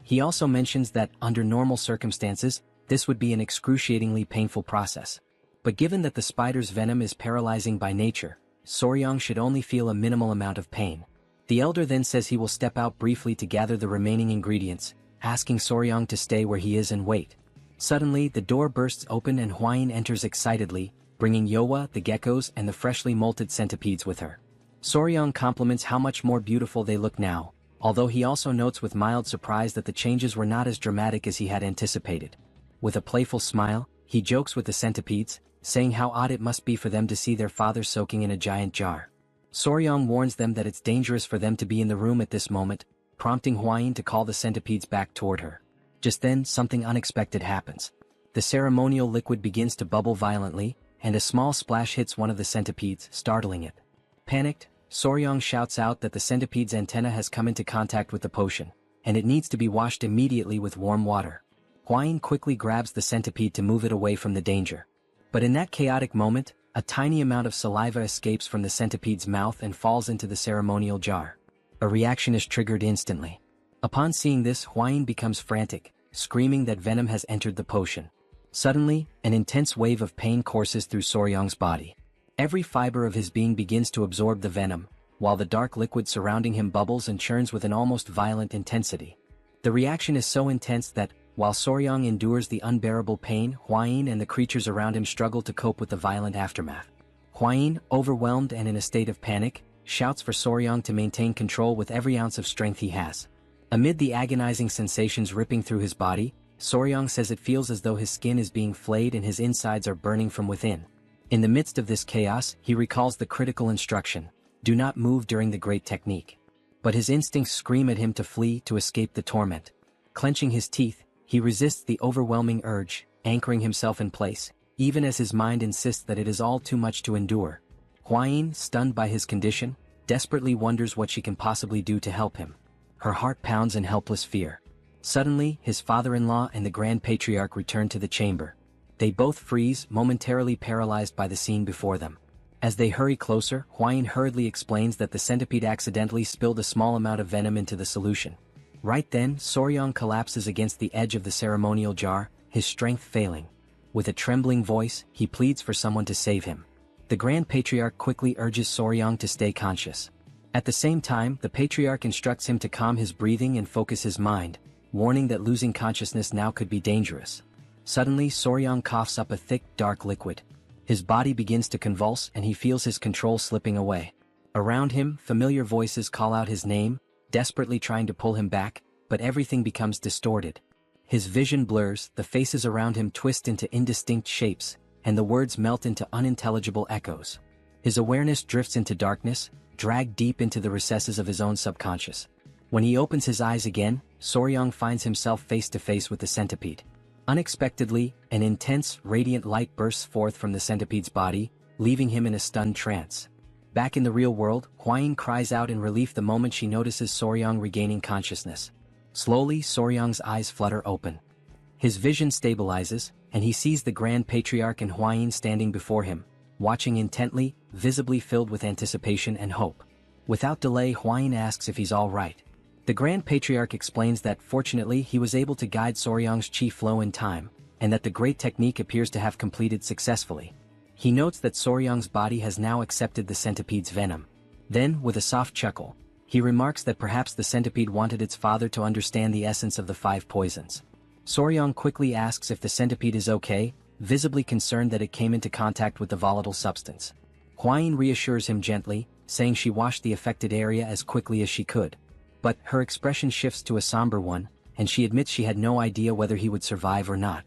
He also mentions that, under normal circumstances, this would be an excruciatingly painful process. But given that the spider's venom is paralyzing by nature, Soryong should only feel a minimal amount of pain. The elder then says he will step out briefly to gather the remaining ingredients, asking Soryong to stay where he is and wait. Suddenly, the door bursts open and Hwain enters excitedly, bringing Yowa, the geckos, and the freshly molted centipedes with her. Soryong compliments how much more beautiful they look now, although he also notes with mild surprise that the changes were not as dramatic as he had anticipated. With a playful smile, he jokes with the centipedes, saying how odd it must be for them to see their father soaking in a giant jar. Soryong warns them that it's dangerous for them to be in the room at this moment, prompting Hwain to call the centipedes back toward her. Just then, something unexpected happens. The ceremonial liquid begins to bubble violently, and a small splash hits one of the centipedes, startling it. Panicked, Soryong shouts out that the centipede's antenna has come into contact with the potion, and it needs to be washed immediately with warm water. Hwain quickly grabs the centipede to move it away from the danger. But in that chaotic moment, a tiny amount of saliva escapes from the centipede's mouth and falls into the ceremonial jar. A reaction is triggered instantly. Upon seeing this, Hwain becomes frantic, screaming that venom has entered the potion. Suddenly, an intense wave of pain courses through Soryong's body. Every fiber of his being begins to absorb the venom, while the dark liquid surrounding him bubbles and churns with an almost violent intensity. The reaction is so intense that, while Soryong endures the unbearable pain, Hwain and the creatures around him struggle to cope with the violent aftermath. Hwain, overwhelmed and in a state of panic, shouts for Soryong to maintain control with every ounce of strength he has. Amid the agonizing sensations ripping through his body, Soryong says it feels as though his skin is being flayed and his insides are burning from within. In the midst of this chaos, he recalls the critical instruction: do not move during the Great Technique. But his instincts scream at him to flee to escape the torment. Clenching his teeth, he resists the overwhelming urge, anchoring himself in place, even as his mind insists that it is all too much to endure. Hwain, stunned by his condition, desperately wonders what she can possibly do to help him. Her heart pounds in helpless fear. Suddenly, his father-in-law and the Grand Patriarch return to the chamber. They both freeze, momentarily paralyzed by the scene before them. As they hurry closer, Hwain hurriedly explains that the centipede accidentally spilled a small amount of venom into the solution. Right then, Soryong collapses against the edge of the ceremonial jar, his strength failing. With a trembling voice, he pleads for someone to save him. The Grand Patriarch quickly urges Soryong to stay conscious. At the same time, the Patriarch instructs him to calm his breathing and focus his mind, warning that losing consciousness now could be dangerous. Suddenly, Soryong coughs up a thick, dark liquid. His body begins to convulse and he feels his control slipping away. Around him, familiar voices call out his name, desperately trying to pull him back, but everything becomes distorted. His vision blurs, the faces around him twist into indistinct shapes, and the words melt into unintelligible echoes. His awareness drifts into darkness, dragged deep into the recesses of his own subconscious. When he opens his eyes again, Soryang finds himself face to face with the centipede. Unexpectedly, an intense, radiant light bursts forth from the centipede's body, leaving him in a stunned trance. Back in the real world, Hwayin cries out in relief the moment she notices Soryang regaining consciousness. Slowly, Soryang's eyes flutter open. His vision stabilizes, and he sees the Grand Patriarch and Hwayin standing before him, watching intently, visibly filled with anticipation and hope. Without delay, Hwayin asks if he's all right. The Grand Patriarch explains that fortunately he was able to guide Soryang's chi flow in time, and that the great technique appears to have completed successfully. He notes that Soryang's body has now accepted the centipede's venom. Then, with a soft chuckle, he remarks that perhaps the centipede wanted its father to understand the essence of the 5 poisons. Soryang quickly asks if the centipede is okay, visibly concerned that it came into contact with the volatile substance. Hwayin reassures him gently, saying she washed the affected area as quickly as she could. But her expression shifts to a somber one, and she admits she had no idea whether he would survive or not.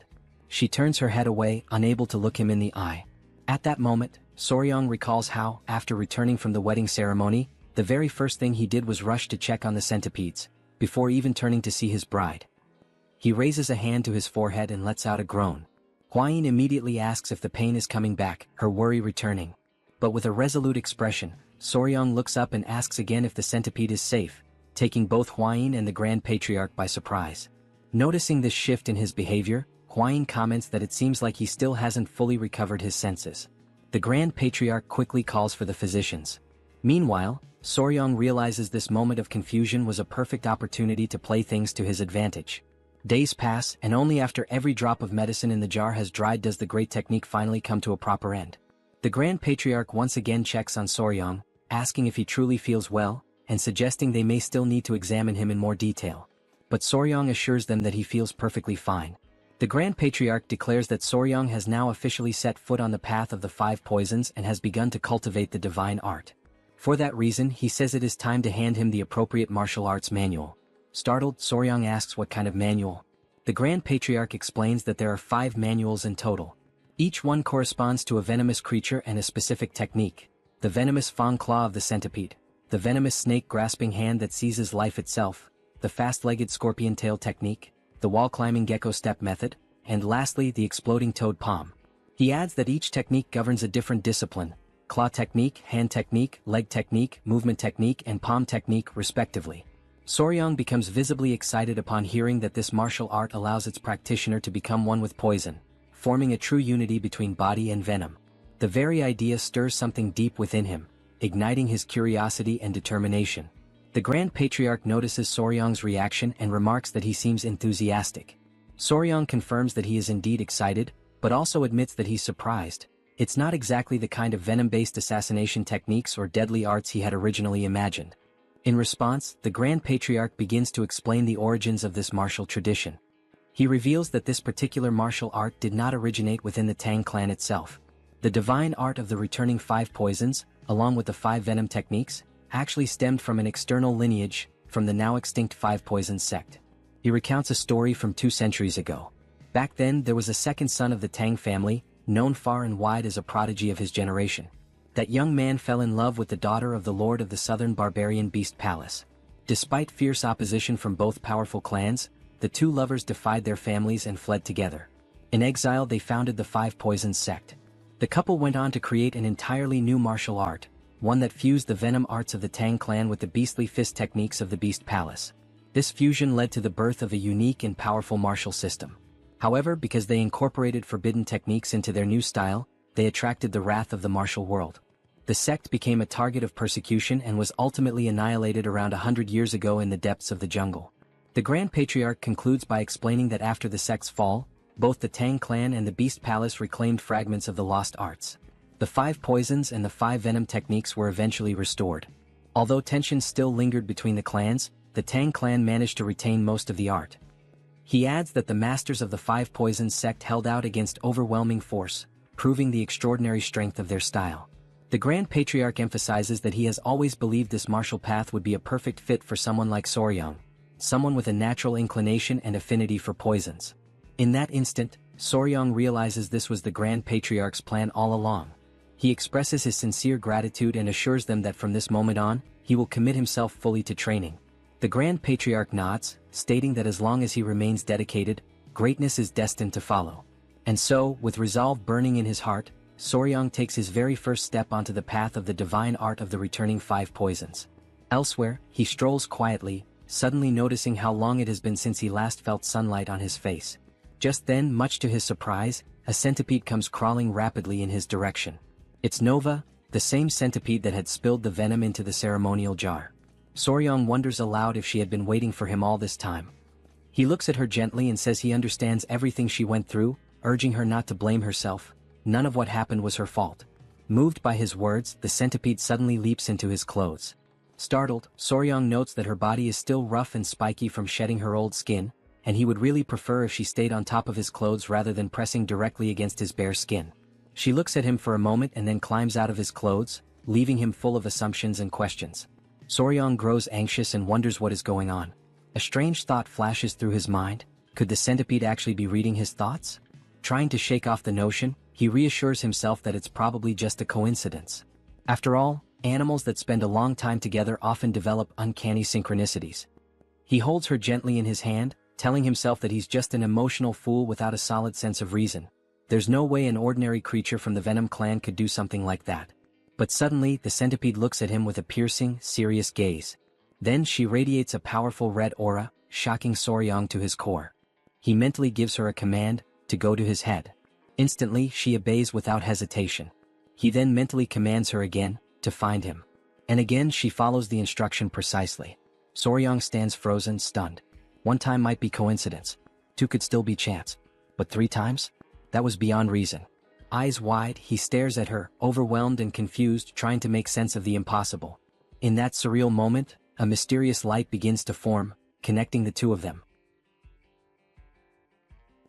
She turns her head away, unable to look him in the eye. At that moment, Soryang recalls how, after returning from the wedding ceremony, the very first thing he did was rush to check on the centipedes, before even turning to see his bride. He raises a hand to his forehead and lets out a groan. Hwayin immediately asks if the pain is coming back, her worry returning. But with a resolute expression, Soryang looks up and asks again if the centipede is safe, taking both Hwayin and the Grand Patriarch by surprise. Noticing this shift in his behavior, Hwayin comments that it seems like he still hasn't fully recovered his senses. The Grand Patriarch quickly calls for the physicians. Meanwhile, Soryang realizes this moment of confusion was a perfect opportunity to play things to his advantage. Days pass, and only after every drop of medicine in the jar has dried does the great technique finally come to a proper end. The Grand Patriarch once again checks on Soryang, asking if he truly feels well, and suggesting they may still need to examine him in more detail. But Soryang assures them that he feels perfectly fine. The Grand Patriarch declares that Soryang has now officially set foot on the path of the 5 poisons and has begun to cultivate the divine art. For that reason, he says it is time to hand him the appropriate martial arts manual. Startled, Soryang asks what kind of manual. The Grand Patriarch explains that there are 5 manuals in total. Each one corresponds to a venomous creature and a specific technique. The venomous fang claw of the centipede, the venomous snake-grasping hand that seizes life itself, the fast-legged scorpion tail technique, the wall-climbing gecko step method, and lastly the exploding toad palm. He adds that each technique governs a different discipline: claw technique, hand technique, leg technique, movement technique, and palm technique, respectively. Soryang becomes visibly excited upon hearing that this martial art allows its practitioner to become one with poison, forming a true unity between body and venom. The very idea stirs something deep within him, igniting his curiosity and determination. The Grand Patriarch notices Soryang's reaction and remarks that he seems enthusiastic. Soryang confirms that he is indeed excited, but also admits that he's surprised. It's not exactly the kind of venom-based assassination techniques or deadly arts he had originally imagined. In response, the Grand Patriarch begins to explain the origins of this martial tradition. He reveals that this particular martial art did not originate within the Tang clan itself. The divine art of the returning 5 poisons, along with the 5 venom techniques, actually stemmed from an external lineage, from the now extinct 5 poisons sect. He recounts a story from 2 centuries ago. Back then there was a second son of the Tang family, known far and wide as a prodigy of his generation. That young man fell in love with the daughter of the lord of the southern barbarian Beast Palace. Despite fierce opposition from both powerful clans, the 2 lovers defied their families and fled together. In exile they founded the 5 poisons sect. The couple went on to create an entirely new martial art, one that fused the venom arts of the Tang clan with the beastly fist techniques of the Beast Palace. This fusion led to the birth of a unique and powerful martial system. However, because they incorporated forbidden techniques into their new style, they attracted the wrath of the martial world. The sect became a target of persecution and was ultimately annihilated around 100 years ago in the depths of the jungle. The Grand Patriarch concludes by explaining that after the sect's fall, both the Tang clan and the Beast Palace reclaimed fragments of the lost arts. The 5 poisons and the 5 venom techniques were eventually restored. Although tensions still lingered between the clans, the Tang clan managed to retain most of the art. He adds that the masters of the 5 poisons sect held out against overwhelming force, proving the extraordinary strength of their style. The Grand Patriarch emphasizes that he has always believed this martial path would be a perfect fit for someone like Soryang. someone with a natural inclination and affinity for poisons. In that instant, Soryang realizes this was the Grand Patriarch's plan all along. He expresses his sincere gratitude and assures them that from this moment on, he will commit himself fully to training. The Grand Patriarch nods, stating that as long as he remains dedicated, greatness is destined to follow. And so, with resolve burning in his heart, Soryang takes his very first step onto the path of the divine art of the returning 5 poisons. Elsewhere, he strolls quietly, suddenly noticing how long it has been since he last felt sunlight on his face. Just then, much to his surprise, a centipede comes crawling rapidly in his direction. It's Nova, the same centipede that had spilled the venom into the ceremonial jar. Soryang wonders aloud if she had been waiting for him all this time. He looks at her gently and says he understands everything she went through, urging her not to blame herself. None of what happened was her fault. Moved by his words, the centipede suddenly leaps into his clothes. Startled, Soryang notes that her body is still rough and spiky from shedding her old skin, and he would really prefer if she stayed on top of his clothes rather than pressing directly against his bare skin. She looks at him for a moment and then climbs out of his clothes, leaving him full of assumptions and questions. Soryang grows anxious and wonders what is going on. A strange thought flashes through his mind. Could the centipede actually be reading his thoughts? Trying to shake off the notion, he reassures himself that it's probably just a coincidence. After all, animals that spend a long time together often develop uncanny synchronicities. He holds her gently in his hand, telling himself that he's just an emotional fool without a solid sense of reason. There's no way an ordinary creature from the Venom clan could do something like that. But suddenly, the centipede looks at him with a piercing, serious gaze. Then she radiates a powerful red aura, shocking Soryang to his core. He mentally gives her a command, to go to his head. Instantly, she obeys without hesitation. He then mentally commands her again, to find him. And again she follows the instruction precisely. Soryang stands frozen, stunned. 1 time might be coincidence. 2 could still be chance. But 3 times? That was beyond reason. Eyes wide, he stares at her, overwhelmed and confused, trying to make sense of the impossible. In that surreal moment, a mysterious light begins to form, connecting the 2 of them.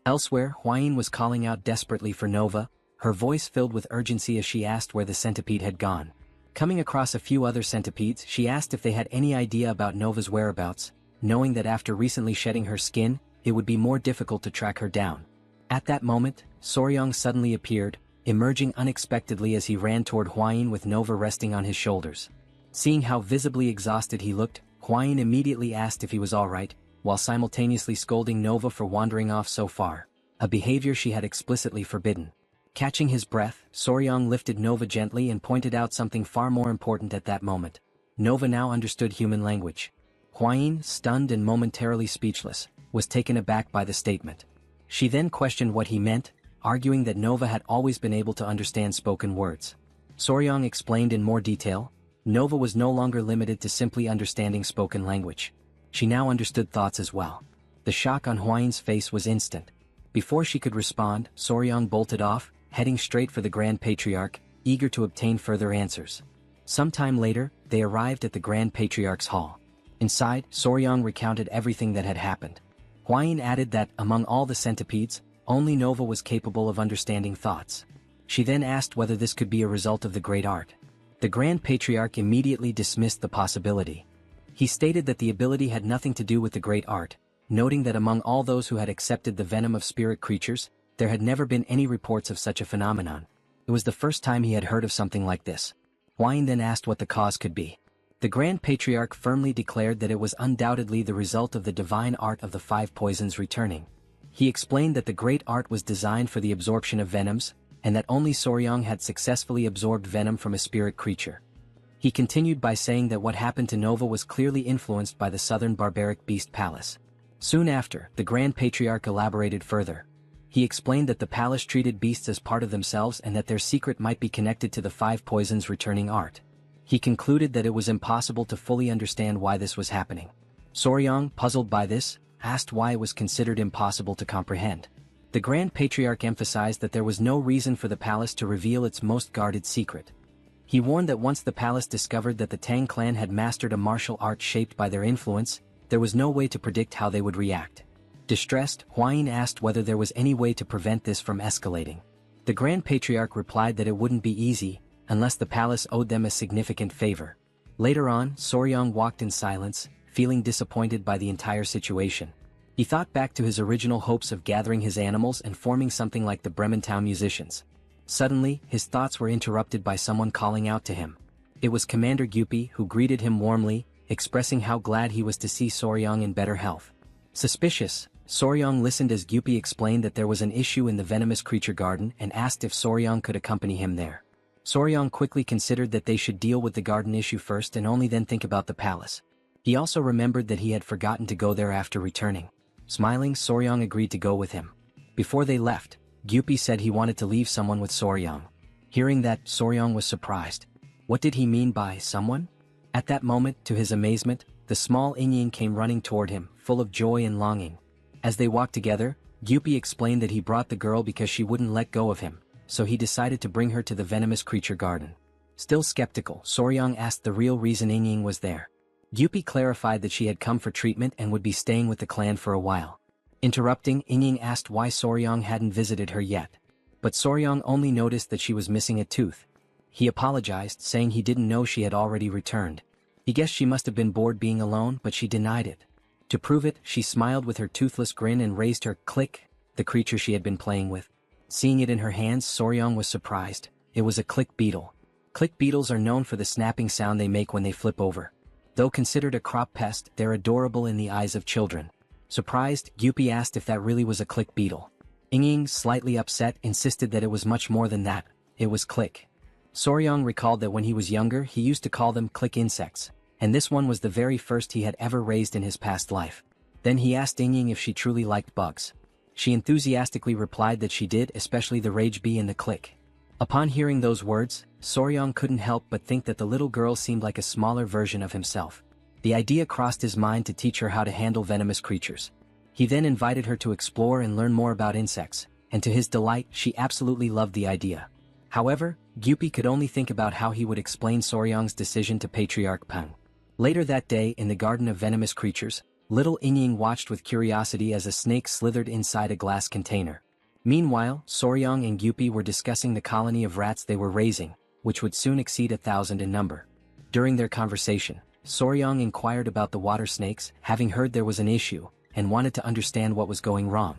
Elsewhere, Hwayin was calling out desperately for Nova, her voice filled with urgency as she asked where the centipede had gone. Coming across a few other centipedes, she asked if they had any idea about Nova's whereabouts, knowing that after recently shedding her skin, it would be more difficult to track her down. At that moment, Soryang suddenly appeared, emerging unexpectedly as he ran toward Hwayin with Nova resting on his shoulders. Seeing how visibly exhausted he looked, Hwayin immediately asked if he was alright, while simultaneously scolding Nova for wandering off so far, a behavior she had explicitly forbidden. Catching his breath, Soryang lifted Nova gently and pointed out something far more important at that moment. Nova now understood human language. Hwayin, stunned and momentarily speechless, was taken aback by the statement. She then questioned what he meant, arguing that Nova had always been able to understand spoken words. Soryang explained in more detail. Nova was no longer limited to simply understanding spoken language. She now understood thoughts as well. The shock on Hwayin's face was instant. Before she could respond, Soryang bolted off, heading straight for the Grand Patriarch, eager to obtain further answers. Sometime later, they arrived at the Grand Patriarch's hall. Inside, Soryang recounted everything that had happened. Hwayin added that, among all the centipedes, only Nova was capable of understanding thoughts. She then asked whether this could be a result of the great art. The Grand Patriarch immediately dismissed the possibility. He stated that the ability had nothing to do with the great art, noting that among all those who had accepted the venom of spirit creatures, there had never been any reports of such a phenomenon. It was the first time he had heard of something like this. Hwayin then asked what the cause could be. The Grand Patriarch firmly declared that it was undoubtedly the result of the divine art of the 5 poisons returning. He explained that the great art was designed for the absorption of venoms, and that only Soryang had successfully absorbed venom from a spirit creature. He continued by saying that what happened to Nova was clearly influenced by the southern barbaric beast palace. Soon after, the Grand Patriarch elaborated further. He explained that the palace treated beasts as part of themselves and that their secret might be connected to the 5 poisons returning art. He concluded that it was impossible to fully understand why this was happening. Soryang, puzzled by this, asked why it was considered impossible to comprehend. The Grand Patriarch emphasized that there was no reason for the palace to reveal its most guarded secret. He warned that once the palace discovered that the Tang clan had mastered a martial art shaped by their influence, there was no way to predict how they would react. Distressed, Hwayin asked whether there was any way to prevent this from escalating. The Grand Patriarch replied that it wouldn't be easy, unless the palace owed them a significant favor. Later on, Soryang walked in silence, feeling disappointed by the entire situation. He thought back to his original hopes of gathering his animals and forming something like the Brementown musicians. Suddenly, his thoughts were interrupted by someone calling out to him. It was Commander Gyupi, who greeted him warmly, expressing how glad he was to see Soryang in better health. Suspicious, Soryang listened as Gyupi explained that there was an issue in the venomous creature garden and asked if Soryang could accompany him there. Soryang quickly considered that they should deal with the garden issue first and only then think about the palace. He also remembered that he had forgotten to go there after returning. Smiling, Soryang agreed to go with him. Before they left, Gyupi said he wanted to leave someone with Soryang. Hearing that, Soryang was surprised. What did he mean by someone? At that moment, to his amazement, the small Inying came running toward him, full of joy and longing. As they walked together, Gyupi explained that he brought the girl because she wouldn't let go of him, so he decided to bring her to the venomous creature garden. Still skeptical, Soryang asked the real reason Inying was there. Gyupi clarified that she had come for treatment and would be staying with the clan for a while. Interrupting, Inying asked why Soryang hadn't visited her yet. But Soryang only noticed that she was missing a tooth. He apologized, saying he didn't know she had already returned. He guessed she must have been bored being alone, but she denied it. To prove it, she smiled with her toothless grin and raised her click, the creature she had been playing with. Seeing it in her hands, Soryang was surprised. It was a click beetle. Click beetles are known for the snapping sound they make when they flip over. Though considered a crop pest, they're adorable in the eyes of children. Surprised, Gyupi asked if that really was a click beetle. Inying, slightly upset, insisted that it was much more than that. It was click. Soryang recalled that when he was younger he used to call them click insects, and this one was the very first he had ever raised in his past life. Then he asked Inying if she truly liked bugs. She enthusiastically replied that she did, especially the rage bee and the click. Upon hearing those words, Soryang couldn't help but think that the little girl seemed like a smaller version of himself. The idea crossed his mind to teach her how to handle venomous creatures. He then invited her to explore and learn more about insects, and to his delight she absolutely loved the idea. However, Gyupi could only think about how he would explain Soryang's decision to Patriarch Peng. Later that day in the Garden of Venomous Creatures, little Inying watched with curiosity as a snake slithered inside a glass container. Meanwhile, Soryang and Gyupi were discussing the colony of rats they were raising, which would soon exceed 1,000 in number. During their conversation, Soryang inquired about the water snakes, having heard there was an issue, and wanted to understand what was going wrong.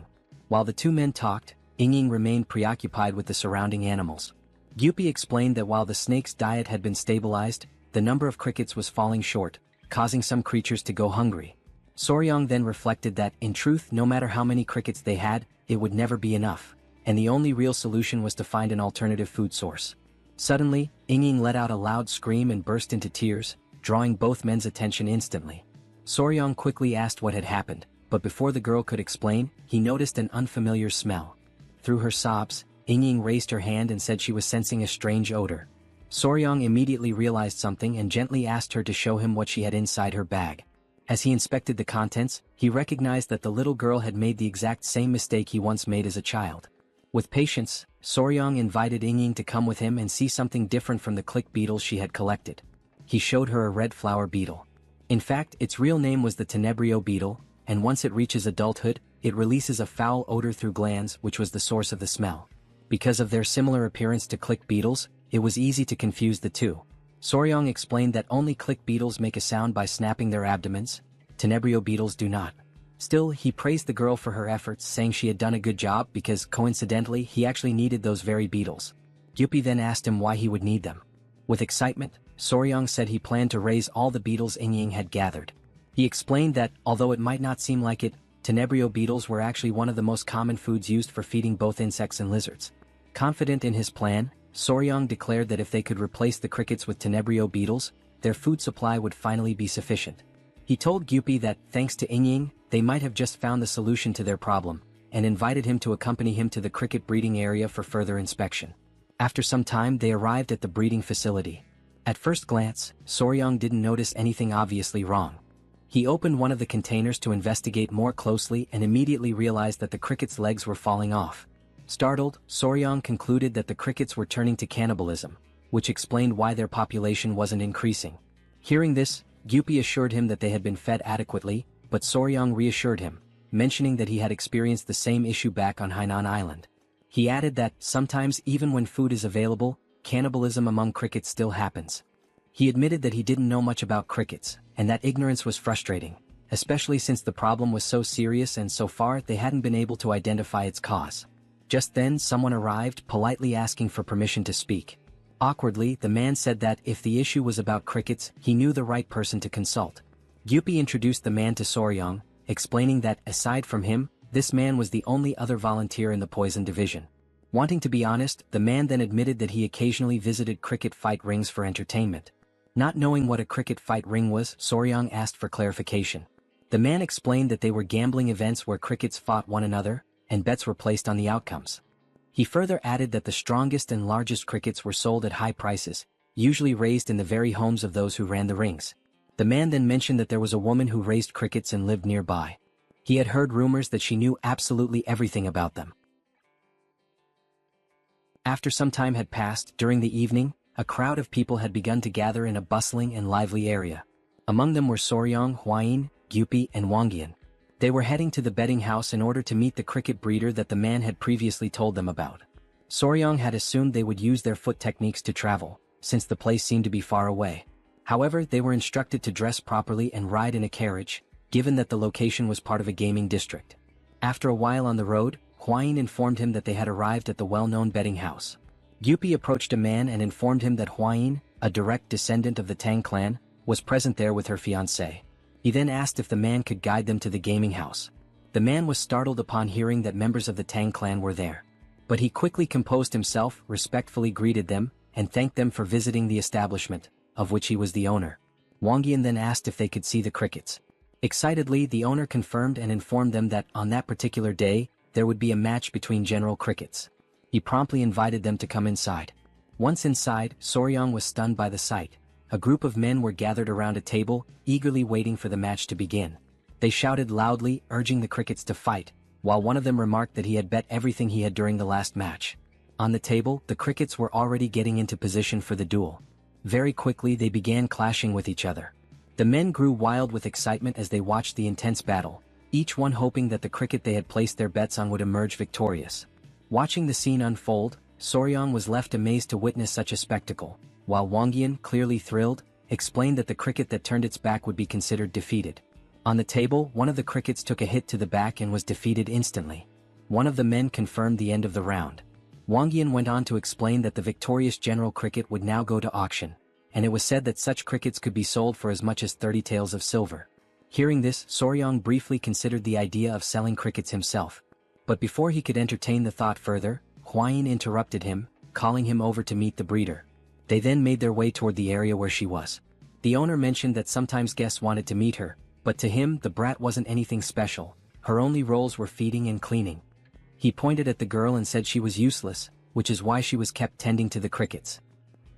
While the two men talked, Inying remained preoccupied with the surrounding animals. Gyupi explained that while the snake's diet had been stabilized, the number of crickets was falling short, causing some creatures to go hungry. Soryang then reflected that, in truth, no matter how many crickets they had, it would never be enough, and the only real solution was to find an alternative food source. Suddenly, Inying let out a loud scream and burst into tears, drawing both men's attention instantly. Soryang quickly asked what had happened, but before the girl could explain, he noticed an unfamiliar smell. Through her sobs, Inying raised her hand and said she was sensing a strange odor. Soryang immediately realized something and gently asked her to show him what she had inside her bag. As he inspected the contents, he recognized that the little girl had made the exact same mistake he once made as a child. With patience, Soryang invited Inying to come with him and see something different from the click beetles she had collected. He showed her a red flower beetle. In fact, its real name was the tenebrio beetle, and once it reaches adulthood, it releases a foul odor through glands, which was the source of the smell. Because of their similar appearance to click beetles, it was easy to confuse the two. Soryang explained that only click beetles make a sound by snapping their abdomens. Tenebrio beetles do not. Still, he praised the girl for her efforts, saying she had done a good job because, coincidentally, he actually needed those very beetles. Gyupi then asked him why he would need them. With excitement, Soryang said he planned to raise all the beetles Inying had gathered. He explained that, although it might not seem like it, tenebrio beetles were actually one of the most common foods used for feeding both insects and lizards. Confident in his plan, Soryang declared that if they could replace the crickets with tenebrio beetles, their food supply would finally be sufficient. He told Gyupi that, thanks to Inying, they might have just found the solution to their problem, and invited him to accompany him to the cricket breeding area for further inspection. After some time they arrived at the breeding facility. At first glance, Soryang didn't notice anything obviously wrong. He opened one of the containers to investigate more closely and immediately realized that the crickets' legs were falling off. Startled, Soryang concluded that the crickets were turning to cannibalism, which explained why their population wasn't increasing. Hearing this, Gyupi assured him that they had been fed adequately, but Soryang reassured him, mentioning that he had experienced the same issue back on Hainan Island. He added that, sometimes even when food is available, cannibalism among crickets still happens. He admitted that he didn't know much about crickets, and that ignorance was frustrating, especially since the problem was so serious and so far they hadn't been able to identify its cause. Just then someone arrived, politely asking for permission to speak. Awkwardly, the man said that if the issue was about crickets, he knew the right person to consult. Gyupi introduced the man to Soryong, explaining that, aside from him, this man was the only other volunteer in the poison division. Wanting to be honest, the man then admitted that he occasionally visited cricket fight rings for entertainment. Not knowing what a cricket fight ring was, Soryong asked for clarification. The man explained that they were gambling events where crickets fought one another, and bets were placed on the outcomes. He further added that the strongest and largest crickets were sold at high prices, usually raised in the very homes of those who ran the rings. The man then mentioned that there was a woman who raised crickets and lived nearby. He had heard rumors that she knew absolutely everything about them. After some time had passed, during the evening, a crowd of people had begun to gather in a bustling and lively area. Among them were Soryong, Hwain, Gyupi, and Wangyan. They were heading to the betting house in order to meet the cricket breeder that the man had previously told them about. Soryong had assumed they would use their foot techniques to travel, since the place seemed to be far away. However, they were instructed to dress properly and ride in a carriage, given that the location was part of a gaming district. After a while on the road, Hwain informed him that they had arrived at the well-known betting house. Gyupi approached a man and informed him that Hwain, a direct descendant of the Tang clan, was present there with her fiancé. He then asked if the man could guide them to the gaming house. The man was startled upon hearing that members of the Tang clan were there. But he quickly composed himself, respectfully greeted them, and thanked them for visiting the establishment, of which he was the owner. Wangyan then asked if they could see the crickets. Excitedly, the owner confirmed and informed them that on that particular day, there would be a match between general crickets. He promptly invited them to come inside. Once inside, Soryong was stunned by the sight. A group of men were gathered around a table, eagerly waiting for the match to begin. They shouted loudly, urging the crickets to fight, while one of them remarked that he had bet everything he had during the last match. On the table, the crickets were already getting into position for the duel. Very quickly they began clashing with each other. The men grew wild with excitement as they watched the intense battle, each one hoping that the cricket they had placed their bets on would emerge victorious. Watching the scene unfold, Soryong was left amazed to witness such a spectacle, while Wangyan, clearly thrilled, explained that the cricket that turned its back would be considered defeated. On the table, one of the crickets took a hit to the back and was defeated instantly. One of the men confirmed the end of the round. Wangyan went on to explain that the victorious general cricket would now go to auction, and it was said that such crickets could be sold for as much as 30 taels of silver. Hearing this, Soryong briefly considered the idea of selling crickets himself. But before he could entertain the thought further, Hwain interrupted him, calling him over to meet the breeder. They then made their way toward the area where she was. The owner mentioned that sometimes guests wanted to meet her, but to him the brat wasn't anything special. Her only roles were feeding and cleaning. He pointed at the girl and said she was useless, which is why she was kept tending to the crickets.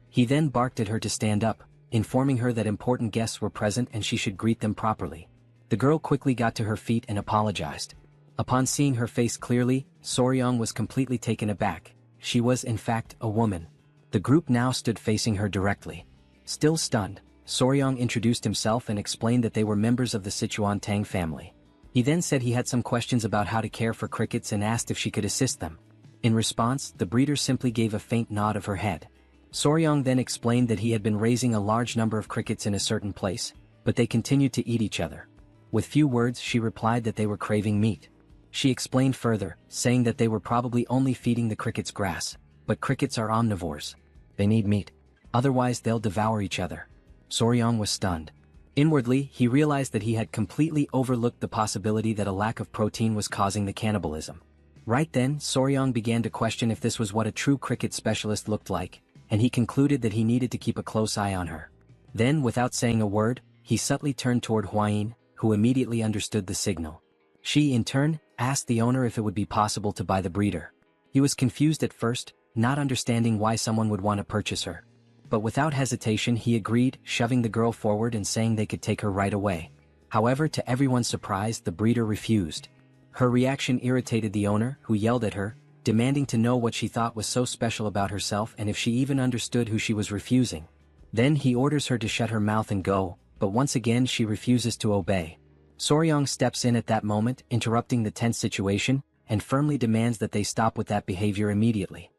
He then barked at her to stand up, informing her that important guests were present and she should greet them properly. The girl quickly got to her feet and apologized. Upon seeing her face clearly, Soryong was completely taken aback. She was in fact a woman. The group now stood facing her directly. Still stunned, Soryong introduced himself and explained that they were members of the Sichuan Tang family. He then said he had some questions about how to care for crickets and asked if she could assist them. In response, the breeder simply gave a faint nod of her head. Soryong then explained that he had been raising a large number of crickets in a certain place, but they continued to eat each other. With few words, she replied that they were craving meat. She explained further, saying that they were probably only feeding the crickets grass, but crickets are omnivores. They need meat. Otherwise they'll devour each other. Soryong was stunned. Inwardly, he realized that he had completely overlooked the possibility that a lack of protein was causing the cannibalism. Right then, Soryong began to question if this was what a true cricket specialist looked like, and he concluded that he needed to keep a close eye on her. Then, without saying a word, he subtly turned toward Hwain, who immediately understood the signal. She, in turn, asked the owner if it would be possible to buy the breeder. He was confused at first, not understanding why someone would want to purchase her. But without hesitation he agreed, shoving the girl forward and saying they could take her right away. However, to everyone's surprise, the breeder refused. Her reaction irritated the owner, who yelled at her, demanding to know what she thought was so special about herself and if she even understood who she was refusing. Then he orders her to shut her mouth and go, but once again she refuses to obey. Soryong steps in at that moment, interrupting the tense situation, and firmly demands that they stop with that behavior immediately.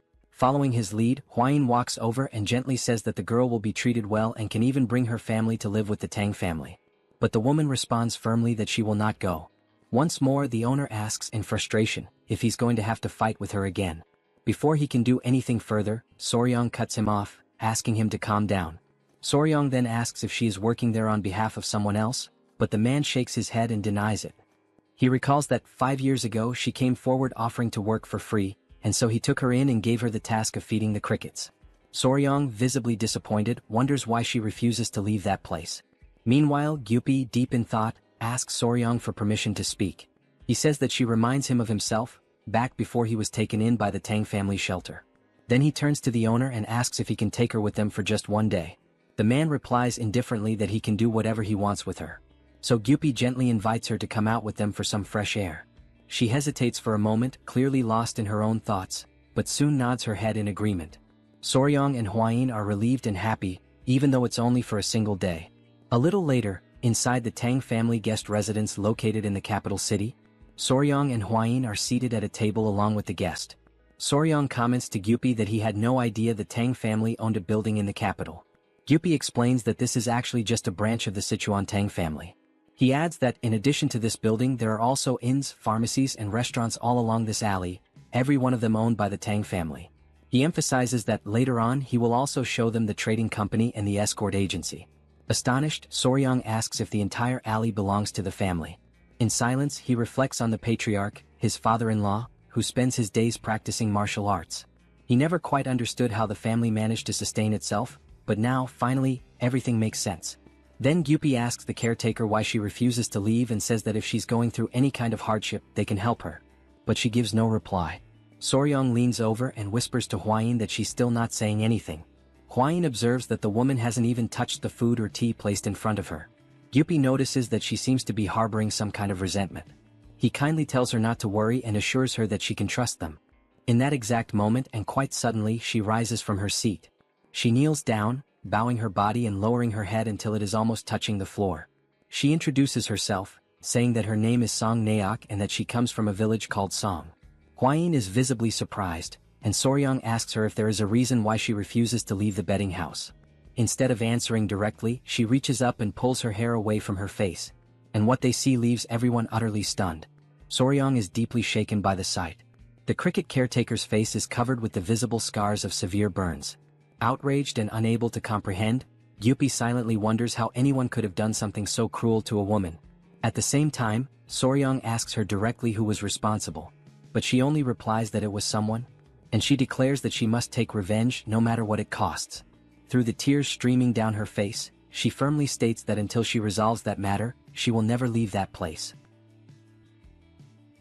Following his lead, Huayin walks over and gently says that the girl will be treated well and can even bring her family to live with the Tang family. But the woman responds firmly that she will not go. Once more, the owner asks in frustration if he's going to have to fight with her again. Before he can do anything further, Soryong cuts him off, asking him to calm down. Soryong then asks if she is working there on behalf of someone else, but the man shakes his head and denies it. He recalls that 5 years ago she came forward offering to work for free, and so he took her in and gave her the task of feeding the crickets. Soryong, visibly disappointed, wonders why she refuses to leave that place. Meanwhile, Gyupi, deep in thought, asks Soryong for permission to speak. He says that she reminds him of himself, back before he was taken in by the Tang family shelter. Then he turns to the owner and asks if he can take her with them for just one day. The man replies indifferently that he can do whatever he wants with her. So Gyupi gently invites her to come out with them for some fresh air. She hesitates for a moment, clearly lost in her own thoughts, but soon nods her head in agreement. Soryong and Huayin are relieved and happy, even though it's only for a single day. A little later, inside the Tang family guest residence located in the capital city, Soryong and Huayin are seated at a table along with the guest. Soryong comments to Gyupi that he had no idea the Tang family owned a building in the capital. Gyupi explains that this is actually just a branch of the Sichuan Tang family. He adds that in addition to this building there are also inns, pharmacies and restaurants all along this alley, every one of them owned by the Tang family. He emphasizes that later on he will also show them the trading company and the escort agency. Astonished, Soryong asks if the entire alley belongs to the family. In silence, he reflects on the patriarch, his father-in-law, who spends his days practicing martial arts. He never quite understood how the family managed to sustain itself, but now, finally, everything makes sense. Then Gyupi asks the caretaker why she refuses to leave and says that if she's going through any kind of hardship, they can help her. But she gives no reply. Soryong leans over and whispers to Huayin that she's still not saying anything. Huayin observes that the woman hasn't even touched the food or tea placed in front of her. Gyupi notices that she seems to be harboring some kind of resentment. He kindly tells her not to worry and assures her that she can trust them. In that exact moment and quite suddenly she rises from her seat. She kneels down, bowing her body and lowering her head until it is almost touching the floor. She introduces herself, saying that her name is Song Naok and that she comes from a village called Song. Huayin is visibly surprised, and Soryong asks her if there is a reason why she refuses to leave the betting house. Instead of answering directly, she reaches up and pulls her hair away from her face, and what they see leaves everyone utterly stunned. Soryong is deeply shaken by the sight. The cricket caretaker's face is covered with the visible scars of severe burns. Outraged and unable to comprehend, Gyupi silently wonders how anyone could have done something so cruel to a woman. At the same time, Soryong asks her directly who was responsible, but she only replies that it was someone, and she declares that she must take revenge no matter what it costs. Through the tears streaming down her face, she firmly states that until she resolves that matter, she will never leave that place.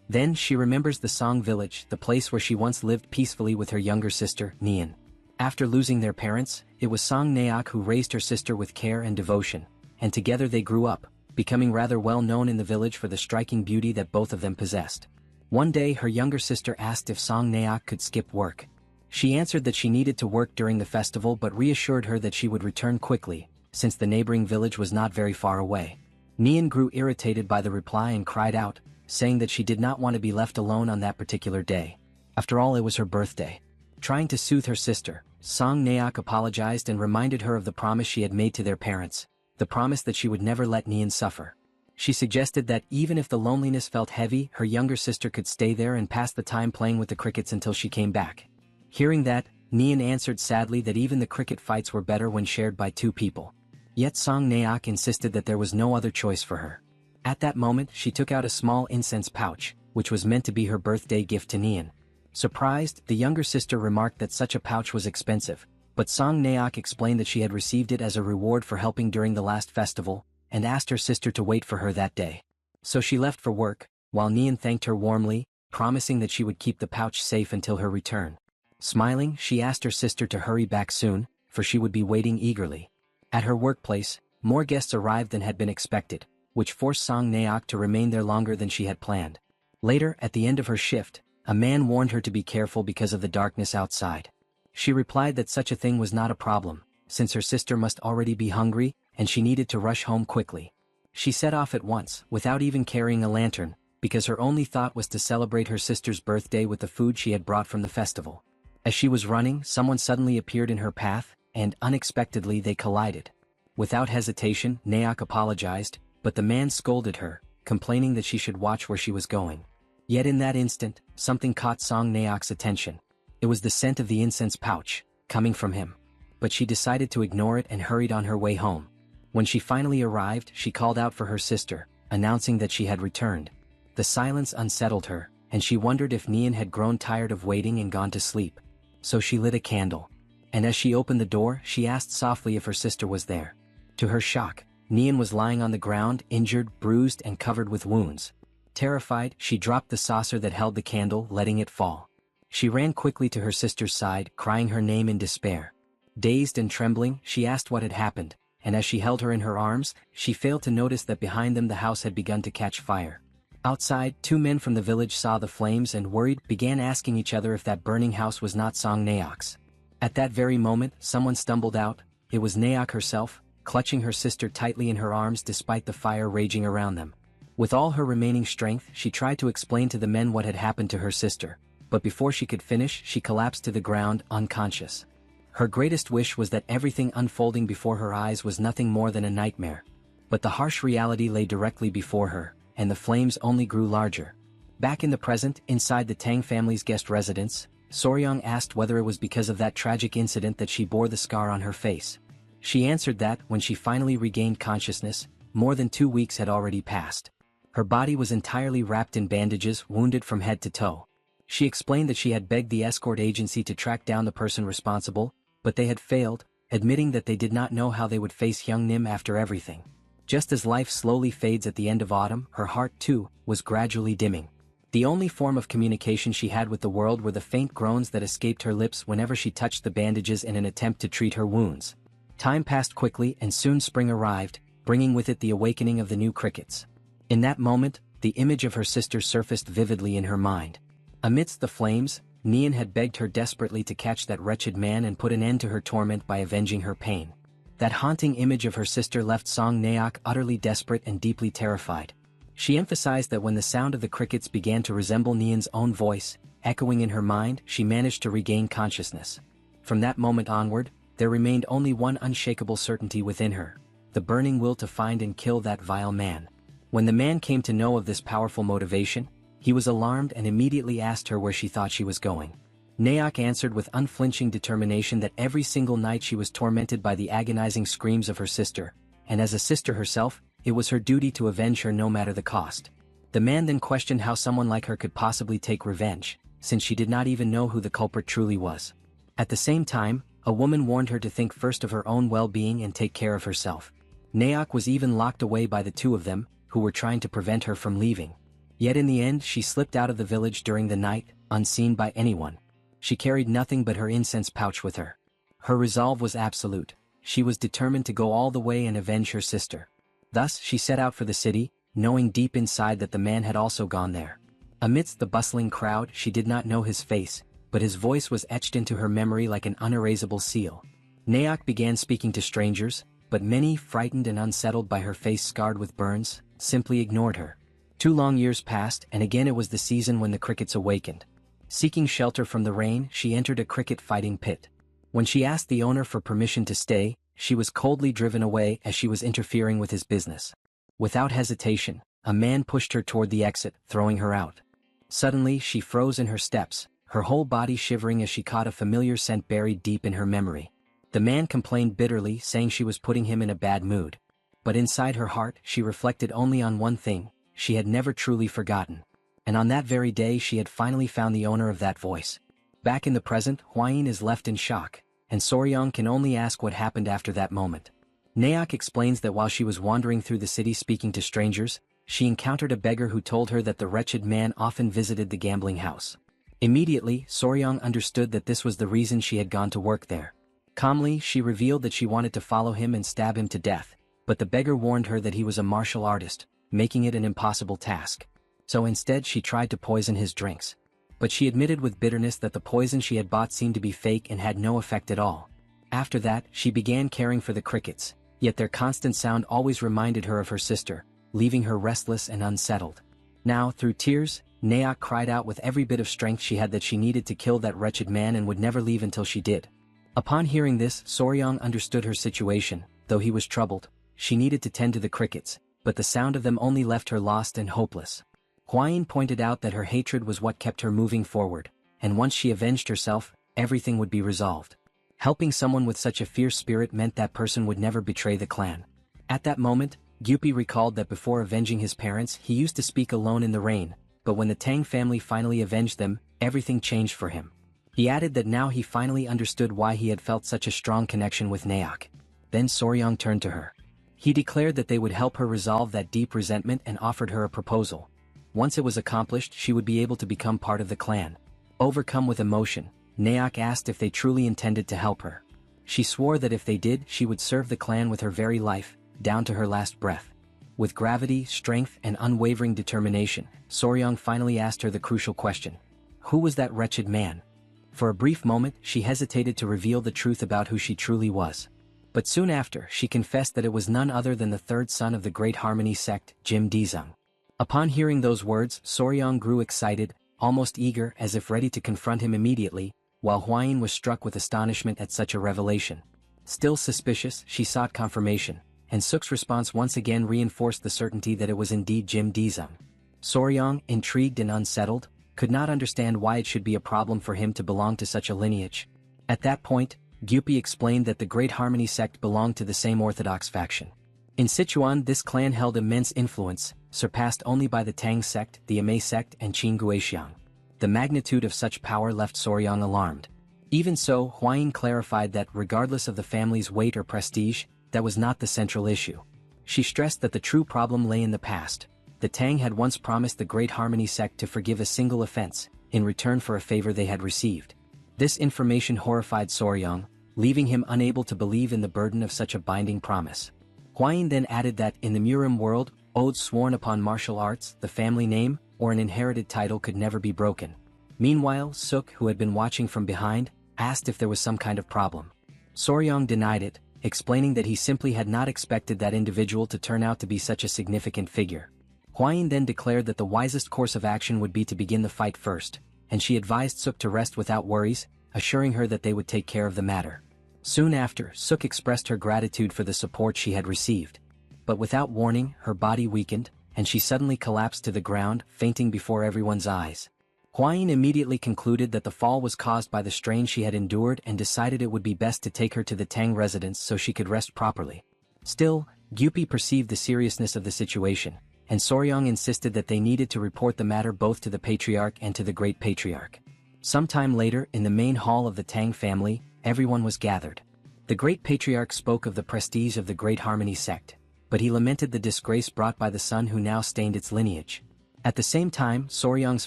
Then she remembers the Song village, the place where she once lived peacefully with her younger sister, Nian. After losing their parents, it was Song Naok who raised her sister with care and devotion, and together they grew up, becoming rather well known in the village for the striking beauty that both of them possessed. One day her younger sister asked if Song Naok could skip work. She answered that she needed to work during the festival but reassured her that she would return quickly, since the neighboring village was not very far away. Nian grew irritated by the reply and cried out, saying that she did not want to be left alone on that particular day. After all, it was her birthday. Trying to soothe her sister, Song Naok apologized and reminded her of the promise she had made to their parents, the promise that she would never let Nian suffer. She suggested that even if the loneliness felt heavy, her younger sister could stay there and pass the time playing with the crickets until she came back. Hearing that, Nian answered sadly that even the cricket fights were better when shared by two people. Yet Song Naok insisted that there was no other choice for her. At that moment, she took out a small incense pouch, which was meant to be her birthday gift to Nian. Surprised, the younger sister remarked that such a pouch was expensive, but Song Naok explained that she had received it as a reward for helping during the last festival, and asked her sister to wait for her that day. So she left for work, while Nian thanked her warmly, promising that she would keep the pouch safe until her return. Smiling, she asked her sister to hurry back soon, for she would be waiting eagerly. At her workplace, more guests arrived than had been expected, which forced Song Naok to remain there longer than she had planned. Later, at the end of her shift, a man warned her to be careful because of the darkness outside. She replied that such a thing was not a problem, since her sister must already be hungry, and she needed to rush home quickly. She set off at once, without even carrying a lantern, because her only thought was to celebrate her sister's birthday with the food she had brought from the festival. As she was running, someone suddenly appeared in her path, and unexpectedly they collided. Without hesitation, Naok apologized, but the man scolded her, complaining that she should watch where she was going. Yet in that instant, something caught Song Naok's attention. It was the scent of the incense pouch, coming from him. But she decided to ignore it and hurried on her way home. When she finally arrived, she called out for her sister, announcing that she had returned. The silence unsettled her, and she wondered if Nian had grown tired of waiting and gone to sleep. So she lit a candle. And as she opened the door, she asked softly if her sister was there. To her shock, Nian was lying on the ground, injured, bruised, and covered with wounds. Terrified, she dropped the saucer that held the candle, letting it fall. She ran quickly to her sister's side, crying her name in despair. Dazed and trembling, she asked what had happened, and as she held her in her arms, she failed to notice that behind them the house had begun to catch fire. Outside, two men from the village saw the flames and worried, began asking each other if that burning house was not Song Naok's. At that very moment, someone stumbled out. It was Naok herself, clutching her sister tightly in her arms despite the fire raging around them. With all her remaining strength, she tried to explain to the men what had happened to her sister, but before she could finish, she collapsed to the ground, unconscious. Her greatest wish was that everything unfolding before her eyes was nothing more than a nightmare. But the harsh reality lay directly before her, and the flames only grew larger. Back in the present, inside the Tang family's guest residence, Soryong asked whether it was because of that tragic incident that she bore the scar on her face. She answered that, when she finally regained consciousness, more than 2 weeks had already passed. Her body was entirely wrapped in bandages, wounded from head to toe. She explained that she had begged the escort agency to track down the person responsible, but they had failed, admitting that they did not know how they would face young Nim after everything. Just as life slowly fades at the end of autumn, her heart, too, was gradually dimming. The only form of communication she had with the world were the faint groans that escaped her lips whenever she touched the bandages in an attempt to treat her wounds. Time passed quickly and soon spring arrived, bringing with it the awakening of the new crickets. In that moment, the image of her sister surfaced vividly in her mind. Amidst the flames, Nian had begged her desperately to catch that wretched man and put an end to her torment by avenging her pain. That haunting image of her sister left Song Naok utterly desperate and deeply terrified. She emphasized that when the sound of the crickets began to resemble Nian's own voice, echoing in her mind, she managed to regain consciousness. From that moment onward, there remained only one unshakable certainty within her: the burning will to find and kill that vile man. When the man came to know of this powerful motivation, he was alarmed and immediately asked her where she thought she was going. Naok answered with unflinching determination that every single night she was tormented by the agonizing screams of her sister, and as a sister herself, it was her duty to avenge her no matter the cost. The man then questioned how someone like her could possibly take revenge, since she did not even know who the culprit truly was. At the same time, a woman warned her to think first of her own well-being and take care of herself. Naok was even locked away by the two of them, who were trying to prevent her from leaving. Yet in the end she slipped out of the village during the night, unseen by anyone. She carried nothing but her incense pouch with her. Her resolve was absolute. She was determined to go all the way and avenge her sister. Thus she set out for the city, knowing deep inside that the man had also gone there. Amidst the bustling crowd, she did not know his face, but his voice was etched into her memory like an unerasable seal. Naok began speaking to strangers, but many, frightened and unsettled by her face scarred with burns, simply ignored her. 2 long years passed, and again it was the season when the crickets awakened. Seeking shelter from the rain, she entered a cricket fighting pit. When she asked the owner for permission to stay, she was coldly driven away as she was interfering with his business. Without hesitation, a man pushed her toward the exit, throwing her out. Suddenly she froze in her steps, her whole body shivering as she caught a familiar scent buried deep in her memory. The man complained bitterly, saying she was putting him in a bad mood. But inside her heart, she reflected only on one thing: she had never truly forgotten. And on that very day she had finally found the owner of that voice. Back in the present, Hwayin is left in shock, and Soryong can only ask what happened after that moment. Naok explains that while she was wandering through the city speaking to strangers, she encountered a beggar who told her that the wretched man often visited the gambling house. Immediately, Soryong understood that this was the reason she had gone to work there. Calmly, she revealed that she wanted to follow him and stab him to death, but the beggar warned her that he was a martial artist, making it an impossible task. So instead she tried to poison his drinks. But she admitted with bitterness that the poison she had bought seemed to be fake and had no effect at all. After that, she began caring for the crickets, yet their constant sound always reminded her of her sister, leaving her restless and unsettled. Now, through tears, Naok cried out with every bit of strength she had that she needed to kill that wretched man and would never leave until she did. Upon hearing this, Soryang understood her situation. Though he was troubled, she needed to tend to the crickets, but the sound of them only left her lost and hopeless. Hwayin pointed out that her hatred was what kept her moving forward, and once she avenged herself, everything would be resolved. Helping someone with such a fierce spirit meant that person would never betray the clan. At that moment, Gyupi recalled that before avenging his parents he used to speak alone in the rain, but when the Tang family finally avenged them, everything changed for him. He added that now he finally understood why he had felt such a strong connection with Naok. Then Soryang turned to her. He declared that they would help her resolve that deep resentment and offered her a proposal. Once it was accomplished, she would be able to become part of the clan. Overcome with emotion, Naok asked if they truly intended to help her. She swore that if they did, she would serve the clan with her very life, down to her last breath. With gravity, strength, and unwavering determination, Soryang finally asked her the crucial question. Who was that wretched man? For a brief moment, she hesitated to reveal the truth about who she truly was. But soon after, she confessed that it was none other than the third son of the Great Harmony sect, Jim Dizung. Upon hearing those words, Soryang grew excited, almost eager, as if ready to confront him immediately, while Hwayin was struck with astonishment at such a revelation. Still suspicious, she sought confirmation, and Suk's response once again reinforced the certainty that it was indeed Jim Dizung. Soryang, intrigued and unsettled, could not understand why it should be a problem for him to belong to such a lineage. At that point, Gyupi explained that the Great Harmony sect belonged to the same orthodox faction. In Sichuan, this clan held immense influence, surpassed only by the Tang sect, the Amei sect, and Qin Guixiang. The magnitude of such power left Soryang alarmed. Even so, Hwayin clarified that regardless of the family's weight or prestige, that was not the central issue. She stressed that the true problem lay in the past. The Tang had once promised the Great Harmony sect to forgive a single offense, in return for a favor they had received. This information horrified Soryang, leaving him unable to believe in the burden of such a binding promise. Hwayin then added that, in the Murim world, oaths sworn upon martial arts, the family name, or an inherited title could never be broken. Meanwhile, Suk, who had been watching from behind, asked if there was some kind of problem. Soryang denied it, explaining that he simply had not expected that individual to turn out to be such a significant figure. Hwayin then declared that the wisest course of action would be to begin the fight first, and she advised Suk to rest without worries, assuring her that they would take care of the matter. Soon after, Suk expressed her gratitude for the support she had received. But without warning, her body weakened, and she suddenly collapsed to the ground, fainting before everyone's eyes. Hwayin immediately concluded that the fall was caused by the strain she had endured and decided it would be best to take her to the Tang residence so she could rest properly. Still, Gyupi perceived the seriousness of the situation, and Soryang insisted that they needed to report the matter both to the Patriarch and to the Great Patriarch. Sometime later, in the main hall of the Tang family, everyone was gathered. The Great Patriarch spoke of the prestige of the Great Harmony sect, but he lamented the disgrace brought by the son who now stained its lineage. At the same time, Soryang's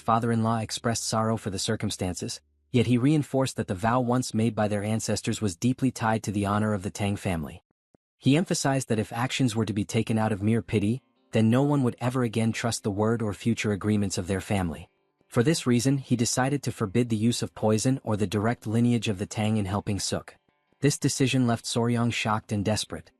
father-in-law expressed sorrow for the circumstances, yet he reinforced that the vow once made by their ancestors was deeply tied to the honor of the Tang family. He emphasized that if actions were to be taken out of mere pity, then no one would ever again trust the word or future agreements of their family. For this reason, he decided to forbid the use of poison or the direct lineage of the Tang in helping Suk. This decision left Soryang shocked and desperate.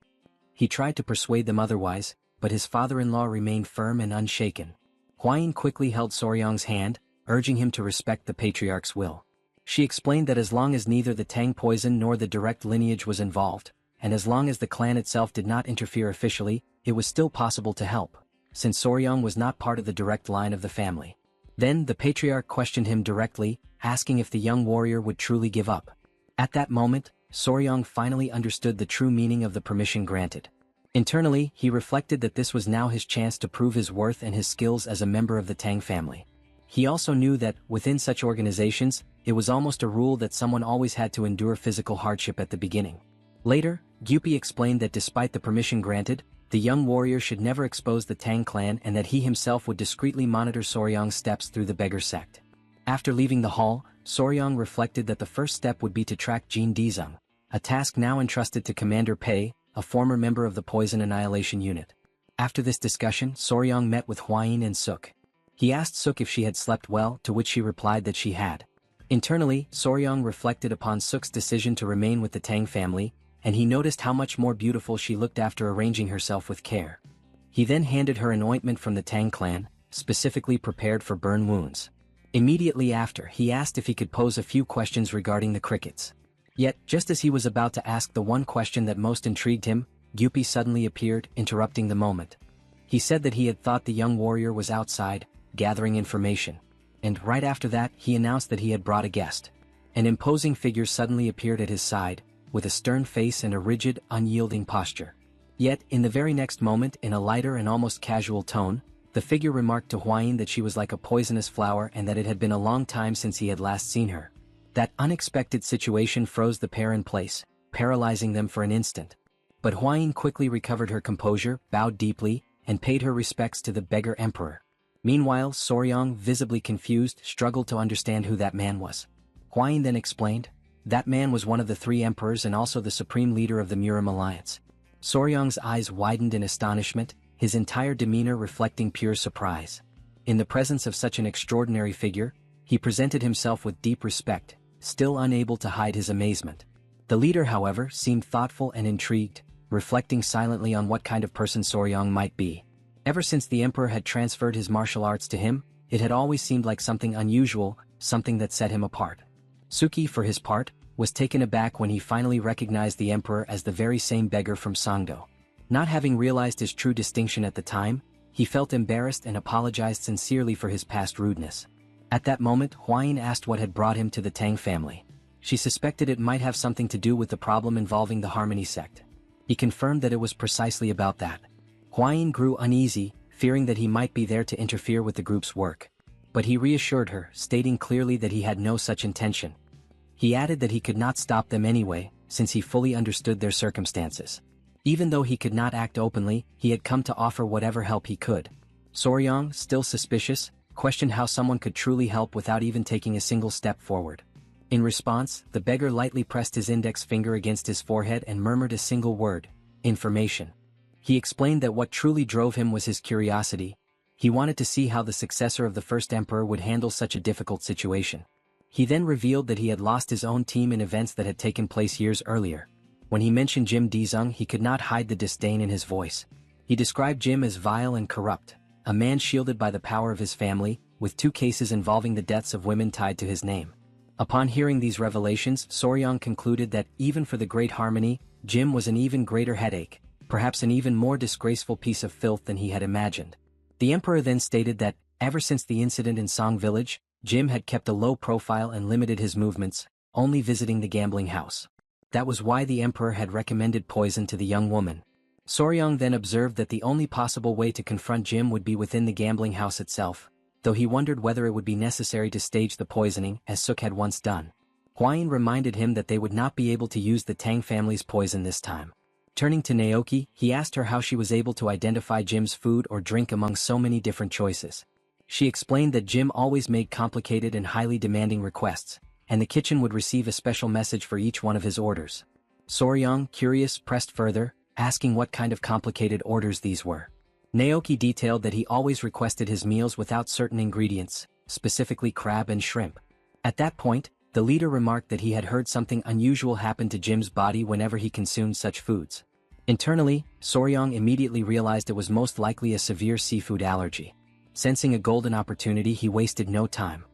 He tried to persuade them otherwise, but his father-in-law remained firm and unshaken. Hwayin quickly held Soryang's hand, urging him to respect the Patriarch's will. She explained that as long as neither the Tang poison nor the direct lineage was involved, and as long as the clan itself did not interfere officially, it was still possible to help, since Soryang was not part of the direct line of the family. Then the Patriarch questioned him directly, asking if the young warrior would truly give up. At that moment, Soryang finally understood the true meaning of the permission granted. Internally, he reflected that this was now his chance to prove his worth and his skills as a member of the Tang family. He also knew that, within such organizations, it was almost a rule that someone always had to endure physical hardship at the beginning. Later, Gyupi explained that despite the permission granted, the young warrior should never expose the Tang clan and that he himself would discreetly monitor Soryang's steps through the beggar sect. After leaving the hall, Soryang reflected that the first step would be to track Jin Dizung, a task now entrusted to Commander Pei, a former member of the Poison Annihilation Unit. After this discussion, Soryang met with Hwayin and Suk. He asked Suk if she had slept well, to which she replied that she had. Internally, Soryang reflected upon Suk's decision to remain with the Tang family, and he noticed how much more beautiful she looked after arranging herself with care. He then handed her an ointment from the Tang clan, specifically prepared for burn wounds. Immediately after, he asked if he could pose a few questions regarding the crickets. Yet, just as he was about to ask the one question that most intrigued him, Gyupi suddenly appeared, interrupting the moment. He said that he had thought the young warrior was outside, gathering information. And right after that, he announced that he had brought a guest. An imposing figure suddenly appeared at his side, with a stern face and a rigid, unyielding posture. Yet, in the very next moment, in a lighter and almost casual tone, the figure remarked to Huayin that she was like a poisonous flower and that it had been a long time since he had last seen her. That unexpected situation froze the pair in place, paralyzing them for an instant. But Huayin quickly recovered her composure, bowed deeply, and paid her respects to the beggar emperor. Meanwhile, Soryang, visibly confused, struggled to understand who that man was. Huayin then explained, that man was one of the three emperors and also the supreme leader of the Murim alliance. Soryang's eyes widened in astonishment, his entire demeanor reflecting pure surprise. In the presence of such an extraordinary figure, he presented himself with deep respect, still unable to hide his amazement. The leader, however, seemed thoughtful and intrigued, reflecting silently on what kind of person Soryang might be. Ever since the emperor had transferred his martial arts to him, it had always seemed like something unusual, something that set him apart. Suki, for his part, was taken aback when he finally recognized the emperor as the very same beggar from Sangdo. Not having realized his true distinction at the time, he felt embarrassed and apologized sincerely for his past rudeness. At that moment, Huayin asked what had brought him to the Tang family. She suspected it might have something to do with the problem involving the Harmony sect. He confirmed that it was precisely about that. Huayin grew uneasy, fearing that he might be there to interfere with the group's work. But he reassured her, stating clearly that he had no such intention. He added that he could not stop them anyway, since he fully understood their circumstances. Even though he could not act openly, he had come to offer whatever help he could. Soryang, still suspicious, questioned how someone could truly help without even taking a single step forward. In response, the beggar lightly pressed his index finger against his forehead and murmured a single word: information. He explained that what truly drove him was his curiosity. He wanted to see how the successor of the first emperor would handle such a difficult situation. He then revealed that he had lost his own team in events that had taken place years earlier. When he mentioned Jim Dizung, he could not hide the disdain in his voice. He described Jim as vile and corrupt, a man shielded by the power of his family, with 2 cases involving the deaths of women tied to his name. Upon hearing these revelations, Soryang concluded that, even for the Great Harmony, Jim was an even greater headache, perhaps an even more disgraceful piece of filth than he had imagined. The emperor then stated that, ever since the incident in Song Village, Jim had kept a low profile and limited his movements, only visiting the gambling house. That was why the emperor had recommended poison to the young woman. Soryang then observed that the only possible way to confront Jim would be within the gambling house itself, though he wondered whether it would be necessary to stage the poisoning, as Suk had once done. Huayin reminded him that they would not be able to use the Tang family's poison this time. Turning to Naoki, he asked her how she was able to identify Jim's food or drink among so many different choices. She explained that Jim always made complicated and highly demanding requests, and the kitchen would receive a special message for each one of his orders. Soryang, curious, pressed further, asking what kind of complicated orders these were. Naoki detailed that he always requested his meals without certain ingredients, specifically crab and shrimp. At that point, the leader remarked that he had heard something unusual happen to Jim's body whenever he consumed such foods. Internally, Soryang immediately realized it was most likely a severe seafood allergy. Sensing a golden opportunity, he wasted no time.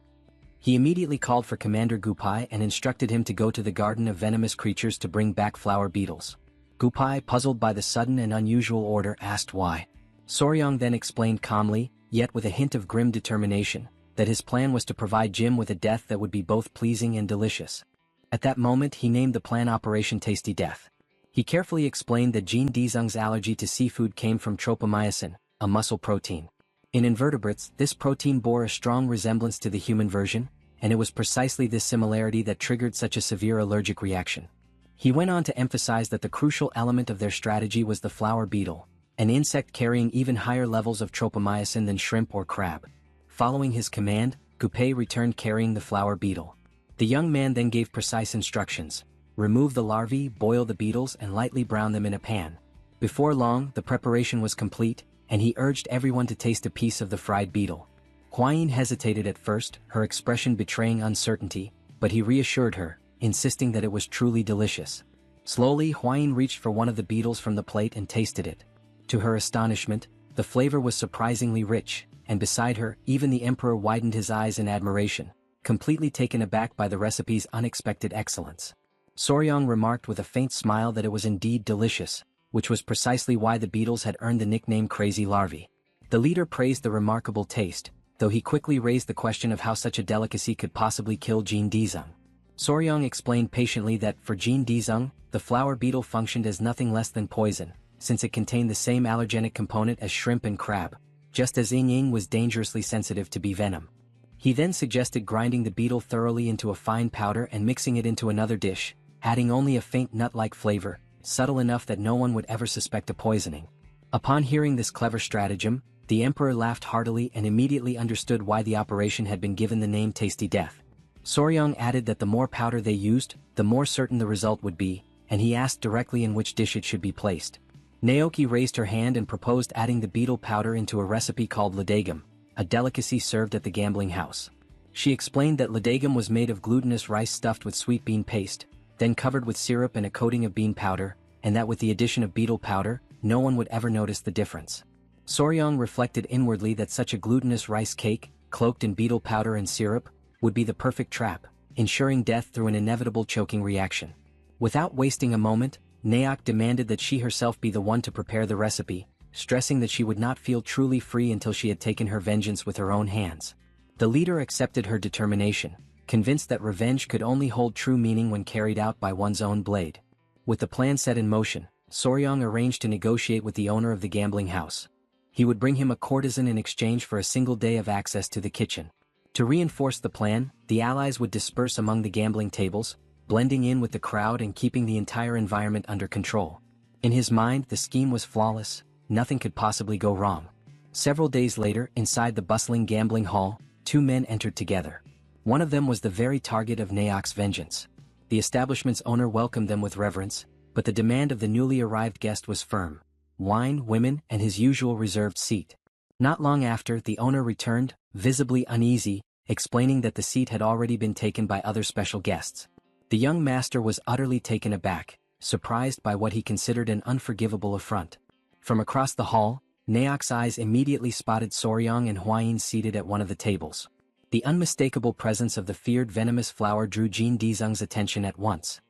He immediately called for Commander Gupai and instructed him to go to the garden of venomous creatures to bring back flower beetles. Gupai, puzzled by the sudden and unusual order, asked why. Soryang then explained calmly, yet with a hint of grim determination, that his plan was to provide Jim with a death that would be both pleasing and delicious. At that moment, he named the plan Operation Tasty Death. He carefully explained that Jin Dizung's allergy to seafood came from tropomyosin, a muscle protein. In invertebrates, this protein bore a strong resemblance to the human version, and it was precisely this similarity that triggered such a severe allergic reaction. He went on to emphasize that the crucial element of their strategy was the flower beetle, an insect carrying even higher levels of tropomyosin than shrimp or crab. Following his command, Gupai returned carrying the flower beetle. The young man then gave precise instructions: remove the larvae, boil the beetles, and lightly brown them in a pan. Before long, the preparation was complete, and he urged everyone to taste a piece of the fried beetle. Huayin hesitated at first, her expression betraying uncertainty, but he reassured her, insisting that it was truly delicious. Slowly, Huayin reached for one of the beetles from the plate and tasted it. To her astonishment, the flavor was surprisingly rich, and beside her, even the emperor widened his eyes in admiration, completely taken aback by the recipe's unexpected excellence. Soryong remarked with a faint smile that it was indeed delicious, which was precisely why the beetles had earned the nickname Crazy Larvae. The leader praised the remarkable taste, though he quickly raised the question of how such a delicacy could possibly kill Jin Dizung. Soryong explained patiently that, for Jin Dizung, the flower beetle functioned as nothing less than poison, since it contained the same allergenic component as shrimp and crab, just as Ying Ying was dangerously sensitive to bee venom. He then suggested grinding the beetle thoroughly into a fine powder and mixing it into another dish, adding only a faint nut-like flavor, subtle enough that no one would ever suspect a poisoning. Upon hearing this clever stratagem, the emperor laughed heartily and immediately understood why the operation had been given the name Tasty Death. Soryong added that the more powder they used, the more certain the result would be, and he asked directly in which dish it should be placed. Naoki raised her hand and proposed adding the beetle powder into a recipe called ladagum, a delicacy served at the gambling house. She explained that ladagum was made of glutinous rice stuffed with sweet bean paste, then covered with syrup and a coating of bean powder, and that with the addition of beetle powder, no one would ever notice the difference. Soryong reflected inwardly that such a glutinous rice cake, cloaked in beetle powder and syrup, would be the perfect trap, ensuring death through an inevitable choking reaction. Without wasting a moment, Naok demanded that she herself be the one to prepare the recipe, stressing that she would not feel truly free until she had taken her vengeance with her own hands. The leader accepted her determination, convinced that revenge could only hold true meaning when carried out by one's own blade. With the plan set in motion, Soryong arranged to negotiate with the owner of the gambling house. He would bring him a courtesan in exchange for a single day of access to the kitchen. To reinforce the plan, the allies would disperse among the gambling tables, blending in with the crowd and keeping the entire environment under control. In his mind, the scheme was flawless, nothing could possibly go wrong. Several days later, inside the bustling gambling hall, two men entered together. One of them was the very target of Naok's vengeance. The establishment's owner welcomed them with reverence, but the demand of the newly arrived guest was firm: wine, women, and his usual reserved seat. Not long after, the owner returned, visibly uneasy, explaining that the seat had already been taken by other special guests. The young master was utterly taken aback, surprised by what he considered an unforgivable affront. From across the hall, Naok's eyes immediately spotted Soryong and Hwayin seated at one of the tables. The unmistakable presence of the feared venomous flower drew Jin Dizung's attention at once.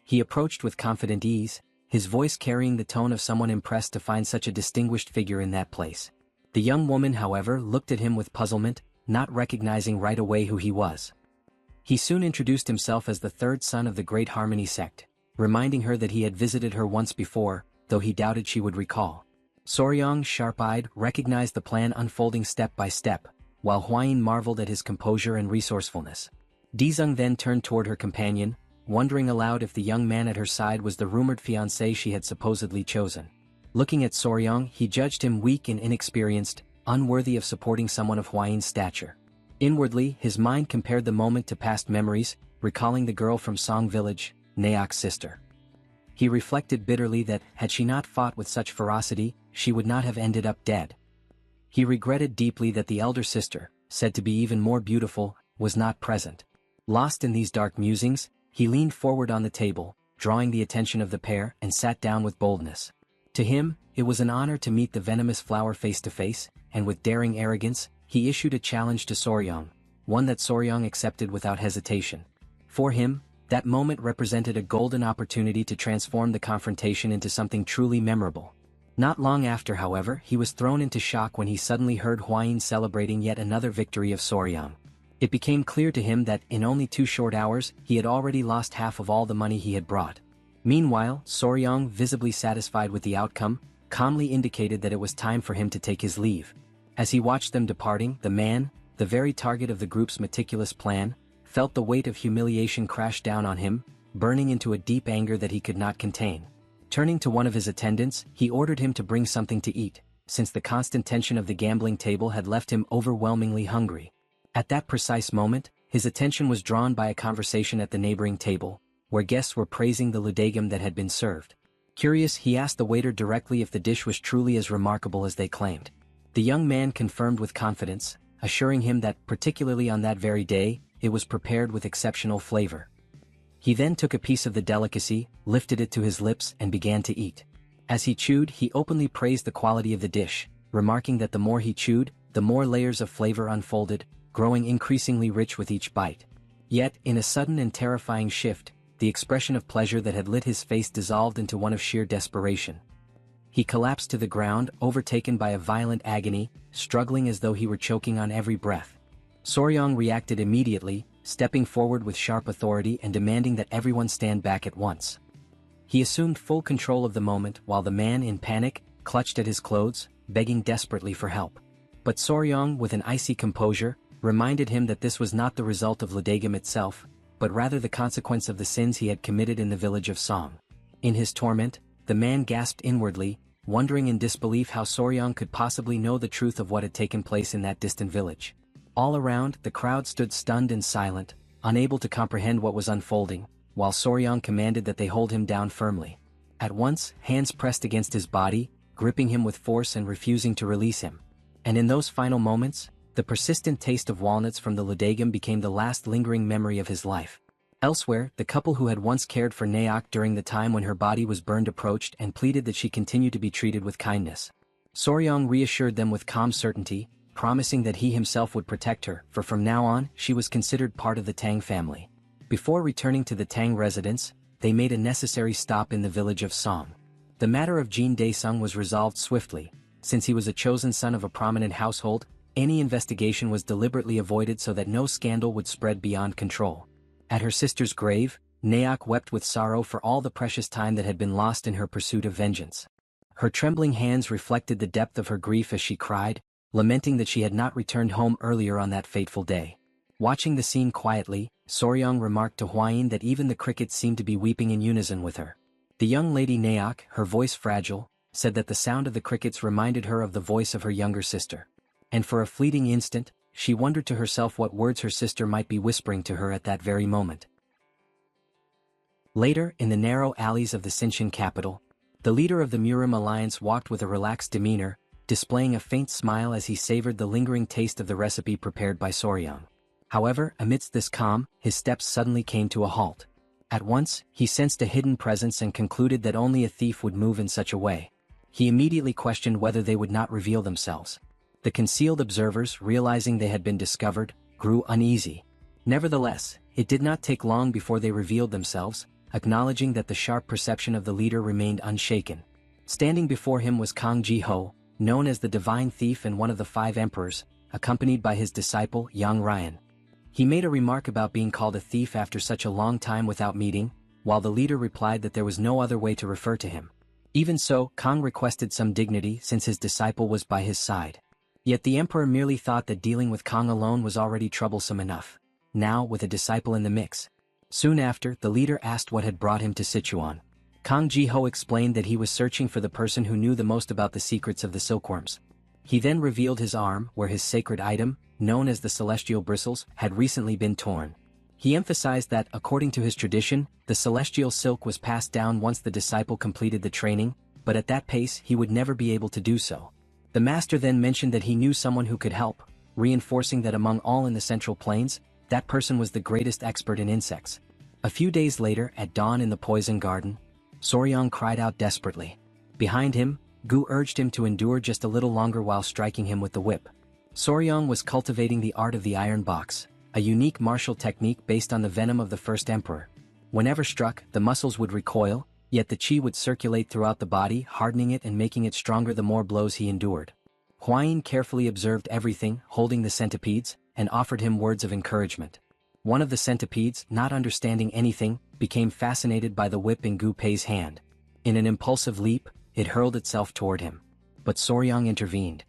He approached with confident ease, his voice carrying the tone of someone impressed to find such a distinguished figure in that place. The young woman, however, looked at him with puzzlement, not recognizing right away who he was. He soon introduced himself as the third son of the Great Harmony sect, reminding her that he had visited her once before, though he doubted she would recall. Soryong, sharp-eyed, recognized the plan unfolding step by step, while Hwayin marveled at his composure and resourcefulness. Dizung then turned toward her companion, wondering aloud if the young man at her side was the rumored fiancé she had supposedly chosen. Looking at Soryong, he judged him weak and inexperienced, unworthy of supporting someone of Hwayin's stature. Inwardly, his mind compared the moment to past memories, recalling the girl from Song Village, Naok's sister. He reflected bitterly that, had she not fought with such ferocity, she would not have ended up dead. He regretted deeply that the elder sister, said to be even more beautiful, was not present. Lost in these dark musings, he leaned forward on the table, drawing the attention of the pair, and sat down with boldness. To him, it was an honor to meet the venomous flower face to face, and with daring arrogance, he issued a challenge to Soryong, one that Soryong accepted without hesitation. For him, that moment represented a golden opportunity to transform the confrontation into something truly memorable. Not long after, however, he was thrown into shock when he suddenly heard Hwayin celebrating yet another victory of Soryong. It became clear to him that, in only 2 short hours, he had already lost half of all the money he had brought. Meanwhile, Soryong, visibly satisfied with the outcome, calmly indicated that it was time for him to take his leave. As he watched them departing, the man, the very target of the group's meticulous plan, felt the weight of humiliation crash down on him, burning into a deep anger that he could not contain. Turning to one of his attendants, he ordered him to bring something to eat, since the constant tension of the gambling table had left him overwhelmingly hungry. At that precise moment, his attention was drawn by a conversation at the neighboring table, where guests were praising the ludagam that had been served. Curious, he asked the waiter directly if the dish was truly as remarkable as they claimed. The young man confirmed with confidence, assuring him that, particularly on that very day, it was prepared with exceptional flavor. He then took a piece of the delicacy, lifted it to his lips, and began to eat. As he chewed, he openly praised the quality of the dish, remarking that the more he chewed, the more layers of flavor unfolded, growing increasingly rich with each bite. Yet, in a sudden and terrifying shift, the expression of pleasure that had lit his face dissolved into one of sheer desperation. He collapsed to the ground, overtaken by a violent agony, struggling as though he were choking on every breath. Soryong reacted immediately, stepping forward with sharp authority and demanding that everyone stand back at once. He assumed full control of the moment while the man, in panic, clutched at his clothes, begging desperately for help. But Soryong, with an icy composure, reminded him that this was not the result of Ladagam itself, but rather the consequence of the sins he had committed in the village of Song. In his torment, the man gasped inwardly, wondering in disbelief how Soryong could possibly know the truth of what had taken place in that distant village. All around, the crowd stood stunned and silent, unable to comprehend what was unfolding, while Soryong commanded that they hold him down firmly. At once, hands pressed against his body, gripping him with force and refusing to release him. And in those final moments, the persistent taste of walnuts from the Ladagam became the last lingering memory of his life. Elsewhere, the couple who had once cared for Naok during the time when her body was burned approached and pleaded that she continue to be treated with kindness. Soryong reassured them with calm certainty, promising that he himself would protect her, for from now on, she was considered part of the Tang family. Before returning to the Tang residence, they made a necessary stop in the village of Song. The matter of Jin Daesung was resolved swiftly. Since he was a chosen son of a prominent household, any investigation was deliberately avoided so that no scandal would spread beyond control. At her sister's grave, Naok wept with sorrow for all the precious time that had been lost in her pursuit of vengeance. Her trembling hands reflected the depth of her grief as she cried, lamenting that she had not returned home earlier on that fateful day. Watching the scene quietly, Soryong remarked to Hwayin that even the crickets seemed to be weeping in unison with her. The young lady Naok, her voice fragile, said that the sound of the crickets reminded her of the voice of her younger sister. And for a fleeting instant, she wondered to herself what words her sister might be whispering to her at that very moment. Later, in the narrow alleys of the Sichuan capital, the leader of the Murim alliance walked with a relaxed demeanor, displaying a faint smile as he savored the lingering taste of the recipe prepared by Soryong. However, amidst this calm, his steps suddenly came to a halt. At once, he sensed a hidden presence and concluded that only a thief would move in such a way. He immediately questioned whether they would not reveal themselves. The concealed observers, realizing they had been discovered, grew uneasy. Nevertheless, it did not take long before they revealed themselves, acknowledging that the sharp perception of the leader remained unshaken. Standing before him was Kang Ji-ho, known as the Divine Thief and one of the 5 emperors, accompanied by his disciple Yang Ryan. He made a remark about being called a thief after such a long time without meeting, while the leader replied that there was no other way to refer to him. Even so, Kang requested some dignity since his disciple was by his side. Yet the emperor merely thought that dealing with Kang alone was already troublesome enough. Now, with a disciple in the mix. Soon after, the leader asked what had brought him to Sichuan. Kang Ji-ho explained that he was searching for the person who knew the most about the secrets of the silkworms. He then revealed his arm, where his sacred item, known as the celestial bristles, had recently been torn. He emphasized that, according to his tradition, the celestial silk was passed down once the disciple completed the training, but at that pace he would never be able to do so. The master then mentioned that he knew someone who could help, reinforcing that among all in the Central Plains, that person was the greatest expert in insects. A few days later, at dawn in the poison garden, Soryong cried out desperately. Behind him, Gu urged him to endure just a little longer while striking him with the whip. Soryong was cultivating the art of the iron box, a unique martial technique based on the venom of the first emperor. Whenever struck, the muscles would recoil, yet the chi would circulate throughout the body, hardening it and making it stronger the more blows he endured. Hwayin carefully observed everything, holding the centipedes, and offered him words of encouragement. One of the centipedes, not understanding anything, became fascinated by the whip in Gu Pei's hand. In an impulsive leap, it hurled itself toward him. But Soryong intervened.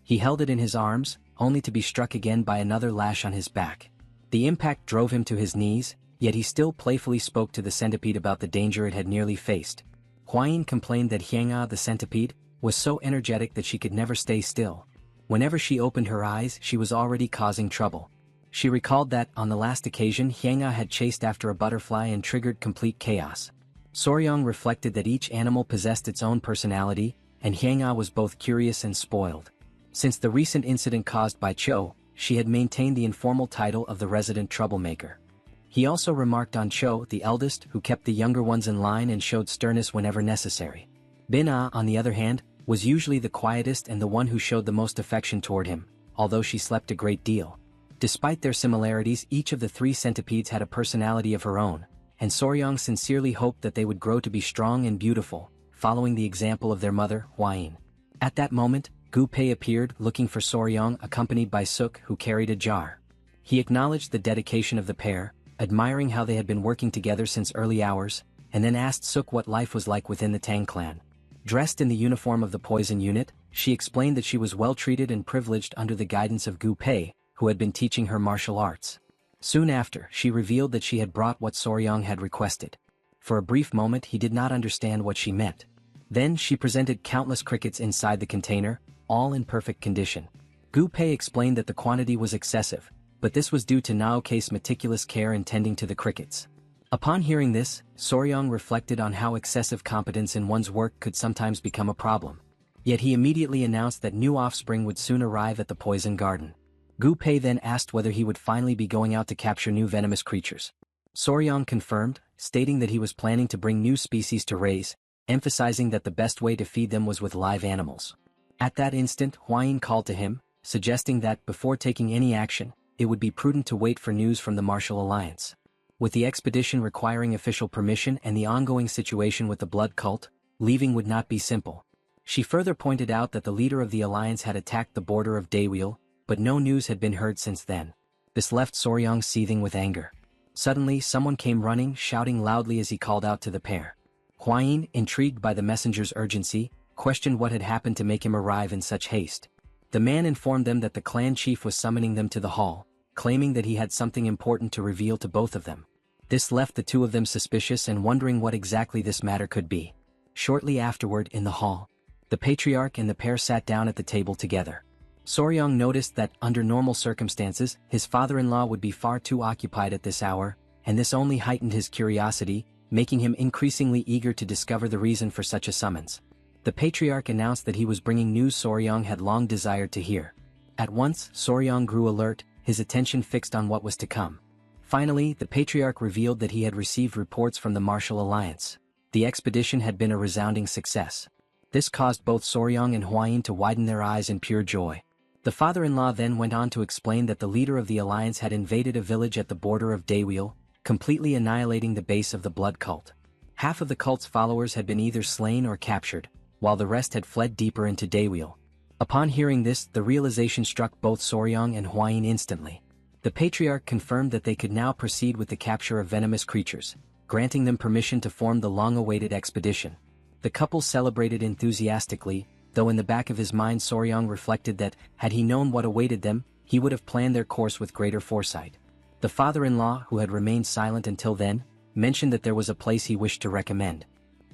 He held it in his arms, only to be struck again by another lash on his back. The impact drove him to his knees, yet he still playfully spoke to the centipede about the danger it had nearly faced. Hwayin complained that Hyanga, the centipede, was so energetic that she could never stay still. Whenever she opened her eyes, she was already causing trouble. She recalled that, on the last occasion, Hyanga had chased after a butterfly and triggered complete chaos. Soryong reflected that each animal possessed its own personality, and Hyanga was both curious and spoiled. Since the recent incident caused by Cho, she had maintained the informal title of the resident troublemaker. He also remarked on Cho, the eldest, who kept the younger ones in line and showed sternness whenever necessary. Bin-ah, on the other hand, was usually the quietest and the one who showed the most affection toward him, although she slept a great deal. Despite their similarities, each of the three centipedes had a personality of her own, and Soryang sincerely hoped that they would grow to be strong and beautiful, following the example of their mother, Hwain. At that moment, Gu Pei appeared, looking for Soryang, accompanied by Suk, who carried a jar. He acknowledged the dedication of the pair, admiring how they had been working together since early hours, and then asked Suk what life was like within the Tang clan. Dressed in the uniform of the poison unit, she explained that she was well treated and privileged under the guidance of Gu Pei, who had been teaching her martial arts. Soon after, she revealed that she had brought what Soryang had requested. For a brief moment he did not understand what she meant. Then she presented countless crickets inside the container, all in perfect condition. Gu Pei explained that the quantity was excessive, but this was due to Naoke's meticulous care in tending to the crickets. Upon hearing this, Soryang reflected on how excessive competence in one's work could sometimes become a problem. Yet he immediately announced that new offspring would soon arrive at the poison garden. Gu Pei then asked whether he would finally be going out to capture new venomous creatures. Soryang confirmed, stating that he was planning to bring new species to raise, emphasizing that the best way to feed them was with live animals. At that instant, Hwain called to him, suggesting that, before taking any action, it would be prudent to wait for news from the Martial Alliance. With the expedition requiring official permission and the ongoing situation with the blood cult, leaving would not be simple. She further pointed out that the leader of the alliance had attacked the border of Daewil, but no news had been heard since then. This left Soryang seething with anger. Suddenly, someone came running, shouting loudly as he called out to the pair. Hwain, intrigued by the messenger's urgency, questioned what had happened to make him arrive in such haste. The man informed them that the clan chief was summoning them to the hall, claiming that he had something important to reveal to both of them. This left the two of them suspicious and wondering what exactly this matter could be. Shortly afterward, in the hall, the patriarch and the pair sat down at the table together. Soryang noticed that, under normal circumstances, his father-in-law would be far too occupied at this hour, and this only heightened his curiosity, making him increasingly eager to discover the reason for such a summons. The patriarch announced that he was bringing news Soryang had long desired to hear. At once, Soryang grew alert, his attention fixed on what was to come. Finally, the patriarch revealed that he had received reports from the Martial Alliance. The expedition had been a resounding success. This caused both Soryang and Hwain to widen their eyes in pure joy. The father-in-law then went on to explain that the leader of the alliance had invaded a village at the border of Daewil, completely annihilating the base of the blood cult. Half of the cult's followers had been either slain or captured, while the rest had fled deeper into Daewil. Upon hearing this, the realization struck both Soryang and Hwain instantly. The patriarch confirmed that they could now proceed with the capture of venomous creatures, granting them permission to form the long-awaited expedition. The couple celebrated enthusiastically, though in the back of his mind Soryang reflected that, had he known what awaited them, he would have planned their course with greater foresight. The father-in-law, who had remained silent until then, mentioned that there was a place he wished to recommend.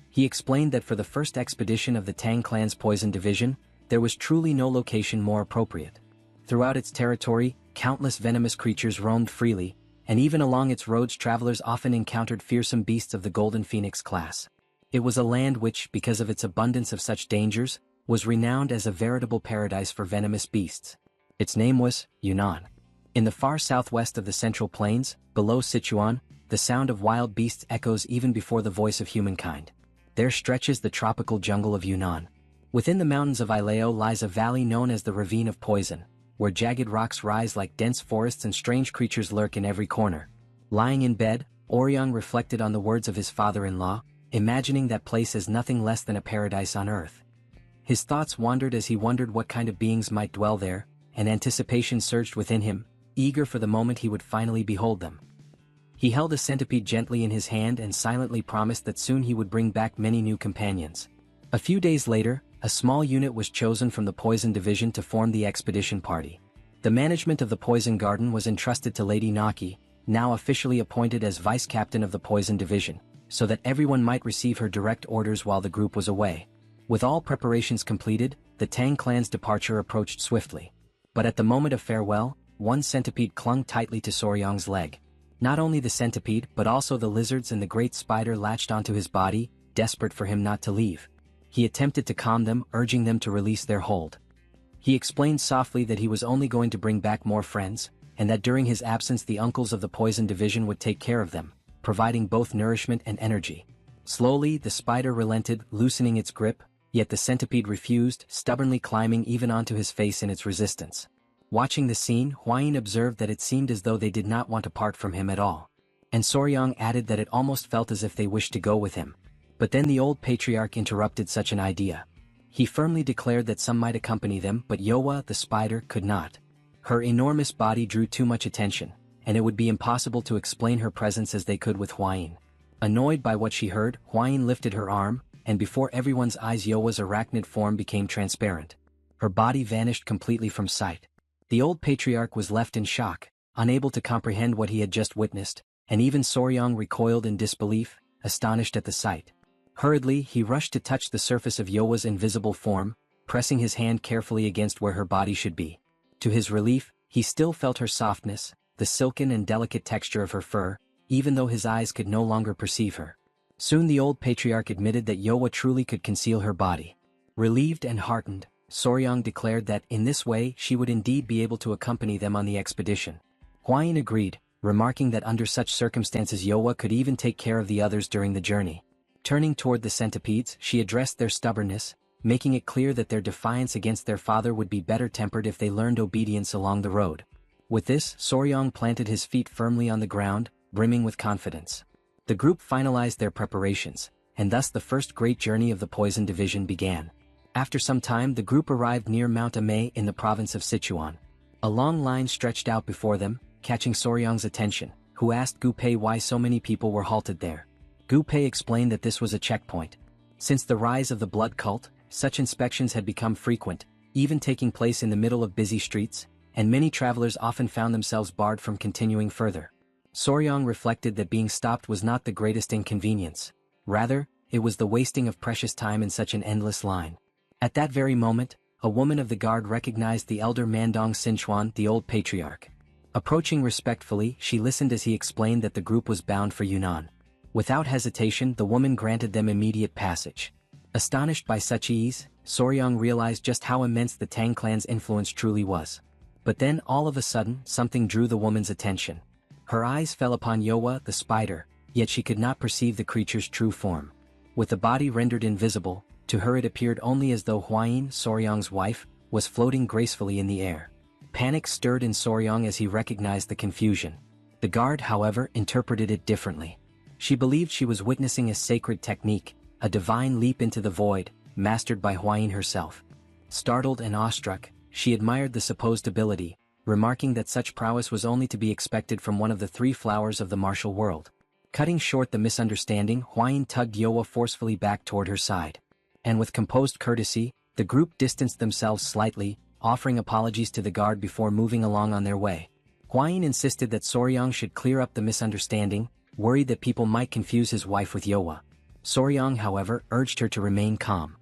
He explained that for the first expedition of the Tang clan's poison division, there was truly no location more appropriate. Throughout its territory, countless venomous creatures roamed freely, and even along its roads travelers often encountered fearsome beasts of the Golden Phoenix class. It was a land which, because of its abundance of such dangers, was renowned as a veritable paradise for venomous beasts. Its name was Yunnan. In the far southwest of the Central Plains, below Sichuan, the sound of wild beasts echoes even before the voice of humankind. There stretches the tropical jungle of Yunnan. Within the mountains of Ileo lies a valley known as the Ravine of Poison, where jagged rocks rise like dense forests and strange creatures lurk in every corner. Lying in bed, Oryang reflected on the words of his father-in-law, imagining that place as nothing less than a paradise on earth. His thoughts wandered as he wondered what kind of beings might dwell there, and anticipation surged within him, eager for the moment he would finally behold them. He held a centipede gently in his hand and silently promised that soon he would bring back many new companions. A few days later, a small unit was chosen from the Poison Division to form the expedition party. The management of the Poison Garden was entrusted to Lady Naki, now officially appointed as vice-captain of the Poison Division, so that everyone might receive her direct orders while the group was away. With all preparations completed, the Tang clan's departure approached swiftly. But at the moment of farewell, one centipede clung tightly to Soryang's leg. Not only the centipede but also the lizards and the great spider latched onto his body, desperate for him not to leave. He attempted to calm them, urging them to release their hold. He explained softly that he was only going to bring back more friends, and that during his absence the uncles of the Poison Division would take care of them, providing both nourishment and energy. Slowly, the spider relented, loosening its grip, yet the centipede refused, stubbornly climbing even onto his face in its resistance. Watching the scene, Huayin observed that it seemed as though they did not want to part from him at all. And Soryang added that it almost felt as if they wished to go with him. But then the old patriarch interrupted such an idea. He firmly declared that some might accompany them, but Yowa, the spider, could not. Her enormous body drew too much attention, and it would be impossible to explain her presence as they could with Huayin. Annoyed by what she heard, Huayin lifted her arm, and before everyone's eyes Yowa's arachnid form became transparent. Her body vanished completely from sight. The old patriarch was left in shock, unable to comprehend what he had just witnessed, and even Soryang recoiled in disbelief, astonished at the sight. Hurriedly, he rushed to touch the surface of Yowa's invisible form, pressing his hand carefully against where her body should be. To his relief, he still felt her softness, the silken and delicate texture of her fur, even though his eyes could no longer perceive her. Soon the old patriarch admitted that Yowa truly could conceal her body. Relieved and heartened, Soryang declared that in this way she would indeed be able to accompany them on the expedition. Huayin agreed, remarking that under such circumstances Yowa could even take care of the others during the journey. Turning toward the centipedes, she addressed their stubbornness, making it clear that their defiance against their father would be better tempered if they learned obedience along the road. With this, Soryang planted his feet firmly on the ground, brimming with confidence. The group finalized their preparations, and thus the first great journey of the Poison Division began. After some time the group arrived near Mount Amei in the province of Sichuan. A long line stretched out before them, catching Soryang's attention, who asked Gu Pei why so many people were halted there. Gu Pei explained that this was a checkpoint. Since the rise of the blood cult, such inspections had become frequent, even taking place in the middle of busy streets, and many travelers often found themselves barred from continuing further. Soryang reflected that being stopped was not the greatest inconvenience. Rather, it was the wasting of precious time in such an endless line. At that very moment, a woman of the guard recognized the elder Mandong Sinchuan, the old patriarch. Approaching respectfully, she listened as he explained that the group was bound for Yunnan. Without hesitation, the woman granted them immediate passage. Astonished by such ease, Soryang realized just how immense the Tang clan's influence truly was. But then, all of a sudden, something drew the woman's attention. Her eyes fell upon Yowa, the spider, yet she could not perceive the creature's true form. With the body rendered invisible, to her it appeared only as though Huayin, Soryang's wife, was floating gracefully in the air. Panic stirred in Soryang as he recognized the confusion. The guard, however, interpreted it differently. She believed she was witnessing a sacred technique, a divine leap into the void, mastered by Huayin herself. Startled and awestruck, she admired the supposed ability, remarking that such prowess was only to be expected from one of the three flowers of the martial world. Cutting short the misunderstanding, Huayin tugged Yowa forcefully back toward her side. And with composed courtesy, the group distanced themselves slightly, offering apologies to the guard before moving along on their way. Huayin insisted that Soryang should clear up the misunderstanding, worried that people might confuse his wife with Yowa. Soryang, however, urged her to remain calm.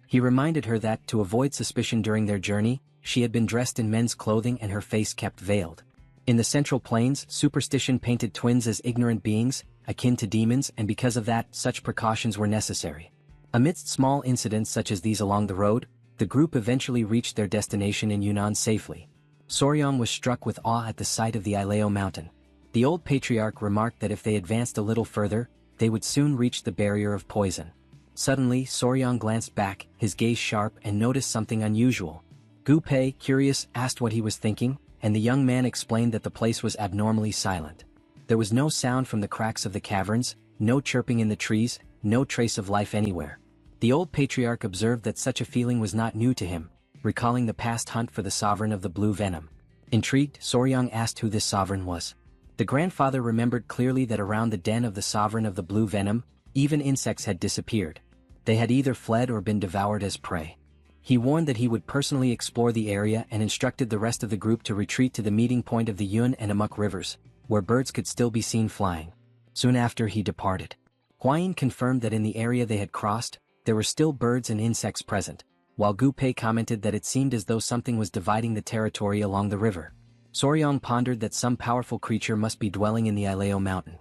He reminded her that, to avoid suspicion during their journey, she had been dressed in men's clothing and her face kept veiled. In the Central Plains, superstition painted twins as ignorant beings, akin to demons, and because of that, such precautions were necessary. Amidst small incidents such as these along the road, the group eventually reached their destination in Yunnan safely. Soryang was struck with awe at the sight of the Ileo mountain. The old patriarch remarked that if they advanced a little further, they would soon reach the barrier of poison. Suddenly, Soryang glanced back, his gaze sharp, and noticed something unusual. Gu Pei, curious, asked what he was thinking, and the young man explained that the place was abnormally silent. There was no sound from the cracks of the caverns, no chirping in the trees, no trace of life anywhere. The old patriarch observed that such a feeling was not new to him, recalling the past hunt for the sovereign of the blue venom. Intrigued, Soryang asked who this sovereign was. The grandfather remembered clearly that around the den of the sovereign of the blue venom, even insects had disappeared. They had either fled or been devoured as prey. He warned that he would personally explore the area and instructed the rest of the group to retreat to the meeting point of the Yun and Amuk rivers, where birds could still be seen flying. Soon after he departed. Huayin confirmed that in the area they had crossed, there were still birds and insects present, while Gu Pei commented that it seemed as though something was dividing the territory along the river. Soryang pondered that some powerful creature must be dwelling in the Ileo mountain.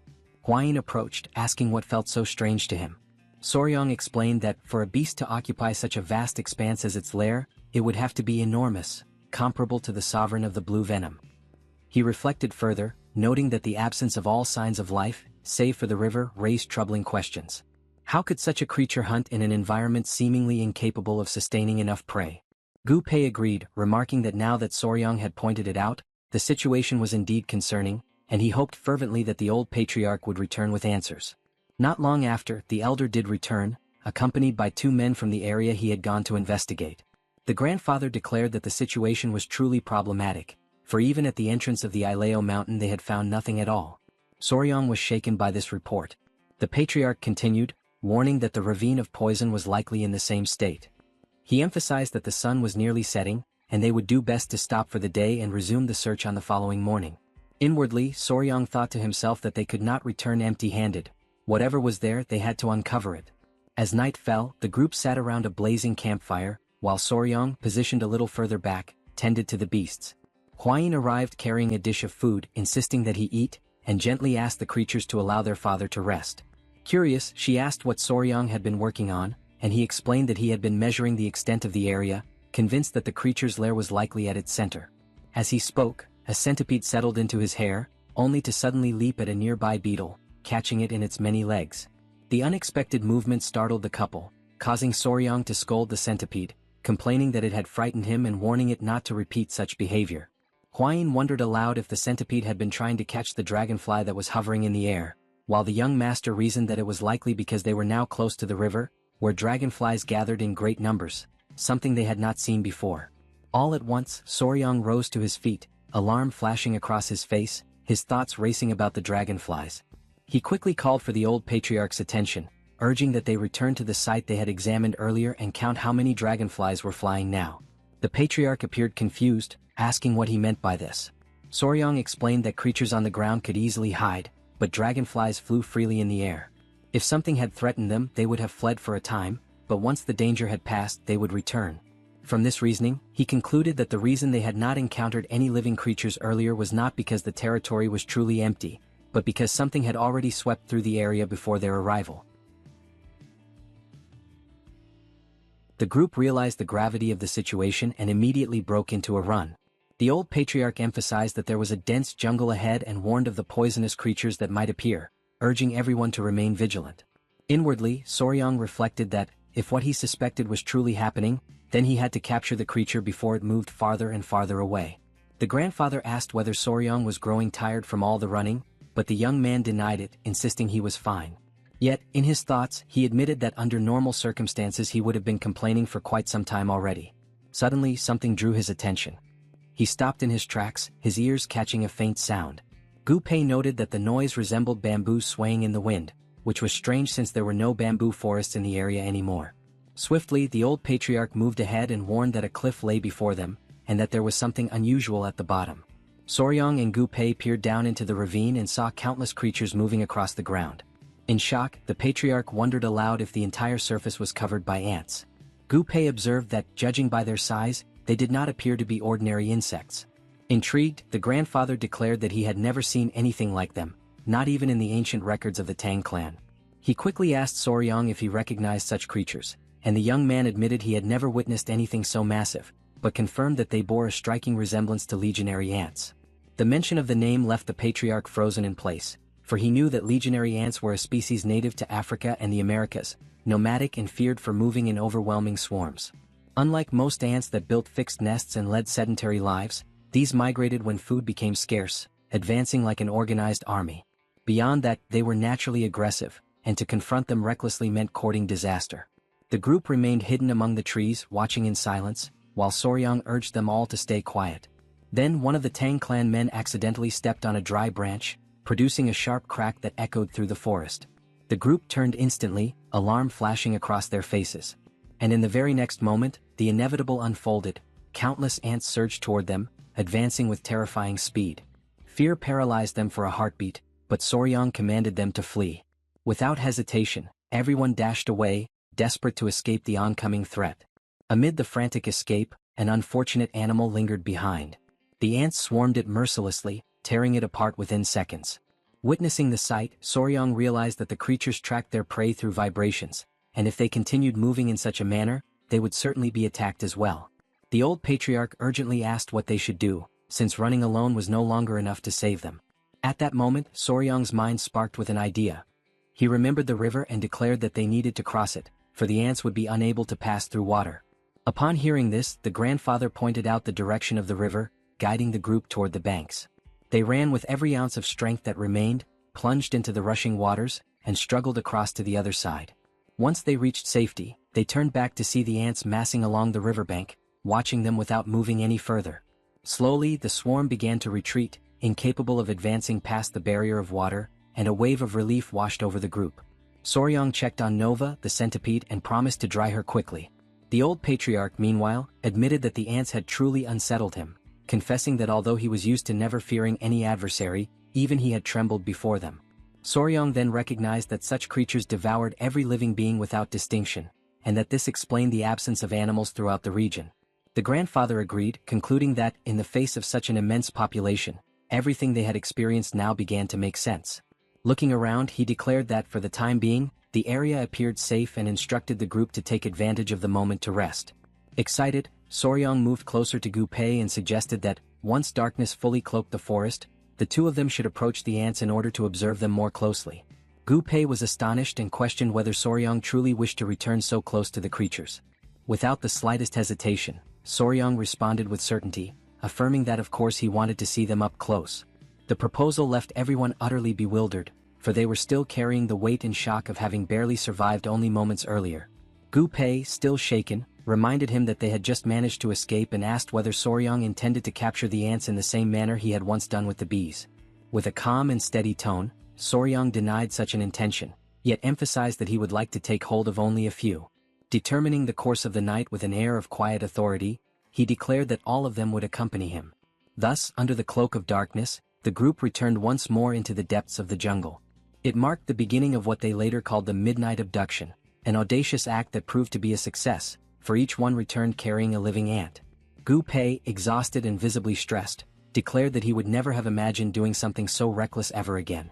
Huayin approached, asking what felt so strange to him. Soryang explained that, for a beast to occupy such a vast expanse as its lair, it would have to be enormous, comparable to the sovereign of the blue venom. He reflected further, noting that the absence of all signs of life, save for the river, raised troubling questions. How could such a creature hunt in an environment seemingly incapable of sustaining enough prey? Gu Pei agreed, remarking that now that Soryang had pointed it out, the situation was indeed concerning, and he hoped fervently that the old patriarch would return with answers. Not long after, the elder did return, accompanied by 2 men from the area he had gone to investigate. The grandfather declared that the situation was truly problematic, for even at the entrance of the Ileo mountain they had found nothing at all. Soryang was shaken by this report. The patriarch continued, warning that the ravine of poison was likely in the same state. He emphasized that the sun was nearly setting, and they would do best to stop for the day and resume the search on the following morning. Inwardly, Soryang thought to himself that they could not return empty-handed. Whatever was there, they had to uncover it. As night fell, the group sat around a blazing campfire, while Soryang, positioned a little further back, tended to the beasts. Hwayin arrived carrying a dish of food, insisting that he eat, and gently asked the creatures to allow their father to rest. Curious, she asked what Soryang had been working on, and he explained that he had been measuring the extent of the area, convinced that the creature's lair was likely at its center. As he spoke, a centipede settled into his hair, only to suddenly leap at a nearby beetle, catching it in its many legs. The unexpected movement startled the couple, causing Soryang to scold the centipede, complaining that it had frightened him and warning it not to repeat such behavior. Hwayin wondered aloud if the centipede had been trying to catch the dragonfly that was hovering in the air, while the young master reasoned that it was likely because they were now close to the river, where dragonflies gathered in great numbers, something they had not seen before. All at once, Soryang rose to his feet, alarm flashing across his face, his thoughts racing about the dragonflies. He quickly called for the old patriarch's attention, urging that they return to the site they had examined earlier and count how many dragonflies were flying now. The patriarch appeared confused, asking what he meant by this. Soryang explained that creatures on the ground could easily hide, but dragonflies flew freely in the air. If something had threatened them, they would have fled for a time, but once the danger had passed, they would return. From this reasoning, he concluded that the reason they had not encountered any living creatures earlier was not because the territory was truly empty, but because something had already swept through the area before their arrival. The group realized the gravity of the situation and immediately broke into a run. The old patriarch emphasized that there was a dense jungle ahead and warned of the poisonous creatures that might appear, urging everyone to remain vigilant. Inwardly, Soryang reflected that, if what he suspected was truly happening, then he had to capture the creature before it moved farther and farther away. The grandfather asked whether Soryang was growing tired from all the running, but the young man denied it, insisting he was fine. Yet, in his thoughts, he admitted that under normal circumstances he would have been complaining for quite some time already. Suddenly, something drew his attention. He stopped in his tracks, his ears catching a faint sound. Gu Pei noted that the noise resembled bamboo swaying in the wind, which was strange since there were no bamboo forests in the area anymore. Swiftly, the old patriarch moved ahead and warned that a cliff lay before them, and that there was something unusual at the bottom. Soryang and Gu Pei peered down into the ravine and saw countless creatures moving across the ground. In shock, the patriarch wondered aloud if the entire surface was covered by ants. Gu Pei observed that, judging by their size, they did not appear to be ordinary insects. Intrigued, the grandfather declared that he had never seen anything like them, not even in the ancient records of the Tang clan. He quickly asked Soryang if he recognized such creatures, and the young man admitted he had never witnessed anything so massive, but confirmed that they bore a striking resemblance to legionary ants. The mention of the name left the patriarch frozen in place, for he knew that legionary ants were a species native to Africa and the Americas, nomadic and feared for moving in overwhelming swarms. Unlike most ants that built fixed nests and led sedentary lives, these migrated when food became scarce, advancing like an organized army. Beyond that, they were naturally aggressive, and to confront them recklessly meant courting disaster. The group remained hidden among the trees, watching in silence, while Soryang urged them all to stay quiet. Then one of the Tang clan men accidentally stepped on a dry branch, producing a sharp crack that echoed through the forest. The group turned instantly, alarm flashing across their faces. And in the very next moment, the inevitable unfolded. Countless ants surged toward them, advancing with terrifying speed. Fear paralyzed them for a heartbeat, but Soryang commanded them to flee. Without hesitation, everyone dashed away, desperate to escape the oncoming threat. Amid the frantic escape, an unfortunate animal lingered behind. The ants swarmed it mercilessly, tearing it apart within seconds. Witnessing the sight, Soryang realized that the creatures tracked their prey through vibrations, and if they continued moving in such a manner, they would certainly be attacked as well. The old patriarch urgently asked what they should do, since running alone was no longer enough to save them. At that moment, Soryang's mind sparked with an idea. He remembered the river and declared that they needed to cross it, for the ants would be unable to pass through water. Upon hearing this, the grandfather pointed out the direction of the river, guiding the group toward the banks. They ran with every ounce of strength that remained, plunged into the rushing waters, and struggled across to the other side. Once they reached safety, they turned back to see the ants massing along the riverbank, watching them without moving any further. Slowly, the swarm began to retreat, incapable of advancing past the barrier of water, and a wave of relief washed over the group. Soryong checked on Nova, the centipede, and promised to dry her quickly. The old patriarch, meanwhile, admitted that the ants had truly unsettled him, confessing that although he was used to never fearing any adversary, even he had trembled before them. Soryong then recognized that such creatures devoured every living being without distinction, and that this explained the absence of animals throughout the region. The grandfather agreed, concluding that, in the face of such an immense population, everything they had experienced now began to make sense. Looking around, he declared that, for the time being, the area appeared safe and instructed the group to take advantage of the moment to rest. Excited, Soryong moved closer to Gu Pei and suggested that, once darkness fully cloaked the forest, the two of them should approach the ants in order to observe them more closely. Gu Pei was astonished and questioned whether Soryong truly wished to return so close to the creatures. Without the slightest hesitation, Soryong responded with certainty, affirming that of course he wanted to see them up close. The proposal left everyone utterly bewildered, for they were still carrying the weight and shock of having barely survived only moments earlier. Gu Pei, still shaken, reminded him that they had just managed to escape and asked whether Soryong intended to capture the ants in the same manner he had once done with the bees. With a calm and steady tone, Soryong denied such an intention, yet emphasized that he would like to take hold of only a few. Determining the course of the night with an air of quiet authority, he declared that all of them would accompany him. Thus, under the cloak of darkness, the group returned once more into the depths of the jungle. It marked the beginning of what they later called the Midnight Abduction, an audacious act that proved to be a success, for each one returned carrying a living ant. Gu Pei, exhausted and visibly stressed, declared that he would never have imagined doing something so reckless ever again.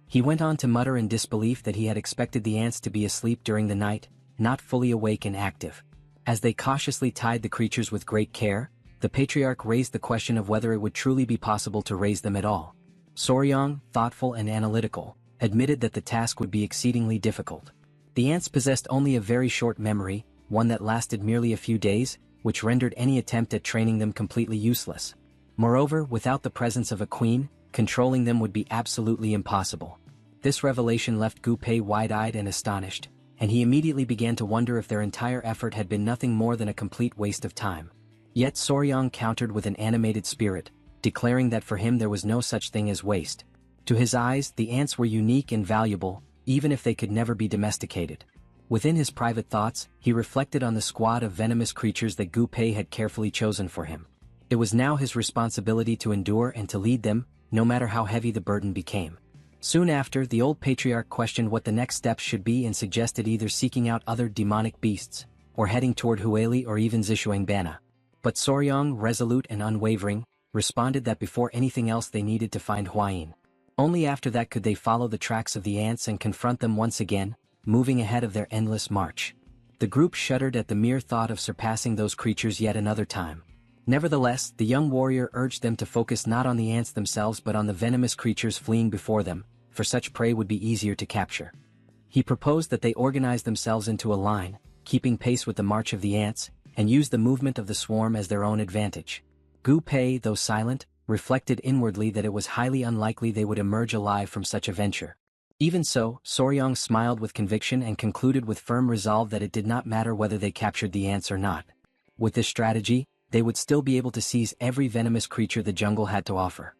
He went on to mutter in disbelief that he had expected the ants to be asleep during the night, not fully awake and active. As they cautiously tied the creatures with great care, the patriarch raised the question of whether it would truly be possible to raise them at all. Soryong, thoughtful and analytical, admitted that the task would be exceedingly difficult. The ants possessed only a very short memory, one that lasted merely a few days, which rendered any attempt at training them completely useless. Moreover, without the presence of a queen, controlling them would be absolutely impossible. This revelation left Gu Pei wide-eyed and astonished, and he immediately began to wonder if their entire effort had been nothing more than a complete waste of time. Yet Soryong countered with an animated spirit, declaring that for him there was no such thing as waste. To his eyes, the ants were unique and valuable, even if they could never be domesticated. Within his private thoughts, he reflected on the squad of venomous creatures that Gu Pei had carefully chosen for him. It was now his responsibility to endure and to lead them, no matter how heavy the burden became. Soon after, the old patriarch questioned what the next steps should be and suggested either seeking out other demonic beasts, or heading toward Hueli or even Zishuangbana. But Soryong, resolute and unwavering, responded that before anything else they needed to find Huayin. Only after that could they follow the tracks of the ants and confront them once again, moving ahead of their endless march. The group shuddered at the mere thought of surpassing those creatures yet another time. Nevertheless, the young warrior urged them to focus not on the ants themselves but on the venomous creatures fleeing before them, for such prey would be easier to capture. He proposed that they organize themselves into a line, keeping pace with the march of the ants, and use the movement of the swarm as their own advantage. Gu Pei, though silent, reflected inwardly that it was highly unlikely they would emerge alive from such a venture. Even so, Soryong smiled with conviction and concluded with firm resolve that it did not matter whether they captured the ants or not. With this strategy, they would still be able to seize every venomous creature the jungle had to offer.